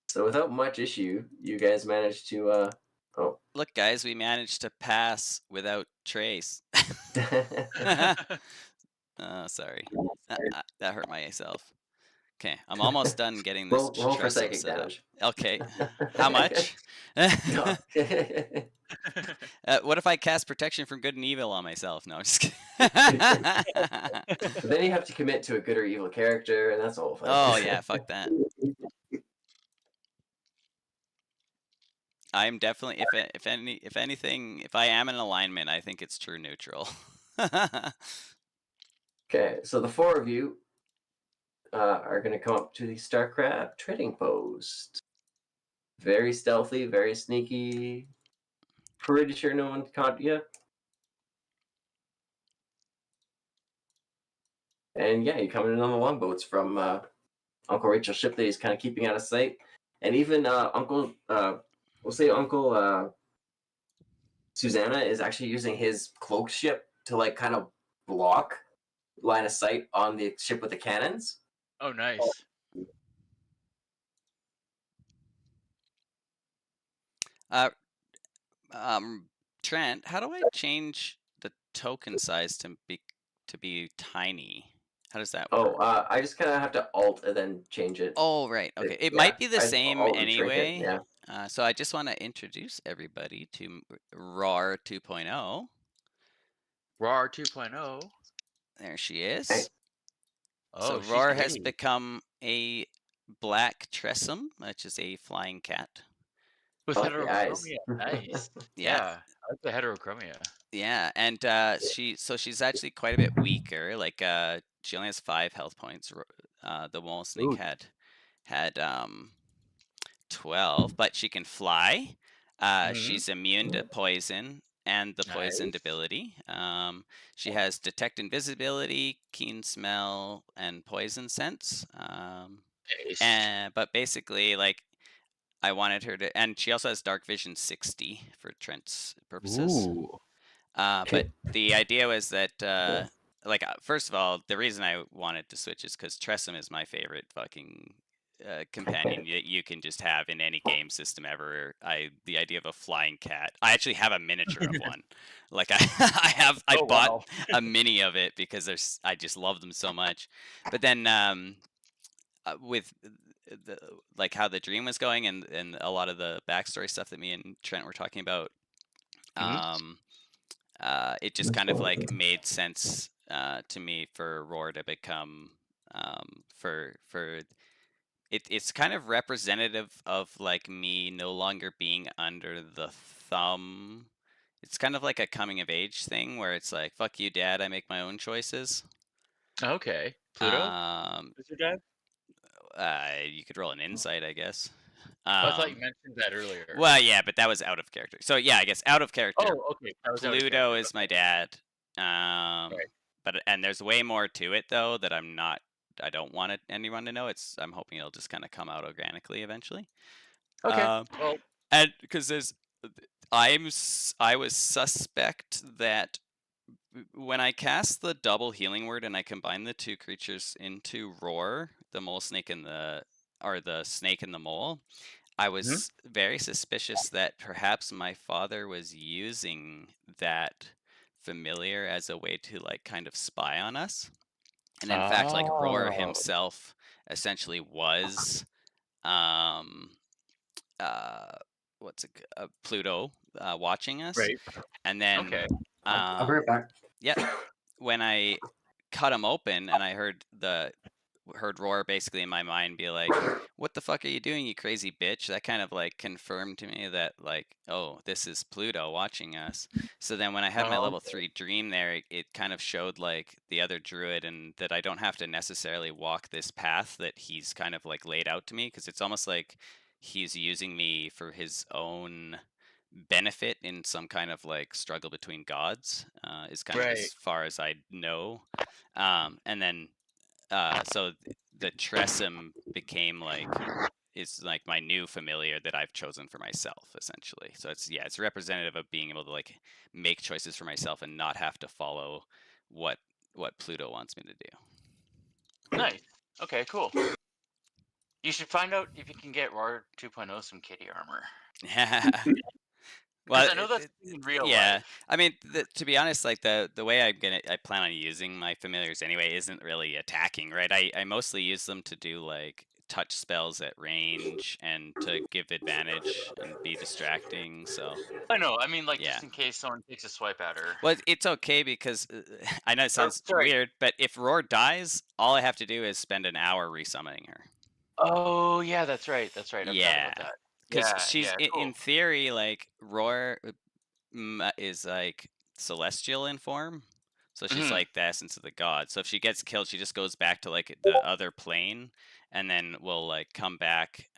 So without much issue, you guys managed to Oh. Look, guys, we managed to pass without trace. Sorry. That hurt myself. Okay, I'm almost done getting this roll for Tressum psychic set up. damage. Okay, how much? No. What if I cast protection from good and evil on myself? No, I'm just kidding. But then you have to commit to a good or evil character, and that's all fun. Oh yeah, fuck that. I'm definitely if anything, if I am in alignment, I think it's true neutral. Okay, so the four of you are going to come up to the Starcraft trading post. Very stealthy, very sneaky. Pretty sure no one caught you. And yeah, you're coming in on the longboats from Uncle Rachel's ship that he's kind of keeping out of sight. And even Uncle, we'll say Uncle Susanna is actually using his cloak ship to like kind of block line of sight on the ship with the cannons. Oh, nice. Trent, how do I change the token size to be tiny? How does that work? Oh, I just kind of have to alt and then change it. Oh, right. Okay. It might be the same alt and anyway. trinket, yeah. So I just want to introduce everybody to RAR 2.0. RAR 2.0. There she is. Oh, so RAR has become a black Tressum, which is a flying cat. With heterochromia. Nice. Yeah. I like the heterochromia. Yeah, and she's actually quite a bit weaker. Like she only has 5 health points. The mole snake had 12, but she can fly. She's immune to poison and the poisoned ability. She has detect invisibility, keen smell, and poison sense. But basically, like, I wanted her to, and she also has dark vision 60 for Trent's purposes. Ooh. But the idea was that, like, first of all, the reason I wanted to switch is because Tressum is my favorite fucking companion that you can just have in any game system ever. The idea of a flying cat. I actually have a miniature of one. Like I bought a mini of it because I just love them so much. But then with like how the dream was going and a lot of the backstory stuff that me and Trent were talking about, it just kind of like made sense to me for Roar to become it's kind of representative of like me no longer being under the thumb. It's kind of like a coming of age thing where it's like, fuck you, Dad, I make my own choices. Okay. Pluto? Is your dad? You could roll an insight, I guess. I thought you mentioned that earlier. Well, yeah, but that was out of character. So yeah, I guess out of character. Oh, okay. That was Pluto is my dad. But there's way more to it though that I don't want anyone to know. I'm hoping it'll just kind of come out organically eventually. Okay. And because I was suspect that when I cast the double healing word and I combine the 2 creatures into Roar, the mole snake and the snake and the mole, I was very suspicious that perhaps my father was using that familiar as a way to like kind of spy on us. And in fact, like Roar himself essentially was Pluto watching us. Right. And then I'll bring it back. Yeah. When I cut him open and I heard Roar basically in my mind be like, what the fuck are you doing, you crazy bitch? That kind of like confirmed to me that like, oh, this is Pluto watching us. So then when I had my level 3 dream there, it kind of showed like the other druid and that I don't have to necessarily walk this path that he's kind of like laid out to me, because it's almost like he's using me for his own benefit in some kind of like struggle between gods, is kind of as far as I know. And then so the Tressum became is like my new familiar that I've chosen for myself, essentially. So it's representative of being able to like make choices for myself and not have to follow what Pluto wants me to do. Nice. Okay, cool. You should find out if you can get RAR 2.0 some kitty armor. Well, I know that's in real yeah. life. I mean, to be honest, like the way I plan on using my familiars anyway isn't really attacking, right? I mostly use them to do like touch spells at range and to give advantage and be distracting. So I know. I mean, like yeah. just in case someone takes a swipe at her. Well, it's okay because I know it sounds sorry. weird, but if Roar dies, all I have to do is spend an hour resummoning her. Oh yeah, that's right. That's right. I forgot Yeah, about that. because Yeah, she's yeah, in theory like Roar is like celestial in form, so she's like the essence of the god. So if she gets killed, she just goes back to like the other plane, and then will like come back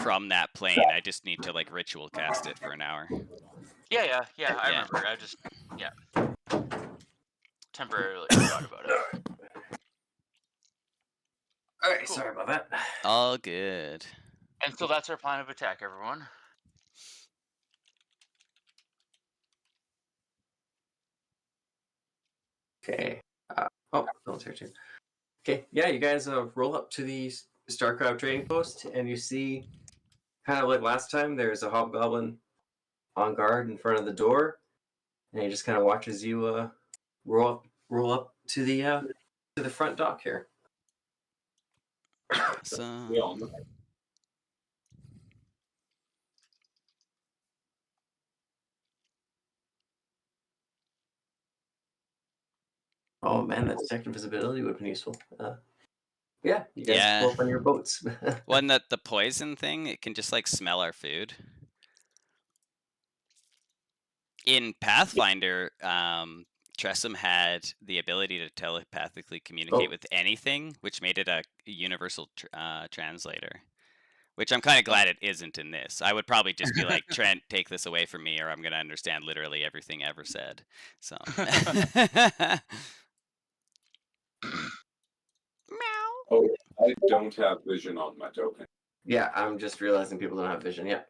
from that plane. I just need to like ritual cast it for an hour. Yeah. I remember. I just temporarily forgot about it. All right, sorry about that. All good. And so that's our plan of attack, everyone. Okay. Military too. Okay, yeah, you guys roll up to the Starcraft trading post, and you see, kind of like last time, there's a hobgoblin on guard in front of the door, and he just kind of watches you roll up to the front dock here. Awesome. We all know. Oh man, that detect invisibility would have been useful. Yeah, you guys pull up on your boats. Well, and the poison thing, it can just like smell our food. In Pathfinder, Tressum had the ability to telepathically communicate with anything, which made it a universal translator. Which I'm kind of glad it isn't in this. I would probably just be like, Trent, take this away from me, or I'm going to understand literally everything ever said. So. Oh, I don't have vision on my token. Yeah, I'm just realizing people don't have vision yet.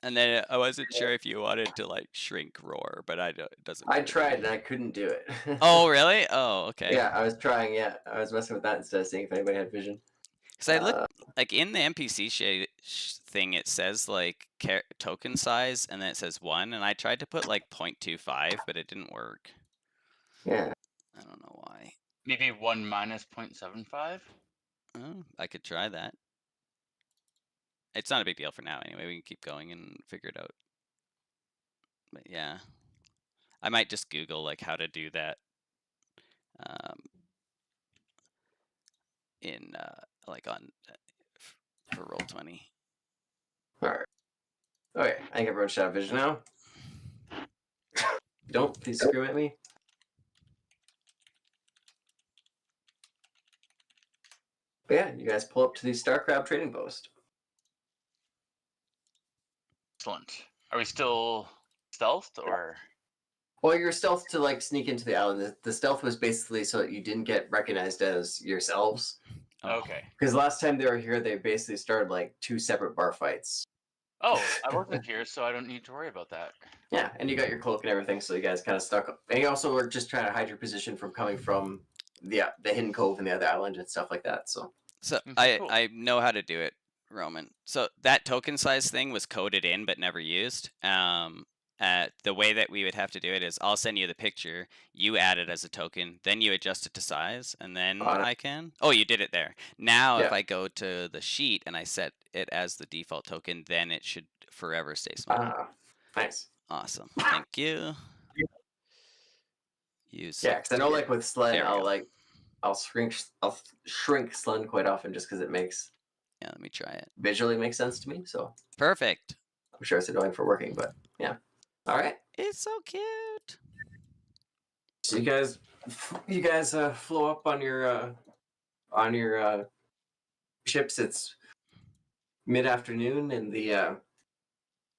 And then I wasn't sure if you wanted to like shrink Roar, but it doesn't. I tried and I couldn't do it. Oh really? Oh okay. Yeah, I was trying. Yeah, I was messing with that instead of seeing if anybody had vision. Because I looked like in the NPC thing, it says like token size, and then it says 1, and I tried to put like 0.25, but it didn't work. Yeah. I don't know why. Maybe 1 minus 0.75. Oh, I could try that. It's not a big deal for now anyway. We can keep going and figure it out. But yeah, I might just Google like how to do that. In like on for Roll20. All right. Okay, I think everyone should have vision now. If you don't, please scream at me. But yeah, you guys pull up to the Starcraft trading post. Excellent. Are we still stealthed or? Well, your stealth to like sneak into the island. The stealth was basically so that you didn't get recognized as yourselves. Okay. Because last time they were here, they basically started like 2 separate bar fights. Oh, I wasn't here, so I don't need to worry about that. Yeah, and you got your cloak and everything, so you guys kind of stuck up. And you also were just trying to hide your position from coming from the hidden cove in the other island and stuff like that. So cool. I know how to do it, Roman. So that token size thing was coded in but never used. The way that we would have to do it is I'll send you the picture, you add it as a token, then you adjust it to size, and then I can. Oh, you did it there. Now, if I go to the sheet and I set it as the default token, then it should forever stay small. Nice. Awesome. Thank you. Use. Yeah, because I know like with Slend, I'll shrink Slend quite often just because it makes. Yeah, let me try it. Visually makes sense to me, so. Perfect. I'm sure it's annoying for working, but yeah. All right. It's so cute. So you guys flow up on your ships. It's mid-afternoon, and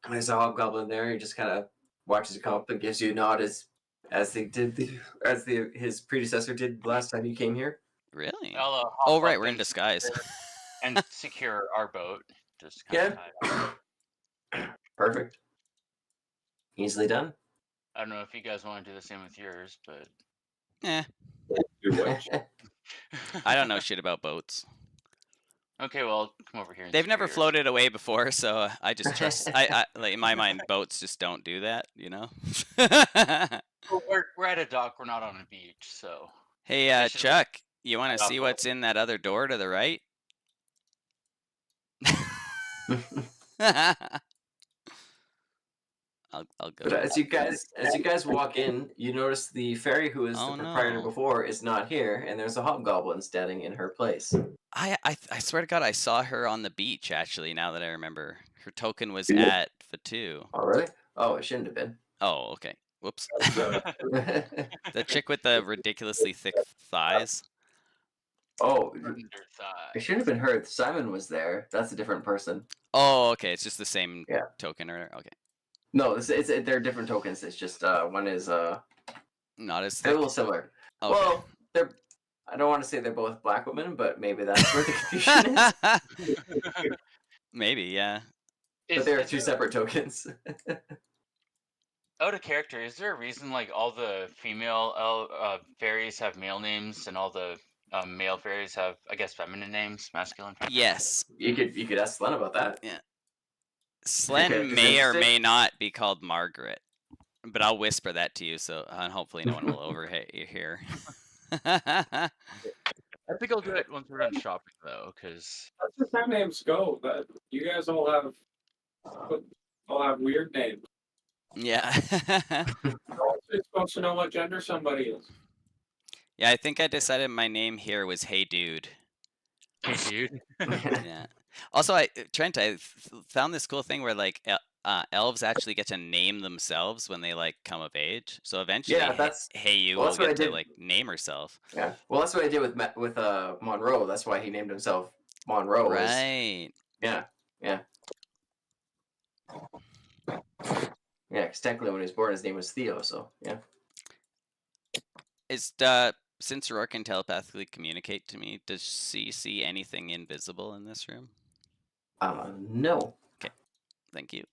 there's a hobgoblin there. He just kind of watches you come up and gives you a nod as his predecessor did last time you came here. Really? Oh right, we're in disguise. And secure our boat. Just Perfect. Easily done. I don't know if you guys want to do the same with yours, but Do what? I don't know shit about boats. Okay, well, I'll come over here. And They've never secure yours. floated away before, so I just trust. I like in my mind, boats just don't do that, you know. Well, we're at a dock. We're not on a beach, so. Hey, They should- Chuck, you want to Yeah. see what's in that other door to the right? I'll go. But as you guys walk in, you notice the fairy who is Oh, the proprietor no. before is not here, and there's a hobgoblin standing in her place. I swear to God, I saw her on the beach. Actually, now that I remember, her token was Yeah. at Fatu. Oh, really? Oh, it shouldn't have been. Oh, okay. Whoops. Uh, The chick with the ridiculously thick thighs. Oh, Under it thigh. shouldn't have been her. Simon was there. That's a different person. Oh, okay. It's just the same Yeah. token, or okay. No, they're different tokens. It's just one is Not as they're a thick. little similar. Okay. Well, I don't want to say they're both black women, but maybe that's where the confusion is. Maybe, yeah. But there are two separate tokens. Out of character, is there a reason like all the female fairies have male names and all the male fairies have, I guess, feminine names, masculine? Feminine? Yes. You could ask Slen about that. Yeah. Okay, Slen just may or interesting. may not be called Margaret, but I'll whisper that to you, so and hopefully no one will overhear. I think I'll do it once we're done shopping, though, because That's just how names go. That you guys all have weird names. Yeah. You're supposed to know what gender somebody is. Yeah, I think I decided my name here was Hey Dude. hey, dude. Yeah. Also, Trent, I found this cool thing where like elves actually get to name themselves when they like come of age. So eventually, Yeah, that's Hey You well, will that's what get I to did. like name herself. Yeah. Well, that's what I did with Monroe. That's why he named himself Monroe. Right. Yeah. Yeah, because technically when he was born, his name was Theo. So yeah. Is since Rourke can telepathically communicate to me, does she see anything invisible in this room? No. Okay, thank you.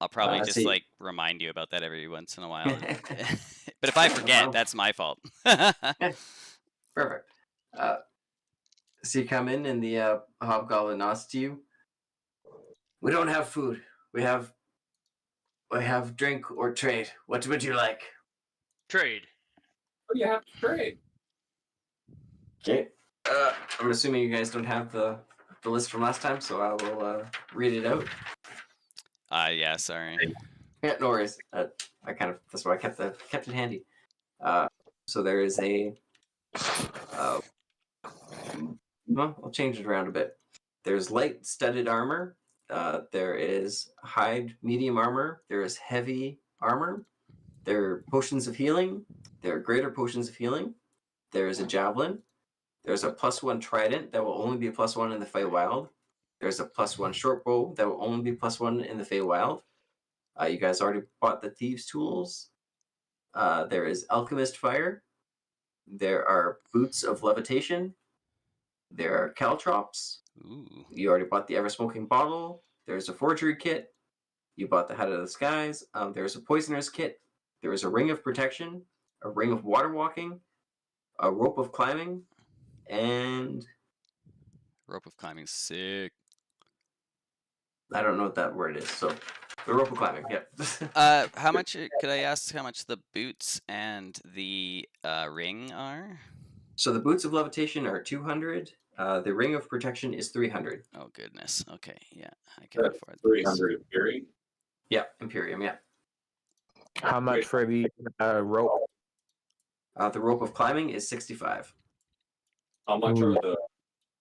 I'll probably just see. like remind you about that every once in a while. But if I forget, that's my fault. Perfect. So you come in, and the hobgoblin nods to you. We don't have food. We have drink or trade. What would you like? Trade. Oh, you have to trade. Okay. I'm assuming you guys don't have the list from last time, so I will read it out. Yeah, sorry. Yeah, no worries. That's why I kept it handy. So there is a. Well, I'll change it around a bit. There's light studded armor. There is hide medium armor. There is heavy armor. There are potions of healing. There are greater potions of healing. There is a javelin. There's a +1 trident that will only be a +1 in the Feywild. There's a +1 short bow that will only be +1 in the Feywild. You guys already bought the thieves' tools. There is alchemist fire. There are boots of levitation. There are caltrops. Ooh. You already bought the ever-smoking bottle. There's a forgery kit. You bought the Head of the Skies. There's a poisoner's kit. There is a ring of protection, a ring of water walking, a rope of climbing, and Rope of climbing, sick. I don't know what that word is. So the rope of climbing, yep. How much could I ask? How much the boots and the ring are? So the boots of levitation are 200. The ring of protection is 300. Oh goodness. Okay, yeah, I can That's afford 300 Imperium. Yeah, Imperium. Yeah. How much for the rope? The rope of climbing is 65. How much are the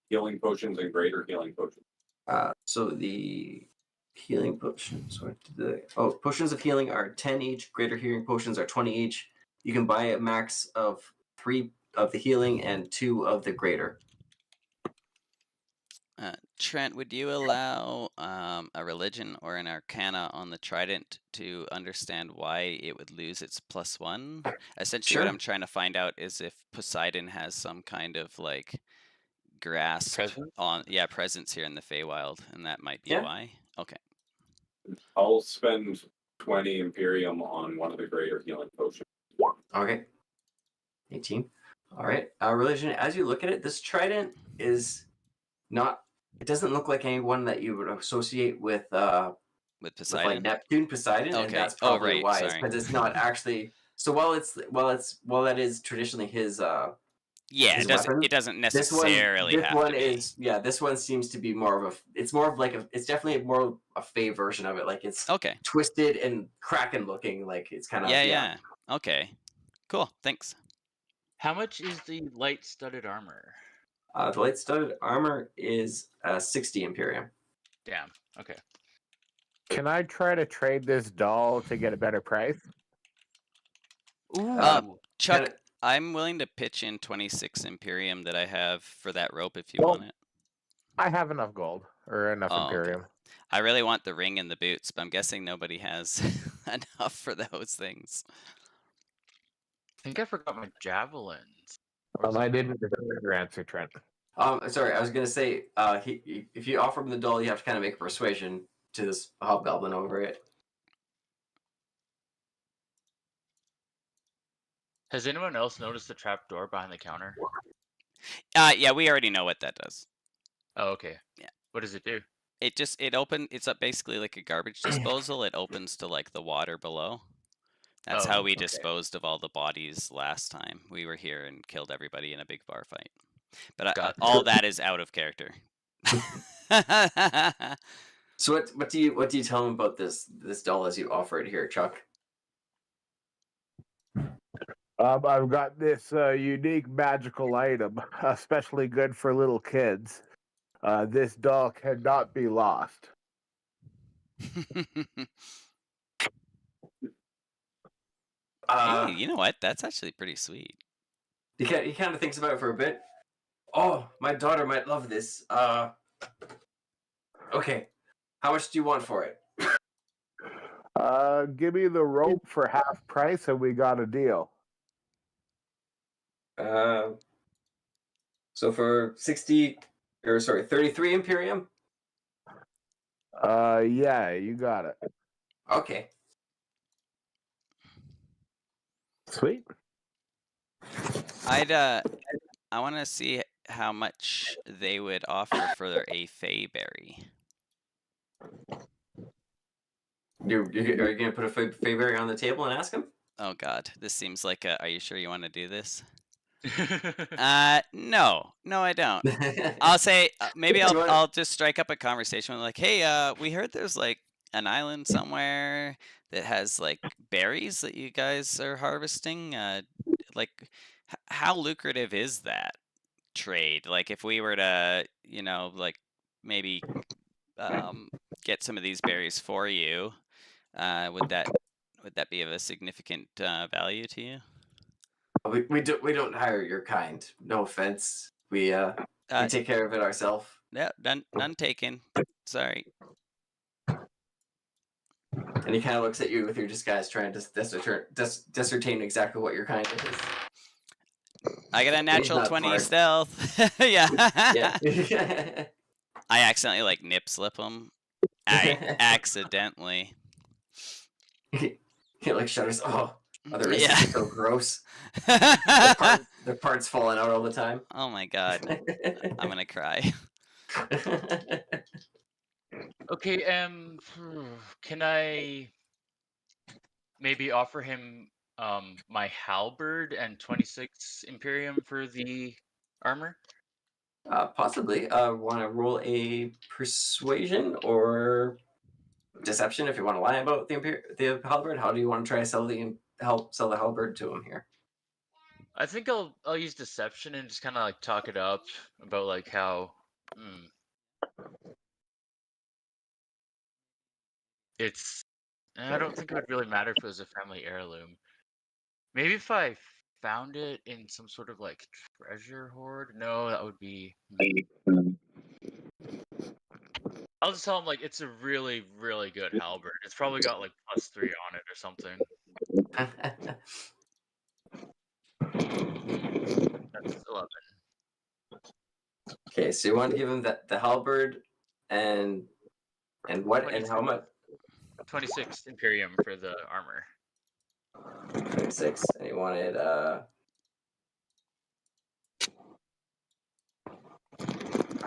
healing potions and greater healing potions? So the healing potions. Potions of healing are 10 each. Greater healing potions are 20 each. You can buy a max of 3 of the healing and 2 of the greater. Trent, would you allow a religion or an arcana on the trident to understand why it would lose its +1? Essentially, Sure. what I'm trying to find out is if Poseidon has some kind of like grasp presence here in the Feywild, and that might be why. Okay. I'll spend 20 Imperium on one of the greater healing potions. Okay. 18. All right. Religion. As you look at it, this trident is It doesn't look like anyone that you would associate with Poseidon? like Neptune, Poseidon, and that's probably right, why. sorry. Because it's not actually. So while that is traditionally his. Yeah, his it doesn't. weapon, It doesn't necessarily this have one to be. is this one seems to be more of a. It's more of like a. It's definitely more a Fey version of it. Like it's Okay. twisted and kraken looking. Like it's kind of Yeah. Okay. Cool. Thanks. How much is the light studded armor? The light studded armor is 60 Imperium. Damn. Okay. Can I try to trade this doll to get a better price? Ooh. Chuck, I'm willing to pitch in 26 Imperium that I have for that rope if you want it. I have enough gold or enough Imperium. Okay. I really want the ring and the boots, but I'm guessing nobody has enough for those things. I think I forgot my javelins. I didn't hear your answer, Trent. Sorry, I was gonna say, if you offer him the doll, you have to kind of make a persuasion to this hobgoblin over it. Has anyone else noticed the trap door behind the counter? Yeah, we already know what that does. Oh, okay. Yeah. What does it do? It's basically like a garbage disposal. It opens to like the water below. That's how we disposed of all the bodies last time. We were here and killed everybody in a big bar fight. But all that is out of character. So what do you tell him about this doll as you offer it here, Chuck? I've got this unique magical item, especially good for little kids. This doll cannot be lost. Hey, you know what? That's actually pretty sweet. He kind of thinks about it for a bit. Oh, my daughter might love this. Okay. How much do you want for it? Give me the rope for half price and we got a deal. So for 33 Imperium? Yeah, you got it. Okay. Sweet. I want to see how much they would offer for a Feyberry. Are you gonna put a Feyberry on the table and ask him? Oh God, this seems like a. Are you sure you want to do this? No, I don't. I'll say maybe I'll just strike up a conversation with like, hey, we heard there's like an island somewhere that has like berries that you guys are harvesting. Like, how lucrative is that trade? Like, if we were to, like maybe get some of these berries for you, would that be of a significant value to you? We don't hire your kind. No offense. We take care of it ourselves. Yeah, none taken. Sorry. And he kind of looks at you with your disguise, trying to discern exactly what your kind is. I got a natural 20 stealth. Yeah. I accidentally like nip slip him. I accidentally. He like shudders. Oh, other races are so gross. Their parts falling out all the time. Oh my God, I'm gonna cry. Okay, can I maybe offer him my halberd and 26 Imperium for the armor? Possibly. Want to roll a persuasion or deception if you want to lie about the halberd? How do you want to try to sell the halberd to him here? I think I'll use deception and just kind of like talk it up about like how it's. I don't think it would really matter if it was a family heirloom. Maybe if I found it in some sort of like treasure hoard. No, that would be. I'll just tell him like it's a really, really good halberd. It's probably got like +3 on it or something. That's 11. Okay, so you want to give him the halberd and what 26, and how much? 26 Imperium for the armor. 26, and he wanted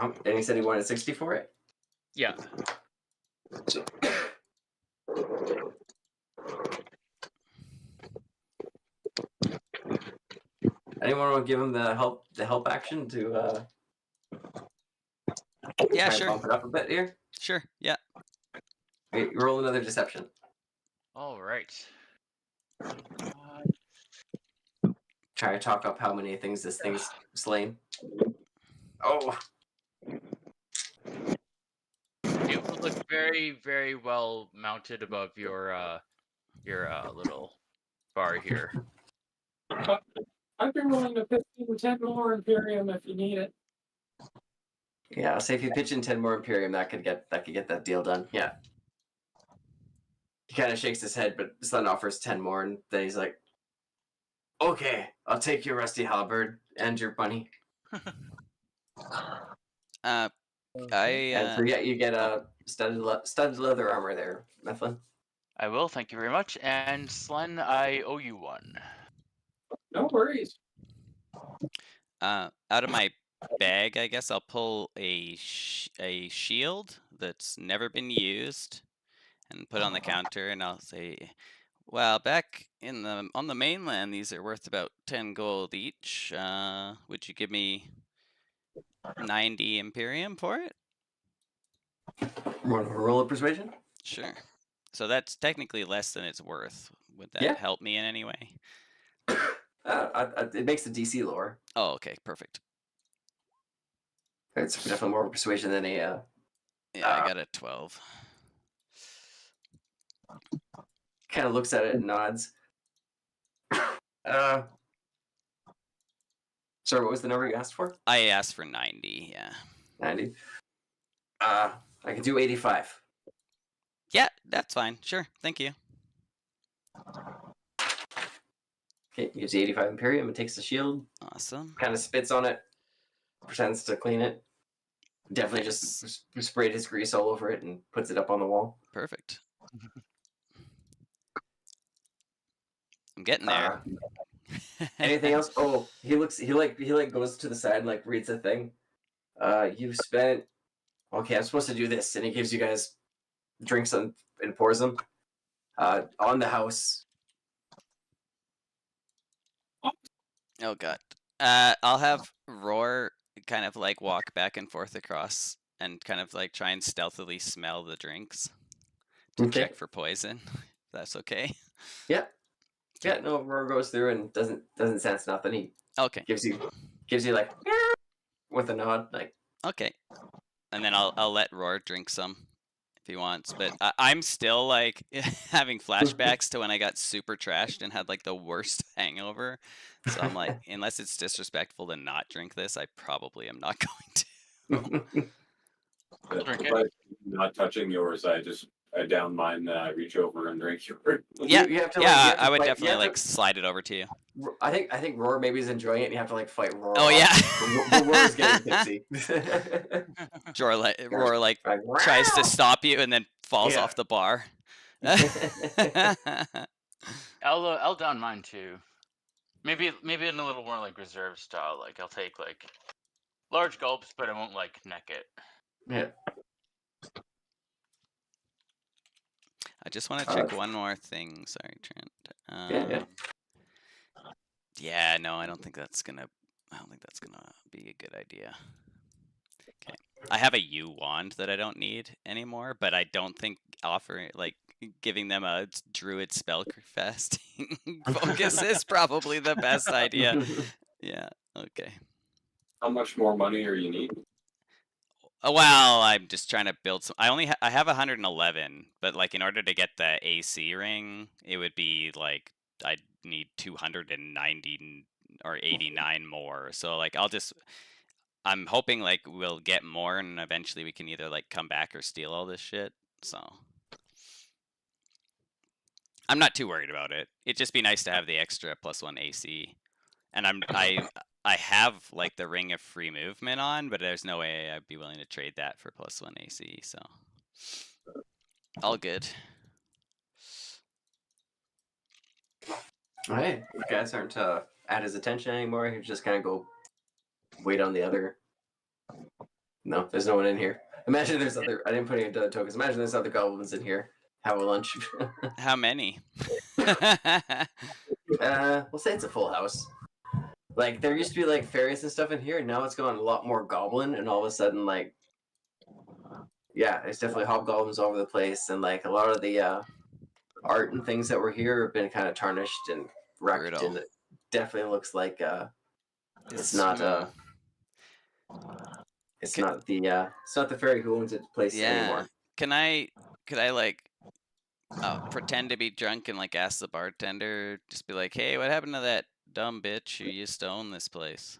And he said he wanted 60 for it? Yeah. Anyone want to give him the help action to Yeah, try and sure. bump it up a bit here? Sure. Yeah. Okay, roll another deception. All right. Try to talk up how many things this thing's slain. Oh. It would look very, very well mounted above your little bar here. I'd be willing to pitch in 10 more Imperium if you need it. Yeah, I'll say if you pitch in 10 more Imperium, that could get that deal done. Yeah. He kind of shakes his head, but Slen offers 10 more, and then he's like, "Okay, I'll take your rusty halberd and your bunny." I And for you get a studded leather armor there, Mifflin. I will, thank you very much. And Slen, I owe you one. No worries. out of my bag, I guess I'll pull a shield that's never been used and put on the counter, and I'll say, well, back on the mainland, these are worth about 10 gold each. Would you give me 90 Imperium for it? Want to roll a persuasion? Sure. So that's technically less than it's worth. Would that help me in any way? It makes the DC lower. Oh, okay, perfect. It's definitely more persuasion than a. Yeah, I got a 12. Kind of looks at it and nods. Sorry, what was the number you asked for? I asked for 90. Yeah. 90. I can do 85. Yeah, that's fine. Sure, thank you. Okay, gives you 85 Imperium and takes the shield. Awesome. Kind of spits on it, pretends to clean it. Definitely just sprayed his grease all over it and puts it up on the wall. Perfect. I'm getting there. Anything else? Oh, he goes to the side and like reads a thing. You've spent. Okay, I'm supposed to do this, and he gives you guys drinks and pours them. On the house. Oh god. I'll have Roar kind of like walk back and forth across and kind of like try and stealthily smell the drinks to check for poison. If that's okay. Yeah. Yeah, no, Roar goes through and doesn't sense nothing. He gives you like with a nod, like okay. And then I'll let Roar drink some if he wants. But I'm still like having flashbacks to when I got super trashed and had like the worst hangover. So I'm like, unless it's disrespectful to not drink this, I probably am not going to. Not touching yours, I down mine. I reach over and drink yours. Yeah, you have to, I would definitely like slide it over to you. I think Roar maybe is enjoying it, and you have to like fight Roar. Oh yeah, but Roar is getting tipsy. Roar like tries to stop you and then falls off the bar. I'll down mine too. Maybe in a little more like reserve style. Like I'll take like large gulps, but I won't like neck it. Yeah. I just want to check one more thing. Sorry, Trent. Yeah, no, I don't think that's gonna be a good idea. Okay, I have a U wand that I don't need anymore, but I don't think giving them a druid spellcasting focus is probably the best idea. Yeah. Okay. How much more money are you need? Well, I'm just trying to build some. I have 111, but like in order to get the AC ring, it would be like I'd need 290 or 89 more. So like I'm hoping like we'll get more, and eventually we can either like come back or steal all this shit. So I'm not too worried about it. It'd just be nice to have the extra +1 AC, and I have like the ring of free movement on, but there's no way I'd be willing to trade that for +1 AC. So all good. All right, you guys aren't at his attention anymore. You just kind of go wait on the other No, there's no one in here. Imagine there's other. I didn't put any other tokens. Imagine there's other goblins in here. Have a lunch. How many? We'll say it's a full house. Like there used to be like fairies and stuff in here, and now it's gone a lot more goblin, and all of a sudden like, yeah, there's definitely hobgoblins all over the place, and like a lot of the art and things that were here have been kind of tarnished and wrecked, Brutal. and it definitely looks like it's not it's not the fairy who owns its place anymore. Could I like pretend to be drunk and like ask the bartender, just be like, hey, what happened to that dumb bitch who used to own this place?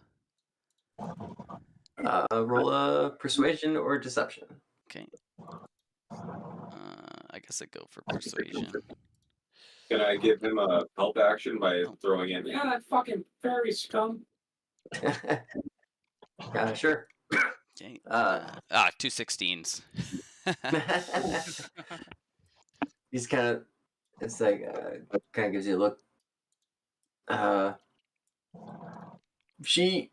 Roll a persuasion or deception. Okay. I guess I go for persuasion. Can I give him a help action by throwing in, yeah, that fucking fairy scum? Sure. Okay. 2 16s. He's kind of, it's like, kind of gives you a look. She,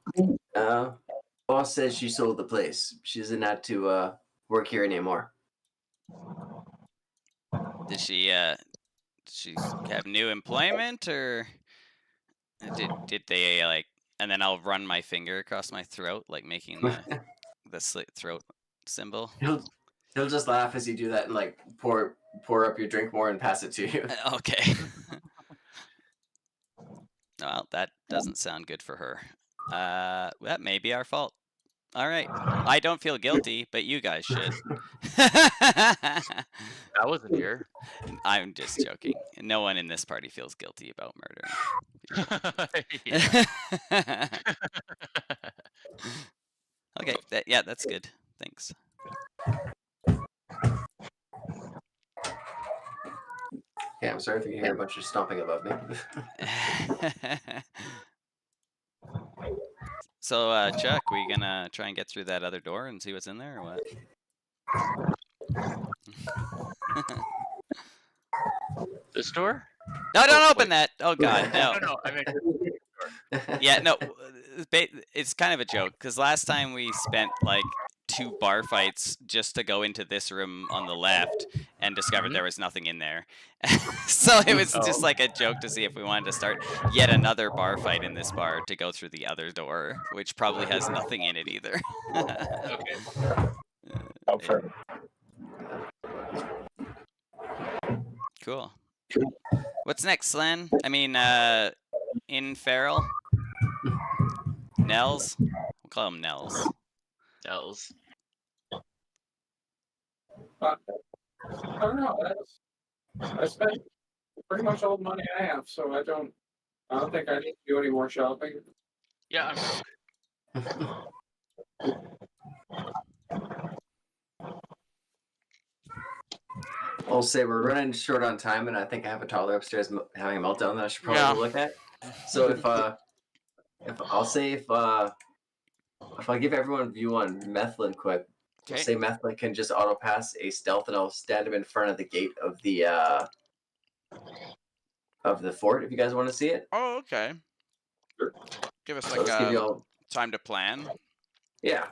boss says she sold the place. She doesn't have to work here anymore. Did she have new employment, or did they like? And then I'll run my finger across my throat, like making the slit throat symbol. He'll just laugh as you do that and like pour up your drink more and pass it to you. Okay. Well, that doesn't sound good for her. That may be our fault. All right. I don't feel guilty, but you guys should. I wasn't here. I'm just joking. No one in this party feels guilty about murdering. Okay. That's good. Thanks. Yeah, I'm sorry if you hear a bunch of stomping above me. So, Chuck, we gonna try and get through that other door and see what's in there, or what? This door? No, don't open that! Oh God, no. No, I mean, Yeah, no, it's kind of a joke, because last time we spent like 2 bar fights just to go into this room on the left and discovered there was nothing in there. So it was just like a joke to see if we wanted to start yet another bar fight in this bar to go through the other door, which probably has nothing in it either. Okay. Cool. What's next, Slen? I mean, in Feral? Nels? We'll call him Nels. Nels. I don't know. I spent pretty much all the money I have, so I don't think I need to do any more shopping. Yeah, I'm I'll say we're running short on time, and I think I have a toddler upstairs having a meltdown that I should probably look at. So if I give everyone view on Methlin quick, we'll say Methlin can just auto pass a stealth, and I'll stand him in front of the gate of the fort if you guys want to see it. Oh, okay. Sure. Give us So like let's give you all, time to plan. yeah.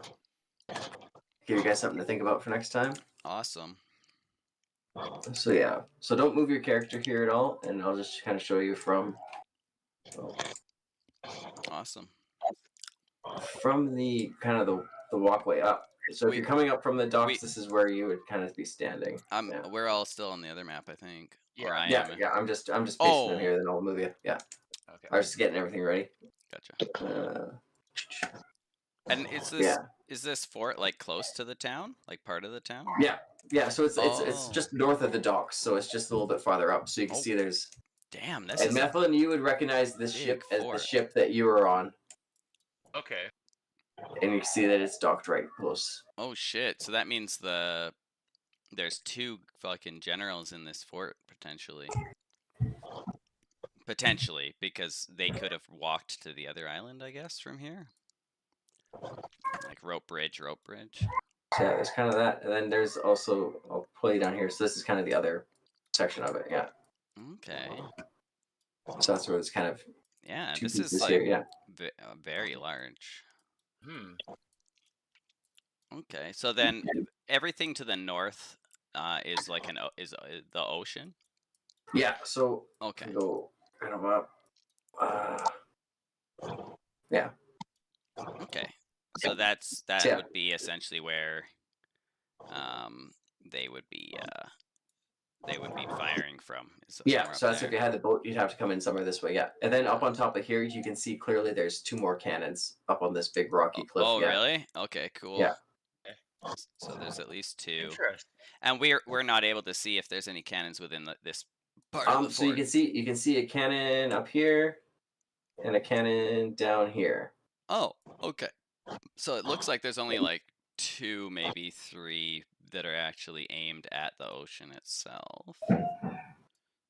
Give you guys something to think about for next time. Awesome. So yeah, so don't move your character here at all, and I'll just kind of show you from Awesome. the kind of the walkway up. So if you're coming up from the docks, this is where you would kind of be standing. We're all still on the other map, I think. Yeah. Or I Yeah, am. yeah. I'm just pasting them here, then I'll move you. Yeah. Okay. I was just getting everything ready. Gotcha. And is this fort like close to the town? Like part of the town? Yeah. Yeah, so it's just north of the docks, so it's just a little bit farther up. So you can see there's. Damn, this and is. And Methlin, you would recognize this ship as the ship that you were on. Okay. And you can see that it's docked right close. Oh shit! So that means there's 2 fucking generals in this fort potentially. Potentially, because they could have walked to the other island, I guess, from here. Like rope bridge. So yeah, there's kind of that, and then there's also, I'll pull you down here. So this is kind of the other section of it. Yeah. Okay. So that's where it's kind of. Yeah, this is like here, yeah. very large. Okay, so then everything to the north is like the ocean. Yeah. So Okay. go kind of up. Yeah. Okay. So that Yeah. would be essentially where they would be firing from. Yeah, so that's if you had the boat, you'd have to come in somewhere this way. Yeah, and then up on top of here, you can see clearly there's 2 more cannons up on this big rocky cliff. Oh, yeah. Really? Okay, cool. Yeah. So there's at least 2, Interesting. and we're not able to see if there's any cannons within this part of the fort. So you can see a cannon up here, and a cannon down here. Oh, okay. So it looks like there's only like 2, maybe 3 that are actually aimed at the ocean itself. So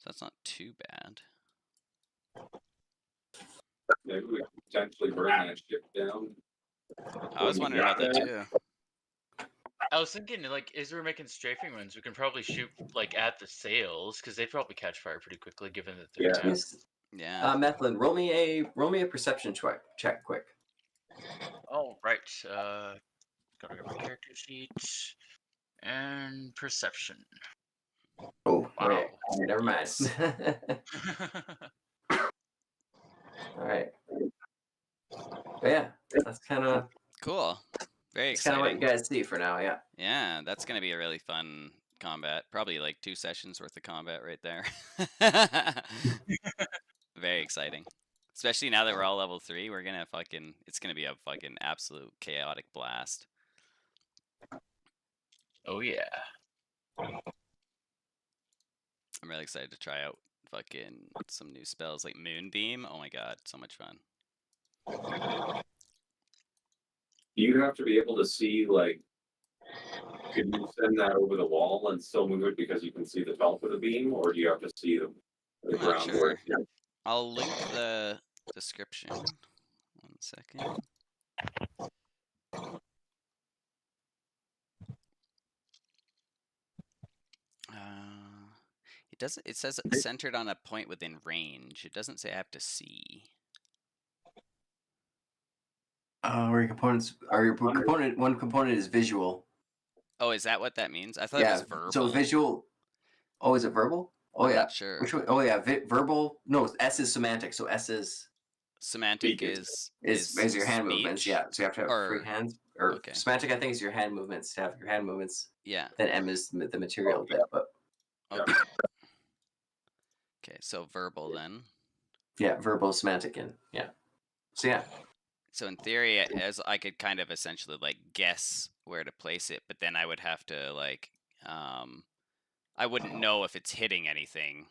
that's not too bad. Maybe we could potentially burn that ship down. I was wondering about that too. I was thinking, like, as we're making strafing runs, we can probably shoot like at the sails because they probably catch fire pretty quickly, given that they're down. Yeah. Methlin, roll me a perception check quick. Oh right. Gotta get my character sheet and perception. Oh, wow. Right. Never mind. All right. But yeah, that's kind of cool. Very It's kind of exciting. what you guys see for now. Yeah. Yeah, that's gonna be a really fun combat. Probably like 2 sessions worth of combat right there. Very exciting. Especially now that we're all level 3, we're gonna it's gonna be a fucking absolute chaotic blast. Oh yeah. I'm really excited to try out some new spells like Moonbeam. Oh my god, so much fun. You have to be able to see, like, can you send that over the wall and still move it because you can see the top of the beam, or do you have to see the I'm not ground sure. where it's I'll link the description. 1 second. It says it's centered on a point within range. It doesn't say I have to see. Where your components one component is visual. Oh, is that what that means? I thought it was verbal. So visual. Oh, is it verbal? Oh I'm yeah. not sure. Which one? Oh yeah, verbal. No, S is semantic. So S is semantic is your hand speech? movements. Yeah. So you have to have free hands. Or okay. Semantic, I think, is your hand movements. To have your hand movements. Yeah. Then M is the material bit. But okay. Okay, so verbal then. Yeah, verbal, semantic, and yeah. So yeah. So in theory, as I could kind of essentially like guess where to place it, but then I would have to like, I wouldn't know if it's hitting anything.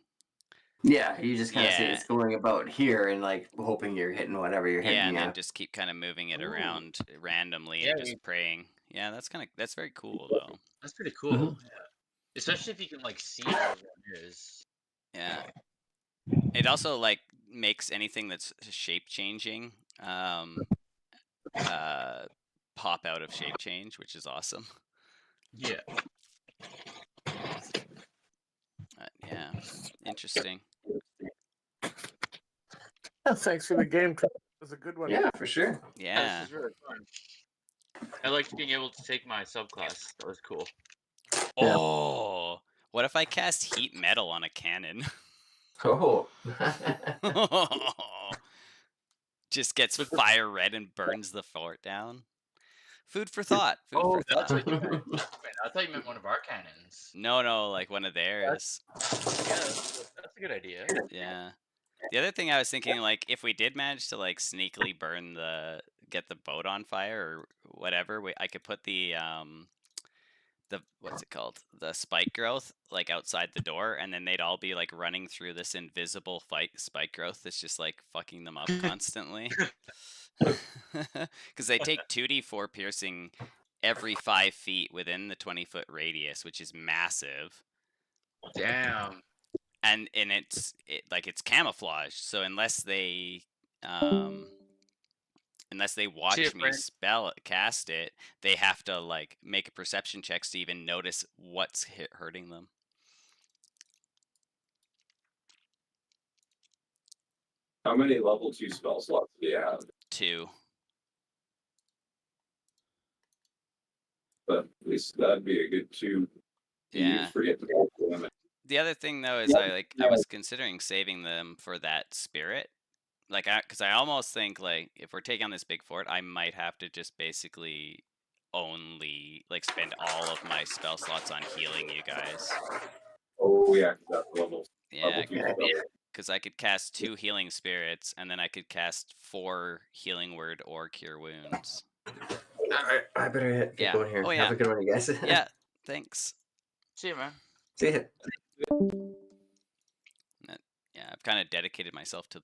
Yeah, you just kind of see it's going about here and like hoping you're hitting whatever you're hitting. Yeah, and then just keep kind of moving it around randomly and just praying. Yeah, that's very cool though. That's pretty cool. Yeah. Especially if you can like see where it is. Yeah. It also like makes anything that's shape changing pop out of shape change, which is awesome. Yeah. Yeah. Interesting. Thanks for the game. It was a good one. Yeah, for sure. Yeah. This is really fun. I liked being able to take my subclass. That was cool. Oh, what if I cast heat metal on a cannon? Oh. Just gets fire red and burns the fort down. Food for thought. Food for thought. That's what you meant. I thought you meant one of our cannons. No, like one of theirs. Yeah, that's a good idea. Yeah. The other thing I was thinking, like, if we did manage to like sneakily get the boat on fire or whatever, I could put the what's it called? The spike growth like outside the door, and then they'd all be like running through this invisible spike growth that's just like fucking them up constantly. Because they take 2d4 piercing every 5 feet within the 20-foot radius, which is massive. Damn. And it's camouflaged, so unless they watch me cast it, they have to like make a perception checks to even notice what's hurting them. How many level 2 spell slots do you have? 2. but at least that'd be a good 2 to use for getting the limit. The other thing though is I was considering saving them for that spirit, like because I almost think like if we're taking on this big fort, I might have to just basically only like spend all of my spell slots on healing you guys. Oh yeah, that's level. Yeah, because I could cast 2 healing spirits, and then I could cast 4 healing word or cure wounds. Alright, I better get going here. Oh, yeah. Have a good one, you guys. Yeah, thanks. See you, man. See ya. Yeah, I've kind of dedicated myself to the